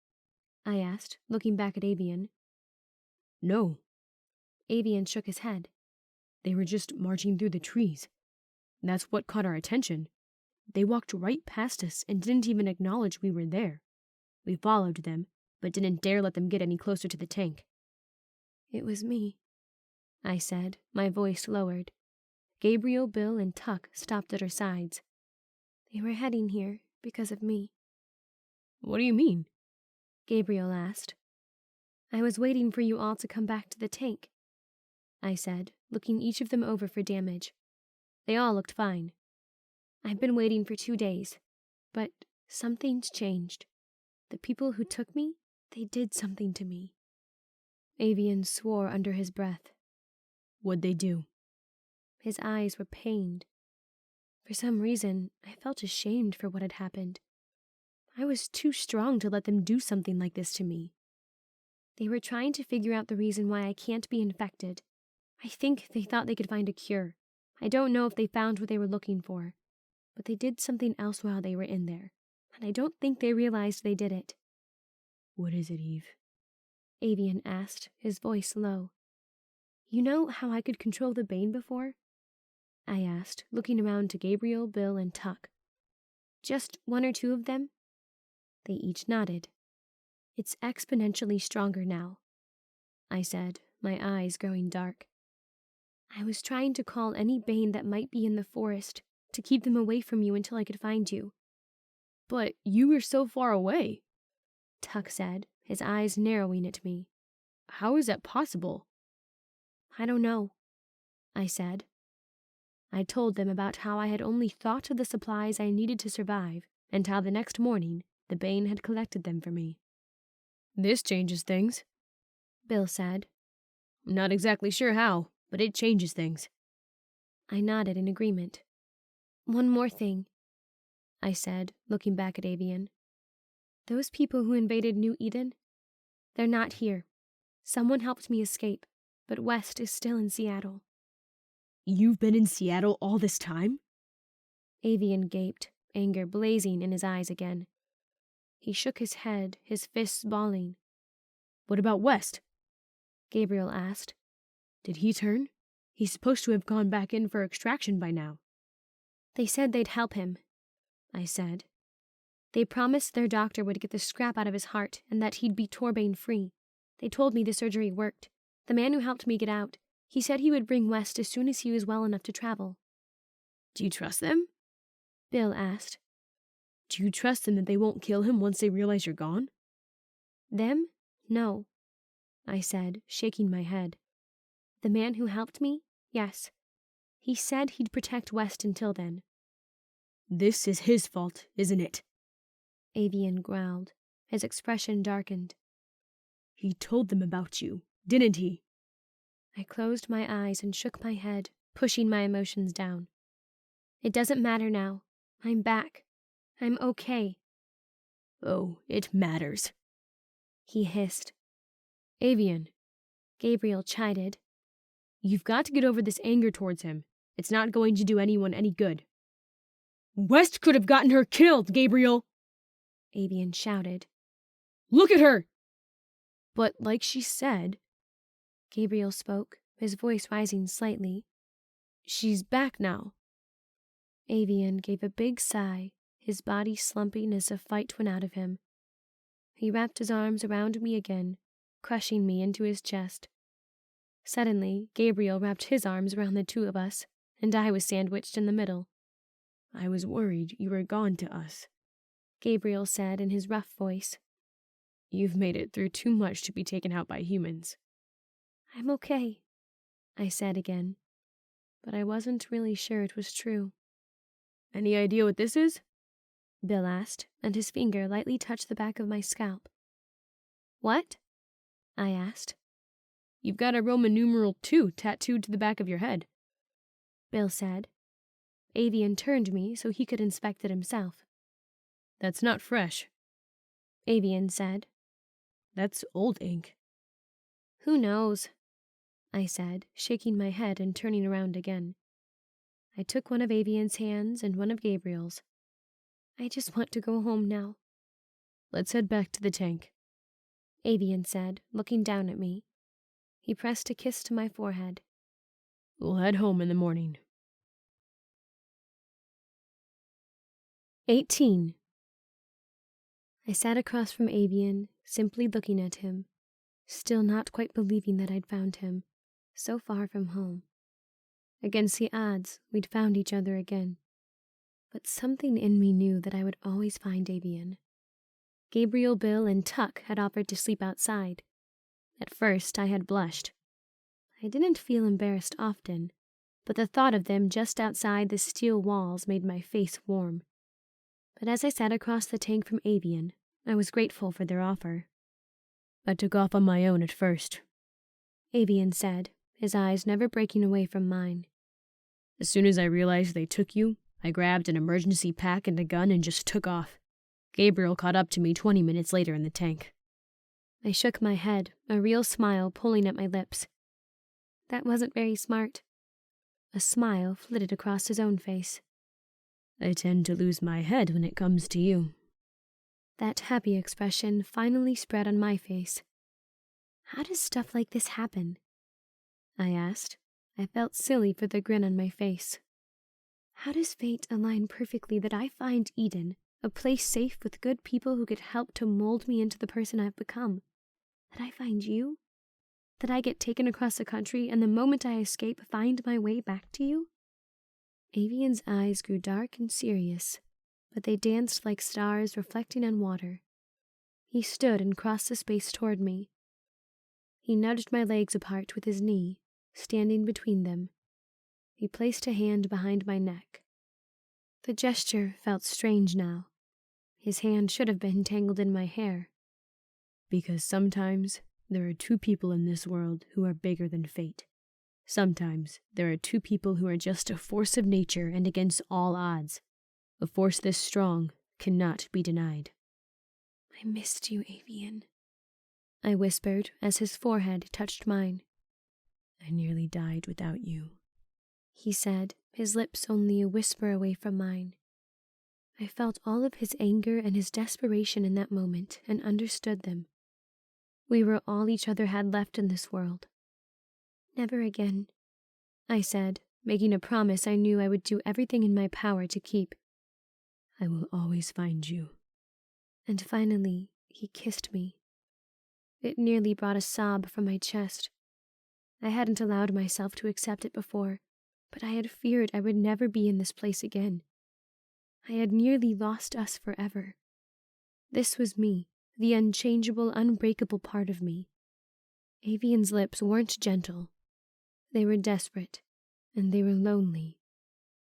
I asked, looking back at Avian. "No." Avian shook his head. "They were just marching through the trees. That's what caught our attention. They walked right past us and didn't even acknowledge we were there. We followed them, but didn't dare let them get any closer to the tank." "It was me," I said, my voice lowered. Gabriel, Bill, and Tuck stopped at our sides. "They were heading here because of me." "What do you mean?" Gabriel asked. "I was waiting for you all to come back to the tank," I said, looking each of them over for damage. They all looked fine. "I've been waiting for 2 days, but something's changed. The people who took me, they did something to me." Avian swore under his breath. "What'd they do?" His eyes were pained. For some reason, I felt ashamed for what had happened. I was too strong to let them do something like this to me. They were trying to figure out the reason why I can't be infected. I think they thought they could find a cure. I don't know if they found what they were looking for, but they did something else while they were in there, and I don't think they realized they did it. "What is it, Eve?" Avian asked, his voice low. "You know how I could control the Bane before? I asked, looking around to Gabriel, Bill, and Tuck. Just one or two of them? They each nodded. It's exponentially stronger now, I said, my eyes growing dark. I was trying to call any Bane that might be in the forest to keep them away from you until I could find you. But you were so far away, Tuck said, his eyes narrowing at me. How is that possible? I don't know, I said. I told them about how I had only thought of the supplies I needed to survive, and how the next morning the Bane had collected them for me. This changes things, Bill said. I'm not exactly sure how, but it changes things. I nodded in agreement. One more thing, I said, looking back at Avian. Those people who invaded New Eden, they're not here. Someone helped me escape, but West is still in Seattle. You've been in Seattle all this time? Avian gaped, anger blazing in his eyes again. He shook his head, his fists balling. What about West? Gabriel asked. Did he turn? He's supposed to have gone back in for extraction by now. They said they'd help him, I said. They promised their doctor would get the scrap out of his heart and that he'd be Torbane free. They told me the surgery worked. The man who helped me get out, he said he would bring West as soon as he was well enough to travel. Do you trust them? Bill asked. Do you trust them that they won't kill him once they realize you're gone? Them? No, I said, shaking my head. The man who helped me? Yes. He said he'd protect West until then. This is his fault, isn't it? Avian growled. His expression darkened. He told them about you, didn't he? I closed my eyes and shook my head, pushing my emotions down. It doesn't matter now. I'm back. I'm okay. Oh, it matters, he hissed. Avian, Gabriel chided. You've got to get over this anger towards him. It's not going to do anyone any good. West could have gotten her killed, Gabriel, Avian shouted. Look at her! But like she said, Gabriel spoke, his voice rising slightly. She's back now. Avian gave a big sigh, his body slumping as a fight went out of him. He wrapped his arms around me again, crushing me into his chest. Suddenly, Gabriel wrapped his arms around the two of us, and I was sandwiched in the middle. I was worried you were gone to us, Gabriel said in his rough voice. You've made it through too much to be taken out by humans. I'm okay, I said again, but I wasn't really sure it was true. Any idea what this is? Bill asked, and his finger lightly touched the back of my scalp. What? I asked. You've got a Roman numeral 2 tattooed to the back of your head, Bill said. Avian turned me so he could inspect it himself. That's not fresh, Avian said. That's old ink. Who knows? I said, shaking my head and turning around again. I took one of Avian's hands and one of Gabriel's. I just want to go home now. Let's head back to the tank, Avian said, looking down at me. He pressed a kiss to my forehead. We'll head home in the morning. 18. I sat across from Avian, simply looking at him, still not quite believing that I'd found him, so far from home. Against the odds, we'd found each other again. But something in me knew that I would always find Avian. Gabriel, Bill, and Tuck had offered to sleep outside. At first, I had blushed. I didn't feel embarrassed often, but the thought of them just outside the steel walls made my face warm. But as I sat across the tank from Avian, I was grateful for their offer. I took off on my own at first, Avian said, his eyes never breaking away from mine. As soon as I realized they took you, I grabbed an emergency pack and a gun and just took off. Gabriel caught up to me 20 minutes later in the tank. I shook my head, a real smile pulling at my lips. That wasn't very smart. A smile flitted across his own face. I tend to lose my head when it comes to you. That happy expression finally spread on my face. How does stuff like this happen? I asked. I felt silly for the grin on my face, How does fate align perfectly that I find Eden, a place safe with good people who could help to mold me into the person I've become? That I find you? That I get taken across the country and the moment I escape, find my way back to you? Avian's eyes grew dark and serious, but they danced like stars reflecting on water. He stood and crossed the space toward me. He nudged my legs apart with his knee, standing between them. He placed a hand behind my neck. The gesture felt strange now. His hand should have been tangled in my hair. Because sometimes there are two people in this world who are bigger than fate. Sometimes there are two people who are just a force of nature and against all odds. A force this strong cannot be denied. I missed you, Avian, I whispered as his forehead touched mine. I nearly died without you, he said, his lips only a whisper away from mine. I felt all of his anger and his desperation in that moment and understood them. We were all each other had left in this world. Never again, I said, making a promise I knew I would do everything in my power to keep. I will always find you. And finally, he kissed me. It nearly brought a sob from my chest. I hadn't allowed myself to accept it before, but I had feared I would never be in this place again. I had nearly lost us forever. This was me, the unchangeable, unbreakable part of me. Avian's lips weren't gentle. They were desperate, and they were lonely.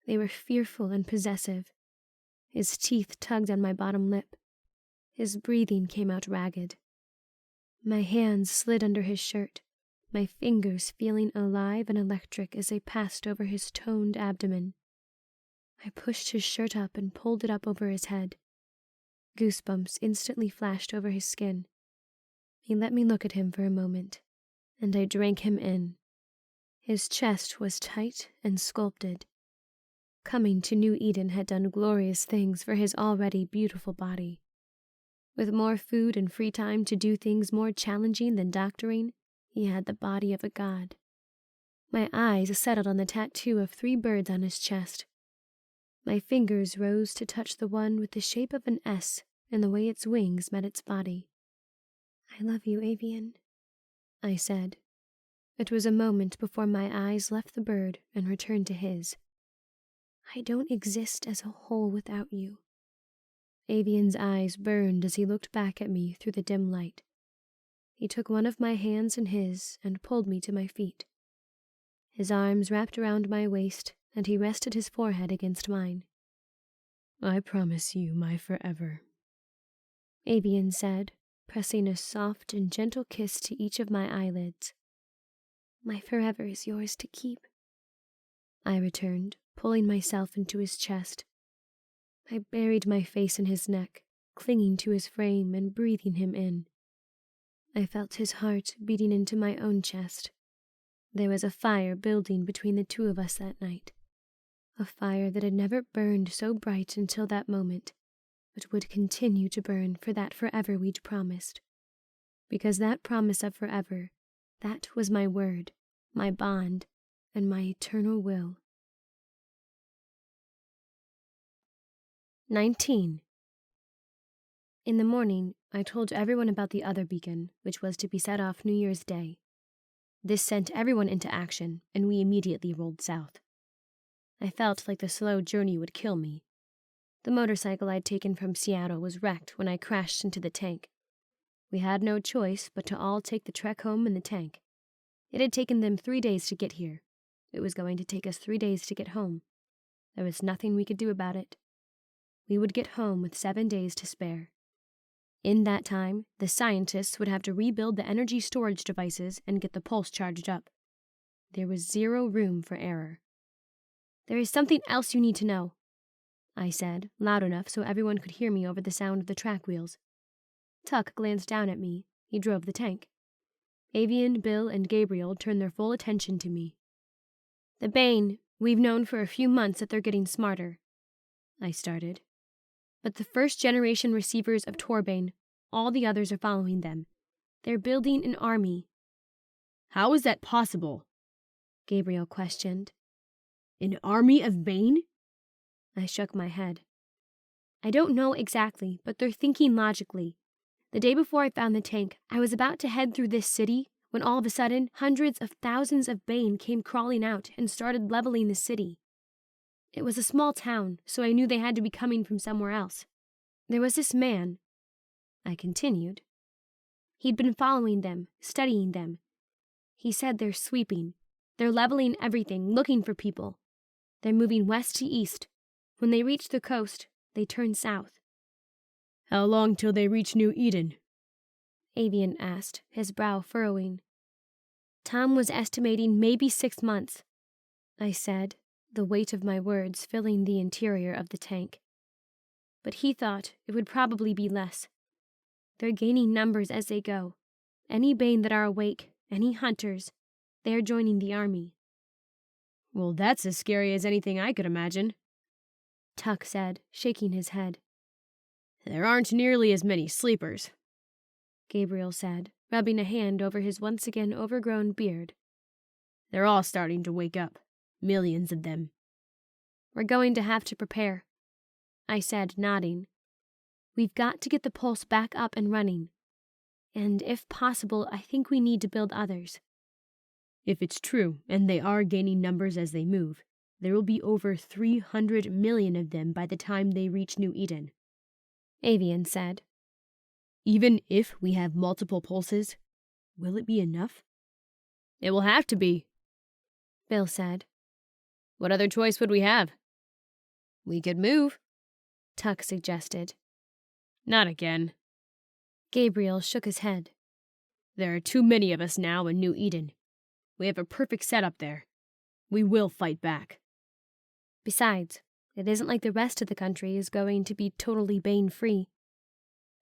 They were fearful and possessive. His teeth tugged on my bottom lip. His breathing came out ragged. My hands slid under his shirt, my fingers feeling alive and electric as they passed over his toned abdomen. I pushed his shirt up and pulled it up over his head. Goosebumps instantly flashed over his skin. He let me look at him for a moment, and I drank him in. His chest was tight and sculpted. Coming to New Eden had done glorious things for his already beautiful body. With more food and free time to do things more challenging than doctoring, he had the body of a god. My eyes settled on the tattoo of 3 birds on his chest. My fingers rose to touch the one with the shape of an S and the way its wings met its body. I love you, Avian, I said. It was a moment before my eyes left the bird and returned to his. I don't exist as a whole without you. Avian's eyes burned as he looked back at me through the dim light. He took one of my hands in his and pulled me to my feet. His arms wrapped around my waist, and he rested his forehead against mine. I promise you my forever, Avian said, pressing a soft and gentle kiss to each of my eyelids. My forever is yours to keep, I returned, pulling myself into his chest. I buried my face in his neck, clinging to his frame and breathing him in. I felt his heart beating into my own chest. There was a fire building between the two of us that night, a fire that had never burned so bright until that moment, but would continue to burn for that forever we'd promised. Because that promise of forever, that was my word, my bond, and my eternal will. 19. In the morning, I told everyone about the other beacon, which was to be set off New Year's Day. This sent everyone into action, and we immediately rolled south. I felt like the slow journey would kill me. The motorcycle I'd taken from Seattle was wrecked when I crashed into the tank. We had no choice but to all take the trek home in the tank. It had taken them 3 days to get here. It was going to take us 3 days to get home. There was nothing we could do about it. We would get home with 7 days to spare. In that time, the scientists would have to rebuild the energy storage devices and get the pulse charged up. There was 0 room for error. There is something else you need to know, I said, loud enough so everyone could hear me over the sound of the track wheels. Tuck glanced down at me. He drove the tank. Avian, Bill, and Gabriel turned their full attention to me. The Bane, we've known for a few months that they're getting smarter, I started. But the first-generation receivers of Torbane, all the others are following them. They're building an army. How is that possible? Gabriel questioned. An army of Bane? I shook my head. I don't know exactly, but they're thinking logically. The day before I found the tank, I was about to head through this city when all of a sudden, hundreds of thousands of Bane came crawling out and started leveling the city. It was a small town, so I knew they had to be coming from somewhere else. There was this man, I continued. He'd been following them, studying them. He said they're sweeping. They're leveling everything, looking for people. They're moving west to east. When they reach the coast, they turn south. How long till they reach New Eden? Avian asked, his brow furrowing. Tom was estimating maybe 6 months, I said, the weight of my words filling the interior of the tank. But he thought it would probably be less. They're gaining numbers as they go. Any Bane that are awake, any hunters, they're joining the army. Well, that's as scary as anything I could imagine, Tuck said, shaking his head. There aren't nearly as many sleepers, Gabriel said, rubbing a hand over his once again overgrown beard. They're all starting to wake up. Millions of them. We're going to have to prepare, I said, nodding. We've got to get the pulse back up and running. And if possible, I think we need to build others. If it's true, and they are gaining numbers as they move, there will be over 300 million of them by the time they reach New Eden, Avian said. Even if we have multiple pulses, will it be enough? It will have to be, Bill said. What other choice would we have? We could move, Tuck suggested. Not again. Gabriel shook his head. There are too many of us now in New Eden. We have a perfect setup there. We will fight back. Besides, it isn't like the rest of the country is going to be totally Bane-free,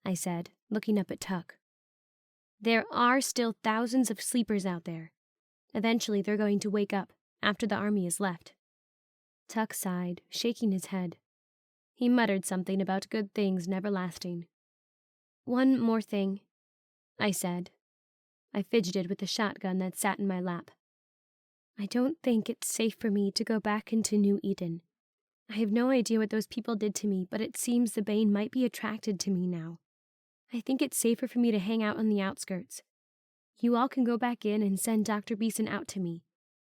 I said, looking up at Tuck. There are still thousands of sleepers out there. Eventually they're going to wake up after the army is left. Tuck sighed, shaking his head. He muttered something about good things never lasting. One more thing, I said. I fidgeted with the shotgun that sat in my lap. I don't think it's safe for me to go back into New Eden. I have no idea what those people did to me, but it seems the Bane might be attracted to me now. I think it's safer for me to hang out on the outskirts. You all can go back in and send Dr. Beeson out to me.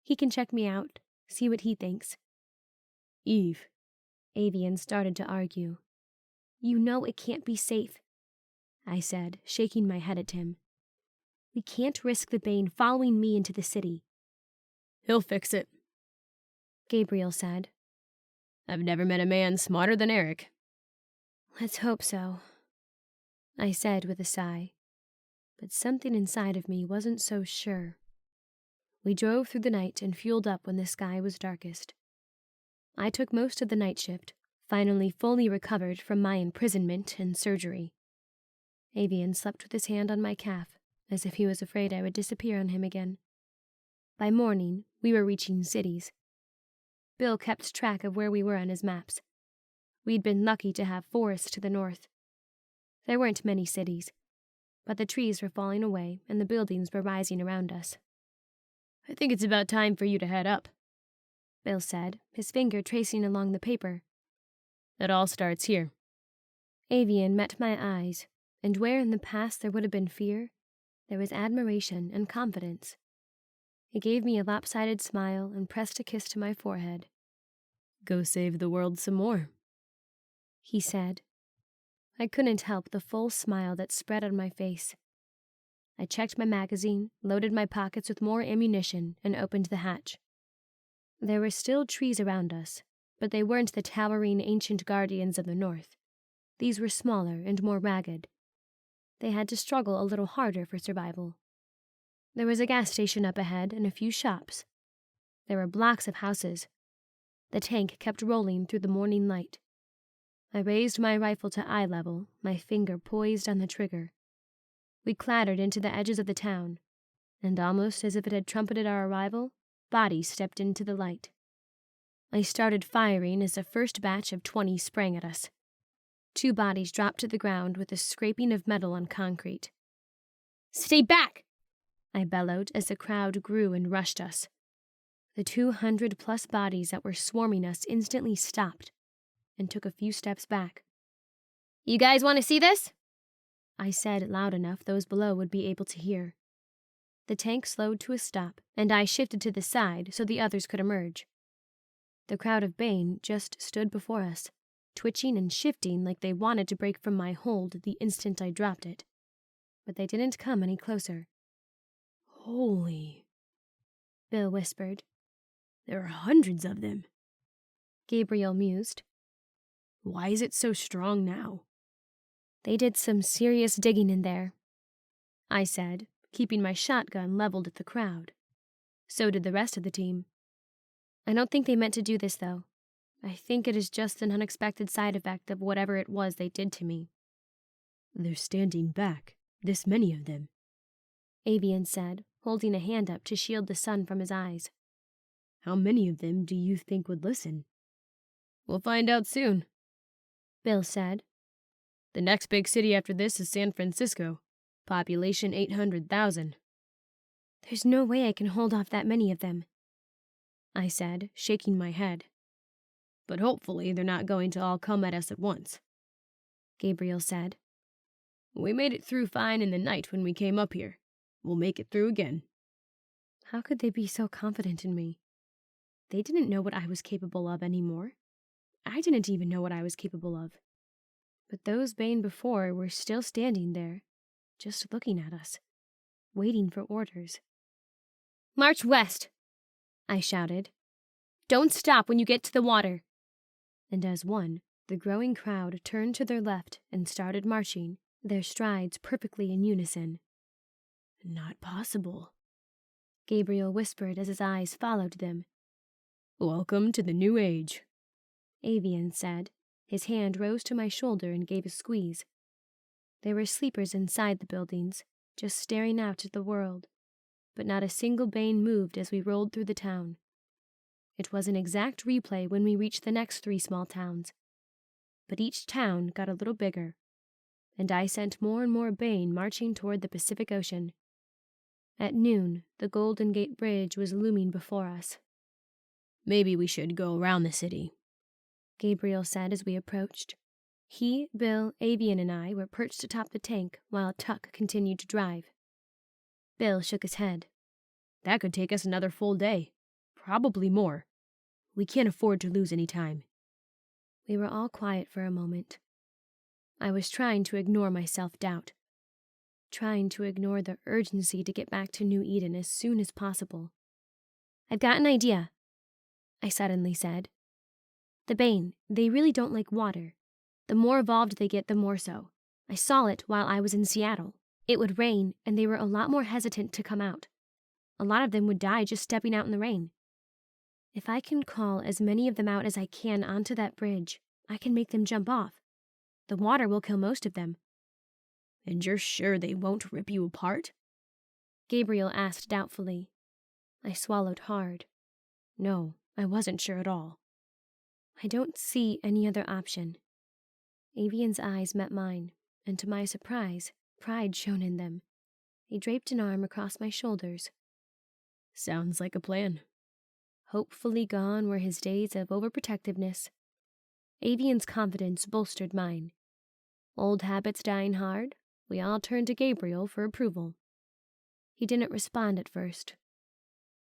He can check me out, see what he thinks. Eve. Avian started to argue. You know it can't be safe, I said, shaking my head at him. We can't risk the Bane following me into the city. He'll fix it, Gabriel said. I've never met a man smarter than Eric. Let's hope so, I said with a sigh. But something inside of me wasn't so sure. We drove through the night and fueled up when the sky was darkest. I took most of the night shift, finally fully recovered from my imprisonment and surgery. Avian slept with his hand on my calf, as if he was afraid I would disappear on him again. By morning, we were reaching cities. Bill kept track of where we were on his maps. We'd been lucky to have forests to the north. There weren't many cities, but the trees were falling away and the buildings were rising around us. I think it's about time for you to head up, Bill said, his finger tracing along the paper. It all starts here. Avian met my eyes, and where in the past there would have been fear, there was admiration and confidence. He gave me a lopsided smile and pressed a kiss to my forehead. Go save the world some more, he said. I couldn't help the full smile that spread on my face. I checked my magazine, loaded my pockets with more ammunition, and opened the hatch. There were still trees around us, but they weren't the towering ancient guardians of the north. These were smaller and more ragged. They had to struggle a little harder for survival. There was a gas station up ahead and a few shops. There were blocks of houses. The tank kept rolling through the morning light. I raised my rifle to eye level, my finger poised on the trigger. We clattered into the edges of the town, and almost as if it had trumpeted our arrival, bodies stepped into the light. I started firing as the first batch of 20 sprang at us. 2 bodies dropped to the ground with a scraping of metal on concrete. "Stay back!" I bellowed as the crowd grew and rushed us. The 200-plus bodies that were swarming us instantly stopped. and took a few steps back. "You guys want to see this?" I said loud enough those below would be able to hear. The tank slowed to a stop, and I shifted to the side so the others could emerge. The crowd of Bane just stood before us, twitching and shifting like they wanted to break from my hold the instant I dropped it. But they didn't come any closer. "Holy," Bill whispered. "There are hundreds of them." Gabriel mused. "Why is it so strong now?" "They did some serious digging in there," I said, keeping my shotgun leveled at the crowd. So did the rest of the team. "I don't think they meant to do this, though. I think it is just an unexpected side effect of whatever it was they did to me." "They're standing back, this many of them," Avian said, holding a hand up to shield the sun from his eyes. "How many of them do you think would listen?" "We'll find out soon," Bill said. "The next big city after this is San Francisco. Population 800,000. "There's no way I can hold off that many of them," I said, shaking my head. But hopefully they're not going to all come at us at once," Gabriel said. "We made it through fine in the night when we came up here. We'll make it through again." How could they be so confident in me? They didn't know what I was capable of anymore. I didn't even know what I was capable of. But those Bane before were still standing there, just looking at us, waiting for orders. "March west!" I shouted. "Don't stop when you get to the water!" And as one, the growing crowd turned to their left and started marching, their strides perfectly in unison. "Not possible," Gabriel whispered as his eyes followed them. "Welcome to the new age," Avian said. His hand rose to my shoulder and gave a squeeze. There were sleepers inside the buildings, just staring out at the world, but not a single Bane moved as we rolled through the town. It was an exact replay when we reached the next 3 small towns. But each town got a little bigger, and I sent more and more Bane marching toward the Pacific Ocean. At noon, the Golden Gate Bridge was looming before us. "Maybe we should go around the city," Gabriel said as we approached. He, Bill, Avian, and I were perched atop the tank while Tuck continued to drive. Bill shook his head. "That could take us another full day. Probably more. We can't afford to lose any time." We were all quiet for a moment. I was trying to ignore my self-doubt, trying to ignore the urgency to get back to New Eden as soon as possible. "I've got an idea," I suddenly said. "The Bane, they really don't like water. The more evolved they get, the more so. I saw it while I was in Seattle. It would rain, and they were a lot more hesitant to come out. A lot of them would die just stepping out in the rain. If I can call as many of them out as I can onto that bridge, I can make them jump off. The water will kill most of them." "And you're sure they won't rip you apart?" Gabriel asked doubtfully. I swallowed hard. No, I wasn't sure at all. "I don't see any other option." Avian's eyes met mine, and to my surprise, pride shone in them. He draped an arm across my shoulders. "Sounds like a plan." Hopefully gone were his days of overprotectiveness. Avian's confidence bolstered mine. Old habits dying hard, we all turned to Gabriel for approval. He didn't respond at first.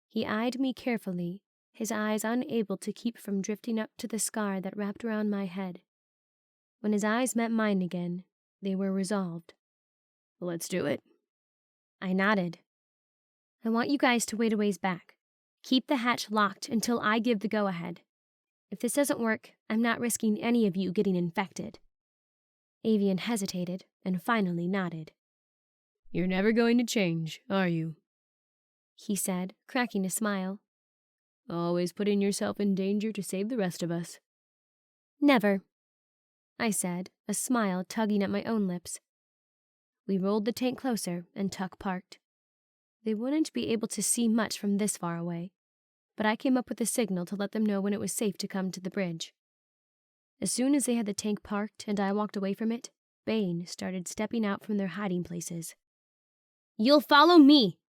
He eyed me carefully, his eyes unable to keep from drifting up to the scar that wrapped around my head. When his eyes met mine again, they were resolved. "Let's do it." I nodded. "I want you guys to wait a ways back. Keep the hatch locked until I give the go-ahead. If this doesn't work, I'm not risking any of you getting infected." Avian hesitated and finally nodded. "You're never going to change, are you?" he said, cracking a smile. "Always putting yourself in danger to save the rest of us." "Never," I said, a smile tugging at my own lips. We rolled the tank closer and Tuck parked. They wouldn't be able to see much from this far away, but I came up with a signal to let them know when it was safe to come to the bridge. As soon as they had the tank parked and I walked away from it, Bane started stepping out from their hiding places. "You'll follow me,"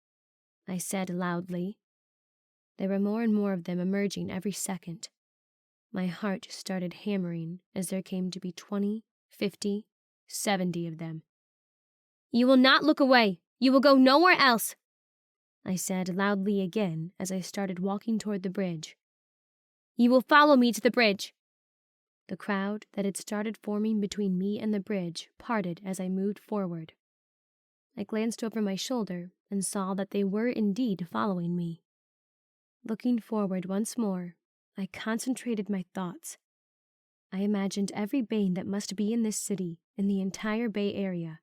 I said loudly. There were more and more of them emerging every second. My heart started hammering as there came to be 20, 50, 70 of them. "You will not look away. You will go nowhere else," I said loudly again as I started walking toward the bridge. "You will follow me to the bridge." The crowd that had started forming between me and the bridge parted as I moved forward. I glanced over my shoulder and saw that they were indeed following me. Looking forward once more, I concentrated my thoughts. I imagined every Bane that must be in this city, in the entire Bay Area.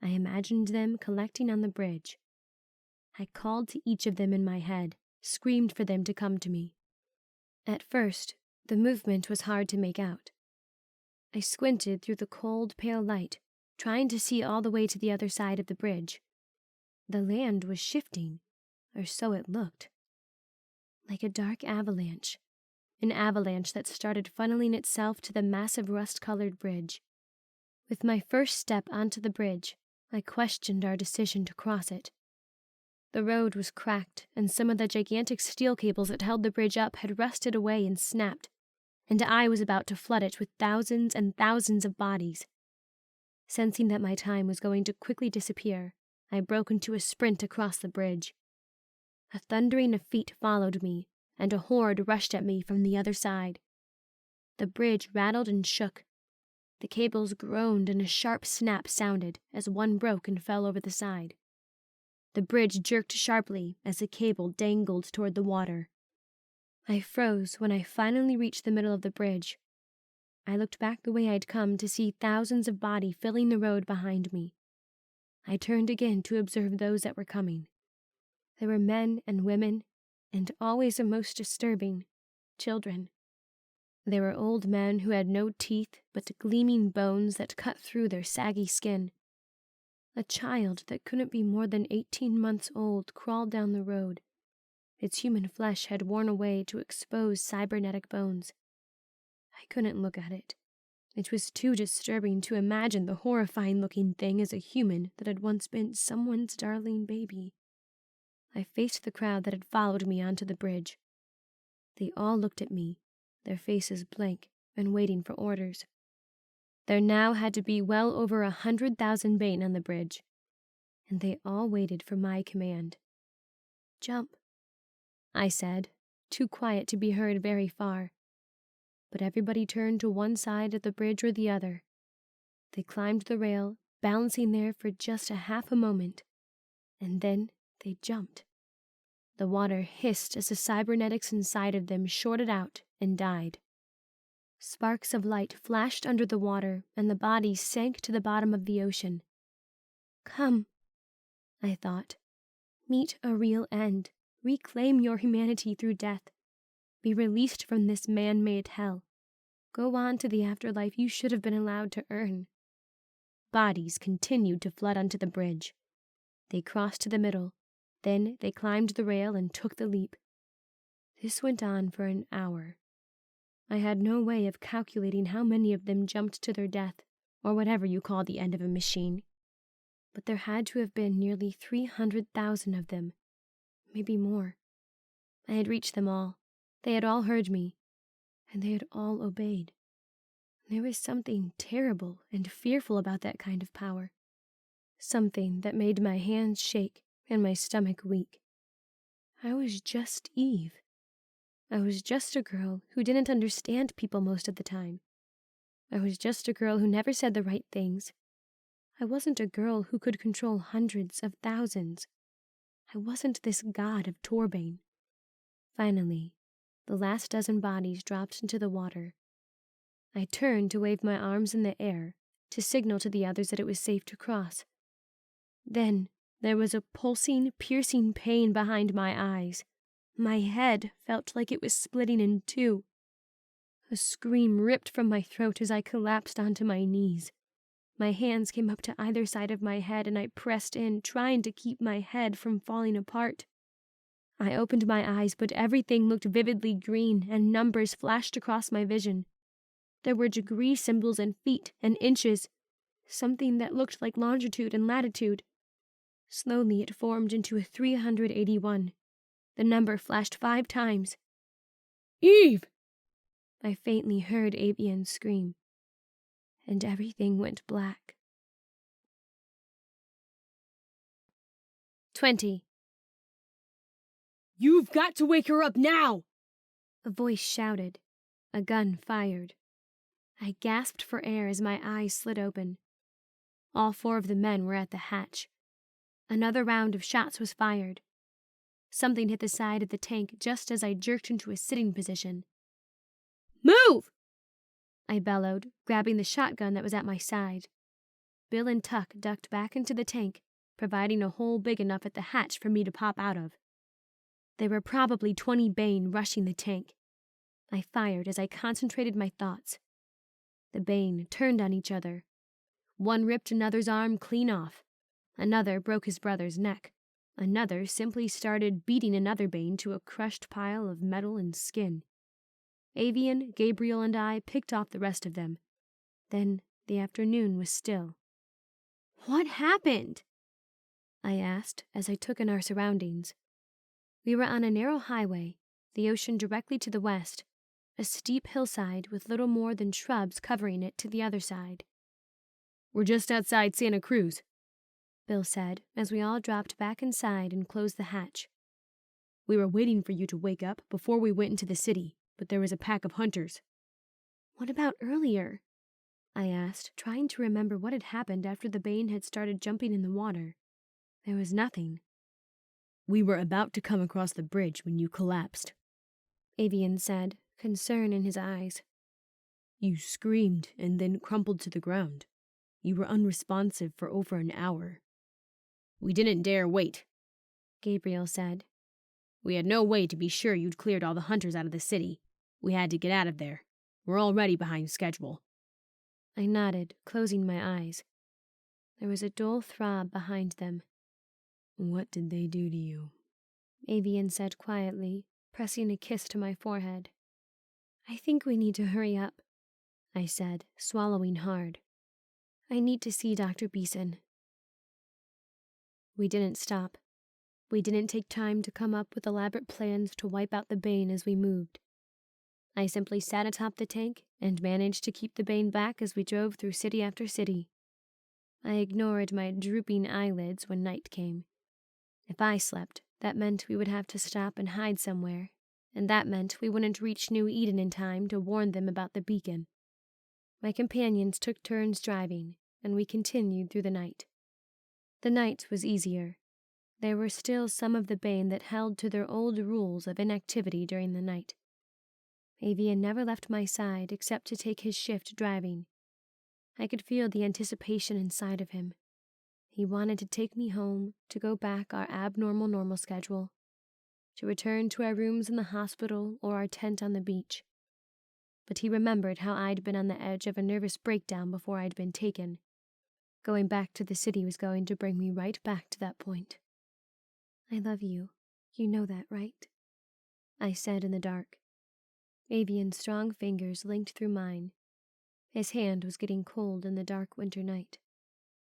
I imagined them collecting on the bridge. I called to each of them in my head, screamed for them to come to me. At first, the movement was hard to make out. I squinted through the cold, pale light, trying to see all the way to the other side of the bridge. The land was shifting, or so it looked. Like a dark avalanche, an avalanche that started funneling itself to the massive rust-colored bridge. With my first step onto the bridge, I questioned our decision to cross it. The road was cracked, and some of the gigantic steel cables that held the bridge up had rusted away and snapped, and I was about to flood it with thousands and thousands of bodies. Sensing that my time was going to quickly disappear, I broke into a sprint across the bridge. A thundering of feet followed me, and a horde rushed at me from the other side. The bridge rattled and shook. The cables groaned and a sharp snap sounded as one broke and fell over the side. The bridge jerked sharply as the cable dangled toward the water. I froze when I finally reached the middle of the bridge. I looked back the way I'd come to see thousands of bodies filling the road behind me. I turned again to observe those that were coming. There were men and women, and always the most disturbing, children. There were old men who had no teeth but gleaming bones that cut through their saggy skin. A child that couldn't be more than 18 months old crawled down the road. Its human flesh had worn away to expose cybernetic bones. I couldn't look at it. It was too disturbing to imagine the horrifying-looking thing as a human that had once been someone's darling baby. I faced the crowd that had followed me onto the bridge. They all looked at me, their faces blank and waiting for orders. There now had to be well over 100,000 Bane on the bridge, and they all waited for my command. "Jump," I said, too quiet to be heard very far. But everybody turned to one side of the bridge or the other. They climbed the rail, balancing there for just a half a moment, and then they jumped. The water hissed as the cybernetics inside of them shorted out and died. Sparks of light flashed under the water, and the bodies sank to the bottom of the ocean. "Come," I thought. "Meet a real end. Reclaim your humanity through death. Be released from this man-made hell. Go on to the afterlife you should have been allowed to earn." Bodies continued to flood onto the bridge. They crossed to the middle. Then they climbed the rail and took the leap. This went on for an hour. I had no way of calculating how many of them jumped to their death, or whatever you call the end of a machine. But there had to have been nearly 300,000 of them, maybe more. I had reached them all. They had all heard me, and they had all obeyed. There was something terrible and fearful about that kind of power. Something that made my hands shake and my stomach weak. I was just Eve. I was just a girl who didn't understand people most of the time. I was just a girl who never said the right things. I wasn't a girl who could control hundreds of thousands. I wasn't this god of Torbane. Finally, the last dozen bodies dropped into the water. I turned to wave my arms in the air to signal to the others that it was safe to cross. Then there was a pulsing, piercing pain behind my eyes. My head felt like it was splitting in two. A scream ripped from my throat as I collapsed onto my knees. My hands came up to either side of my head and I pressed in, trying to keep my head from falling apart. I opened my eyes, but everything looked vividly green and numbers flashed across my vision. There were degree symbols and feet and inches, something that looked like longitude and latitude. Slowly it formed into a 381. The number flashed 5 times. "Eve!" I faintly heard Avian scream, and everything went black. 20. You've got to wake her up now! A voice shouted. A gun fired. I gasped for air as my eyes slid open. All 4 of the men were at the hatch. Another round of shots was fired. Something hit the side of the tank just as I jerked into a sitting position. Move! I bellowed, grabbing the shotgun that was at my side. Bill and Tuck ducked back into the tank, providing a hole big enough at the hatch for me to pop out of. There were probably 20 Bane rushing the tank. I fired as I concentrated my thoughts. The Bane turned on each other. One ripped another's arm clean off. Another broke his brother's neck. Another simply started beating another Bane to a crushed pile of metal and skin. Avian, Gabriel, and I picked off the rest of them. Then the afternoon was still. "What happened?" I asked as I took in our surroundings. We were on a narrow highway, the ocean directly to the west, a steep hillside with little more than shrubs covering it to the other side. "We're just outside Santa Cruz," Bill said as we all dropped back inside and closed the hatch. "We were waiting for you to wake up before we went into the city, but there was a pack of hunters." "What about earlier?" I asked, trying to remember what had happened after the Bane had started jumping in the water. There was nothing. "We were about to come across the bridge when you collapsed," Avian said, concern in his eyes. "You screamed and then crumpled to the ground. You were unresponsive for over an hour." "We didn't dare wait," Gabriel said. "We had no way to be sure you'd cleared all the hunters out of the city. We had to get out of there. We're already behind schedule." I nodded, closing my eyes. There was a dull throb behind them. "What did they do to you?" Avian said quietly, pressing a kiss to my forehead. "I think we need to hurry up," I said, swallowing hard. "I need to see Dr. Beeson." We didn't stop. We didn't take time to come up with elaborate plans to wipe out the Bane as we moved. I simply sat atop the tank and managed to keep the Bane back as we drove through city after city. I ignored my drooping eyelids when night came. If I slept, that meant we would have to stop and hide somewhere, and that meant we wouldn't reach New Eden in time to warn them about the beacon. My companions took turns driving, and we continued through the night. The night was easier. There were still some of the Bane that held to their old rules of inactivity during the night. Avian never left my side except to take his shift driving. I could feel the anticipation inside of him. He wanted to take me home, to go back our abnormal normal schedule, to return to our rooms in the hospital or our tent on the beach. But he remembered how I'd been on the edge of a nervous breakdown before I'd been taken. Going back to the city was going to bring me right back to that point. "I love you. You know that, right?" I said in the dark. Avian's strong fingers linked through mine. His hand was getting cold in the dark winter night.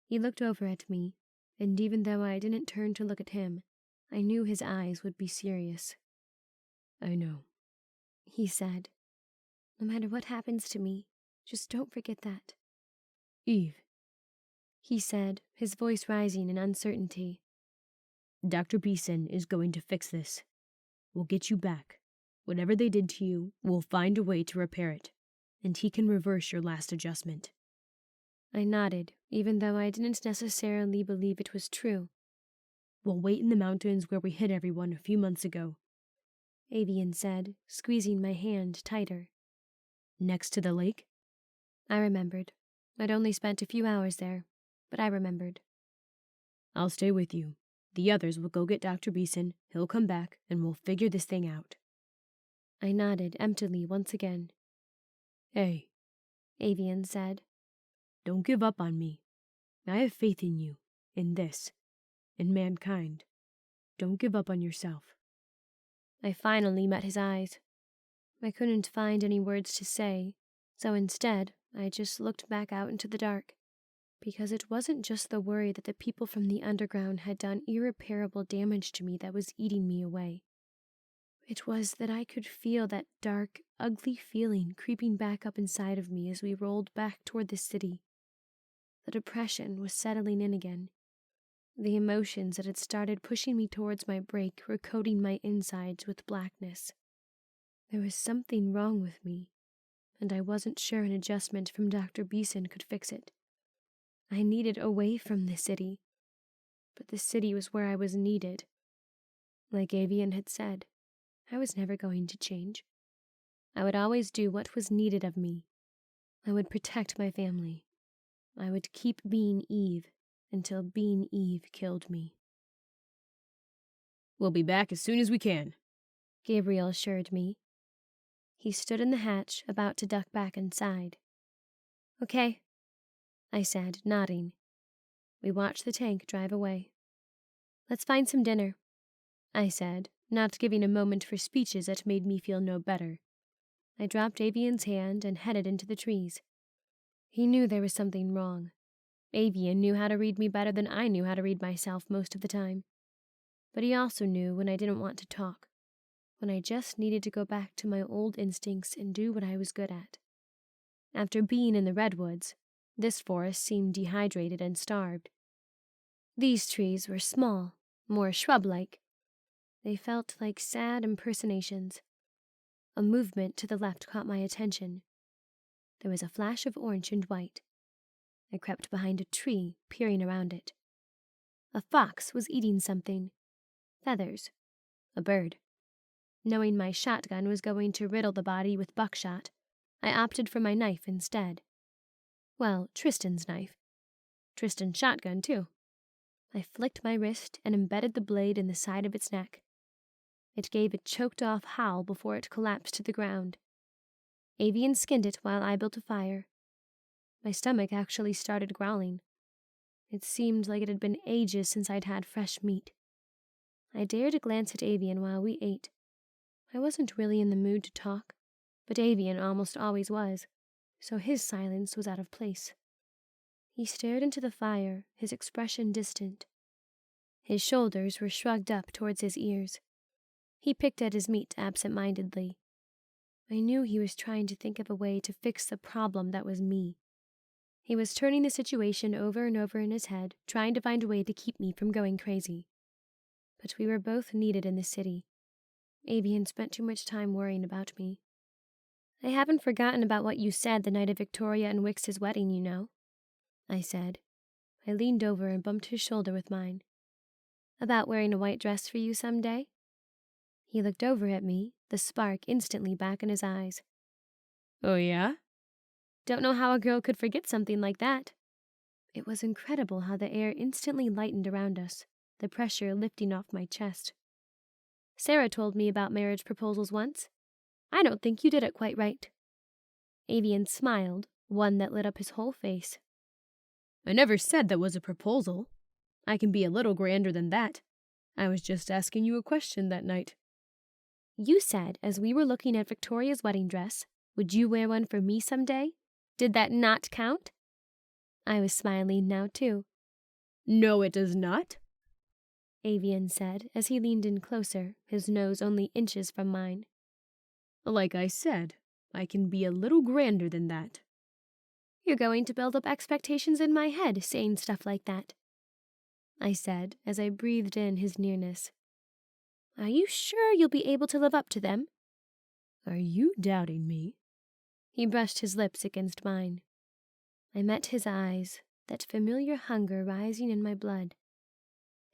He looked over at me, and even though I didn't turn to look at him, I knew his eyes would be serious. "I know," he said. "No matter what happens to me, just don't forget that." "Eve," he said, his voice rising in uncertainty. "Dr. Beeson is going to fix this. We'll get you back. Whatever they did to you, we'll find a way to repair it, and he can reverse your last adjustment." I nodded, even though I didn't necessarily believe it was true. "We'll wait in the mountains where we hid everyone a few months ago," Avian said, squeezing my hand tighter. "Next to the lake?" I remembered. I'd only spent a few hours there, but I remembered. "I'll stay with you. The others will go get Dr. Beeson, he'll come back, and we'll figure this thing out." I nodded emptily once again. "Hey," Avian said. "Don't give up on me. I have faith in you, in this, in mankind. Don't give up on yourself." I finally met his eyes. I couldn't find any words to say, so instead I just looked back out into the dark, because it wasn't just the worry that the people from the underground had done irreparable damage to me that was eating me away. It was that I could feel that dark, ugly feeling creeping back up inside of me as we rolled back toward the city. The depression was settling in again. The emotions that had started pushing me towards my break were coating my insides with blackness. There was something wrong with me, and I wasn't sure an adjustment from Dr. Beeson could fix it. I needed away from the city, but the city was where I was needed. Like Avian had said, I was never going to change. I would always do what was needed of me. I would protect my family. I would keep being Eve until being Eve killed me. We'll be back as soon as we can, Gabriel assured me. He stood in the hatch, about to duck back inside. Okay, I said, nodding. We watched the tank drive away. Let's find some dinner, I said, not giving a moment for speeches that made me feel no better. I dropped Avian's hand and headed into the trees. He knew there was something wrong. Avian knew how to read me better than I knew how to read myself most of the time. But he also knew when I didn't want to talk, when I just needed to go back to my old instincts and do what I was good at. After being in the redwoods, this forest seemed dehydrated and starved. These trees were small, more shrub-like. They felt like sad impersonations. A movement to the left caught my attention. There was a flash of orange and white. I crept behind a tree, peering around it. A fox was eating something. Feathers. A bird. Knowing my shotgun was going to riddle the body with buckshot, I opted for my knife instead. Well, Tristan's knife. Tristan's shotgun, too. I flicked my wrist and embedded the blade in the side of its neck. It gave a choked-off howl before it collapsed to the ground. Avian skinned it while I built a fire. My stomach actually started growling. It seemed like it had been ages since I'd had fresh meat. I dared a glance at Avian while we ate. I wasn't really in the mood to talk, but Avian almost always was, so his silence was out of place. He stared into the fire, his expression distant. His shoulders were shrugged up towards his ears. He picked at his meat absent-mindedly. I knew he was trying to think of a way to fix the problem that was me. He was turning the situation over and over in his head, trying to find a way to keep me from going crazy. But we were both needed in the city. Avian spent too much time worrying about me. I haven't forgotten about what you said the night of Victoria and Wix's wedding, you know, I said. I leaned over and bumped his shoulder with mine. About wearing a white dress for you someday? He looked over at me, the spark instantly back in his eyes. Oh, yeah? Don't know how a girl could forget something like that. It was incredible how the air instantly lightened around us, the pressure lifting off my chest. Sarah told me about marriage proposals once. I don't think you did it quite right. Avian smiled, one that lit up his whole face. I never said that was a proposal. I can be a little grander than that. I was just asking you a question that night. You said, as we were looking at Victoria's wedding dress, would you wear one for me someday? Did that not count? I was smiling now, too. No, it does not, Avian said as he leaned in closer, his nose only inches from mine. Like I said, I can be a little grander than that. You're going to build up expectations in my head saying stuff like that, I said as I breathed in his nearness. Are you sure you'll be able to live up to them? Are you doubting me? He brushed his lips against mine. I met his eyes, that familiar hunger rising in my blood.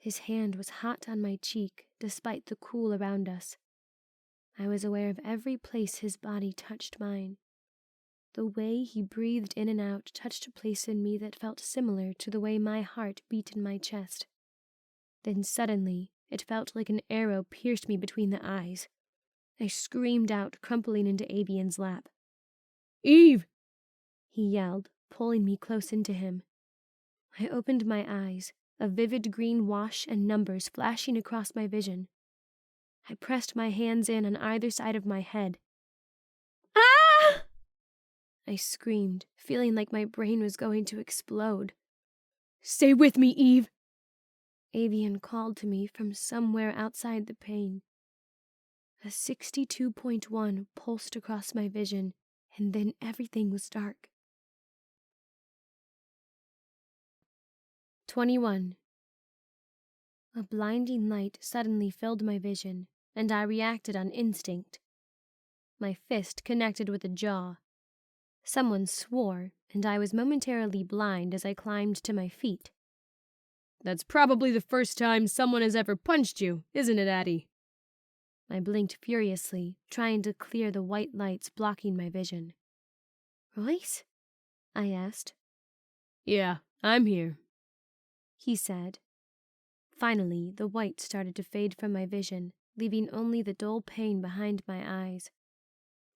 His hand was hot on my cheek, despite the cool around us. I was aware of every place his body touched mine. The way he breathed in and out touched a place in me that felt similar to the way my heart beat in my chest. Then suddenly, it felt like an arrow pierced me between the eyes. I screamed out, crumpling into Avian's lap. Eve! He yelled, pulling me close into him. I opened my eyes, a vivid green wash and numbers flashing across my vision. I pressed my hands in on either side of my head. Ah! I screamed, feeling like my brain was going to explode. Stay with me, Eve! Avian called to me from somewhere outside the pain. A 62.1 pulsed across my vision, and then everything was dark. 21. A blinding light suddenly filled my vision, and I reacted on instinct. My fist connected with a jaw. Someone swore, and I was momentarily blind as I climbed to my feet. That's probably the first time someone has ever punched you, isn't it, Addie? I blinked furiously, trying to clear the white lights blocking my vision. Royce? I asked. Yeah, I'm here, He said. Finally, the white started to fade from my vision, leaving only the dull pain behind my eyes.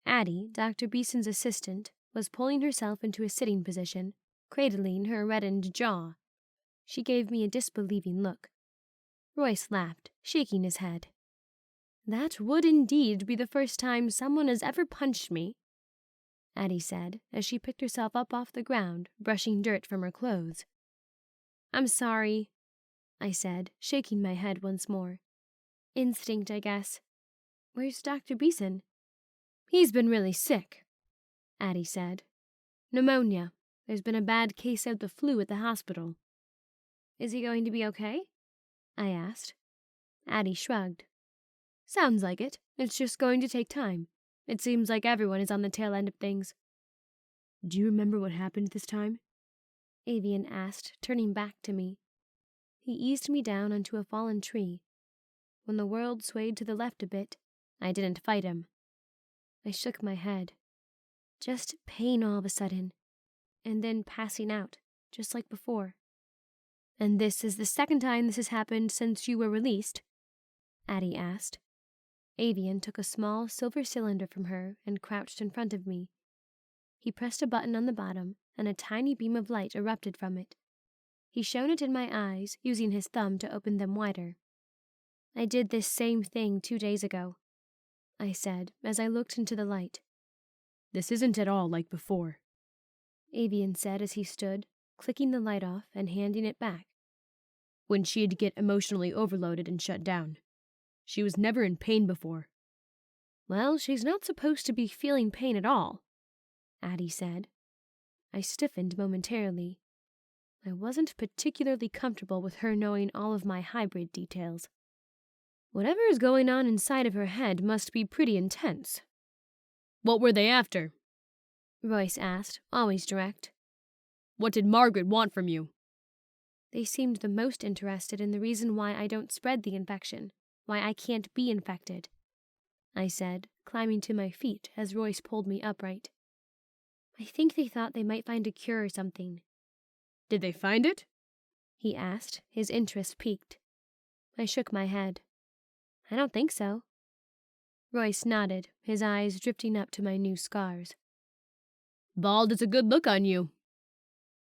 Addie, Dr. Beeson's assistant, was pulling herself into a sitting position, cradling her reddened jaw. She gave me a disbelieving look. Royce laughed, shaking his head. That would indeed be the first time someone has ever punched me, Addie said, as she picked herself up off the ground, brushing dirt from her clothes. I'm sorry, I said, shaking my head once more. Instinct, I guess. Where's Dr. Beeson? He's been really sick, Addie said. Pneumonia. There's been a bad case of the flu at the hospital. Is he going to be okay? I asked. Addie shrugged. Sounds like it. It's just going to take time. It seems like everyone is on the tail end of things. Do you remember what happened this time? Avian asked, turning back to me. He eased me down onto a fallen tree. When the world swayed to the left a bit, I didn't fight him. I shook my head. Just pain all of a sudden, and then passing out, just like before. And this is the second time this has happened since you were released? Addie asked. Avian took a small silver cylinder from her and crouched in front of me. He pressed a button on the bottom, and a tiny beam of light erupted from it. He shone it in my eyes, using his thumb to open them wider. I did this same thing 2 days ago, I said as I looked into the light. This isn't at all like before, Avian said as he stood, clicking the light off and handing it back. When she'd get emotionally overloaded and shut down. She was never in pain before. Well, she's not supposed to be feeling pain at all, Addie said. I stiffened momentarily. I wasn't particularly comfortable with her knowing all of my hybrid details. Whatever is going on inside of her head must be pretty intense. What were they after? Royce asked, always direct. What did Margaret want from you? They seemed the most interested in the reason why I don't spread the infection, why I can't be infected, I said, climbing to my feet as Royce pulled me upright. I think they thought they might find a cure or something. Did they find it? He asked, his interest piqued. I shook my head. I don't think so. Royce nodded, his eyes drifting up to my new scars. Bald is a good look on you,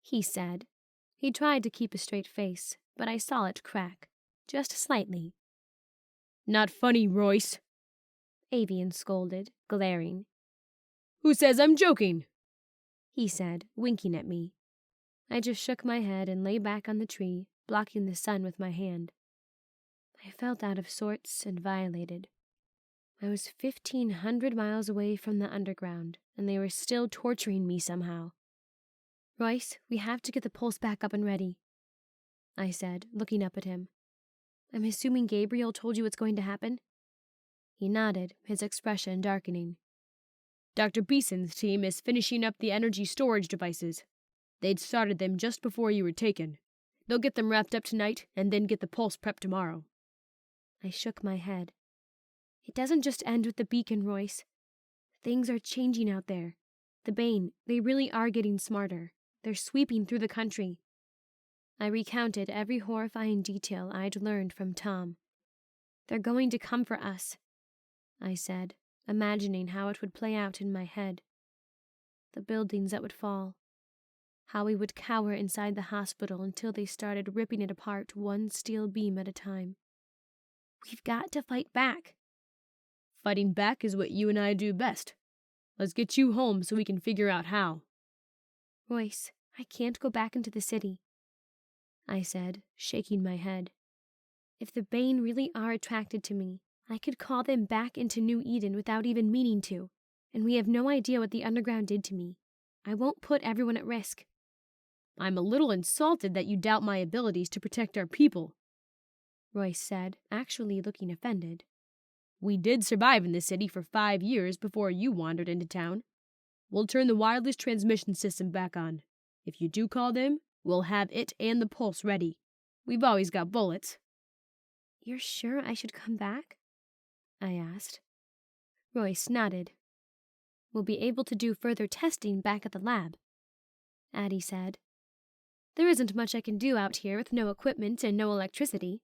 he said. He tried to keep a straight face, but I saw it crack, just slightly. Not funny, Royce, Avian scolded, glaring. Who says I'm joking? He said, winking at me. I just shook my head and lay back on the tree, blocking the sun with my hand. I felt out of sorts and violated. I was 1,500 miles away from the underground, and they were still torturing me somehow. Royce, we have to get the pulse back up and ready, I said, looking up at him. I'm assuming Gabriel told you what's going to happen? He nodded, his expression darkening. Dr. Beeson's team is finishing up the energy storage devices. They'd started them just before you were taken. They'll get them wrapped up tonight and then get the pulse prepped tomorrow. I shook my head. It doesn't just end with the beacon, Royce. Things are changing out there. The Bane, they really are getting smarter. They're sweeping through the country. I recounted every horrifying detail I'd learned from Tom. They're going to come for us, I said, imagining how it would play out in my head. The buildings that would fall. How we would cower inside the hospital until they started ripping it apart one steel beam at a time. We've got to fight back. Fighting back is what you and I do best. Let's get you home so we can figure out how. Royce, I can't go back into the city, I said, shaking my head. If the Bane really are attracted to me, I could call them back into New Eden without even meaning to, and we have no idea what the underground did to me. I won't put everyone at risk. I'm a little insulted that you doubt my abilities to protect our people, Royce said, actually looking offended. We did survive in this city for 5 years before you wandered into town. We'll turn the wireless transmission system back on. If you do call them, we'll have it and the pulse ready. We've always got bullets. You're sure I should come back? I asked. Royce nodded. We'll be able to do further testing back at the lab, Addie said. There isn't much I can do out here with no equipment and no electricity.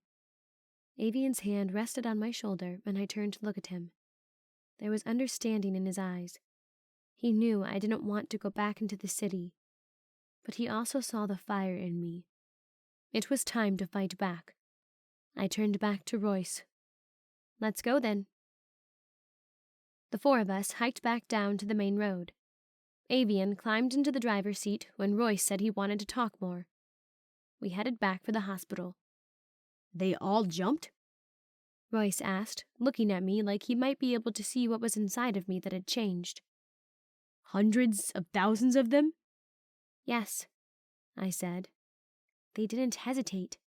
Avian's hand rested on my shoulder, and I turned to look at him. There was understanding in his eyes. He knew I didn't want to go back into the city, but he also saw the fire in me. It was time to fight back. I turned back to Royce. Let's go then. The 4 of us hiked back down to the main road. Avian climbed into the driver's seat when Royce said he wanted to talk more. We headed back for the hospital. They all jumped? Royce asked, looking at me like he might be able to see what was inside of me that had changed. Hundreds of thousands of them? Yes, I said. They didn't hesitate.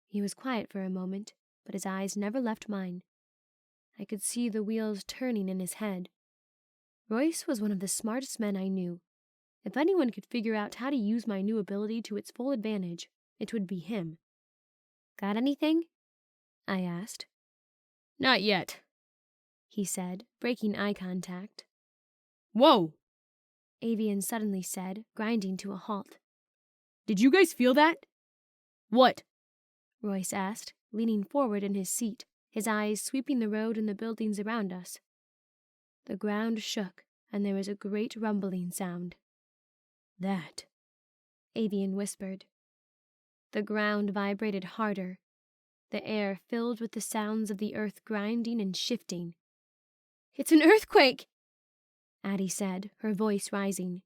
He was quiet for a moment, but his eyes never left mine. I could see the wheels turning in his head. Royce was one of the smartest men I knew. If anyone could figure out how to use my new ability to its full advantage, it would be him. Got anything? I asked. Not yet, he said, breaking eye contact. Whoa! Avian suddenly said, grinding to a halt. Did you guys feel that? What? Royce asked, leaning forward in his seat, his eyes sweeping the road and the buildings around us. The ground shook, and there was a great rumbling sound. That, Avian whispered. The ground vibrated harder, the air filled with the sounds of the earth grinding and shifting. It's an earthquake, Addie said, her voice rising.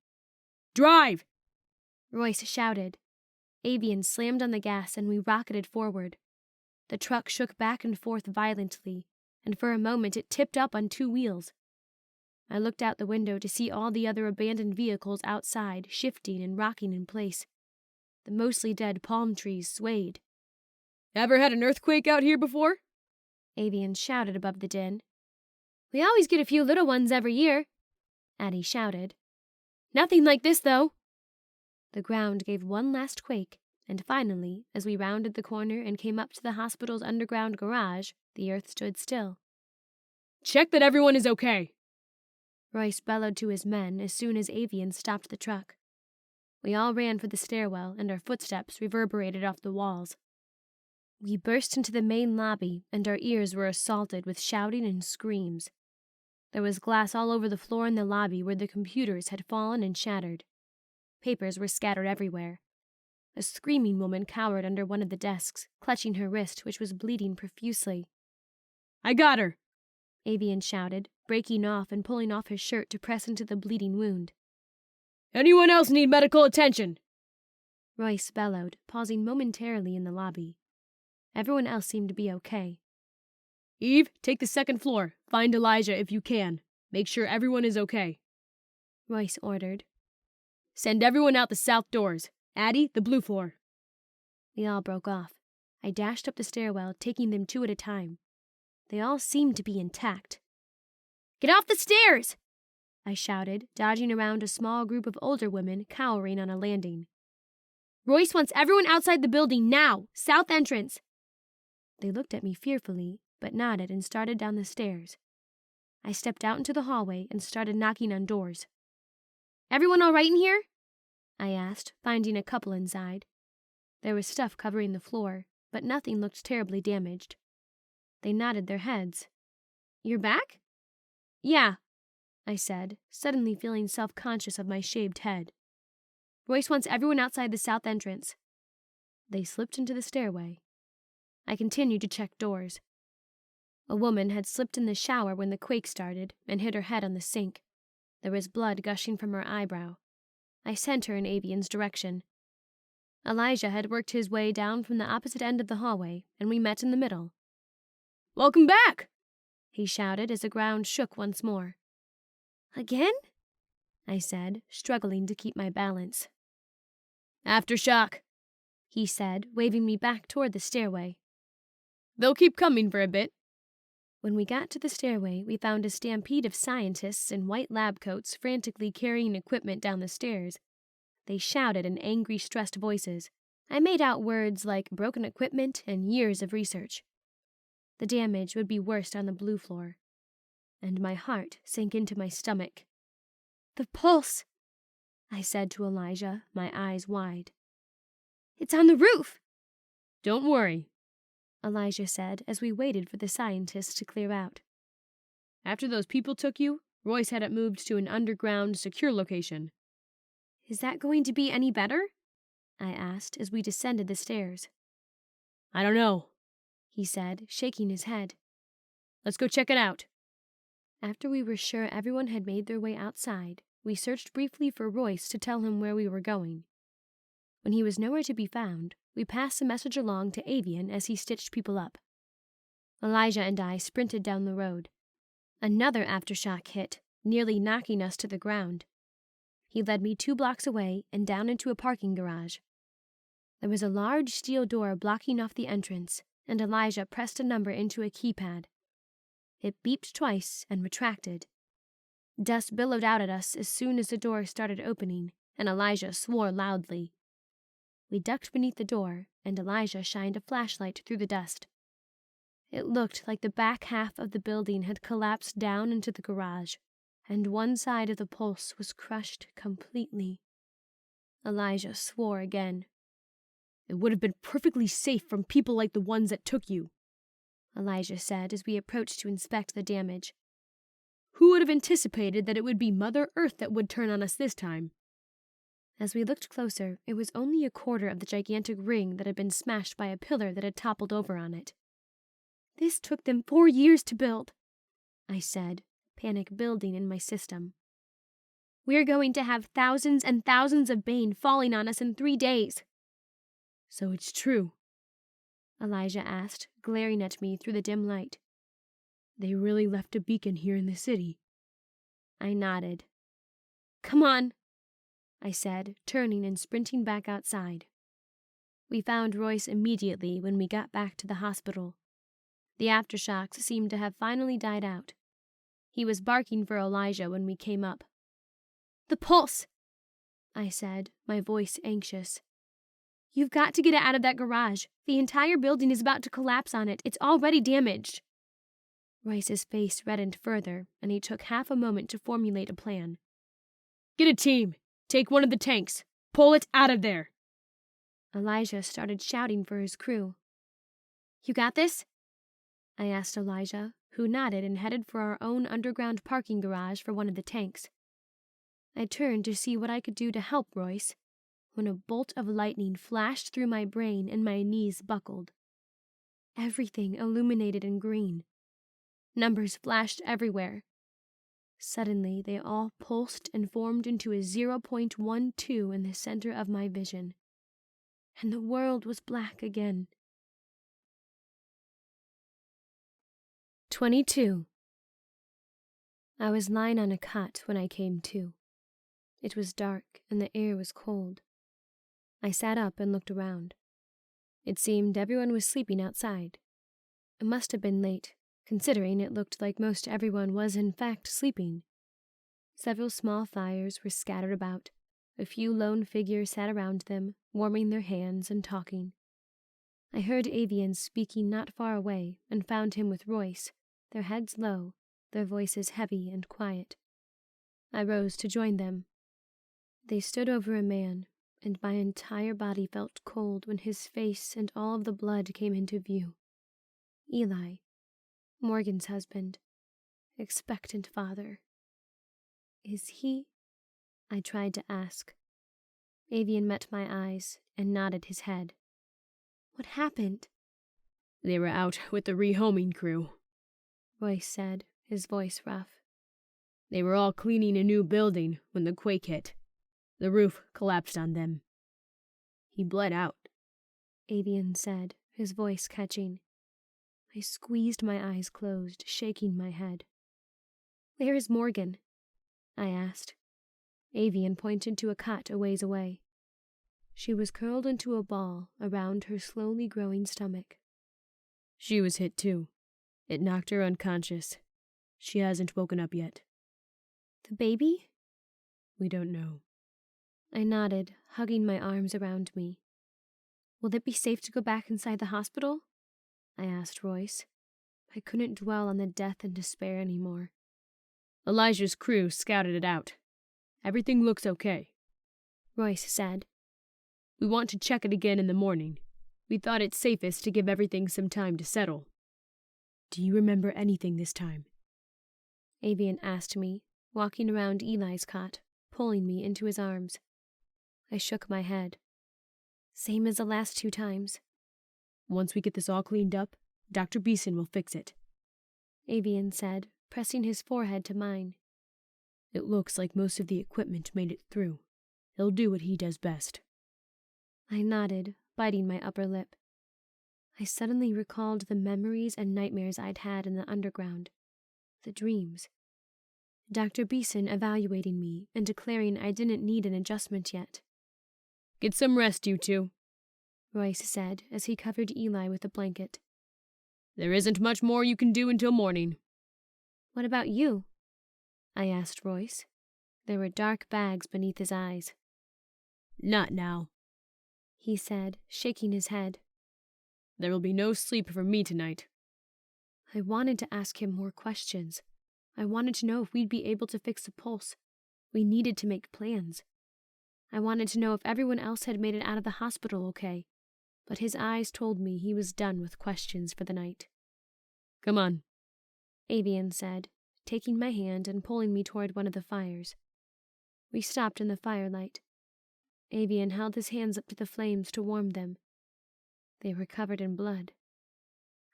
Drive! Royce shouted. Avian slammed on the gas and we rocketed forward. The truck shook back and forth violently, and for a moment it tipped up on 2 wheels. I looked out the window to see all the other abandoned vehicles outside, shifting and rocking in place. The mostly dead palm trees swayed. Ever had an earthquake out here before? Avian shouted above the din. We always get a few little ones every year, Addie shouted. Nothing like this, though. The ground gave one last quake, and finally, as we rounded the corner and came up to the hospital's underground garage, the earth stood still. Check that everyone is okay, Royce bellowed to his men as soon as Avian stopped the truck. We all ran for the stairwell, and our footsteps reverberated off the walls. We burst into the main lobby, and our ears were assaulted with shouting and screams. There was glass all over the floor in the lobby where the computers had fallen and shattered. Papers were scattered everywhere. A screaming woman cowered under one of the desks, clutching her wrist, which was bleeding profusely. I got her, Avian shouted, breaking off and pulling off his shirt to press into the bleeding wound. Anyone else need medical attention? Royce bellowed, pausing momentarily in the lobby. Everyone else seemed to be okay. Eve, take the 2nd floor. Find Elijah if you can. Make sure everyone is okay, Royce ordered. Send everyone out the south doors. Addie, the blue floor. We all broke off. I dashed up the stairwell, taking them 2 at a time. They all seemed to be intact. Get off the stairs! I shouted, dodging around a small group of older women cowering on a landing. Royce wants everyone outside the building now! South entrance! They looked at me fearfully, but nodded and started down the stairs. I stepped out into the hallway and started knocking on doors. Everyone all right in here? I asked, finding a couple inside. There was stuff covering the floor, but nothing looked terribly damaged. They nodded their heads. You're back? Yeah, I said, suddenly feeling self-conscious of my shaved head. Royce wants everyone outside the south entrance. They slipped into the stairway. I continued to check doors. A woman had slipped in the shower when the quake started and hit her head on the sink. There was blood gushing from her eyebrow. I sent her in Avian's direction. Elijah had worked his way down from the opposite end of the hallway, and we met in the middle. Welcome back, he shouted as the ground shook once more. Again? I said, struggling to keep my balance. Aftershock, he said, waving me back toward the stairway. They'll keep coming for a bit. When we got to the stairway, we found a stampede of scientists in white lab coats frantically carrying equipment down the stairs. They shouted in angry, stressed voices. I made out words like broken equipment and years of research. The damage would be worst on the blue floor. And my heart sank into my stomach. The pulse, I said to Elijah, my eyes wide. It's on the roof! Don't worry, Elijah said as we waited for the scientists to clear out. After those people took you, Royce had it moved to an underground, secure location. Is that going to be any better? I asked as we descended the stairs. I don't know, he said, shaking his head. Let's go check it out. After we were sure everyone had made their way outside, we searched briefly for Royce to tell him where we were going. When he was nowhere to be found, we passed the message along to Avian as he stitched people up. Elijah and I sprinted down the road. Another aftershock hit, nearly knocking us to the ground. He led me 2 blocks away and down into a parking garage. There was a large steel door blocking off the entrance, and Elijah pressed a number into a keypad. It beeped twice and retracted. Dust billowed out at us as soon as the door started opening, and Elijah swore loudly. We ducked beneath the door, and Elijah shined a flashlight through the dust. It looked like the back half of the building had collapsed down into the garage, and one side of the pulse was crushed completely. Elijah swore again. It would have been perfectly safe from people like the ones that took you, Elijah said as we approached to inspect the damage. Who would have anticipated that it would be Mother Earth that would turn on us this time? As we looked closer, it was only a quarter of the gigantic ring that had been smashed by a pillar that had toppled over on it. This took them 4 years to build, I said, panic building in my system. We're going to have thousands and thousands of Bane falling on us in 3 days. So it's true, Elijah asked, glaring at me through the dim light. They really left a beacon here in the city. I nodded. Come on, I said, turning and sprinting back outside. We found Royce immediately when we got back to the hospital. The aftershocks seemed to have finally died out. He was barking for Elijah when we came up. The pulse, I said, my voice anxious. You've got to get it out of that garage. The entire building is about to collapse on it. It's already damaged. Royce's face reddened further, and he took half a moment to formulate a plan. Get a team. Take one of the tanks. Pull it out of there. Elijah started shouting for his crew. You got this? I asked Elijah, who nodded and headed for our own underground parking garage for one of the tanks. I turned to see what I could do to help Royce, when a bolt of lightning flashed through my brain and my knees buckled. Everything illuminated in green. Numbers flashed everywhere. Suddenly, they all pulsed and formed into a 0.12 in the center of my vision. And the world was black again. 22. I was lying on a cot when I came to. It was dark and the air was cold. I sat up and looked around. It seemed everyone was sleeping outside. It must have been late, considering it looked like most everyone was in fact sleeping. Several small fires were scattered about. A few lone figures sat around them, warming their hands and talking. I heard Avian speaking not far away and found him with Royce, their heads low, their voices heavy and quiet. I rose to join them. They stood over a man, and my entire body felt cold when his face and all of the blood came into view. Eli, Morgan's husband, expectant father. Is he? I tried to ask. Avian met my eyes and nodded his head. What happened? They were out with the rehoming crew, Royce said, his voice rough. They were all cleaning a new building when the quake hit. The roof collapsed on them. He bled out, Avian said, his voice catching. I squeezed my eyes closed, shaking my head. "Where is Morgan?" I asked. Avian pointed to a cot a ways away. She was curled into a ball around her slowly growing stomach. She was hit too. It knocked her unconscious. She hasn't woken up yet. "The baby?" We don't know. I nodded, hugging my arms around me. "Will it be safe to go back inside the hospital?" I asked Royce. I couldn't dwell on the death and despair anymore. Elijah's crew scouted it out. Everything looks okay, Royce said. "We want to check it again in the morning. We thought it safest to give everything some time to settle." Do you remember anything this time? Avian asked me, walking around Eli's cot, pulling me into his arms. I shook my head. "Same as the last 2 times. Once we get this all cleaned up, Dr. Beeson will fix it," Avian said, pressing his forehead to mine. "It looks like most of the equipment made it through. He'll do what he does best." I nodded, biting my upper lip. I suddenly recalled the memories and nightmares I'd had in the underground. The dreams. Dr. Beeson evaluating me and declaring I didn't need an adjustment yet. "Get some rest, you two," Royce said as he covered Eli with a blanket. "There isn't much more you can do until morning." "What about you?" I asked Royce. There were dark bags beneath his eyes. "Not now," he said, shaking his head. "There will be no sleep for me tonight." I wanted to ask him more questions. I wanted to know if we'd be able to fix the pulse. We needed to make plans. I wanted to know if everyone else had made it out of the hospital okay, but his eyes told me he was done with questions for the night. "Come on," Avian said, taking my hand and pulling me toward one of the fires. We stopped in the firelight. Avian held his hands up to the flames to warm them. They were covered in blood.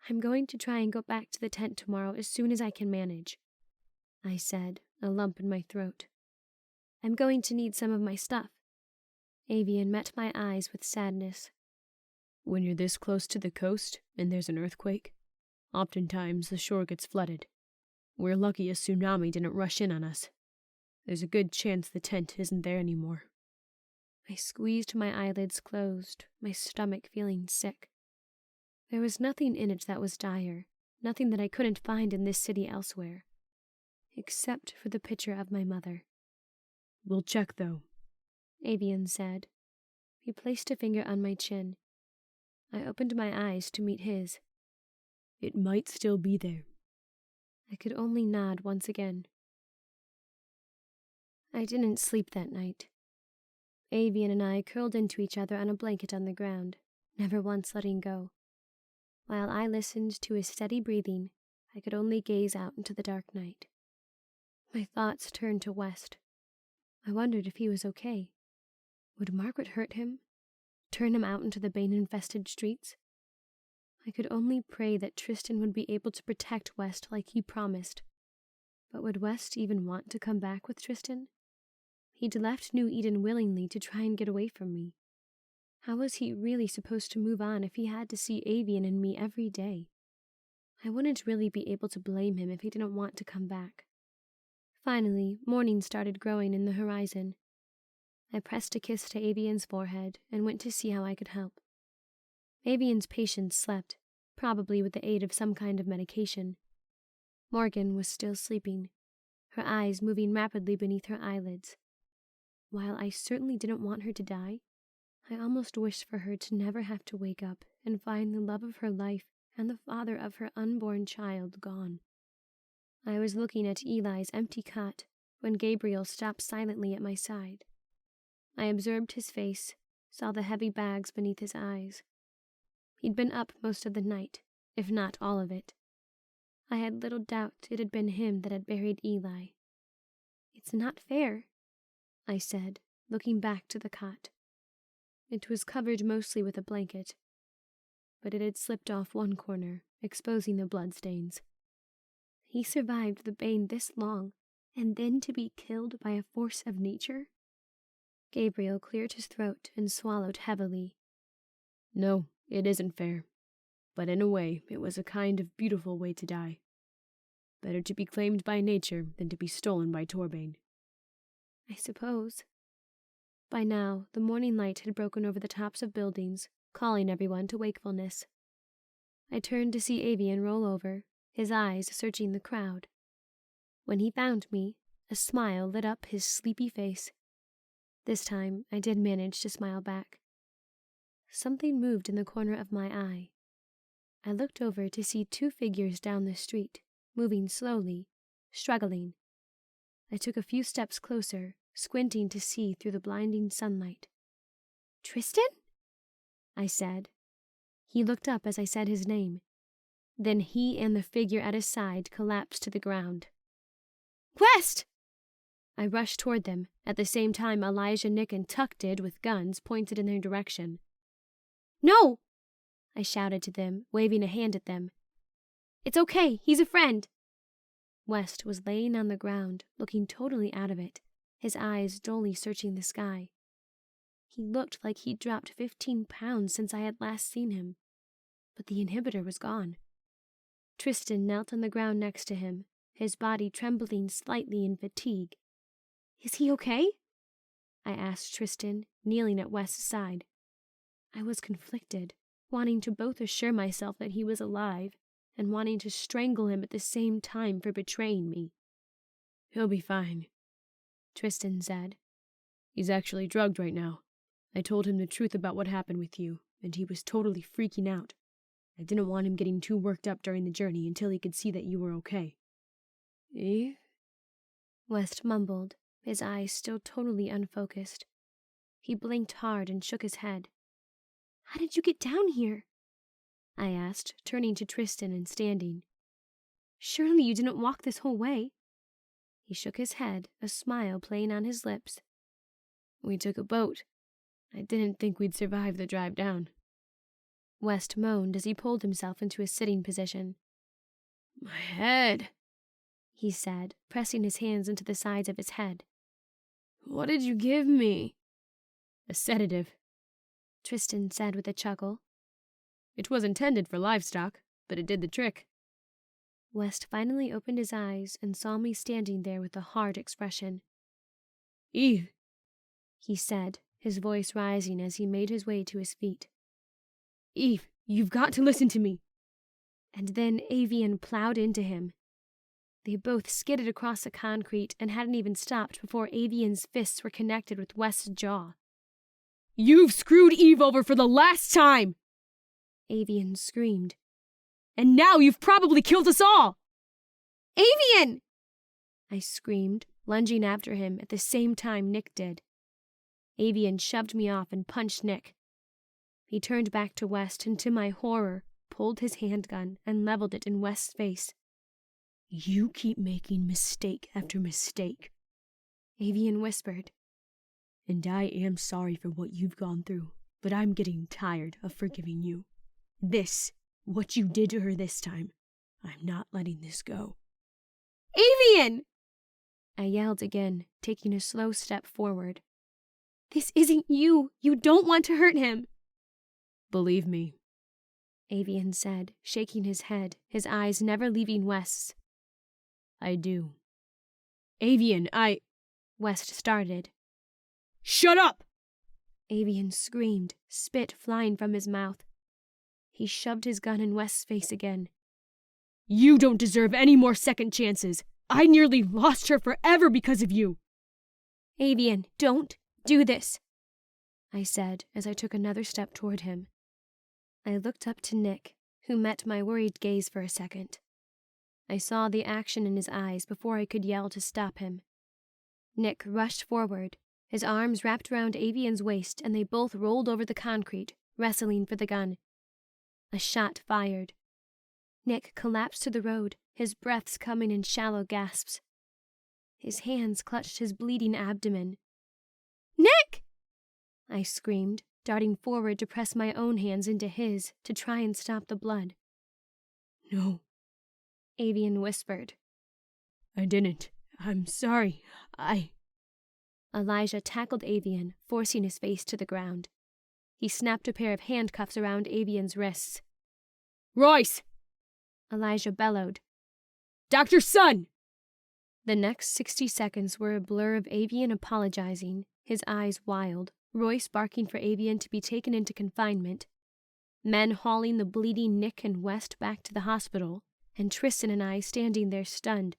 "I'm going to try and go back to the tent tomorrow as soon as I can manage," I said, a lump in my throat. "I'm going to need some of my stuff." Avian met my eyes with sadness. When you're this close to the coast and there's an earthquake, oftentimes the shore gets flooded. We're lucky a tsunami didn't rush in on us. There's a good chance the tent isn't there anymore. I squeezed my eyelids closed, my stomach feeling sick. There was nothing in it that was dire, nothing that I couldn't find in this city elsewhere, except for the picture of my mother. "We'll check, though," Avian said. He placed a finger on my chin. I opened my eyes to meet his. "It might still be there." I could only nod once again. I didn't sleep that night. Avian and I curled into each other on a blanket on the ground, never once letting go. While I listened to his steady breathing, I could only gaze out into the dark night. My thoughts turned to West. I wondered if he was okay. Would Margaret hurt him? Turn him out into the Bane-infested streets? I could only pray that Tristan would be able to protect West like he promised. But would West even want to come back with Tristan? He'd left New Eden willingly to try and get away from me. How was he really supposed to move on if he had to see Avian and me every day? I wouldn't really be able to blame him if he didn't want to come back. Finally, morning started growing in the horizon. I pressed a kiss to Avian's forehead and went to see how I could help. Avian's patient slept, probably with the aid of some kind of medication. Morgan was still sleeping, her eyes moving rapidly beneath her eyelids. While I certainly didn't want her to die, I almost wished for her to never have to wake up and find the love of her life and the father of her unborn child gone. I was looking at Eli's empty cot when Gabriel stopped silently at my side. I observed his face, saw the heavy bags beneath his eyes. He'd been up most of the night, if not all of it. I had little doubt it had been him that had buried Eli. "It's not fair," I said, looking back to the cot. It was covered mostly with a blanket, but it had slipped off one corner, exposing the bloodstains. He survived the Bane this long, and then to be killed by a force of nature? Gabriel cleared his throat and swallowed heavily. "No, it isn't fair." But in a way, it was a kind of beautiful way to die. Better to be claimed by nature than to be stolen by Torbane. I suppose. By now, the morning light had broken over the tops of buildings, calling everyone to wakefulness. I turned to see Avian roll over, his eyes searching the crowd. When he found me, a smile lit up his sleepy face. This time, I did manage to smile back. Something moved in the corner of my eye. I looked over to see two figures down the street, moving slowly, struggling. I took a few steps closer, squinting to see through the blinding sunlight. "Tristan?" I said. He looked up as I said his name. Then he and the figure at his side collapsed to the ground. "West!" I rushed toward them. At the same time, Elijah, Nick, and Tuck did, with guns pointed in their direction. "No!" I shouted to them, waving a hand at them. "It's okay, he's a friend." West was laying on the ground, looking totally out of it, his eyes dully searching the sky. He looked like he'd dropped 15 pounds since I had last seen him, but the inhibitor was gone. Tristan knelt on the ground next to him, his body trembling slightly in fatigue. "Is he okay?" I asked Tristan, kneeling at West's side. I was conflicted, wanting to both assure myself that he was alive and wanting to strangle him at the same time for betraying me. "He'll be fine," Tristan said. "He's actually drugged right now. I told him the truth about what happened with you, and he was totally freaking out. I didn't want him getting too worked up during the journey until he could see that you were okay." "Eve?" West mumbled, his eyes still totally unfocused. He blinked hard and shook his head. "How did you get down here?" I asked, turning to Tristan and standing. "Surely you didn't walk this whole way?" He shook his head, a smile playing on his lips. "We took a boat. I didn't think we'd survive the drive down." West moaned as he pulled himself into a sitting position. "My head," he said, pressing his hands into the sides of his head. "What did you give me?" "A sedative," Tristan said with a chuckle. "It was intended for livestock, but it did the trick." West finally opened his eyes and saw me standing there with a hard expression. "Eve," he said, his voice rising as he made his way to his feet. "Eve, you've got to listen to me." And then Avian plowed into him. They both skidded across the concrete and hadn't even stopped before Avian's fists were connected with West's jaw. "You've screwed Eve over for the last time!" Avian screamed. "And now you've probably killed us all!" "Avian!" I screamed, lunging after him at the same time Nick did. Avian shoved me off and punched Nick. He turned back to West and, to my horror, pulled his handgun and leveled it in West's face. "You keep making mistake after mistake," Avian whispered. "And I am sorry for what you've gone through, but I'm getting tired of forgiving you. What you did to her this time, I'm not letting this go." "Avian!" I yelled again, taking a slow step forward. "This isn't you! You don't want to hurt him!" "Believe me," Avian said, shaking his head, his eyes never leaving West's. "I do." "Avian, West started. "Shut up!" Avian screamed, spit flying from his mouth. He shoved his gun in West's face again. "You don't deserve any more second chances. I nearly lost her forever because of you." "Avian, don't do this," I said as I took another step toward him. I looked up to Nick, who met my worried gaze for a second. I saw the action in his eyes before I could yell to stop him. Nick rushed forward, his arms wrapped around Avian's waist, and they both rolled over the concrete, wrestling for the gun. A shot fired. Nick collapsed to the road, his breaths coming in shallow gasps. His hands clutched his bleeding abdomen. "Nick!" I screamed, darting forward to press my own hands into his to try and stop the blood. "No," Avian whispered. "I didn't. I'm sorry. Elijah tackled Avian, forcing his face to the ground. He snapped a pair of handcuffs around Avian's wrists. Royce! Elijah bellowed. Dr. Sun! The next 60 seconds were a blur of Avian apologizing, his eyes wild, Royce barking for Avian to be taken into confinement, men hauling the bleeding Nick and West back to the hospital, and Tristan and I standing there stunned,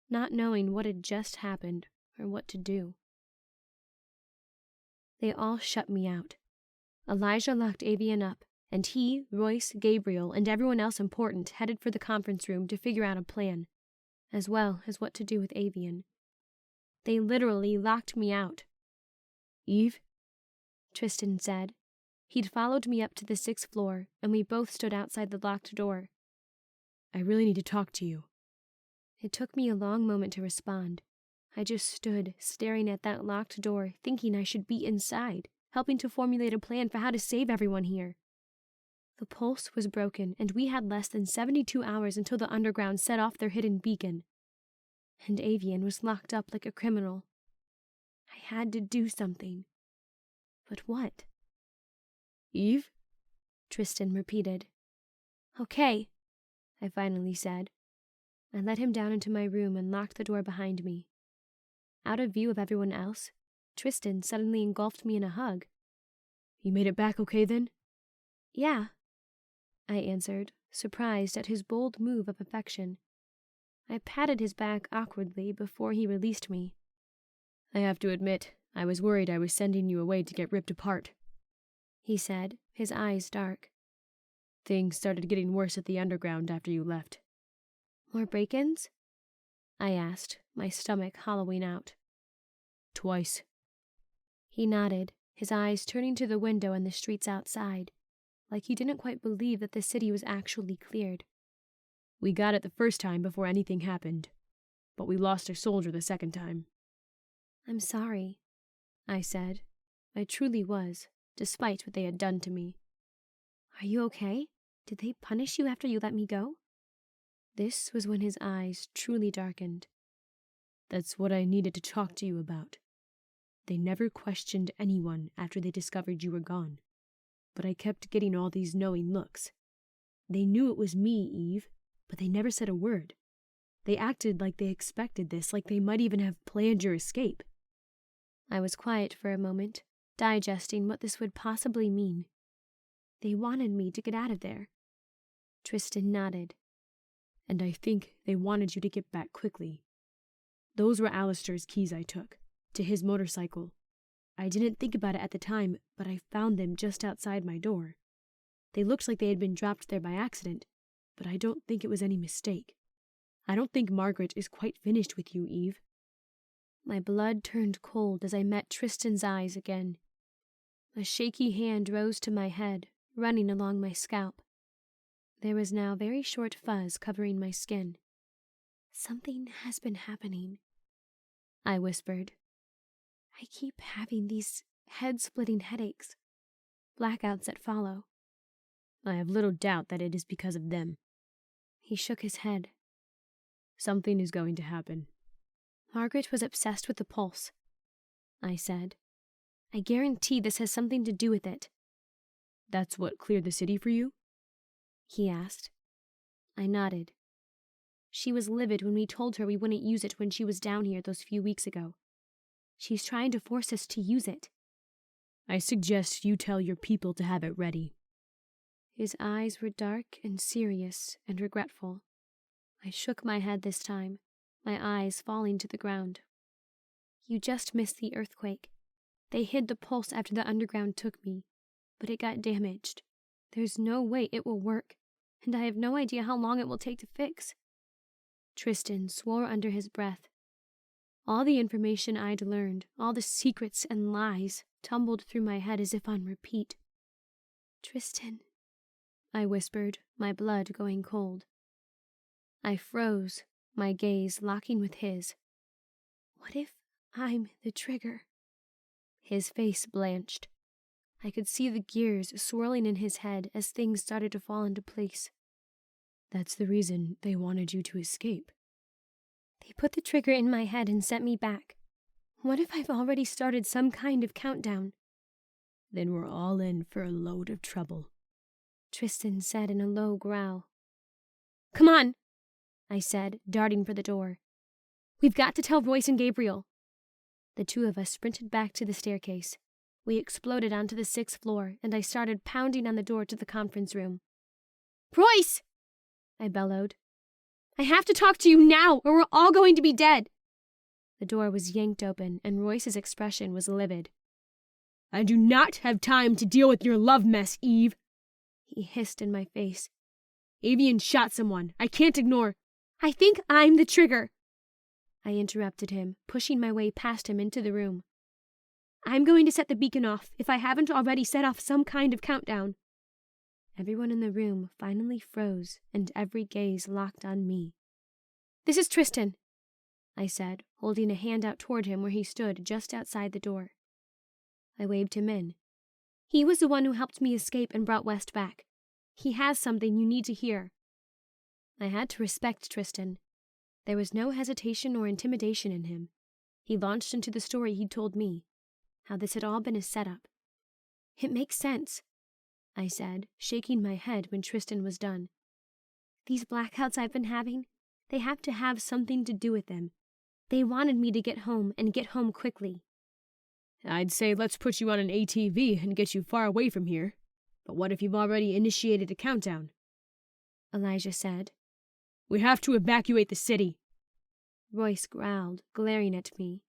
not knowing what had just happened or what to do. They all shut me out. Elijah locked Avian up, and he, Royce, Gabriel, and everyone else important headed for the conference room to figure out a plan, as well as what to do with Avian. They literally locked me out. Eve? Tristan said. He'd followed me up to the 6th floor, and we both stood outside the locked door. I really need to talk to you. It took me a long moment to respond. I just stood, staring at that locked door, thinking I should be inside, helping to formulate a plan for how to save everyone here. The pulse was broken, and we had less than 72 hours until the underground set off their hidden beacon. And Avian was locked up like a criminal. I had to do something. But what? Eve? Tristan repeated. Okay, I finally said. I led him down into my room and locked the door behind me. Out of view of everyone else, Tristan suddenly engulfed me in a hug. You made it back okay then? Yeah, I answered, surprised at his bold move of affection. I patted his back awkwardly before he released me. I have to admit, I was worried I was sending you away to get ripped apart, he said, his eyes dark. Things started getting worse at the underground after you left. More break-ins? I asked, my stomach hollowing out. Twice. He nodded, his eyes turning to the window and the streets outside, like he didn't quite believe that the city was actually cleared. We got it the first time before anything happened, but we lost a soldier the second time. I'm sorry, I said. I truly was, despite what they had done to me. Are you okay? Did they punish you after you let me go? This was when his eyes truly darkened. That's what I needed to talk to you about. They never questioned anyone after they discovered you were gone, but I kept getting all these knowing looks. They knew it was me, Eve, but they never said a word. They acted like they expected this, like they might even have planned your escape. I was quiet for a moment, digesting what this would possibly mean. They wanted me to get out of there. Tristan nodded. And I think they wanted you to get back quickly. Those were Alistair's keys I took, to his motorcycle. I didn't think about it at the time, but I found them just outside my door. They looked like they had been dropped there by accident, but I don't think it was any mistake. I don't think Margaret is quite finished with you, Eve. My blood turned cold as I met Tristan's eyes again. A shaky hand rose to my head, running along my scalp. There was now very short fuzz covering my skin. Something has been happening, I whispered. I keep having these head-splitting headaches, blackouts that follow. I have little doubt that it is because of them. He shook his head. Something is going to happen. Margaret was obsessed with the pulse, I said. I guarantee this has something to do with it. That's what cleared the city for you? He asked. I nodded. She was livid when we told her we wouldn't use it when she was down here those few weeks ago. She's trying to force us to use it. I suggest you tell your people to have it ready. His eyes were dark and serious and regretful. I shook my head this time, my eyes falling to the ground. You just missed the earthquake. They hid the pulse after the underground took me, but it got damaged. There's no way it will work, and I have no idea how long it will take to fix. Tristan swore under his breath. All the information I'd learned, all the secrets and lies, tumbled through my head as if on repeat. Tristan, I whispered, my blood going cold. I froze, my gaze locking with his. What if I'm the trigger? His face blanched. I could see the gears swirling in his head as things started to fall into place. That's the reason they wanted you to escape. They put the trigger in my head and sent me back. What if I've already started some kind of countdown? Then we're all in for a load of trouble. Tristan said in a low growl. "Come on," I said, darting for the door. "We've got to tell Royce and Gabriel." The two of us sprinted back to the staircase. We exploded onto the 6th floor, and I started pounding on the door to the conference room. "Royce!" I bellowed. "I have to talk to you now, or we're all going to be dead." The door was yanked open, and Royce's expression was livid. "I do not have time to deal with your love mess, Eve," he hissed in my face. "Avian shot someone. I can't ignore—" "I think I'm the trigger," I interrupted him, pushing my way past him into the room. "I'm going to set the beacon off, if I haven't already set off some kind of countdown." Everyone in the room finally froze, and every gaze locked on me. "This is Tristan," I said, holding a hand out toward him where he stood just outside the door. I waved him in. "He was the one who helped me escape and brought West back. He has something you need to hear." I had to respect Tristan. There was no hesitation or intimidation in him. He launched into the story he'd told me, how this had all been a setup. "It makes sense," I said, shaking my head when Tristan was done. "These blackouts I've been having, they have to have something to do with them. They wanted me to get home and get home quickly." "I'd say let's put you on an ATV and get you far away from here. But what if you've already initiated a countdown?" Elijah said. "We have to evacuate the city." Royce growled, glaring at me.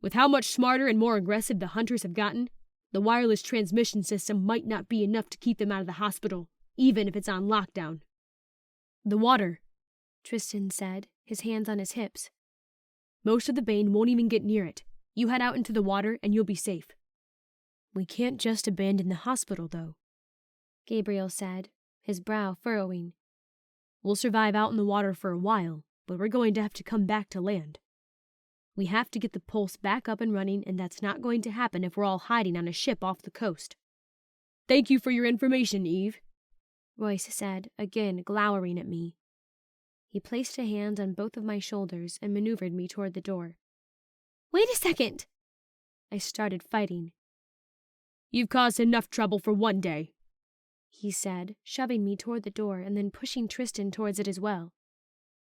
"With how much smarter and more aggressive the hunters have gotten, the wireless transmission system might not be enough to keep them out of the hospital, even if it's on lockdown." "The water," Tristan said, his hands on his hips. "Most of the Bane won't even get near it. You head out into the water and you'll be safe." "We can't just abandon the hospital, though," Gabriel said, his brow furrowing. "We'll survive out in the water for a while, but we're going to have to come back to land. We have to get the pulse back up and running, and that's not going to happen if we're all hiding on a ship off the coast." "Thank you for your information, Eve," Royce said, again glowering at me. He placed a hand on both of my shoulders and maneuvered me toward the door. "Wait a second!" I started fighting. "You've caused enough trouble for one day," he said, shoving me toward the door and then pushing Tristan towards it as well.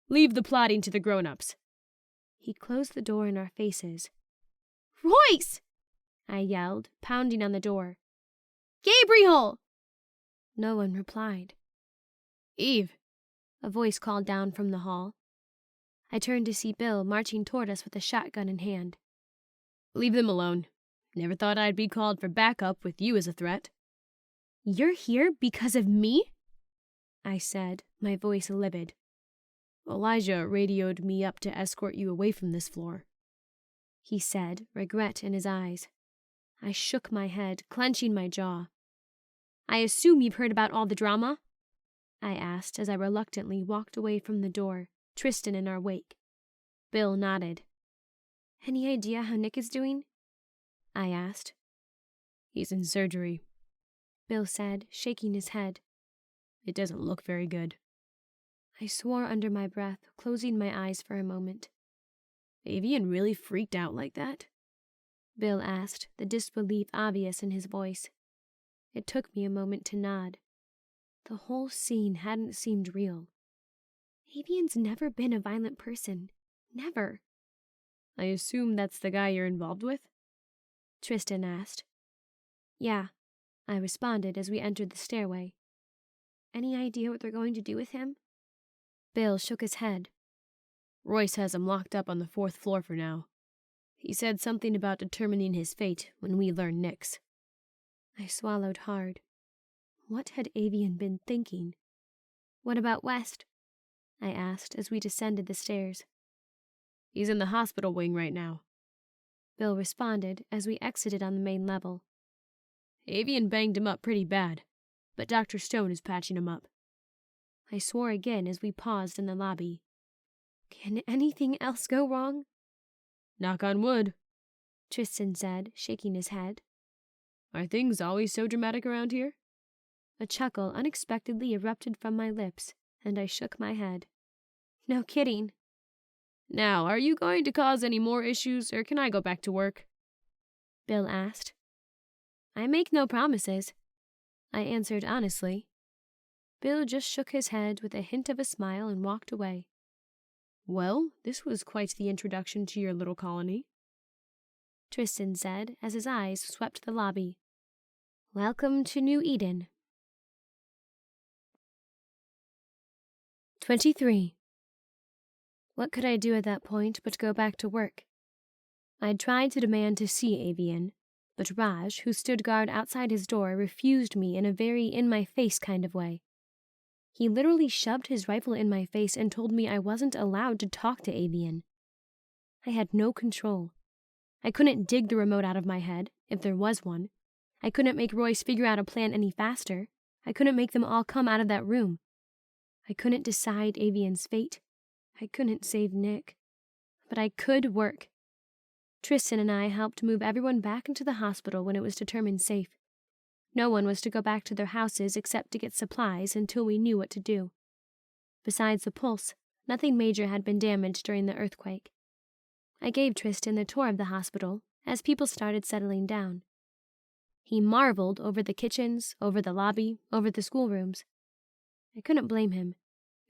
"Leave the plotting to the grown-ups." He closed the door in our faces. "Royce!" I yelled, pounding on the door. "Gabriel!" No one replied. "Eve!" A voice called down from the hall. I turned to see Bill marching toward us with a shotgun in hand. "Leave them alone. Never thought I'd be called for backup with you as a threat." "You're here because of me?" I said, my voice livid. "Elijah radioed me up to escort you away from this floor," he said, regret in his eyes. I shook my head, clenching my jaw. "I assume you've heard about all the drama?" I asked as I reluctantly walked away from the door, Tristan in our wake. Bill nodded. "Any idea how Nick is doing?" I asked. "He's in surgery," Bill said, shaking his head. "It doesn't look very good." I swore under my breath, closing my eyes for a moment. "Avian really freaked out like that?" Bill asked, the disbelief obvious in his voice. It took me a moment to nod. The whole scene hadn't seemed real. Avian's never been a violent person. Never. "I assume that's the guy you're involved with?" Tristan asked. "Yeah," I responded as we entered the stairway. "Any idea what they're going to do with him?" Bill shook his head. "Royce has him locked up on the 4th floor for now. He said something about determining his fate when we learn Nick's." I swallowed hard. What had Avian been thinking? "What about West?" I asked as we descended the stairs. "He's in the hospital wing right now," Bill responded as we exited on the main level. "Avian banged him up pretty bad, but Dr. Stone is patching him up." I swore again as we paused in the lobby. "Can anything else go wrong?" "Knock on wood," Tristan said, shaking his head. "Are things always so dramatic around here?" A chuckle unexpectedly erupted from my lips, and I shook my head. "No kidding." "Now, are you going to cause any more issues, or can I go back to work?" Bill asked. "I make no promises," I answered honestly. Bill just shook his head with a hint of a smile and walked away. Well, this was quite the introduction to your little colony, Tristan said as his eyes swept the lobby. Welcome to New Eden. 23. What could I do at that point but go back to work? I'd tried to demand to see Avian, but Raj, who stood guard outside his door, refused me in a very in-my-face kind of way. He literally shoved his rifle in my face and told me I wasn't allowed to talk to Avian. I had no control. I couldn't dig the remote out of my head, if there was one. I couldn't make Royce figure out a plan any faster. I couldn't make them all come out of that room. I couldn't decide Avian's fate. I couldn't save Nick. But I could work. Tristan and I helped move everyone back into the hospital when it was determined safe. No one was to go back to their houses except to get supplies until we knew what to do. Besides the pulse, nothing major had been damaged during the earthquake. I gave Tristan the tour of the hospital as people started settling down. He marveled over the kitchens, over the lobby, over the schoolrooms. I couldn't blame him.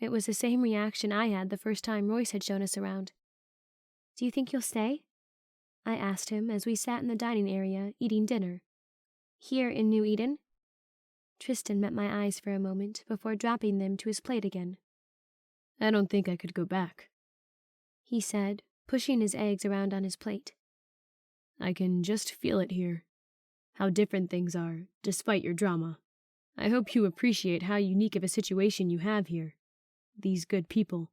It was the same reaction I had the first time Royce had shown us around. Do you think you'll stay? I asked him as we sat in the dining area eating dinner. Here in New Eden? Tristan met my eyes for a moment before dropping them to his plate again. I don't think I could go back, he said, pushing his eggs around on his plate. I can just feel it here. How different things are, despite your drama. I hope you appreciate how unique of a situation you have here. These good people.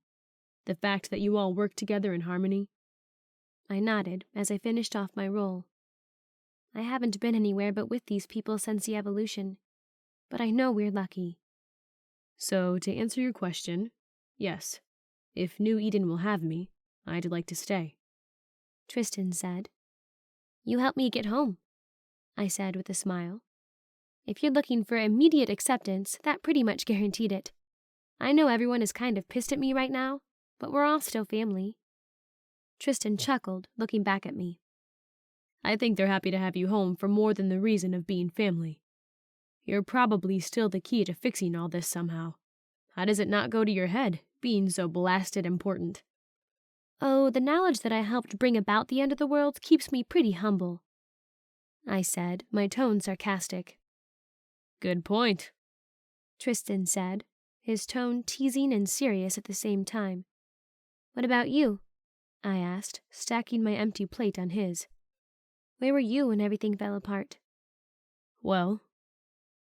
The fact that you all work together in harmony. I nodded as I finished off my roll. I haven't been anywhere but with these people since the evolution, but I know we're lucky. So, to answer your question, yes. If New Eden will have me, I'd like to stay. Tristan said. You help me get home, I said with a smile. If you're looking for immediate acceptance, that pretty much guaranteed it. I know everyone is kind of pissed at me right now, but we're all still family. Tristan chuckled, looking back at me. I think they're happy to have you home for more than the reason of being family. You're probably still the key to fixing all this somehow. How does it not go to your head, being so blasted important? Oh, the knowledge that I helped bring about the end of the world keeps me pretty humble, I said, my tone sarcastic. Good point, Tristan said, his tone teasing and serious at the same time. What about you? I asked, stacking my empty plate on his. Where were you when everything fell apart? Well,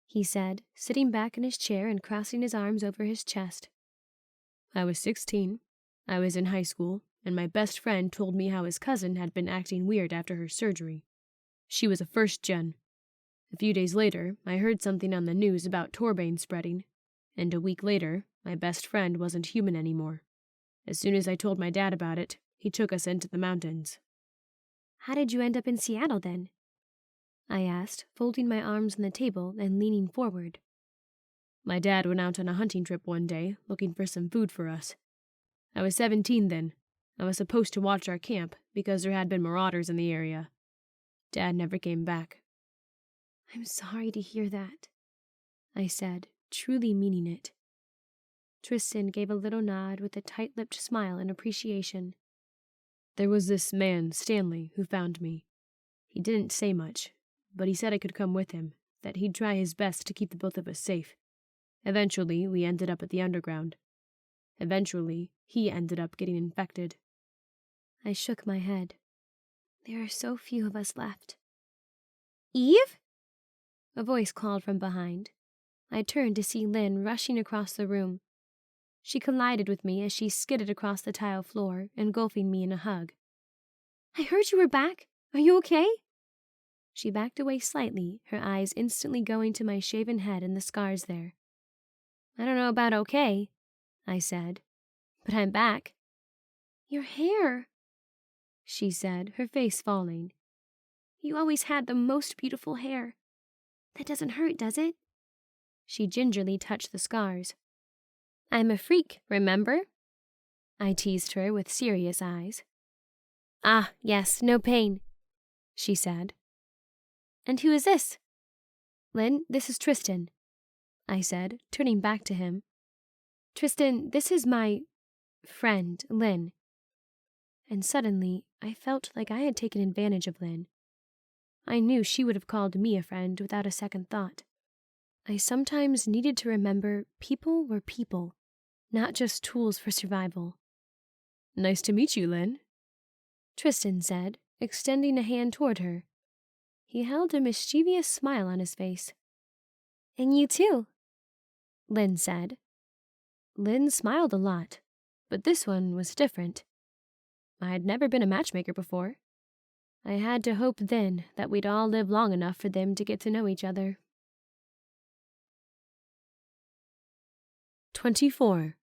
he said, sitting back in his chair and crossing his arms over his chest. I was 16. I was in high school, and my best friend told me how his cousin had been acting weird after her surgery. She was a first gen. A few days later, I heard something on the news about Bane spreading, and a week later, my best friend wasn't human anymore. As soon as I told my dad about it, he took us into the mountains. How did you end up in Seattle then? I asked, folding my arms on the table and leaning forward. My dad went out on a hunting trip one day, looking for some food for us. I was 17 then. I was supposed to watch our camp, because there had been marauders in the area. Dad never came back. I'm sorry to hear that, I said, truly meaning it. Tristan gave a little nod with a tight-lipped smile in appreciation. There was this man, Stanley, who found me. He didn't say much, but he said I could come with him, that he'd try his best to keep the both of us safe. Eventually, we ended up at the underground. Eventually, he ended up getting infected. I shook my head. There are so few of us left. Eve? A voice called from behind. I turned to see Lynn rushing across the room. She collided with me as she skidded across the tile floor, engulfing me in a hug. I heard you were back. Are you okay? She backed away slightly, her eyes instantly going to my shaven head and the scars there. I don't know about okay, I said, but I'm back. Your hair, she said, her face falling. You always had the most beautiful hair. That doesn't hurt, does it? She gingerly touched the scars. I'm a freak, remember? I teased her with serious eyes. Ah, yes, no pain, she said. And who is this? Lynn, this is Tristan. I said, turning back to him. Tristan, this is my friend, Lynn. And suddenly, I felt like I had taken advantage of Lynn. I knew she would have called me a friend without a second thought. I sometimes needed to remember people were people, not just tools for survival. Nice to meet you, Lynn, Tristan said, extending a hand toward her. He held a mischievous smile on his face. And you too, Lynn said. Lynn smiled a lot, but this one was different. I'd never been a matchmaker before. I had to hope then that we'd all live long enough for them to get to know each other. 24.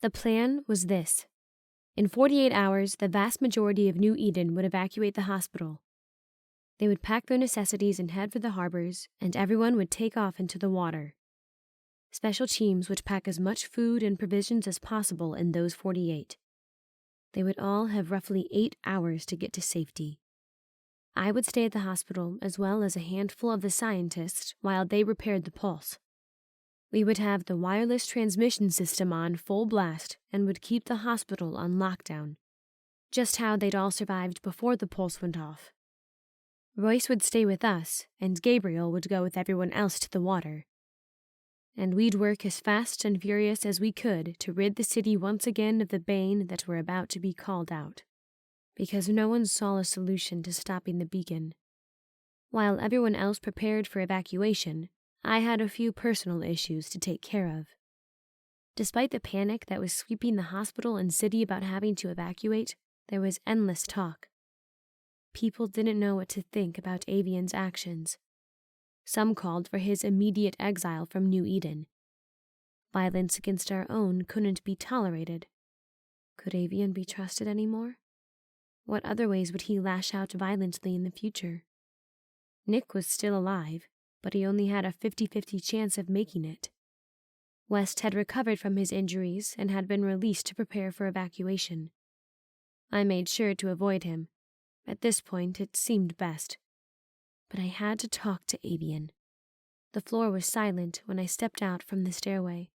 The plan was this. In 48 hours, the vast majority of New Eden would evacuate the hospital. They would pack their necessities and head for the harbors, and everyone would take off into the water. Special teams would pack as much food and provisions as possible in those 48. They would all have roughly 8 hours to get to safety. I would stay at the hospital as well as a handful of the scientists while they repaired the pulse. We would have the wireless transmission system on full blast and would keep the hospital on lockdown, just how they'd all survived before the pulse went off. Royce would stay with us, and Gabriel would go with everyone else to the water. And we'd work as fast and furious as we could to rid the city once again of the Bane that were about to be called out, because no one saw a solution to stopping the beacon. While everyone else prepared for evacuation, I had a few personal issues to take care of. Despite the panic that was sweeping the hospital and city about having to evacuate, there was endless talk. People didn't know what to think about Avian's actions. Some called for his immediate exile from New Eden. Violence against our own couldn't be tolerated. Could Avian be trusted anymore? What other ways would he lash out violently in the future? Nick was still alive, but he only had a 50-50 chance of making it. West had recovered from his injuries and had been released to prepare for evacuation. I made sure to avoid him. At this point, it seemed best. But I had to talk to Avian. The floor was silent when I stepped out from the stairway.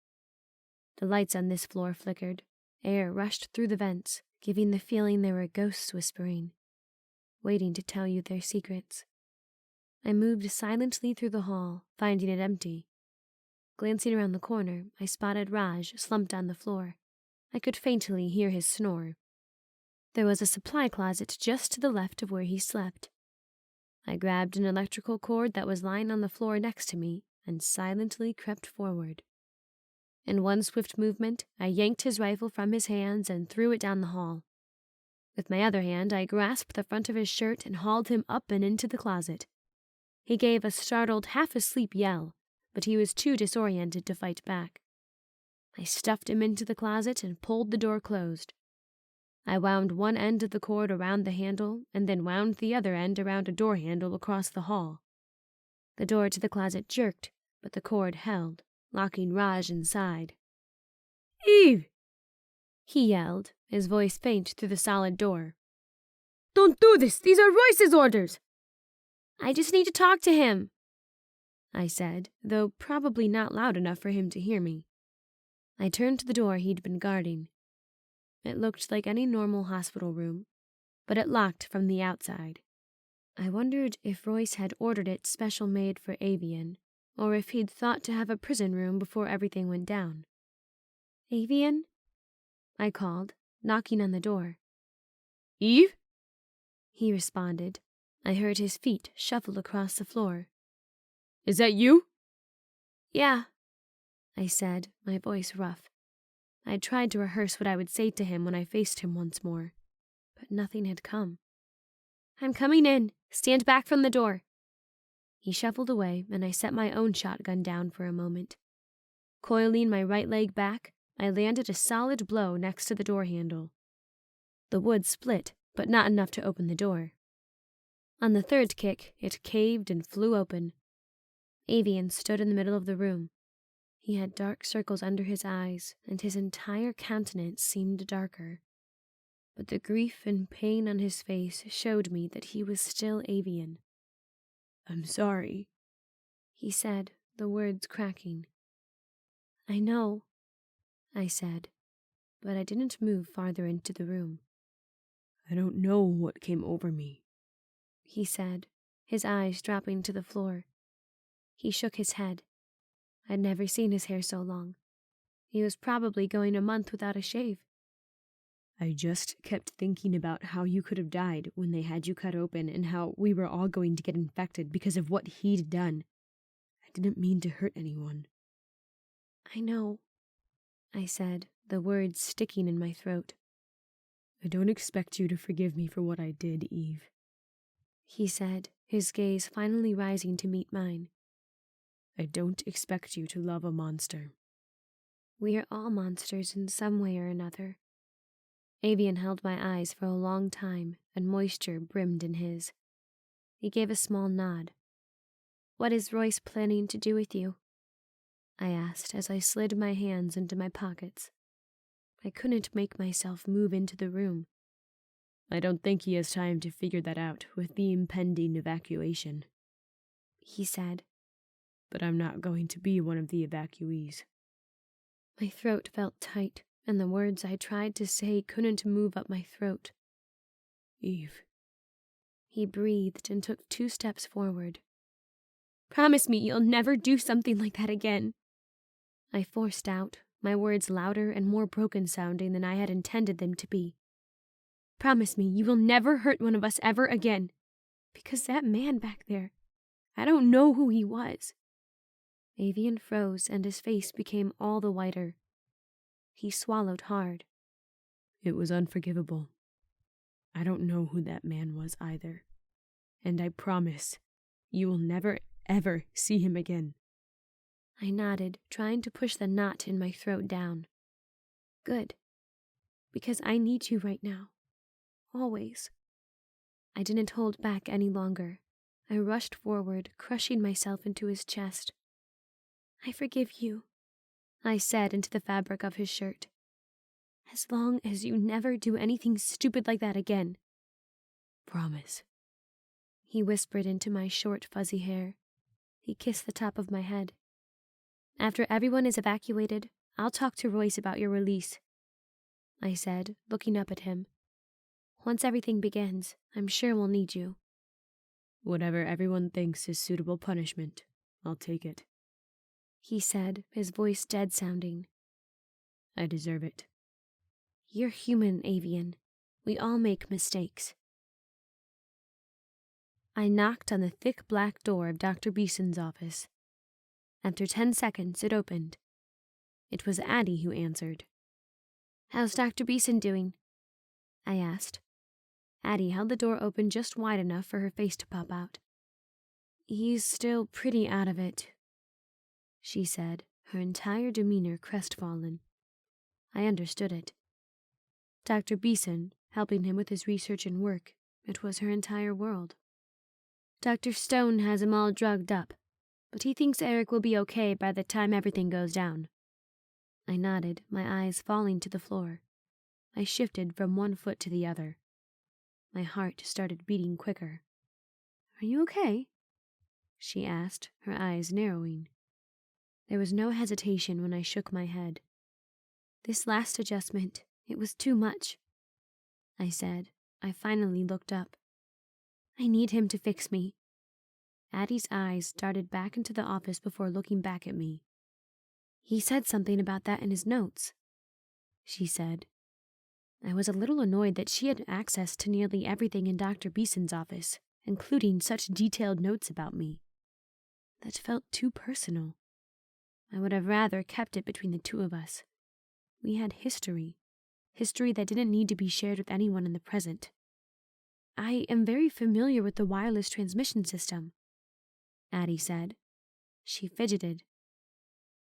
The lights on this floor flickered. Air rushed through the vents, giving the feeling there were ghosts whispering, waiting to tell you their secrets. I moved silently through the hall, finding it empty. Glancing around the corner, I spotted Raj slumped on the floor. I could faintly hear his snore. There was a supply closet just to the left of where he slept. I grabbed an electrical cord that was lying on the floor next to me and silently crept forward. In one swift movement, I yanked his rifle from his hands and threw it down the hall. With my other hand, I grasped the front of his shirt and hauled him up and into the closet. He gave a startled, half-asleep yell, but he was too disoriented to fight back. I stuffed him into the closet and pulled the door closed. I wound one end of the cord around the handle and then wound the other end around a door handle across the hall. The door to the closet jerked, but the cord held, locking Raj inside. Eve! He yelled, his voice faint through the solid door. Don't do this! These are Royce's orders! I just need to talk to him, I said, though probably not loud enough for him to hear me. I turned to the door he'd been guarding. It looked like any normal hospital room, but it locked from the outside. I wondered if Royce had ordered it special made for Avian, or if he'd thought to have a prison room before everything went down. Avian? I called, knocking on the door. Eve? He responded. I heard his feet shuffle across the floor. Is that you? Yeah, I said, my voice rough. I tried to rehearse what I would say to him when I faced him once more, but nothing had come. I'm coming in. Stand back from the door. He shuffled away, and I set my own shotgun down for a moment. Coiling my right leg back, I landed a solid blow next to the door handle. The wood split, but not enough to open the door. On the third kick, it caved and flew open. Avian stood in the middle of the room. He had dark circles under his eyes, and his entire countenance seemed darker. But the grief and pain on his face showed me that he was still Avian. I'm sorry, he said, the words cracking. "I know," I said, but I didn't move farther into the room. "I don't know what came over me," he said, his eyes dropping to the floor. He shook his head. I'd never seen his hair so long. He was probably going a month without a shave. "I just kept thinking about how you could have died when they had you cut open and how we were all going to get infected because of what he'd done. I didn't mean to hurt anyone." "I know," I said, the words sticking in my throat. "I don't expect you to forgive me for what I did, Eve," he said, his gaze finally rising to meet mine. "I don't expect you to love a monster." We are all monsters in some way or another. Avian held my eyes for a long time, and moisture brimmed in his. He gave a small nod. "What is Royce planning to do with you?" I asked as I slid my hands into my pockets. I couldn't make myself move into the room. "I don't think he has time to figure that out with the impending evacuation," he said. "But I'm not going to be one of the evacuees." My throat felt tight, and the words I tried to say couldn't move up my throat. "Eve." He breathed and took 2 steps forward. "Promise me you'll never do something like that again," I forced out, my words louder and more broken sounding than I had intended them to be. "Promise me you will never hurt one of us ever again, because that man back there, I don't know who he was." Avian froze and his face became all the whiter. He swallowed hard. "It was unforgivable. I don't know who that man was either. And I promise you will never, ever see him again." I nodded, trying to push the knot in my throat down. "Good. Because I need you right now. Always." I didn't hold back any longer. I rushed forward, crushing myself into his chest. "I forgive you," I said into the fabric of his shirt. "As long as you never do anything stupid like that again." "Promise," he whispered into my short, fuzzy hair. He kissed the top of my head. "After everyone is evacuated, I'll talk to Royce about your release," I said, looking up at him. "Once everything begins, I'm sure we'll need you." "Whatever everyone thinks is suitable punishment, I'll take it," he said, his voice dead-sounding. "I deserve it." "You're human, Avian. We all make mistakes." I knocked on the thick black door of Dr. Beeson's office. After 10 seconds, it opened. It was Addie who answered. "How's Dr. Beeson doing?" I asked. Addie held the door open just wide enough for her face to pop out. "He's still pretty out of it," she said, her entire demeanor crestfallen. I understood it. Dr. Beeson, helping him with his research and work, it was her entire world. "Dr. Stone has him all drugged up, but he thinks Eric will be okay by the time everything goes down." I nodded, my eyes falling to the floor. I shifted from one foot to the other. My heart started beating quicker. "Are you okay?" she asked, her eyes narrowing. There was no hesitation when I shook my head. "This last adjustment, it was too much," I said. I finally looked up. "I need him to fix me." Addie's eyes darted back into the office before looking back at me. "He said something about that in his notes," she said. I was a little annoyed that she had access to nearly everything in Dr. Beeson's office, including such detailed notes about me. That felt too personal. I would have rather kept it between the two of us. We had history that didn't need to be shared with anyone in the present. "I am very familiar with the wireless transmission system," Addie said. She fidgeted.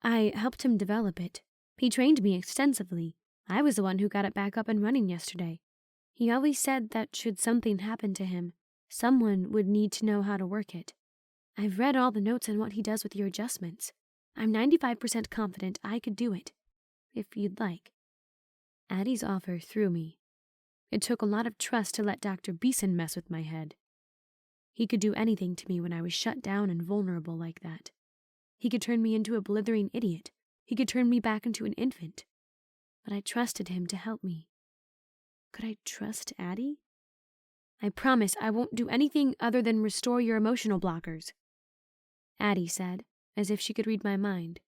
"I helped him develop it. He trained me extensively. I was the one who got it back up and running yesterday. He always said that should something happen to him, someone would need to know how to work it. I've read all the notes on what he does with your adjustments. I'm 95% confident I could do it, if you'd like." Addie's offer threw me. It took a lot of trust to let Dr. Beeson mess with my head. He could do anything to me when I was shut down and vulnerable like that. He could turn me into a blithering idiot. He could turn me back into an infant. But I trusted him to help me. Could I trust Addie? I promise I won't do anything other than restore your emotional blockers, Addie said, as if she could read my mind.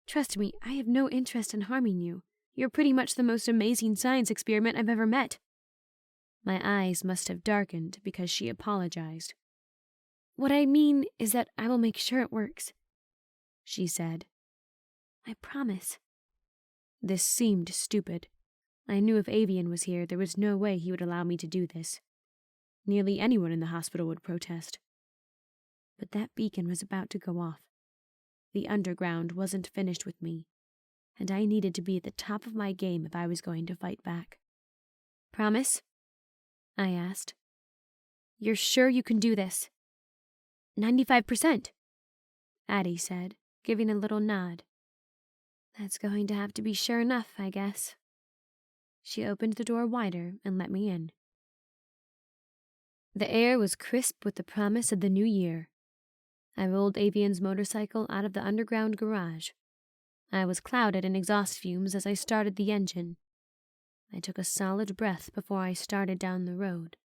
Trust me, I have no interest in harming you. You're pretty much the most amazing science experiment I've ever met. My eyes must have darkened because she apologized. What I mean is that I will make sure it works, she said. I promise. This seemed stupid. I knew if Avian was here, there was no way he would allow me to do this. Nearly anyone in the hospital would protest. But that beacon was about to go off. The underground wasn't finished with me, and I needed to be at the top of my game if I was going to fight back. Promise? I asked. You're sure you can do this? 95%, Addie said, giving a little nod. That's going to have to be sure enough, I guess. She opened the door wider and let me in. The air was crisp with the promise of the new year. I rolled Avian's motorcycle out of the underground garage. I was clouded in exhaust fumes as I started the engine. I took a solid breath before I started down the road.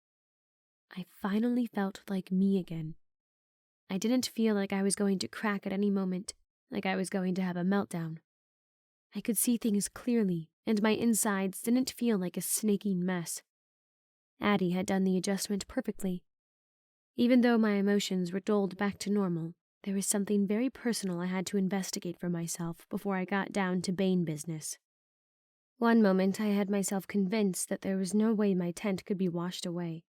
I finally felt like me again. I didn't feel like I was going to crack at any moment, like I was going to have a meltdown. I could see things clearly, and my insides didn't feel like a snaking mess. Addie had done the adjustment perfectly. Even though my emotions were dulled back to normal, there was something very personal I had to investigate for myself before I got down to Bane business. One moment I had myself convinced that there was no way my tent could be washed away.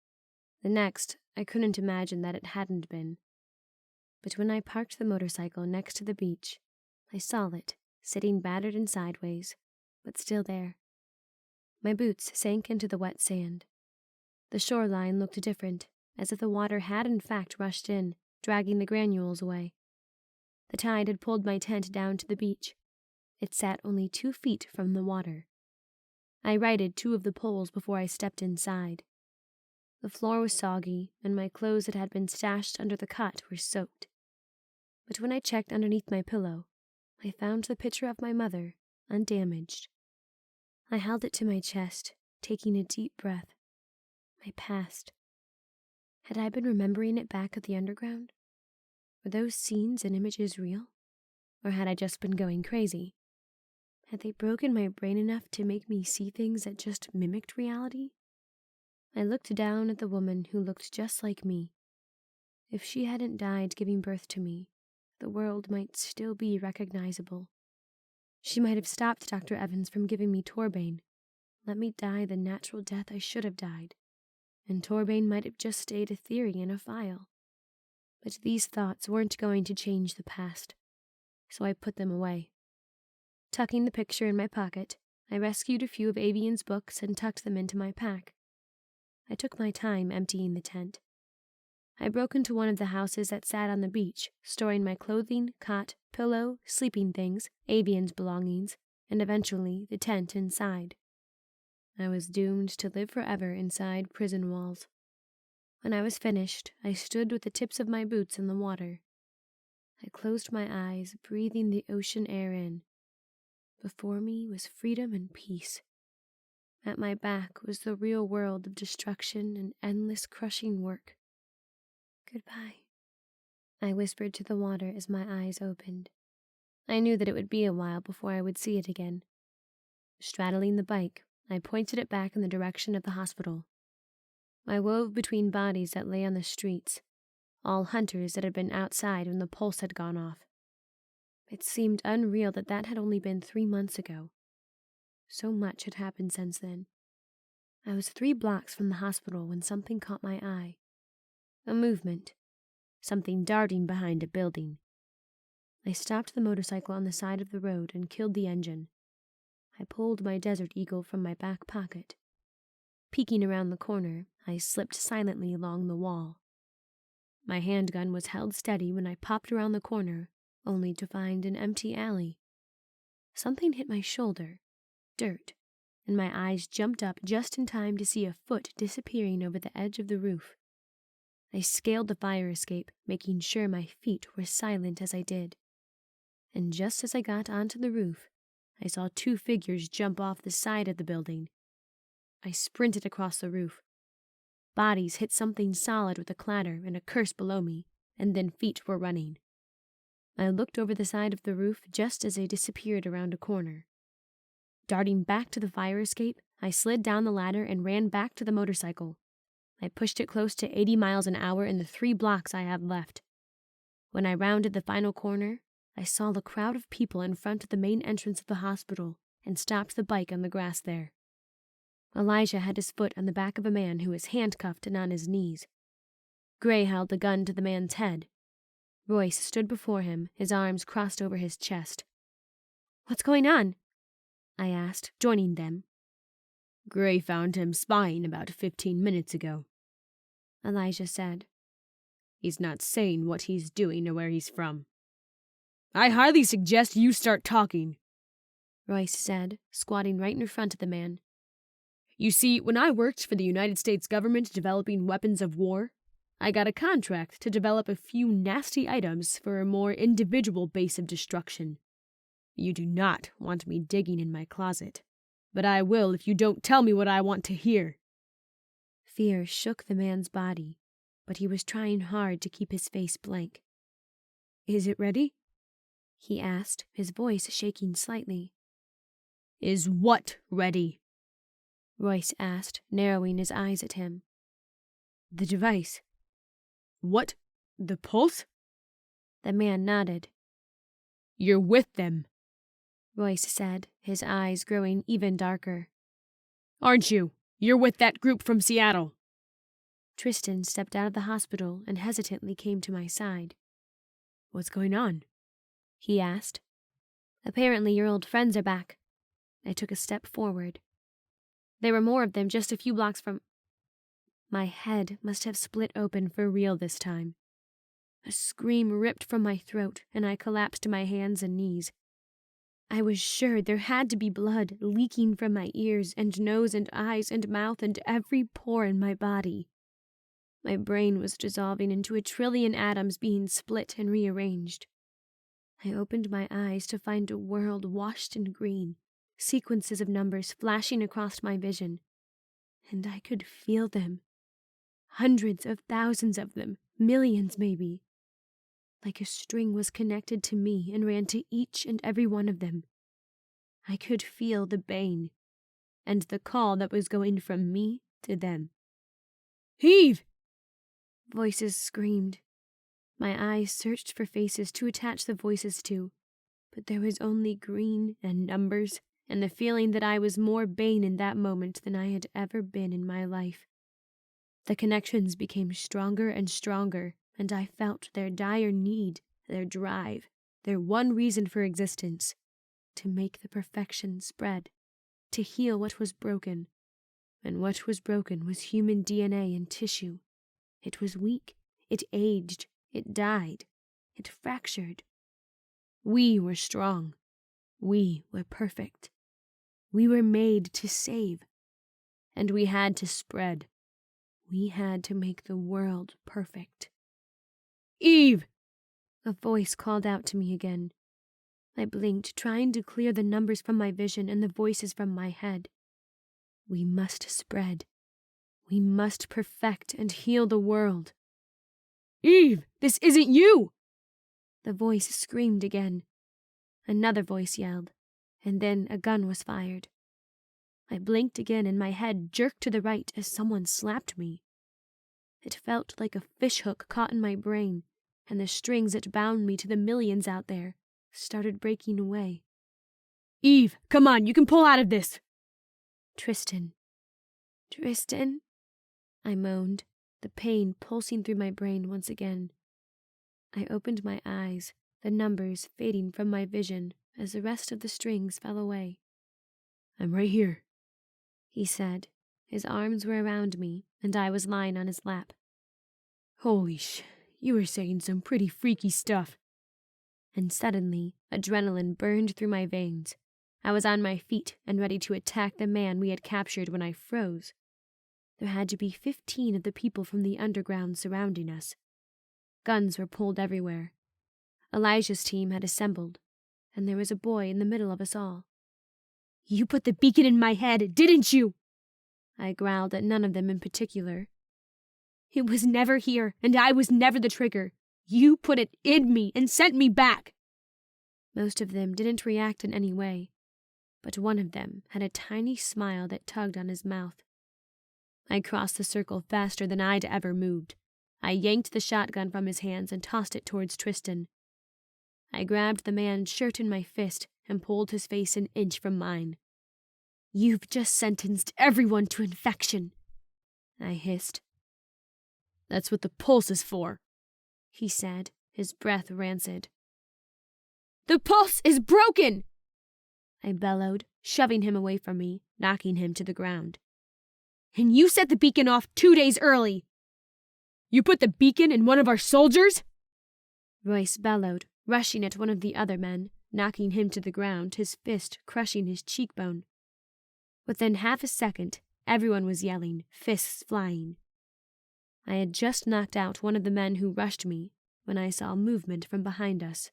The next, I couldn't imagine that it hadn't been. But when I parked the motorcycle next to the beach, I saw it, sitting battered and sideways, but still there. My boots sank into the wet sand. The shoreline looked different, as if the water had in fact rushed in, dragging the granules away. The tide had pulled my tent down to the beach. It sat only 2 feet from the water. I righted 2 of the poles before I stepped inside. The floor was soggy, and my clothes that had been stashed under the cot were soaked. But when I checked underneath my pillow, I found the picture of my mother, undamaged. I held it to my chest, taking a deep breath. My past. Had I been remembering it back at the underground? Were those scenes and images real? Or had I just been going crazy? Had they broken my brain enough to make me see things that just mimicked reality? I looked down at the woman who looked just like me. If she hadn't died giving birth to me, the world might still be recognizable. She might have stopped Dr. Evans from giving me Torbane, let me die the natural death I should have died, and Torbane might have just stayed a theory in a file. But these thoughts weren't going to change the past, so I put them away. Tucking the picture in my pocket, I rescued a few of Avian's books and tucked them into my pack. I took my time emptying the tent. I broke into one of the houses that sat on the beach, storing my clothing, cot, pillow, sleeping things, Avian's belongings, and eventually the tent inside. I was doomed to live forever inside prison walls. When I was finished, I stood with the tips of my boots in the water. I closed my eyes, breathing the ocean air in. Before me was freedom and peace. At my back was the real world of destruction and endless crushing work. Goodbye, I whispered to the water as my eyes opened. I knew that it would be a while before I would see it again. Straddling the bike, I pointed it back in the direction of the hospital. I wove between bodies that lay on the streets, all hunters that had been outside when the pulse had gone off. It seemed unreal that had only been 3 months ago. So much had happened since then. I was 3 blocks from the hospital when something caught my eye. A movement. Something darting behind a building. I stopped the motorcycle on the side of the road and killed the engine. I pulled my Desert Eagle from my back pocket. Peeking around the corner, I slipped silently along the wall. My handgun was held steady when I popped around the corner, only to find an empty alley. Something hit my shoulder, dirt, and my eyes jumped up just in time to see a foot disappearing over the edge of the roof. I scaled the fire escape, making sure my feet were silent as I did. and just as I got onto the roof, I saw 2 figures jump off the side of the building. I sprinted across the roof. Bodies hit something solid with a clatter and a curse below me, and then feet were running. I looked over the side of the roof just as they disappeared around a corner. Darting back to the fire escape, I slid down the ladder and ran back to the motorcycle. I pushed it close to 80 miles an hour in the 3 blocks I had left. When I rounded the final corner, I saw the crowd of people in front of the main entrance of the hospital and stopped the bike on the grass there. Elijah had his foot on the back of a man who was handcuffed and on his knees. Gray held the gun to the man's head. Royce stood before him, his arms crossed over his chest. "What's going on?" I asked, joining them. "Gray found him spying about 15 minutes ago," Elijah said. "He's not saying what he's doing or where he's from." "I highly suggest you start talking," Royce said, squatting right in front of the man. "You see, when I worked for the United States government developing weapons of war, I got a contract to develop a few nasty items for a more individual base of destruction. You do not want me digging in my closet, but I will if you don't tell me what I want to hear." Fear shook the man's body, but he was trying hard to keep his face blank. "Is it ready?" he asked, his voice shaking slightly. "Is what ready?" Royce asked, narrowing his eyes at him. "The device." "What? The pulse?" The man nodded. "You're with them," Royce said, his eyes growing even darker. "Aren't you? You're with that group from Seattle." Tristan stepped out of the hospital and hesitantly came to my side. "What's going on?" he asked. "Apparently your old friends are back." I took a step forward. "There were more of them just a few blocks from—" My head must have split open for real this time. A scream ripped from my throat, and I collapsed to my hands and knees. I was sure there had to be blood leaking from my ears and nose and eyes and mouth and every pore in my body. My brain was dissolving into 1,000,000,000,000 atoms being split and rearranged. I opened my eyes to find a world washed in green, sequences of numbers flashing across my vision, and I could feel them. Hundreds of thousands of them, millions maybe. Like a string was connected to me and ran to each and every one of them. I could feel the Bane, and the call that was going from me to them. "Heave!" Voices screamed. My eyes searched for faces to attach the voices to, but there was only green and numbers, and the feeling that I was more Bane in that moment than I had ever been in my life. The connections became stronger and stronger, and I felt their dire need, their drive, their one reason for existence, to make the perfection spread, to heal what was broken. And what was broken was human DNA and tissue. It was weak, it aged, it died, it fractured. We were strong. We were perfect. We were made to save. And we had to spread. We had to make the world perfect. "Eve!" A voice called out to me again. I blinked, trying to clear the numbers from my vision and the voices from my head. We must spread. We must perfect and heal the world. "Eve, this isn't you!" The voice screamed again. Another voice yelled, and then a gun was fired. I blinked again and my head jerked to the right as someone slapped me. It felt like a fishhook caught in my brain, and the strings that bound me to the millions out there started breaking away. "Eve, come on, you can pull out of this!" Tristan. Tristan? I moaned, the pain pulsing through my brain once again. I opened my eyes, the numbers fading from my vision as the rest of the strings fell away. "I'm right here," he said. His arms were around me, and I was lying on his lap. "Holy you were saying some pretty freaky stuff." And suddenly, adrenaline burned through my veins. I was on my feet and ready to attack the man we had captured when I froze. There had to be 15 of the people from the underground surrounding us. Guns were pulled everywhere. Elijah's team had assembled, and there was a boy in the middle of us all. You put the beacon in my head, didn't you? I growled at none of them in particular. It was never here, and I was never the trigger. You put it in me and sent me back. Most of them didn't react in any way, but one of them had a tiny smile that tugged on his mouth. I crossed the circle faster than I'd ever moved. I yanked the shotgun from his hands and tossed it towards Tristan. I grabbed the man's shirt in my fist and pulled his face an inch from mine. You've just sentenced everyone to infection, I hissed. That's what the pulse is for, he said, his breath rancid. The pulse is broken! I bellowed, shoving him away from me, knocking him to the ground. And you set the beacon off 2 days early! You put the beacon in one of our soldiers? Royce bellowed, rushing at one of the other men, knocking him to the ground, his fist crushing his cheekbone. Within half a second, everyone was yelling, fists flying. I had just knocked out one of the men who rushed me when I saw movement from behind us.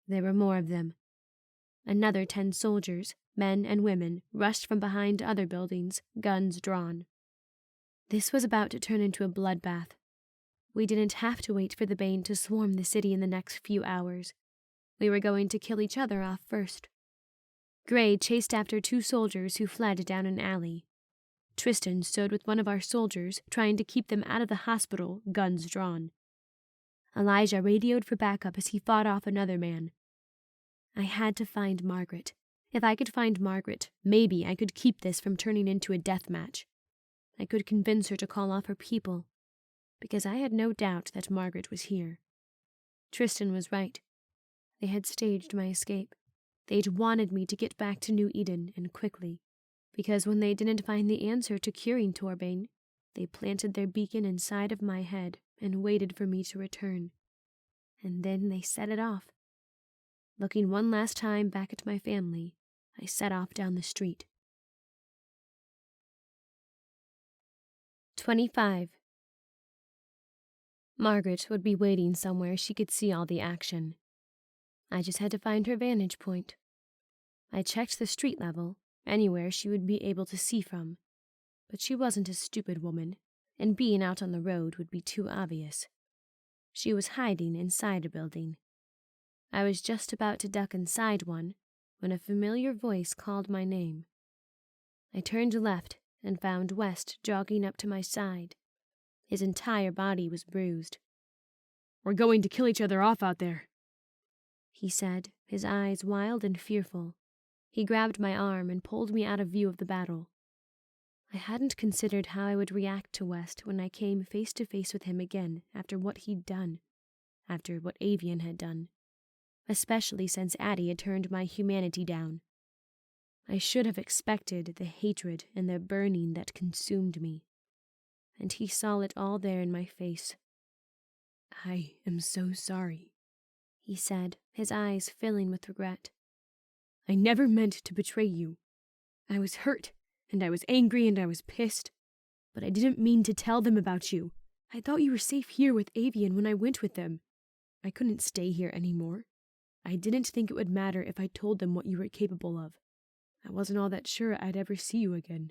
There were more of them. Another 10 soldiers, men and women, rushed from behind other buildings, guns drawn. This was about to turn into a bloodbath. We didn't have to wait for the Bane to swarm the city in the next few hours. We were going to kill each other off first. Gray chased after 2 soldiers who fled down an alley. Tristan stood with one of our soldiers, trying to keep them out of the hospital, guns drawn. Elijah radioed for backup as he fought off another man. I had to find Margaret. If I could find Margaret, maybe I could keep this from turning into a death match. I could convince her to call off her people, because I had no doubt that Margaret was here. Tristan was right. They had staged my escape. They'd wanted me to get back to New Eden, and quickly, because when they didn't find the answer to curing Torbane, they planted their beacon inside of my head and waited for me to return. And then they set it off. Looking one last time back at my family, I set off down the street. 25. Margaret would be waiting somewhere she could see all the action. I just had to find her vantage point. I checked the street level, anywhere she would be able to see from, but she wasn't a stupid woman, and being out on the road would be too obvious. She was hiding inside a building. I was just about to duck inside one when a familiar voice called my name. I turned left and found West jogging up to my side. His entire body was bruised. We're going to kill each other off out there, he said, his eyes wild and fearful. He grabbed my arm and pulled me out of view of the battle. I hadn't considered how I would react to West when I came face to face with him again after what he'd done, after what Avian had done, especially since Addie had turned my humanity down. I should have expected the hatred and the burning that consumed me, and he saw it all there in my face. I am so sorry, he said, his eyes filling with regret. I never meant to betray you. I was hurt, and I was angry, and I was pissed, but I didn't mean to tell them about you. I thought you were safe here with Avian when I went with them. I couldn't stay here anymore. I didn't think it would matter if I told them what you were capable of. I wasn't all that sure I'd ever see you again.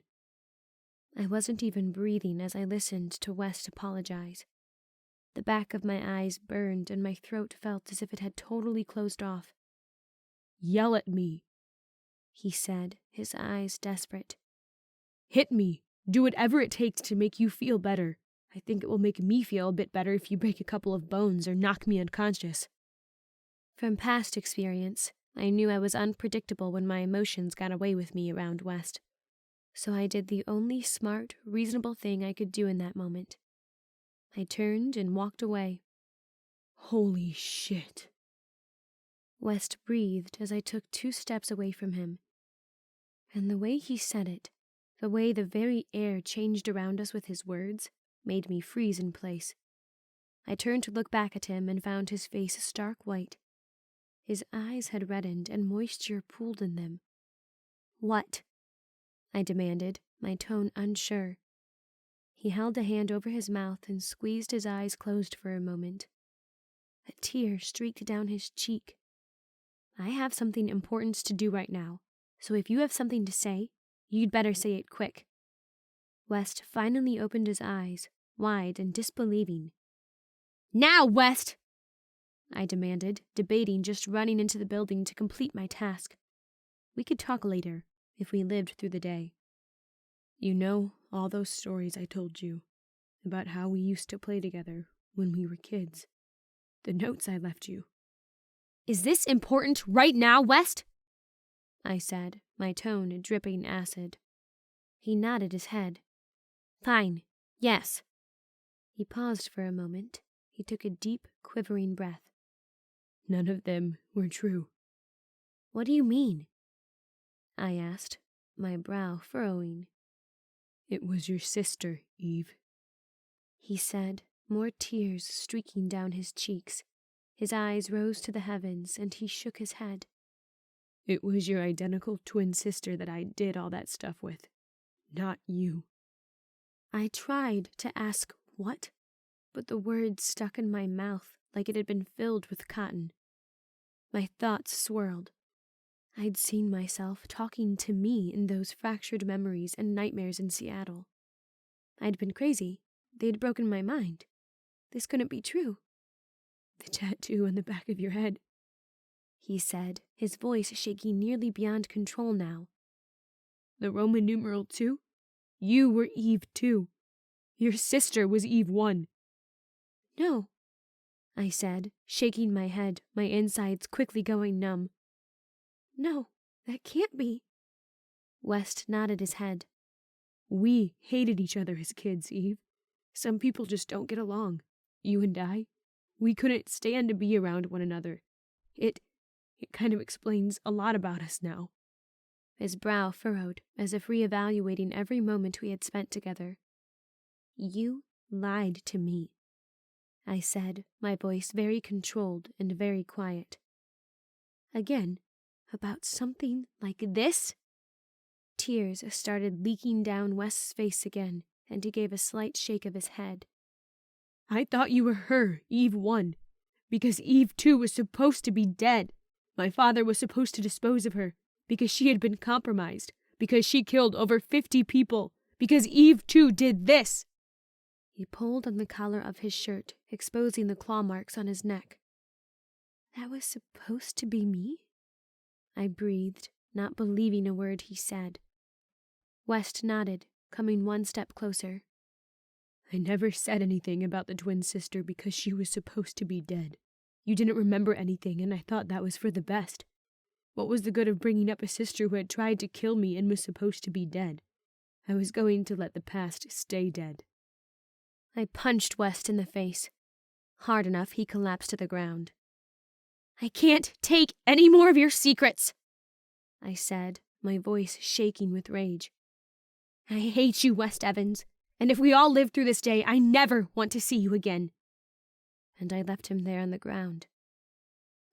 I wasn't even breathing as I listened to West apologize. The back of my eyes burned and my throat felt as if it had totally closed off. Yell at me, he said, his eyes desperate. Hit me. Do whatever it takes to make you feel better. I think it will make me feel a bit better if you break a couple of bones or knock me unconscious. From past experience, I knew I was unpredictable when my emotions got away with me around West. So I did the only smart, reasonable thing I could do in that moment. I turned and walked away. Holy shit. West breathed as I took 2 steps away from him. And the way he said it, the way the very air changed around us with his words, made me freeze in place. I turned to look back at him and found his face stark white. His eyes had reddened and moisture pooled in them. What? I demanded, my tone unsure. He held a hand over his mouth and squeezed his eyes closed for a moment. A tear streaked down his cheek. I have something important to do right now, so if you have something to say, you'd better say it quick. West finally opened his eyes, wide and disbelieving. Now, West! I demanded, debating just running into the building to complete my task. We could talk later, if we lived through the day. You know all those stories I told you about how we used to play together when we were kids. The notes I left you. Is this important right now, West? I said, my tone dripping acid. He nodded his head. Fine, yes. He paused for a moment. He took a deep, quivering breath. None of them were true. What do you mean? I asked, my brow furrowing. It was your sister, Eve. He said, more tears streaking down his cheeks. His eyes rose to the heavens, and he shook his head. It was your identical twin sister that I did all that stuff with, not you. I tried to ask what, but the words stuck in my mouth like it had been filled with cotton. My thoughts swirled. I'd seen myself talking to me in those fractured memories and nightmares in Seattle. I'd been crazy. They'd broken my mind. This couldn't be true. The tattoo on the back of your head, he said, his voice shaking nearly beyond control now. The Roman numeral 2? You were Eve 2. Your sister was Eve 1. No, I said, shaking my head, my insides quickly going numb. No, that can't be. West nodded his head. We hated each other as kids, Eve. Some people just don't get along. You and I, we couldn't stand to be around one another. It kind of explains a lot about us now. His brow furrowed, as if reevaluating every moment we had spent together. You lied to me, I said, my voice very controlled and very quiet. Again, about something like this? Tears started leaking down West's face again, and he gave a slight shake of his head. I thought you were her, Eve 1, because Eve 2 was supposed to be dead. My father was supposed to dispose of her, because she had been compromised, because she killed over 50 people, because Eve 2 did this. He pulled on the collar of his shirt, exposing the claw marks on his neck. That was supposed to be me? I breathed, not believing a word he said. West nodded, coming one step closer. I never said anything about the twin sister because she was supposed to be dead. You didn't remember anything, and I thought that was for the best. What was the good of bringing up a sister who had tried to kill me and was supposed to be dead? I was going to let the past stay dead. I punched West in the face. Hard enough, he collapsed to the ground. I can't take any more of your secrets, I said, my voice shaking with rage. I hate you, West Evans, and if we all live through this day, I never want to see you again. And I left him there on the ground.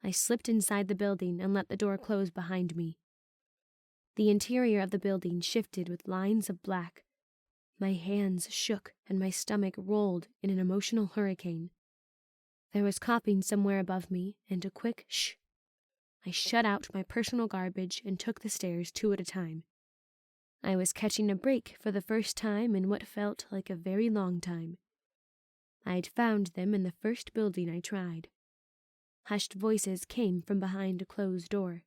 I slipped inside the building and let the door close behind me. The interior of the building shifted with lines of black. My hands shook and my stomach rolled in an emotional hurricane. There was coughing somewhere above me and a quick shh. I shut out my personal garbage and took the stairs 2 at a time. I was catching a break for the first time in what felt like a very long time. I'd found them in the first building I tried. Hushed voices came from behind a closed door.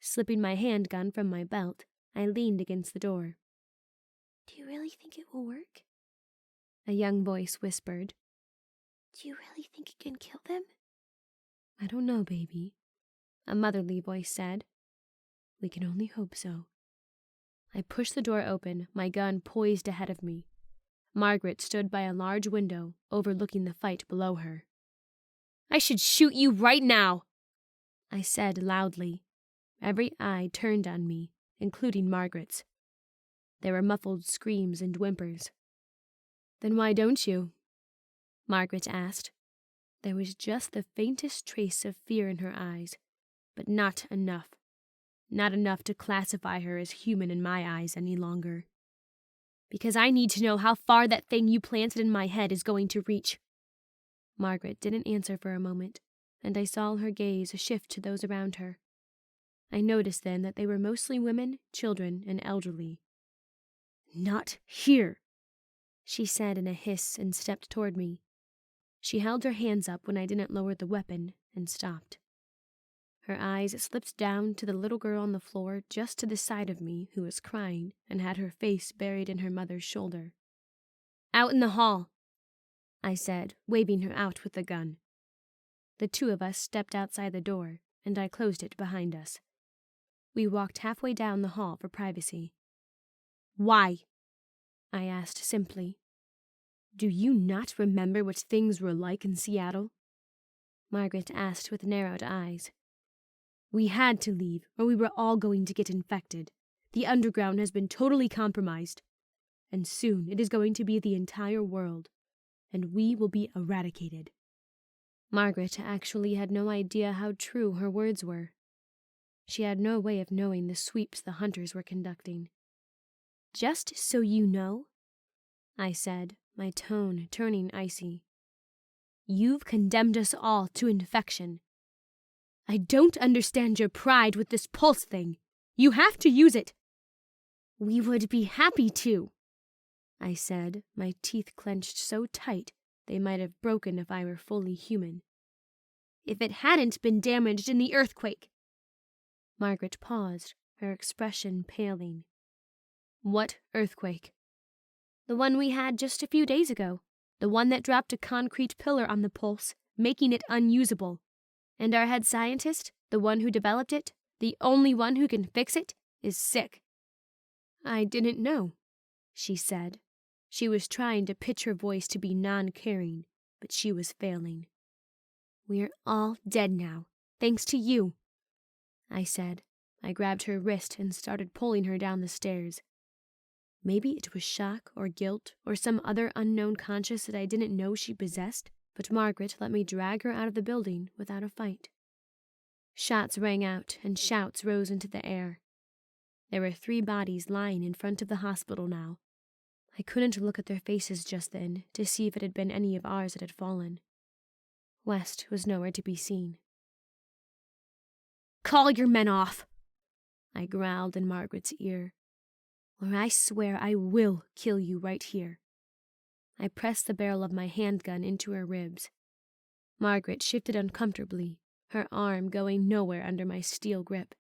Slipping my handgun from my belt, I leaned against the door. Do you really think it will work? A young voice whispered. Do you really think it can kill them? I don't know, baby, a motherly voice said. We can only hope so. I pushed the door open, my gun poised ahead of me. Margaret stood by a large window, overlooking the fight below her. I should shoot you right now, I said loudly. Every eye turned on me, including Margaret's. There were muffled screams and whimpers. Then why don't you? Margaret asked. There was just the faintest trace of fear in her eyes, but not enough. Not enough to classify her as human in my eyes any longer. Because I need to know how far that thing you planted in my head is going to reach. Margaret didn't answer for a moment, and I saw her gaze shift to those around her, I noticed then that they were mostly women, children, and elderly. "Not here," she said in a hiss and stepped toward me. She held her hands up when I didn't lower the weapon and stopped. Her eyes slipped down to the little girl on the floor just to the side of me who was crying and had her face buried in her mother's shoulder. "Out in the hall," I said, waving her out with the gun. The two of us stepped outside the door, and I closed it behind us. We walked halfway down the hall for privacy. "Why?" I asked simply. "Do you not remember what things were like in Seattle?" Margaret asked with narrowed eyes. "We had to leave, or we were all going to get infected. The underground has been totally compromised. And soon it is going to be the entire world, and we will be eradicated." Margaret actually had no idea how true her words were. She had no way of knowing the sweeps the hunters were conducting. "Just so you know," I said, my tone turning icy, "you've condemned us all to infection. I don't understand your pride with this pulse thing. You have to use it." "We would be happy to," I said, my teeth clenched so tight they might have broken if I were fully human. "If it hadn't been damaged in the earthquake." Margaret paused, her expression paling. "What earthquake?" "The one we had just a few days ago. The one that dropped a concrete pillar on the pulse, making it unusable. And our head scientist, the one who developed it, the only one who can fix it, is sick." "I didn't know," she said. She was trying to pitch her voice to be non-caring, but she was failing. "We're all dead now, thanks to you," I said. I grabbed her wrist and started pulling her down the stairs. Maybe it was shock or guilt or some other unknown conscience that I didn't know she possessed, but Margaret let me drag her out of the building without a fight. Shots rang out and shouts rose into the air. There were 3 bodies lying in front of the hospital now. I couldn't look at their faces just then to see if it had been any of ours that had fallen. West was nowhere to be seen. "Call your men off," I growled in Margaret's ear, "or I swear I will kill you right here." I pressed the barrel of my handgun into her ribs. Margaret shifted uncomfortably, her arm going nowhere under my steel grip.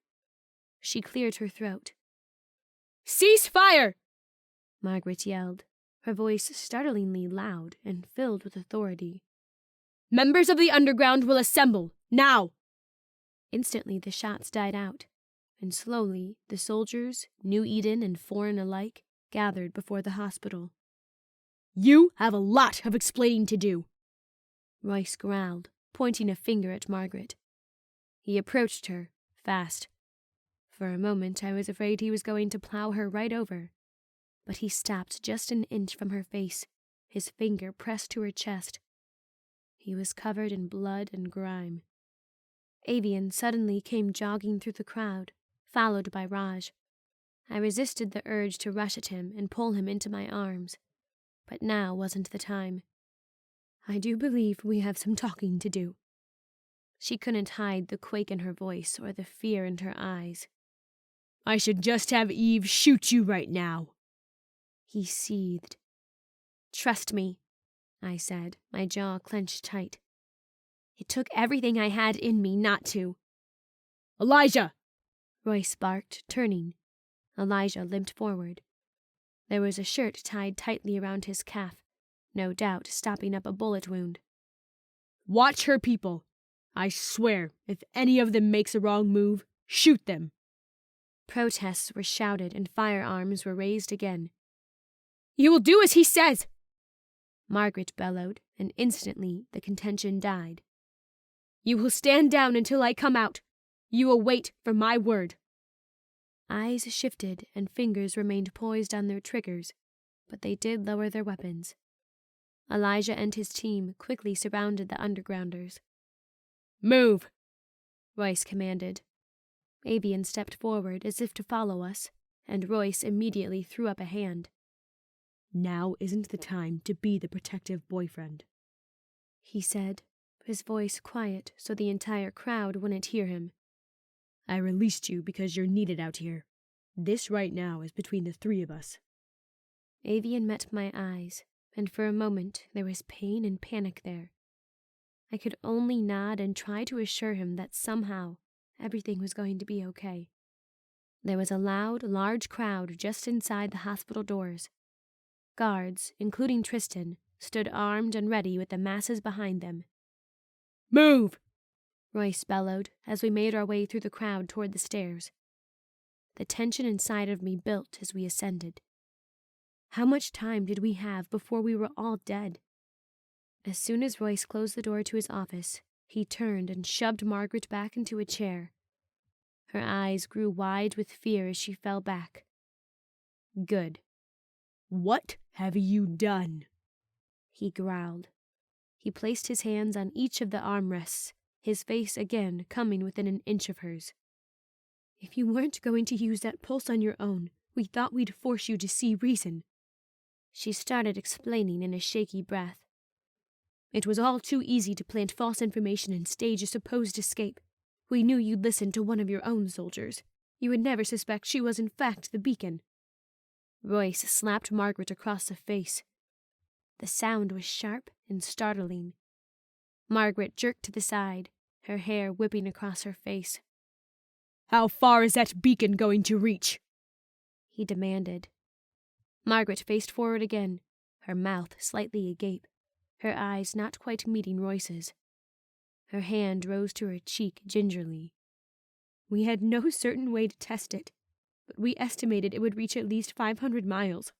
She cleared her throat. "Cease fire!" Margaret yelled, her voice startlingly loud and filled with authority. "Members of the underground will assemble, now!" Instantly the shots died out, and slowly the soldiers, New Eden and foreign alike, gathered before the hospital. "You have a lot of explaining to do," Royce growled, pointing a finger at Margaret. He approached her, fast. For a moment I was afraid he was going to plow her right over, but he stopped just an inch from her face, his finger pressed to her chest. He was covered in blood and grime. Avian suddenly came jogging through the crowd, followed by Raj. I resisted the urge to rush at him and pull him into my arms, but now wasn't the time. "I do believe we have some talking to do." She couldn't hide the quake in her voice or the fear in her eyes. "I should just have Eve shoot you right now," he seethed. "Trust me," I said, my jaw clenched tight. "It took everything I had in me not to." "Elijah!" Royce barked, turning. Elijah limped forward. There was a shirt tied tightly around his calf, no doubt stopping up a bullet wound. "Watch her people. I swear, if any of them makes a wrong move, shoot them." Protests were shouted and firearms were raised again. "You will do as he says!" Margaret bellowed, and instantly the contention died. "You will stand down until I come out. You will wait for my word." Eyes shifted and fingers remained poised on their triggers, but they did lower their weapons. Elijah and his team quickly surrounded the undergrounders. "Move," Royce commanded. Avian stepped forward as if to follow us, and Royce immediately threw up a hand. "Now isn't the time to be the protective boyfriend," he said, his voice quiet so the entire crowd wouldn't hear him. I released you because you're needed out here. This right now is between the three of us. Avian met my eyes, and for a moment there was pain and panic there. I could only nod and try to assure him that somehow everything was going to be okay. There was a loud, large crowd just inside the hospital doors. Guards, including Tristan, stood armed and ready with the masses behind them. Move! Royce bellowed as we made our way through the crowd toward the stairs. The tension inside of me built as we ascended. How much time did we have before we were all dead? As soon as Royce closed the door to his office, he turned and shoved Margaret back into a chair. Her eyes grew wide with fear as she fell back. Good. What have you done? He growled. He placed his hands on each of the armrests, his face again coming within an inch of hers. If you weren't going to use that pulse on your own, we thought we'd force you to see reason. She started explaining in a shaky breath. It was all too easy to plant false information and stage a supposed escape. We knew you'd listen to one of your own soldiers. You would never suspect she was in fact the beacon. Royce slapped Margaret across the face. The sound was sharp and startling. Margaret jerked to the side, her hair whipping across her face. How far is that beacon going to reach? He demanded. Margaret faced forward again, her mouth slightly agape, her eyes not quite meeting Royce's. Her hand rose to her cheek gingerly. We had no certain way to test it, but we estimated it would reach at least 500 miles.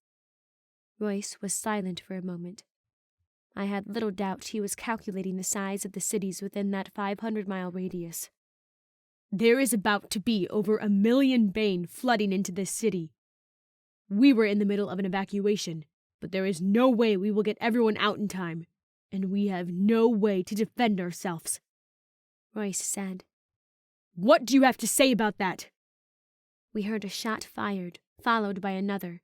Royce was silent for a moment. I had little doubt he was calculating the size of the cities within that 500-mile radius. There is about to be over 1 million Bane flooding into this city. We were in the middle of an evacuation, but there is no way we will get everyone out in time, and we have no way to defend ourselves. Royce said. What do you have to say about that? We heard a shot fired, followed by another.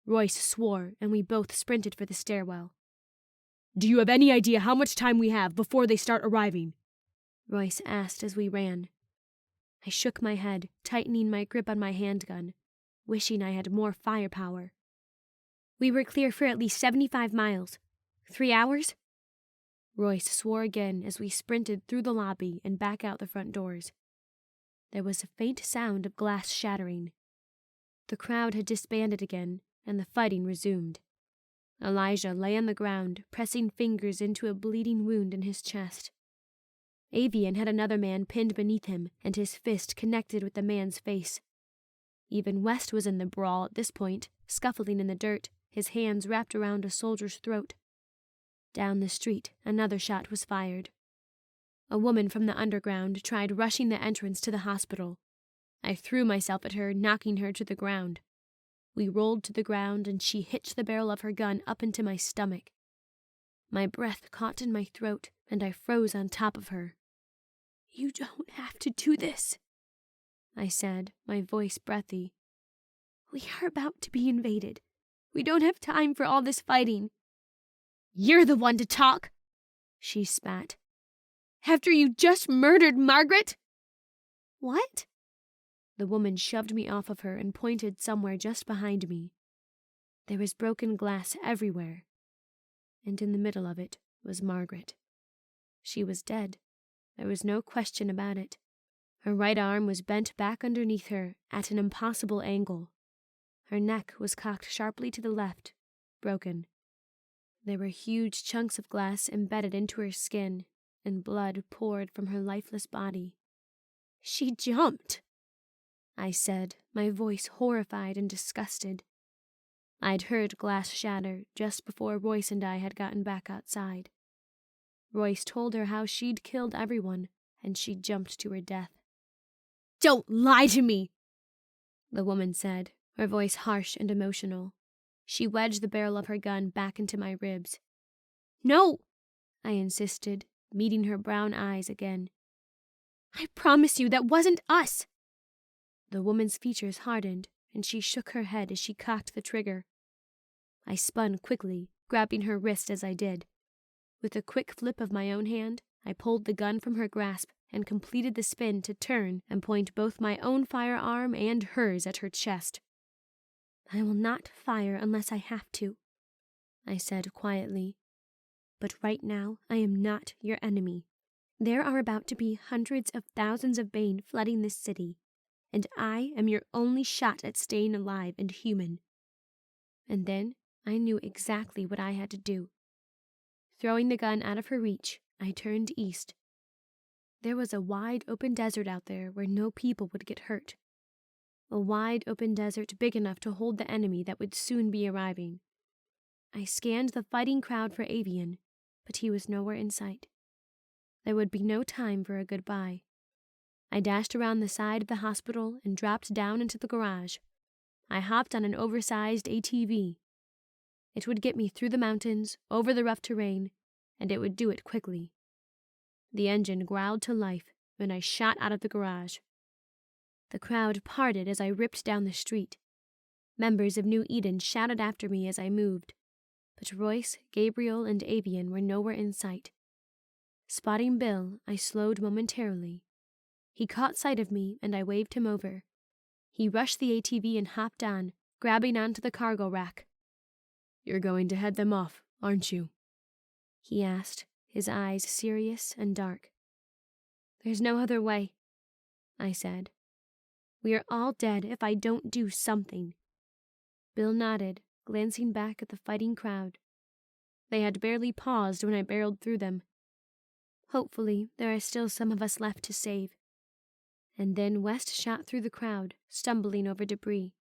Royce swore, and we both sprinted for the stairwell. Do you have any idea how much time we have before they start arriving? Royce asked as we ran. I shook my head, tightening my grip on my handgun, wishing I had more firepower. We were clear for at least 75 miles. 3 hours? Royce swore again as we sprinted through the lobby and back out the front doors. There was a faint sound of glass shattering. The crowd had disbanded again, and the fighting resumed. Elijah lay on the ground, pressing fingers into a bleeding wound in his chest. Avian had another man pinned beneath him, and his fist connected with the man's face. Even West was in the brawl at this point, scuffling in the dirt, his hands wrapped around a soldier's throat. Down the street, another shot was fired. A woman from the underground tried rushing the entrance to the hospital. I threw myself at her, knocking her to the ground. We rolled to the ground, and she hitched the barrel of her gun up into my stomach. My breath caught in my throat, and I froze on top of her. You don't have to do this, I said, my voice breathy. We are about to be invaded. We don't have time for all this fighting. You're the one to talk, she spat. After you just murdered Margaret? What? The woman shoved me off of her and pointed somewhere just behind me. There was broken glass everywhere, and in the middle of it was Margaret. She was dead. There was no question about it. Her right arm was bent back underneath her at an impossible angle. Her neck was cocked sharply to the left, broken. There were huge chunks of glass embedded into her skin, and blood poured from her lifeless body. She jumped, I said, my voice horrified and disgusted. I'd heard glass shatter just before Royce and I had gotten back outside. Royce told her how she'd killed everyone, and she jumped to her death. Don't lie to me, the woman said, her voice harsh and emotional. She wedged the barrel of her gun back into my ribs. No, I insisted, meeting her brown eyes again. I promise you that wasn't us. The woman's features hardened, and she shook her head as she cocked the trigger. I spun quickly, grabbing her wrist as I did. With a quick flip of my own hand, I pulled the gun from her grasp and completed the spin to turn and point both my own firearm and hers at her chest. "I will not fire unless I have to," I said quietly. "But right now, I am not your enemy. There are about to be hundreds of thousands of Bane flooding this city, and I am your only shot at staying alive and human." And then I knew exactly what I had to do. Throwing the gun out of her reach, I turned east. There was a wide open desert out there where no people would get hurt. A wide open desert big enough to hold the enemy that would soon be arriving. I scanned the fighting crowd for Avian, but he was nowhere in sight. There would be no time for a goodbye. I dashed around the side of the hospital and dropped down into the garage. I hopped on an oversized ATV. It would get me through the mountains, over the rough terrain, and it would do it quickly. The engine growled to life when I shot out of the garage. The crowd parted as I ripped down the street. Members of New Eden shouted after me as I moved, but Royce, Gabriel, and Avian were nowhere in sight. Spotting Bill, I slowed momentarily. He caught sight of me, and I waved him over. He rushed the ATV and hopped on, grabbing onto the cargo rack. "You're going to head them off, aren't you?" he asked, his eyes serious and dark. "There's no other way," I said. "We are all dead if I don't do something." Bill nodded, glancing back at the fighting crowd. They had barely paused when I barreled through them. Hopefully, there are still some of us left to save. And then West shot through the crowd, stumbling over debris.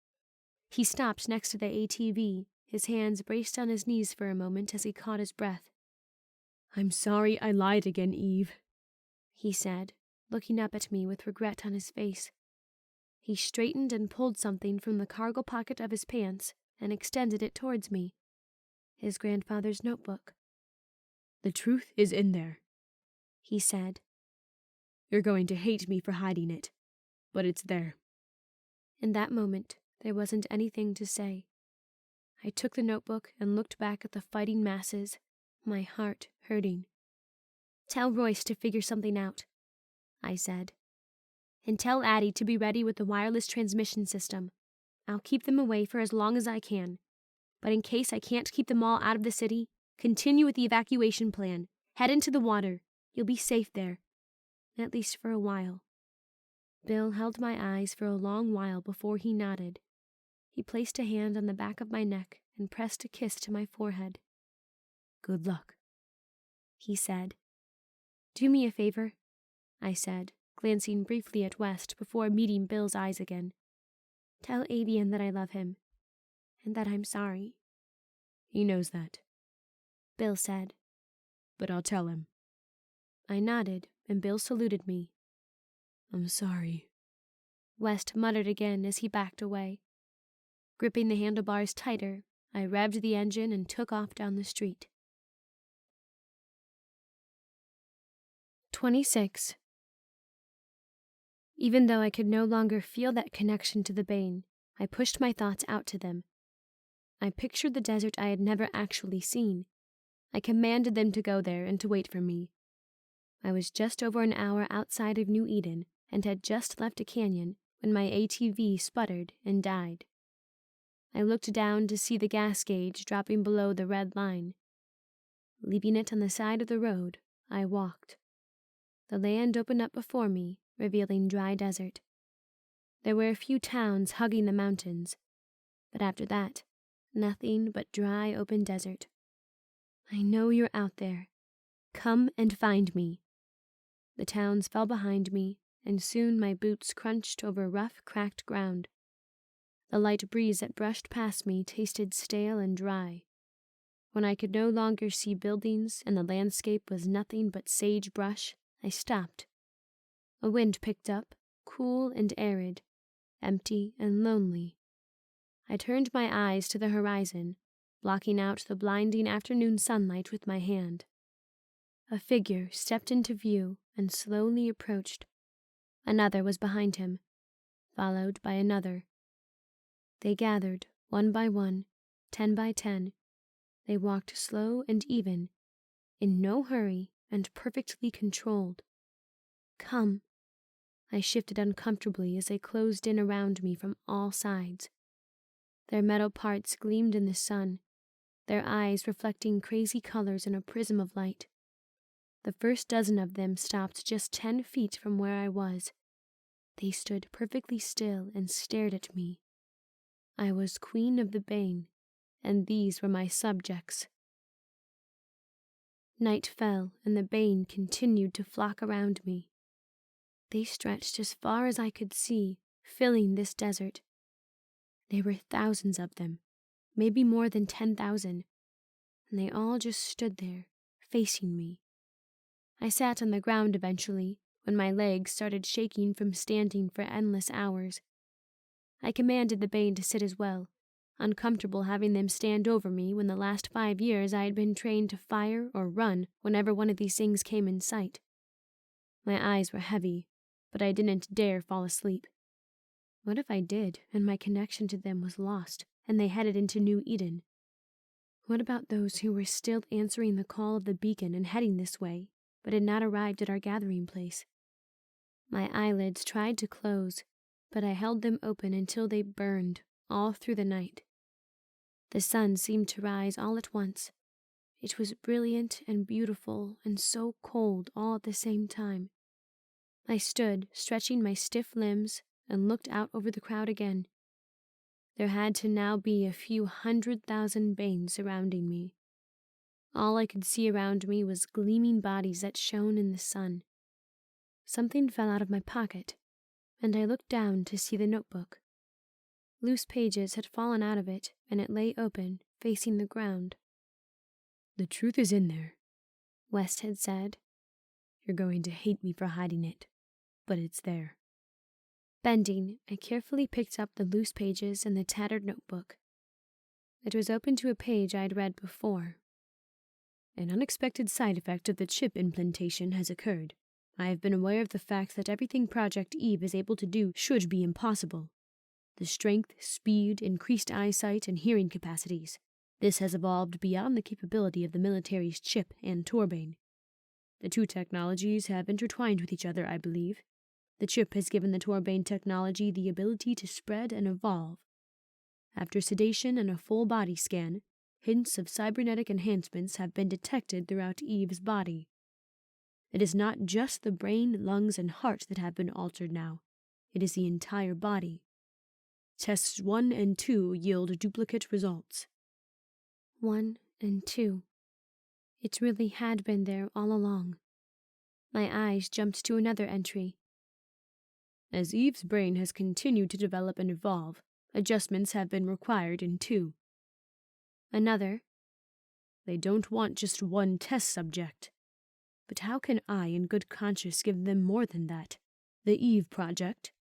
He stopped next to the ATV, his hands braced on his knees for a moment as he caught his breath. "I'm sorry I lied again, Eve," he said, looking up at me with regret on his face. He straightened and pulled something from the cargo pocket of his pants and extended it towards me. His grandfather's notebook. "The truth is in there," he said. "You're going to hate me for hiding it, but it's there." In that moment, there wasn't anything to say. I took the notebook and looked back at the fighting masses, my heart hurting. "Tell Royce to figure something out," I said. "And tell Addie to be ready with the wireless transmission system. I'll keep them away for as long as I can. But in case I can't keep them all out of the city, continue with the evacuation plan. Head into the water. You'll be safe there. At least for a while." Bill held my eyes for a long while before he nodded. He placed a hand on the back of my neck and pressed a kiss to my forehead. "Good luck," he said. "Do me a favor," I said, glancing briefly at West before meeting Bill's eyes again. "Tell Avian that I love him, and that I'm sorry." "He knows that," Bill said. "But I'll tell him." I nodded, and Bill saluted me. "I'm sorry," West muttered again as he backed away. Gripping the handlebars tighter, I revved the engine and took off down the street. 26. Even though I could no longer feel that connection to the Bane, I pushed my thoughts out to them. I pictured the desert I had never actually seen. I commanded them to go there and to wait for me. I was just over an hour outside of New Eden and had just left a canyon when my ATV sputtered and died. I looked down to see the gas gauge dropping below the red line. Leaving it on the side of the road, I walked. The land opened up before me, revealing dry desert. There were a few towns hugging the mountains, but after that, nothing but dry open desert. "I know you're out there. Come and find me." The towns fell behind me, and soon my boots crunched over rough, cracked ground. The light breeze that brushed past me tasted stale and dry. When I could no longer see buildings and the landscape was nothing but sagebrush, I stopped. A wind picked up, cool and arid, empty and lonely. I turned my eyes to the horizon, blocking out the blinding afternoon sunlight with my hand. A figure stepped into view and slowly approached. Another was behind him, followed by another. They gathered, 1 by 1, 10 by 10. They walked slow and even, in no hurry and perfectly controlled. Come. I shifted uncomfortably as they closed in around me from all sides. Their metal parts gleamed in the sun, their eyes reflecting crazy colors in a prism of light. The first dozen of them stopped just 10 feet from where I was. They stood perfectly still and stared at me. I was Queen of the Bane, and these were my subjects. Night fell, and the Bane continued to flock around me. They stretched as far as I could see, filling this desert. There were thousands of them, maybe more than 10,000, and they all just stood there, facing me. I sat on the ground eventually, when my legs started shaking from standing for endless hours. I commanded the Bane to sit as well, uncomfortable having them stand over me when the last 5 years I had been trained to fire or run whenever one of these things came in sight. My eyes were heavy, but I didn't dare fall asleep. What if I did, and my connection to them was lost, and they headed into New Eden? What about those who were still answering the call of the beacon and heading this way, but had not arrived at our gathering place? My eyelids tried to close, but I held them open until they burned, all through the night. The sun seemed to rise all at once. It was brilliant and beautiful and so cold all at the same time. I stood, stretching my stiff limbs, and looked out over the crowd again. There had to now be a few 100,000 Banes surrounding me. All I could see around me was gleaming bodies that shone in the sun. Something fell out of my pocket, and I looked down to see the notebook. Loose pages had fallen out of it, and it lay open, facing the ground. "The truth is in there," West had said. "You're going to hate me for hiding it, but it's there." Bending, I carefully picked up the loose pages in the tattered notebook. It was open to a page I'd read before. "An unexpected side effect of the chip implantation has occurred. I have been aware of the fact that everything Project Eve is able to do should be impossible. The strength, speed, increased eyesight, and hearing capacities. This has evolved beyond the capability of the military's chip and Torbane. The two technologies have intertwined with each other, I believe. The chip has given the Torbane technology the ability to spread and evolve. After sedation and a full body scan, hints of cybernetic enhancements have been detected throughout Eve's body. It is not just the brain, lungs, and heart that have been altered now. It is the entire body. Tests 1 and 2 yield duplicate results." 1 and 2. It really had been there all along. My eyes jumped to another entry. "As Eve's brain has continued to develop and evolve, adjustments have been required in 2. Another. They don't want just one test subject. But how can I, in good conscience, give them more than that? The Eve Project."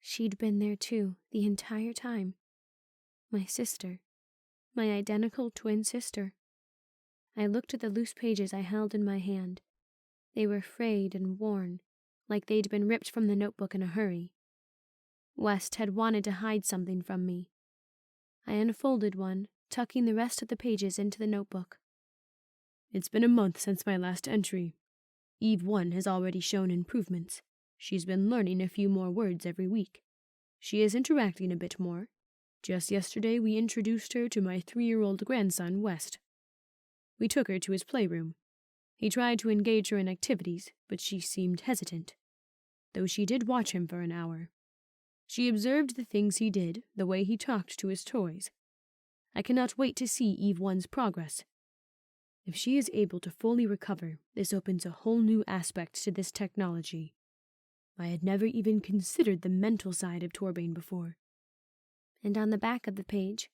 She'd been there too, the entire time. My sister. My identical twin sister. I looked at the loose pages I held in my hand. They were frayed and worn, like they'd been ripped from the notebook in a hurry. West had wanted to hide something from me. I unfolded one, tucking the rest of the pages into the notebook. "It's been a month since my last entry. Eve 1 has already shown improvements. She's been learning a few more words every week. She is interacting a bit more. Just yesterday we introduced her to my 3-year-old grandson, West. We took her to his playroom. He tried to engage her in activities, but she seemed hesitant, though she did watch him for an hour. She observed the things he did, the way he talked to his toys. I cannot wait to see Eve 1's progress. If she is able to fully recover, this opens a whole new aspect to this technology. I had never even considered the mental side of Torbane before." And on the back of the page,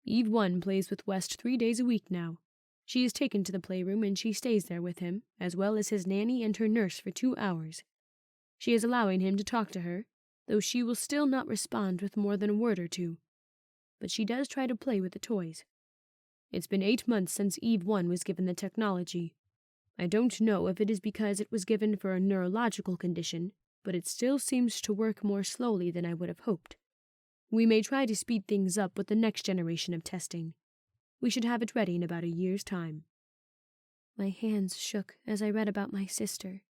"Eve 1 plays with West 3 days a week now. She is taken to the playroom and she stays there with him, as well as his nanny and her nurse for 2 hours. She is allowing him to talk to her, though she will still not respond with more than a word or two. But she does try to play with the toys. It's been 8 months since Eve 1 was given the technology. I don't know if it is because it was given for a neurological condition, but it still seems to work more slowly than I would have hoped. We may try to speed things up with the next generation of testing. We should have it ready in about a year's time." My hands shook as I read about my sister.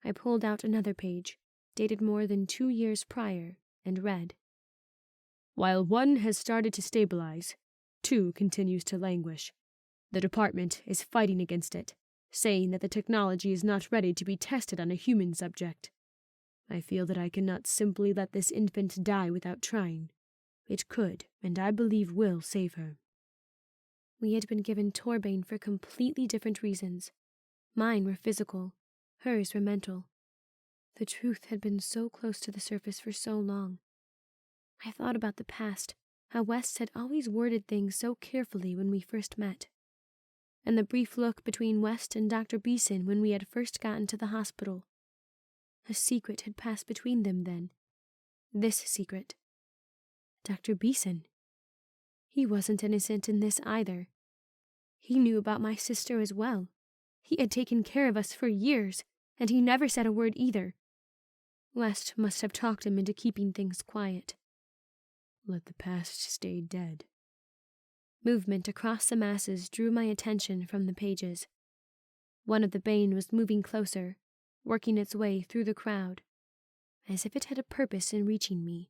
I pulled out another page, dated more than 2 years prior, and read. While 1 has started to stabilize, 2 continues to languish. The department is fighting against it, saying that the technology is not ready to be tested on a human subject. I feel that I cannot simply let this infant die without trying. It could, and I believe will, save her. We had been given Bane for completely different reasons. Mine were physical, hers were mental. The truth had been so close to the surface for so long. I thought about the past, how West had always worded things so carefully when we first met. And the brief look between West and Dr. Beeson when we had first gotten to the hospital. A secret had passed between them then. This secret. Dr. Beeson. He wasn't innocent in this either. He knew about my sister as well. He had taken care of us for years, and he never said a word either. West must have talked him into keeping things quiet. Let the past stay dead. Movement across the masses drew my attention from the pages. One of the Bane was moving closer, working its way through the crowd, as if it had a purpose in reaching me.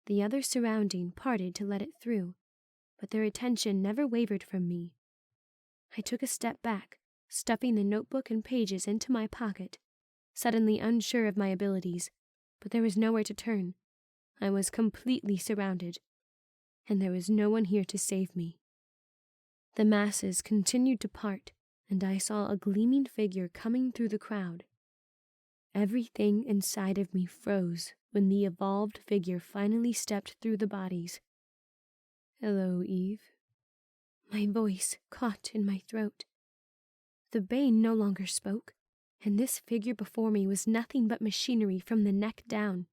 The others surrounding parted to let it through, but their attention never wavered from me. I took a step back, stuffing the notebook and pages into my pocket, suddenly unsure of my abilities, but there was nowhere to turn. I was completely surrounded, and there was no one here to save me. The masses continued to part, and I saw a gleaming figure coming through the crowd. Everything inside of me froze when the evolved figure finally stepped through the bodies. "Hello, Eve." My voice caught in my throat. The Bane no longer spoke, and this figure before me was nothing but machinery from the neck down.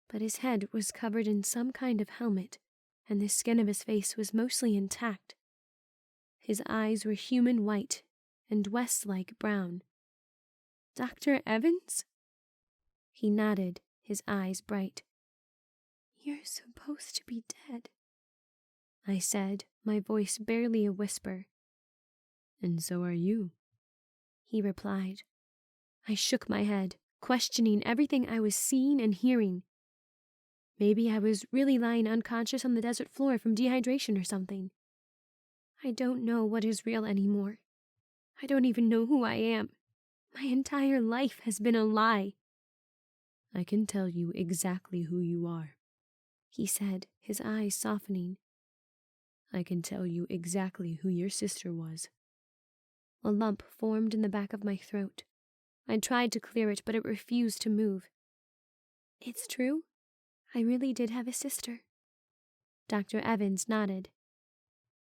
But his head was covered in some kind of helmet, and the skin of his face was mostly intact. His eyes were human white and West-like brown. "Dr. Evans?" He nodded, his eyes bright. "You're supposed to be dead," I said, my voice barely a whisper. "And so are you," he replied. I shook my head, questioning everything I was seeing and hearing. Maybe I was really lying unconscious on the desert floor from dehydration or something. I don't know what is real anymore. I don't even know who I am. My entire life has been a lie. "I can tell you exactly who you are," he said, his eyes softening. "I can tell you exactly who your sister was." A lump formed in the back of my throat. I tried to clear it, but it refused to move. "It's true? I really did have a sister." Dr. Evans nodded.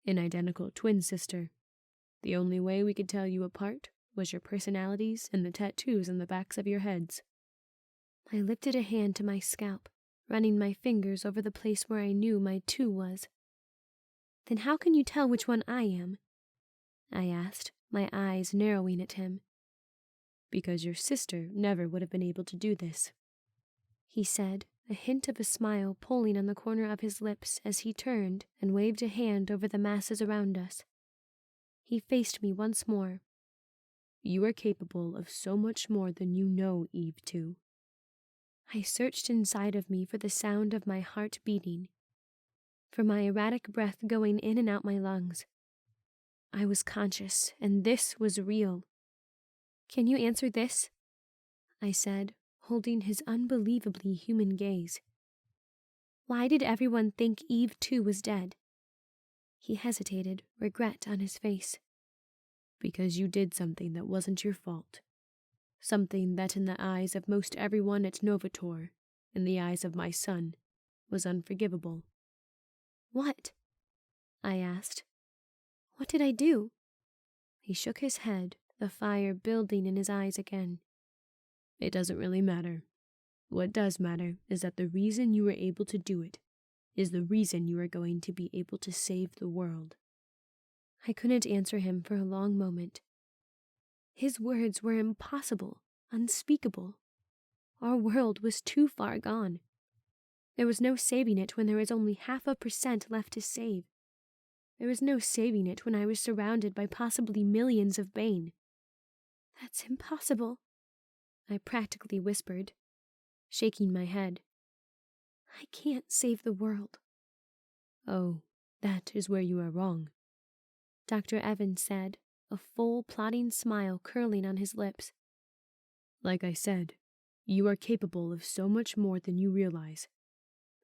"An identical twin sister. The only way we could tell you apart was your personalities and the tattoos on the backs of your heads." I lifted a hand to my scalp, running my fingers over the place where I knew my 2 was. "Then how can you tell which one I am?" I asked, my eyes narrowing at him. "Because your sister never would have been able to do this," he said, a hint of a smile pulling on the corner of his lips as he turned and waved a hand over the masses around us. He faced me once more. "You are capable of so much more than you know, Eve 2. I searched inside of me for the sound of my heart beating, for my erratic breath going in and out my lungs. I was conscious, and this was real. "Can you answer this?" I said, holding his unbelievably human gaze. "Why did everyone think Eve 2 was dead?" He hesitated, regret on his face. "Because you did something that wasn't your fault. Something that in the eyes of most everyone at Novator, in the eyes of my son, was unforgivable." "What?" I asked. "What did I do?" He shook his head, the fire building in his eyes again. "It doesn't really matter. What does matter is that the reason you were able to do it is the reason you are going to be able to save the world." I couldn't answer him for a long moment. His words were impossible, unspeakable. Our world was too far gone. There was no saving it when there was only 0.5% left to save. There was no saving it when I was surrounded by possibly millions of Bane. "That's impossible," I practically whispered, shaking my head. I can't save the world. Oh, that is where you are wrong, Dr. Evans said, a full, plotting smile curling on his lips. Like I said, you are capable of so much more than you realize,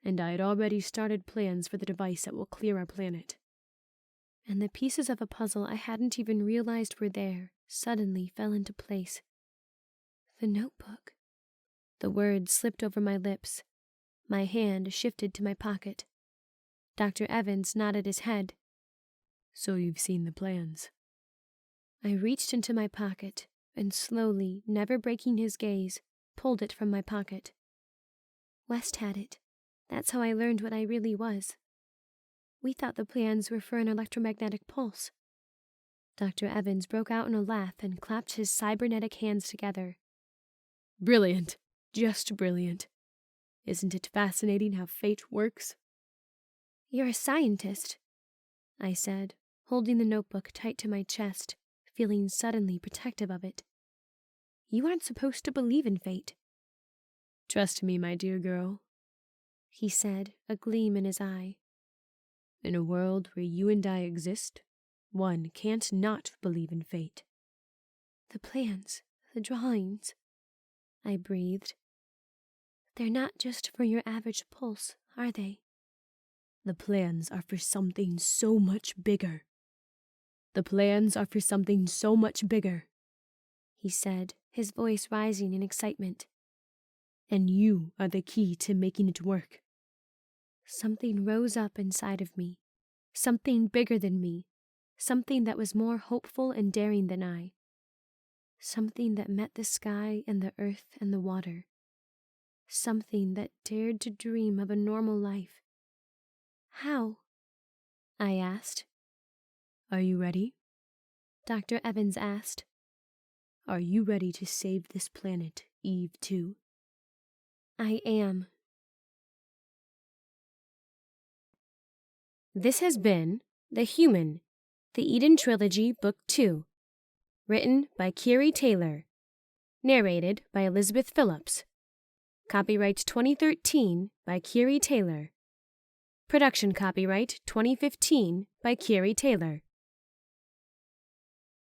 and I had already started plans for the device that will clear our planet. And the pieces of a puzzle I hadn't even realized were there suddenly fell into place. The notebook. The words slipped over my lips. My hand shifted to my pocket. Dr. Evans nodded his head. So you've seen the plans. I reached into my pocket and slowly, never breaking his gaze, pulled it from my pocket. West had it. That's how I learned what I really was. We thought the plans were for an electromagnetic pulse. Dr. Evans broke out in a laugh and clapped his cybernetic hands together. Brilliant. Just brilliant. Isn't it fascinating how fate works? You're a scientist, I said, holding the notebook tight to my chest, feeling suddenly protective of it. You aren't supposed to believe in fate. Trust me, my dear girl, he said, a gleam in his eye. In a world where you and I exist, one can't not believe in fate. The plans, the drawings, I breathed. They're not just for your average pulse, are they? The plans are for something so much bigger. The plans are for something so much bigger, he said, his voice rising in excitement. And you are the key to making it work. Something rose up inside of me, something bigger than me, something that was more hopeful and daring than I, something that met the sky and the earth and the water, something that dared to dream of a normal life. How? I asked. Are you ready? Dr. Evans asked. Are you ready to save this planet, Eve 2? I am. This has been The Human, The Eden Trilogy, Book 2. Written by Keary Taylor. Narrated by Elizabeth Phillips. Copyright 2013 by Keary Taylor. Production copyright 2015 by Keary Taylor.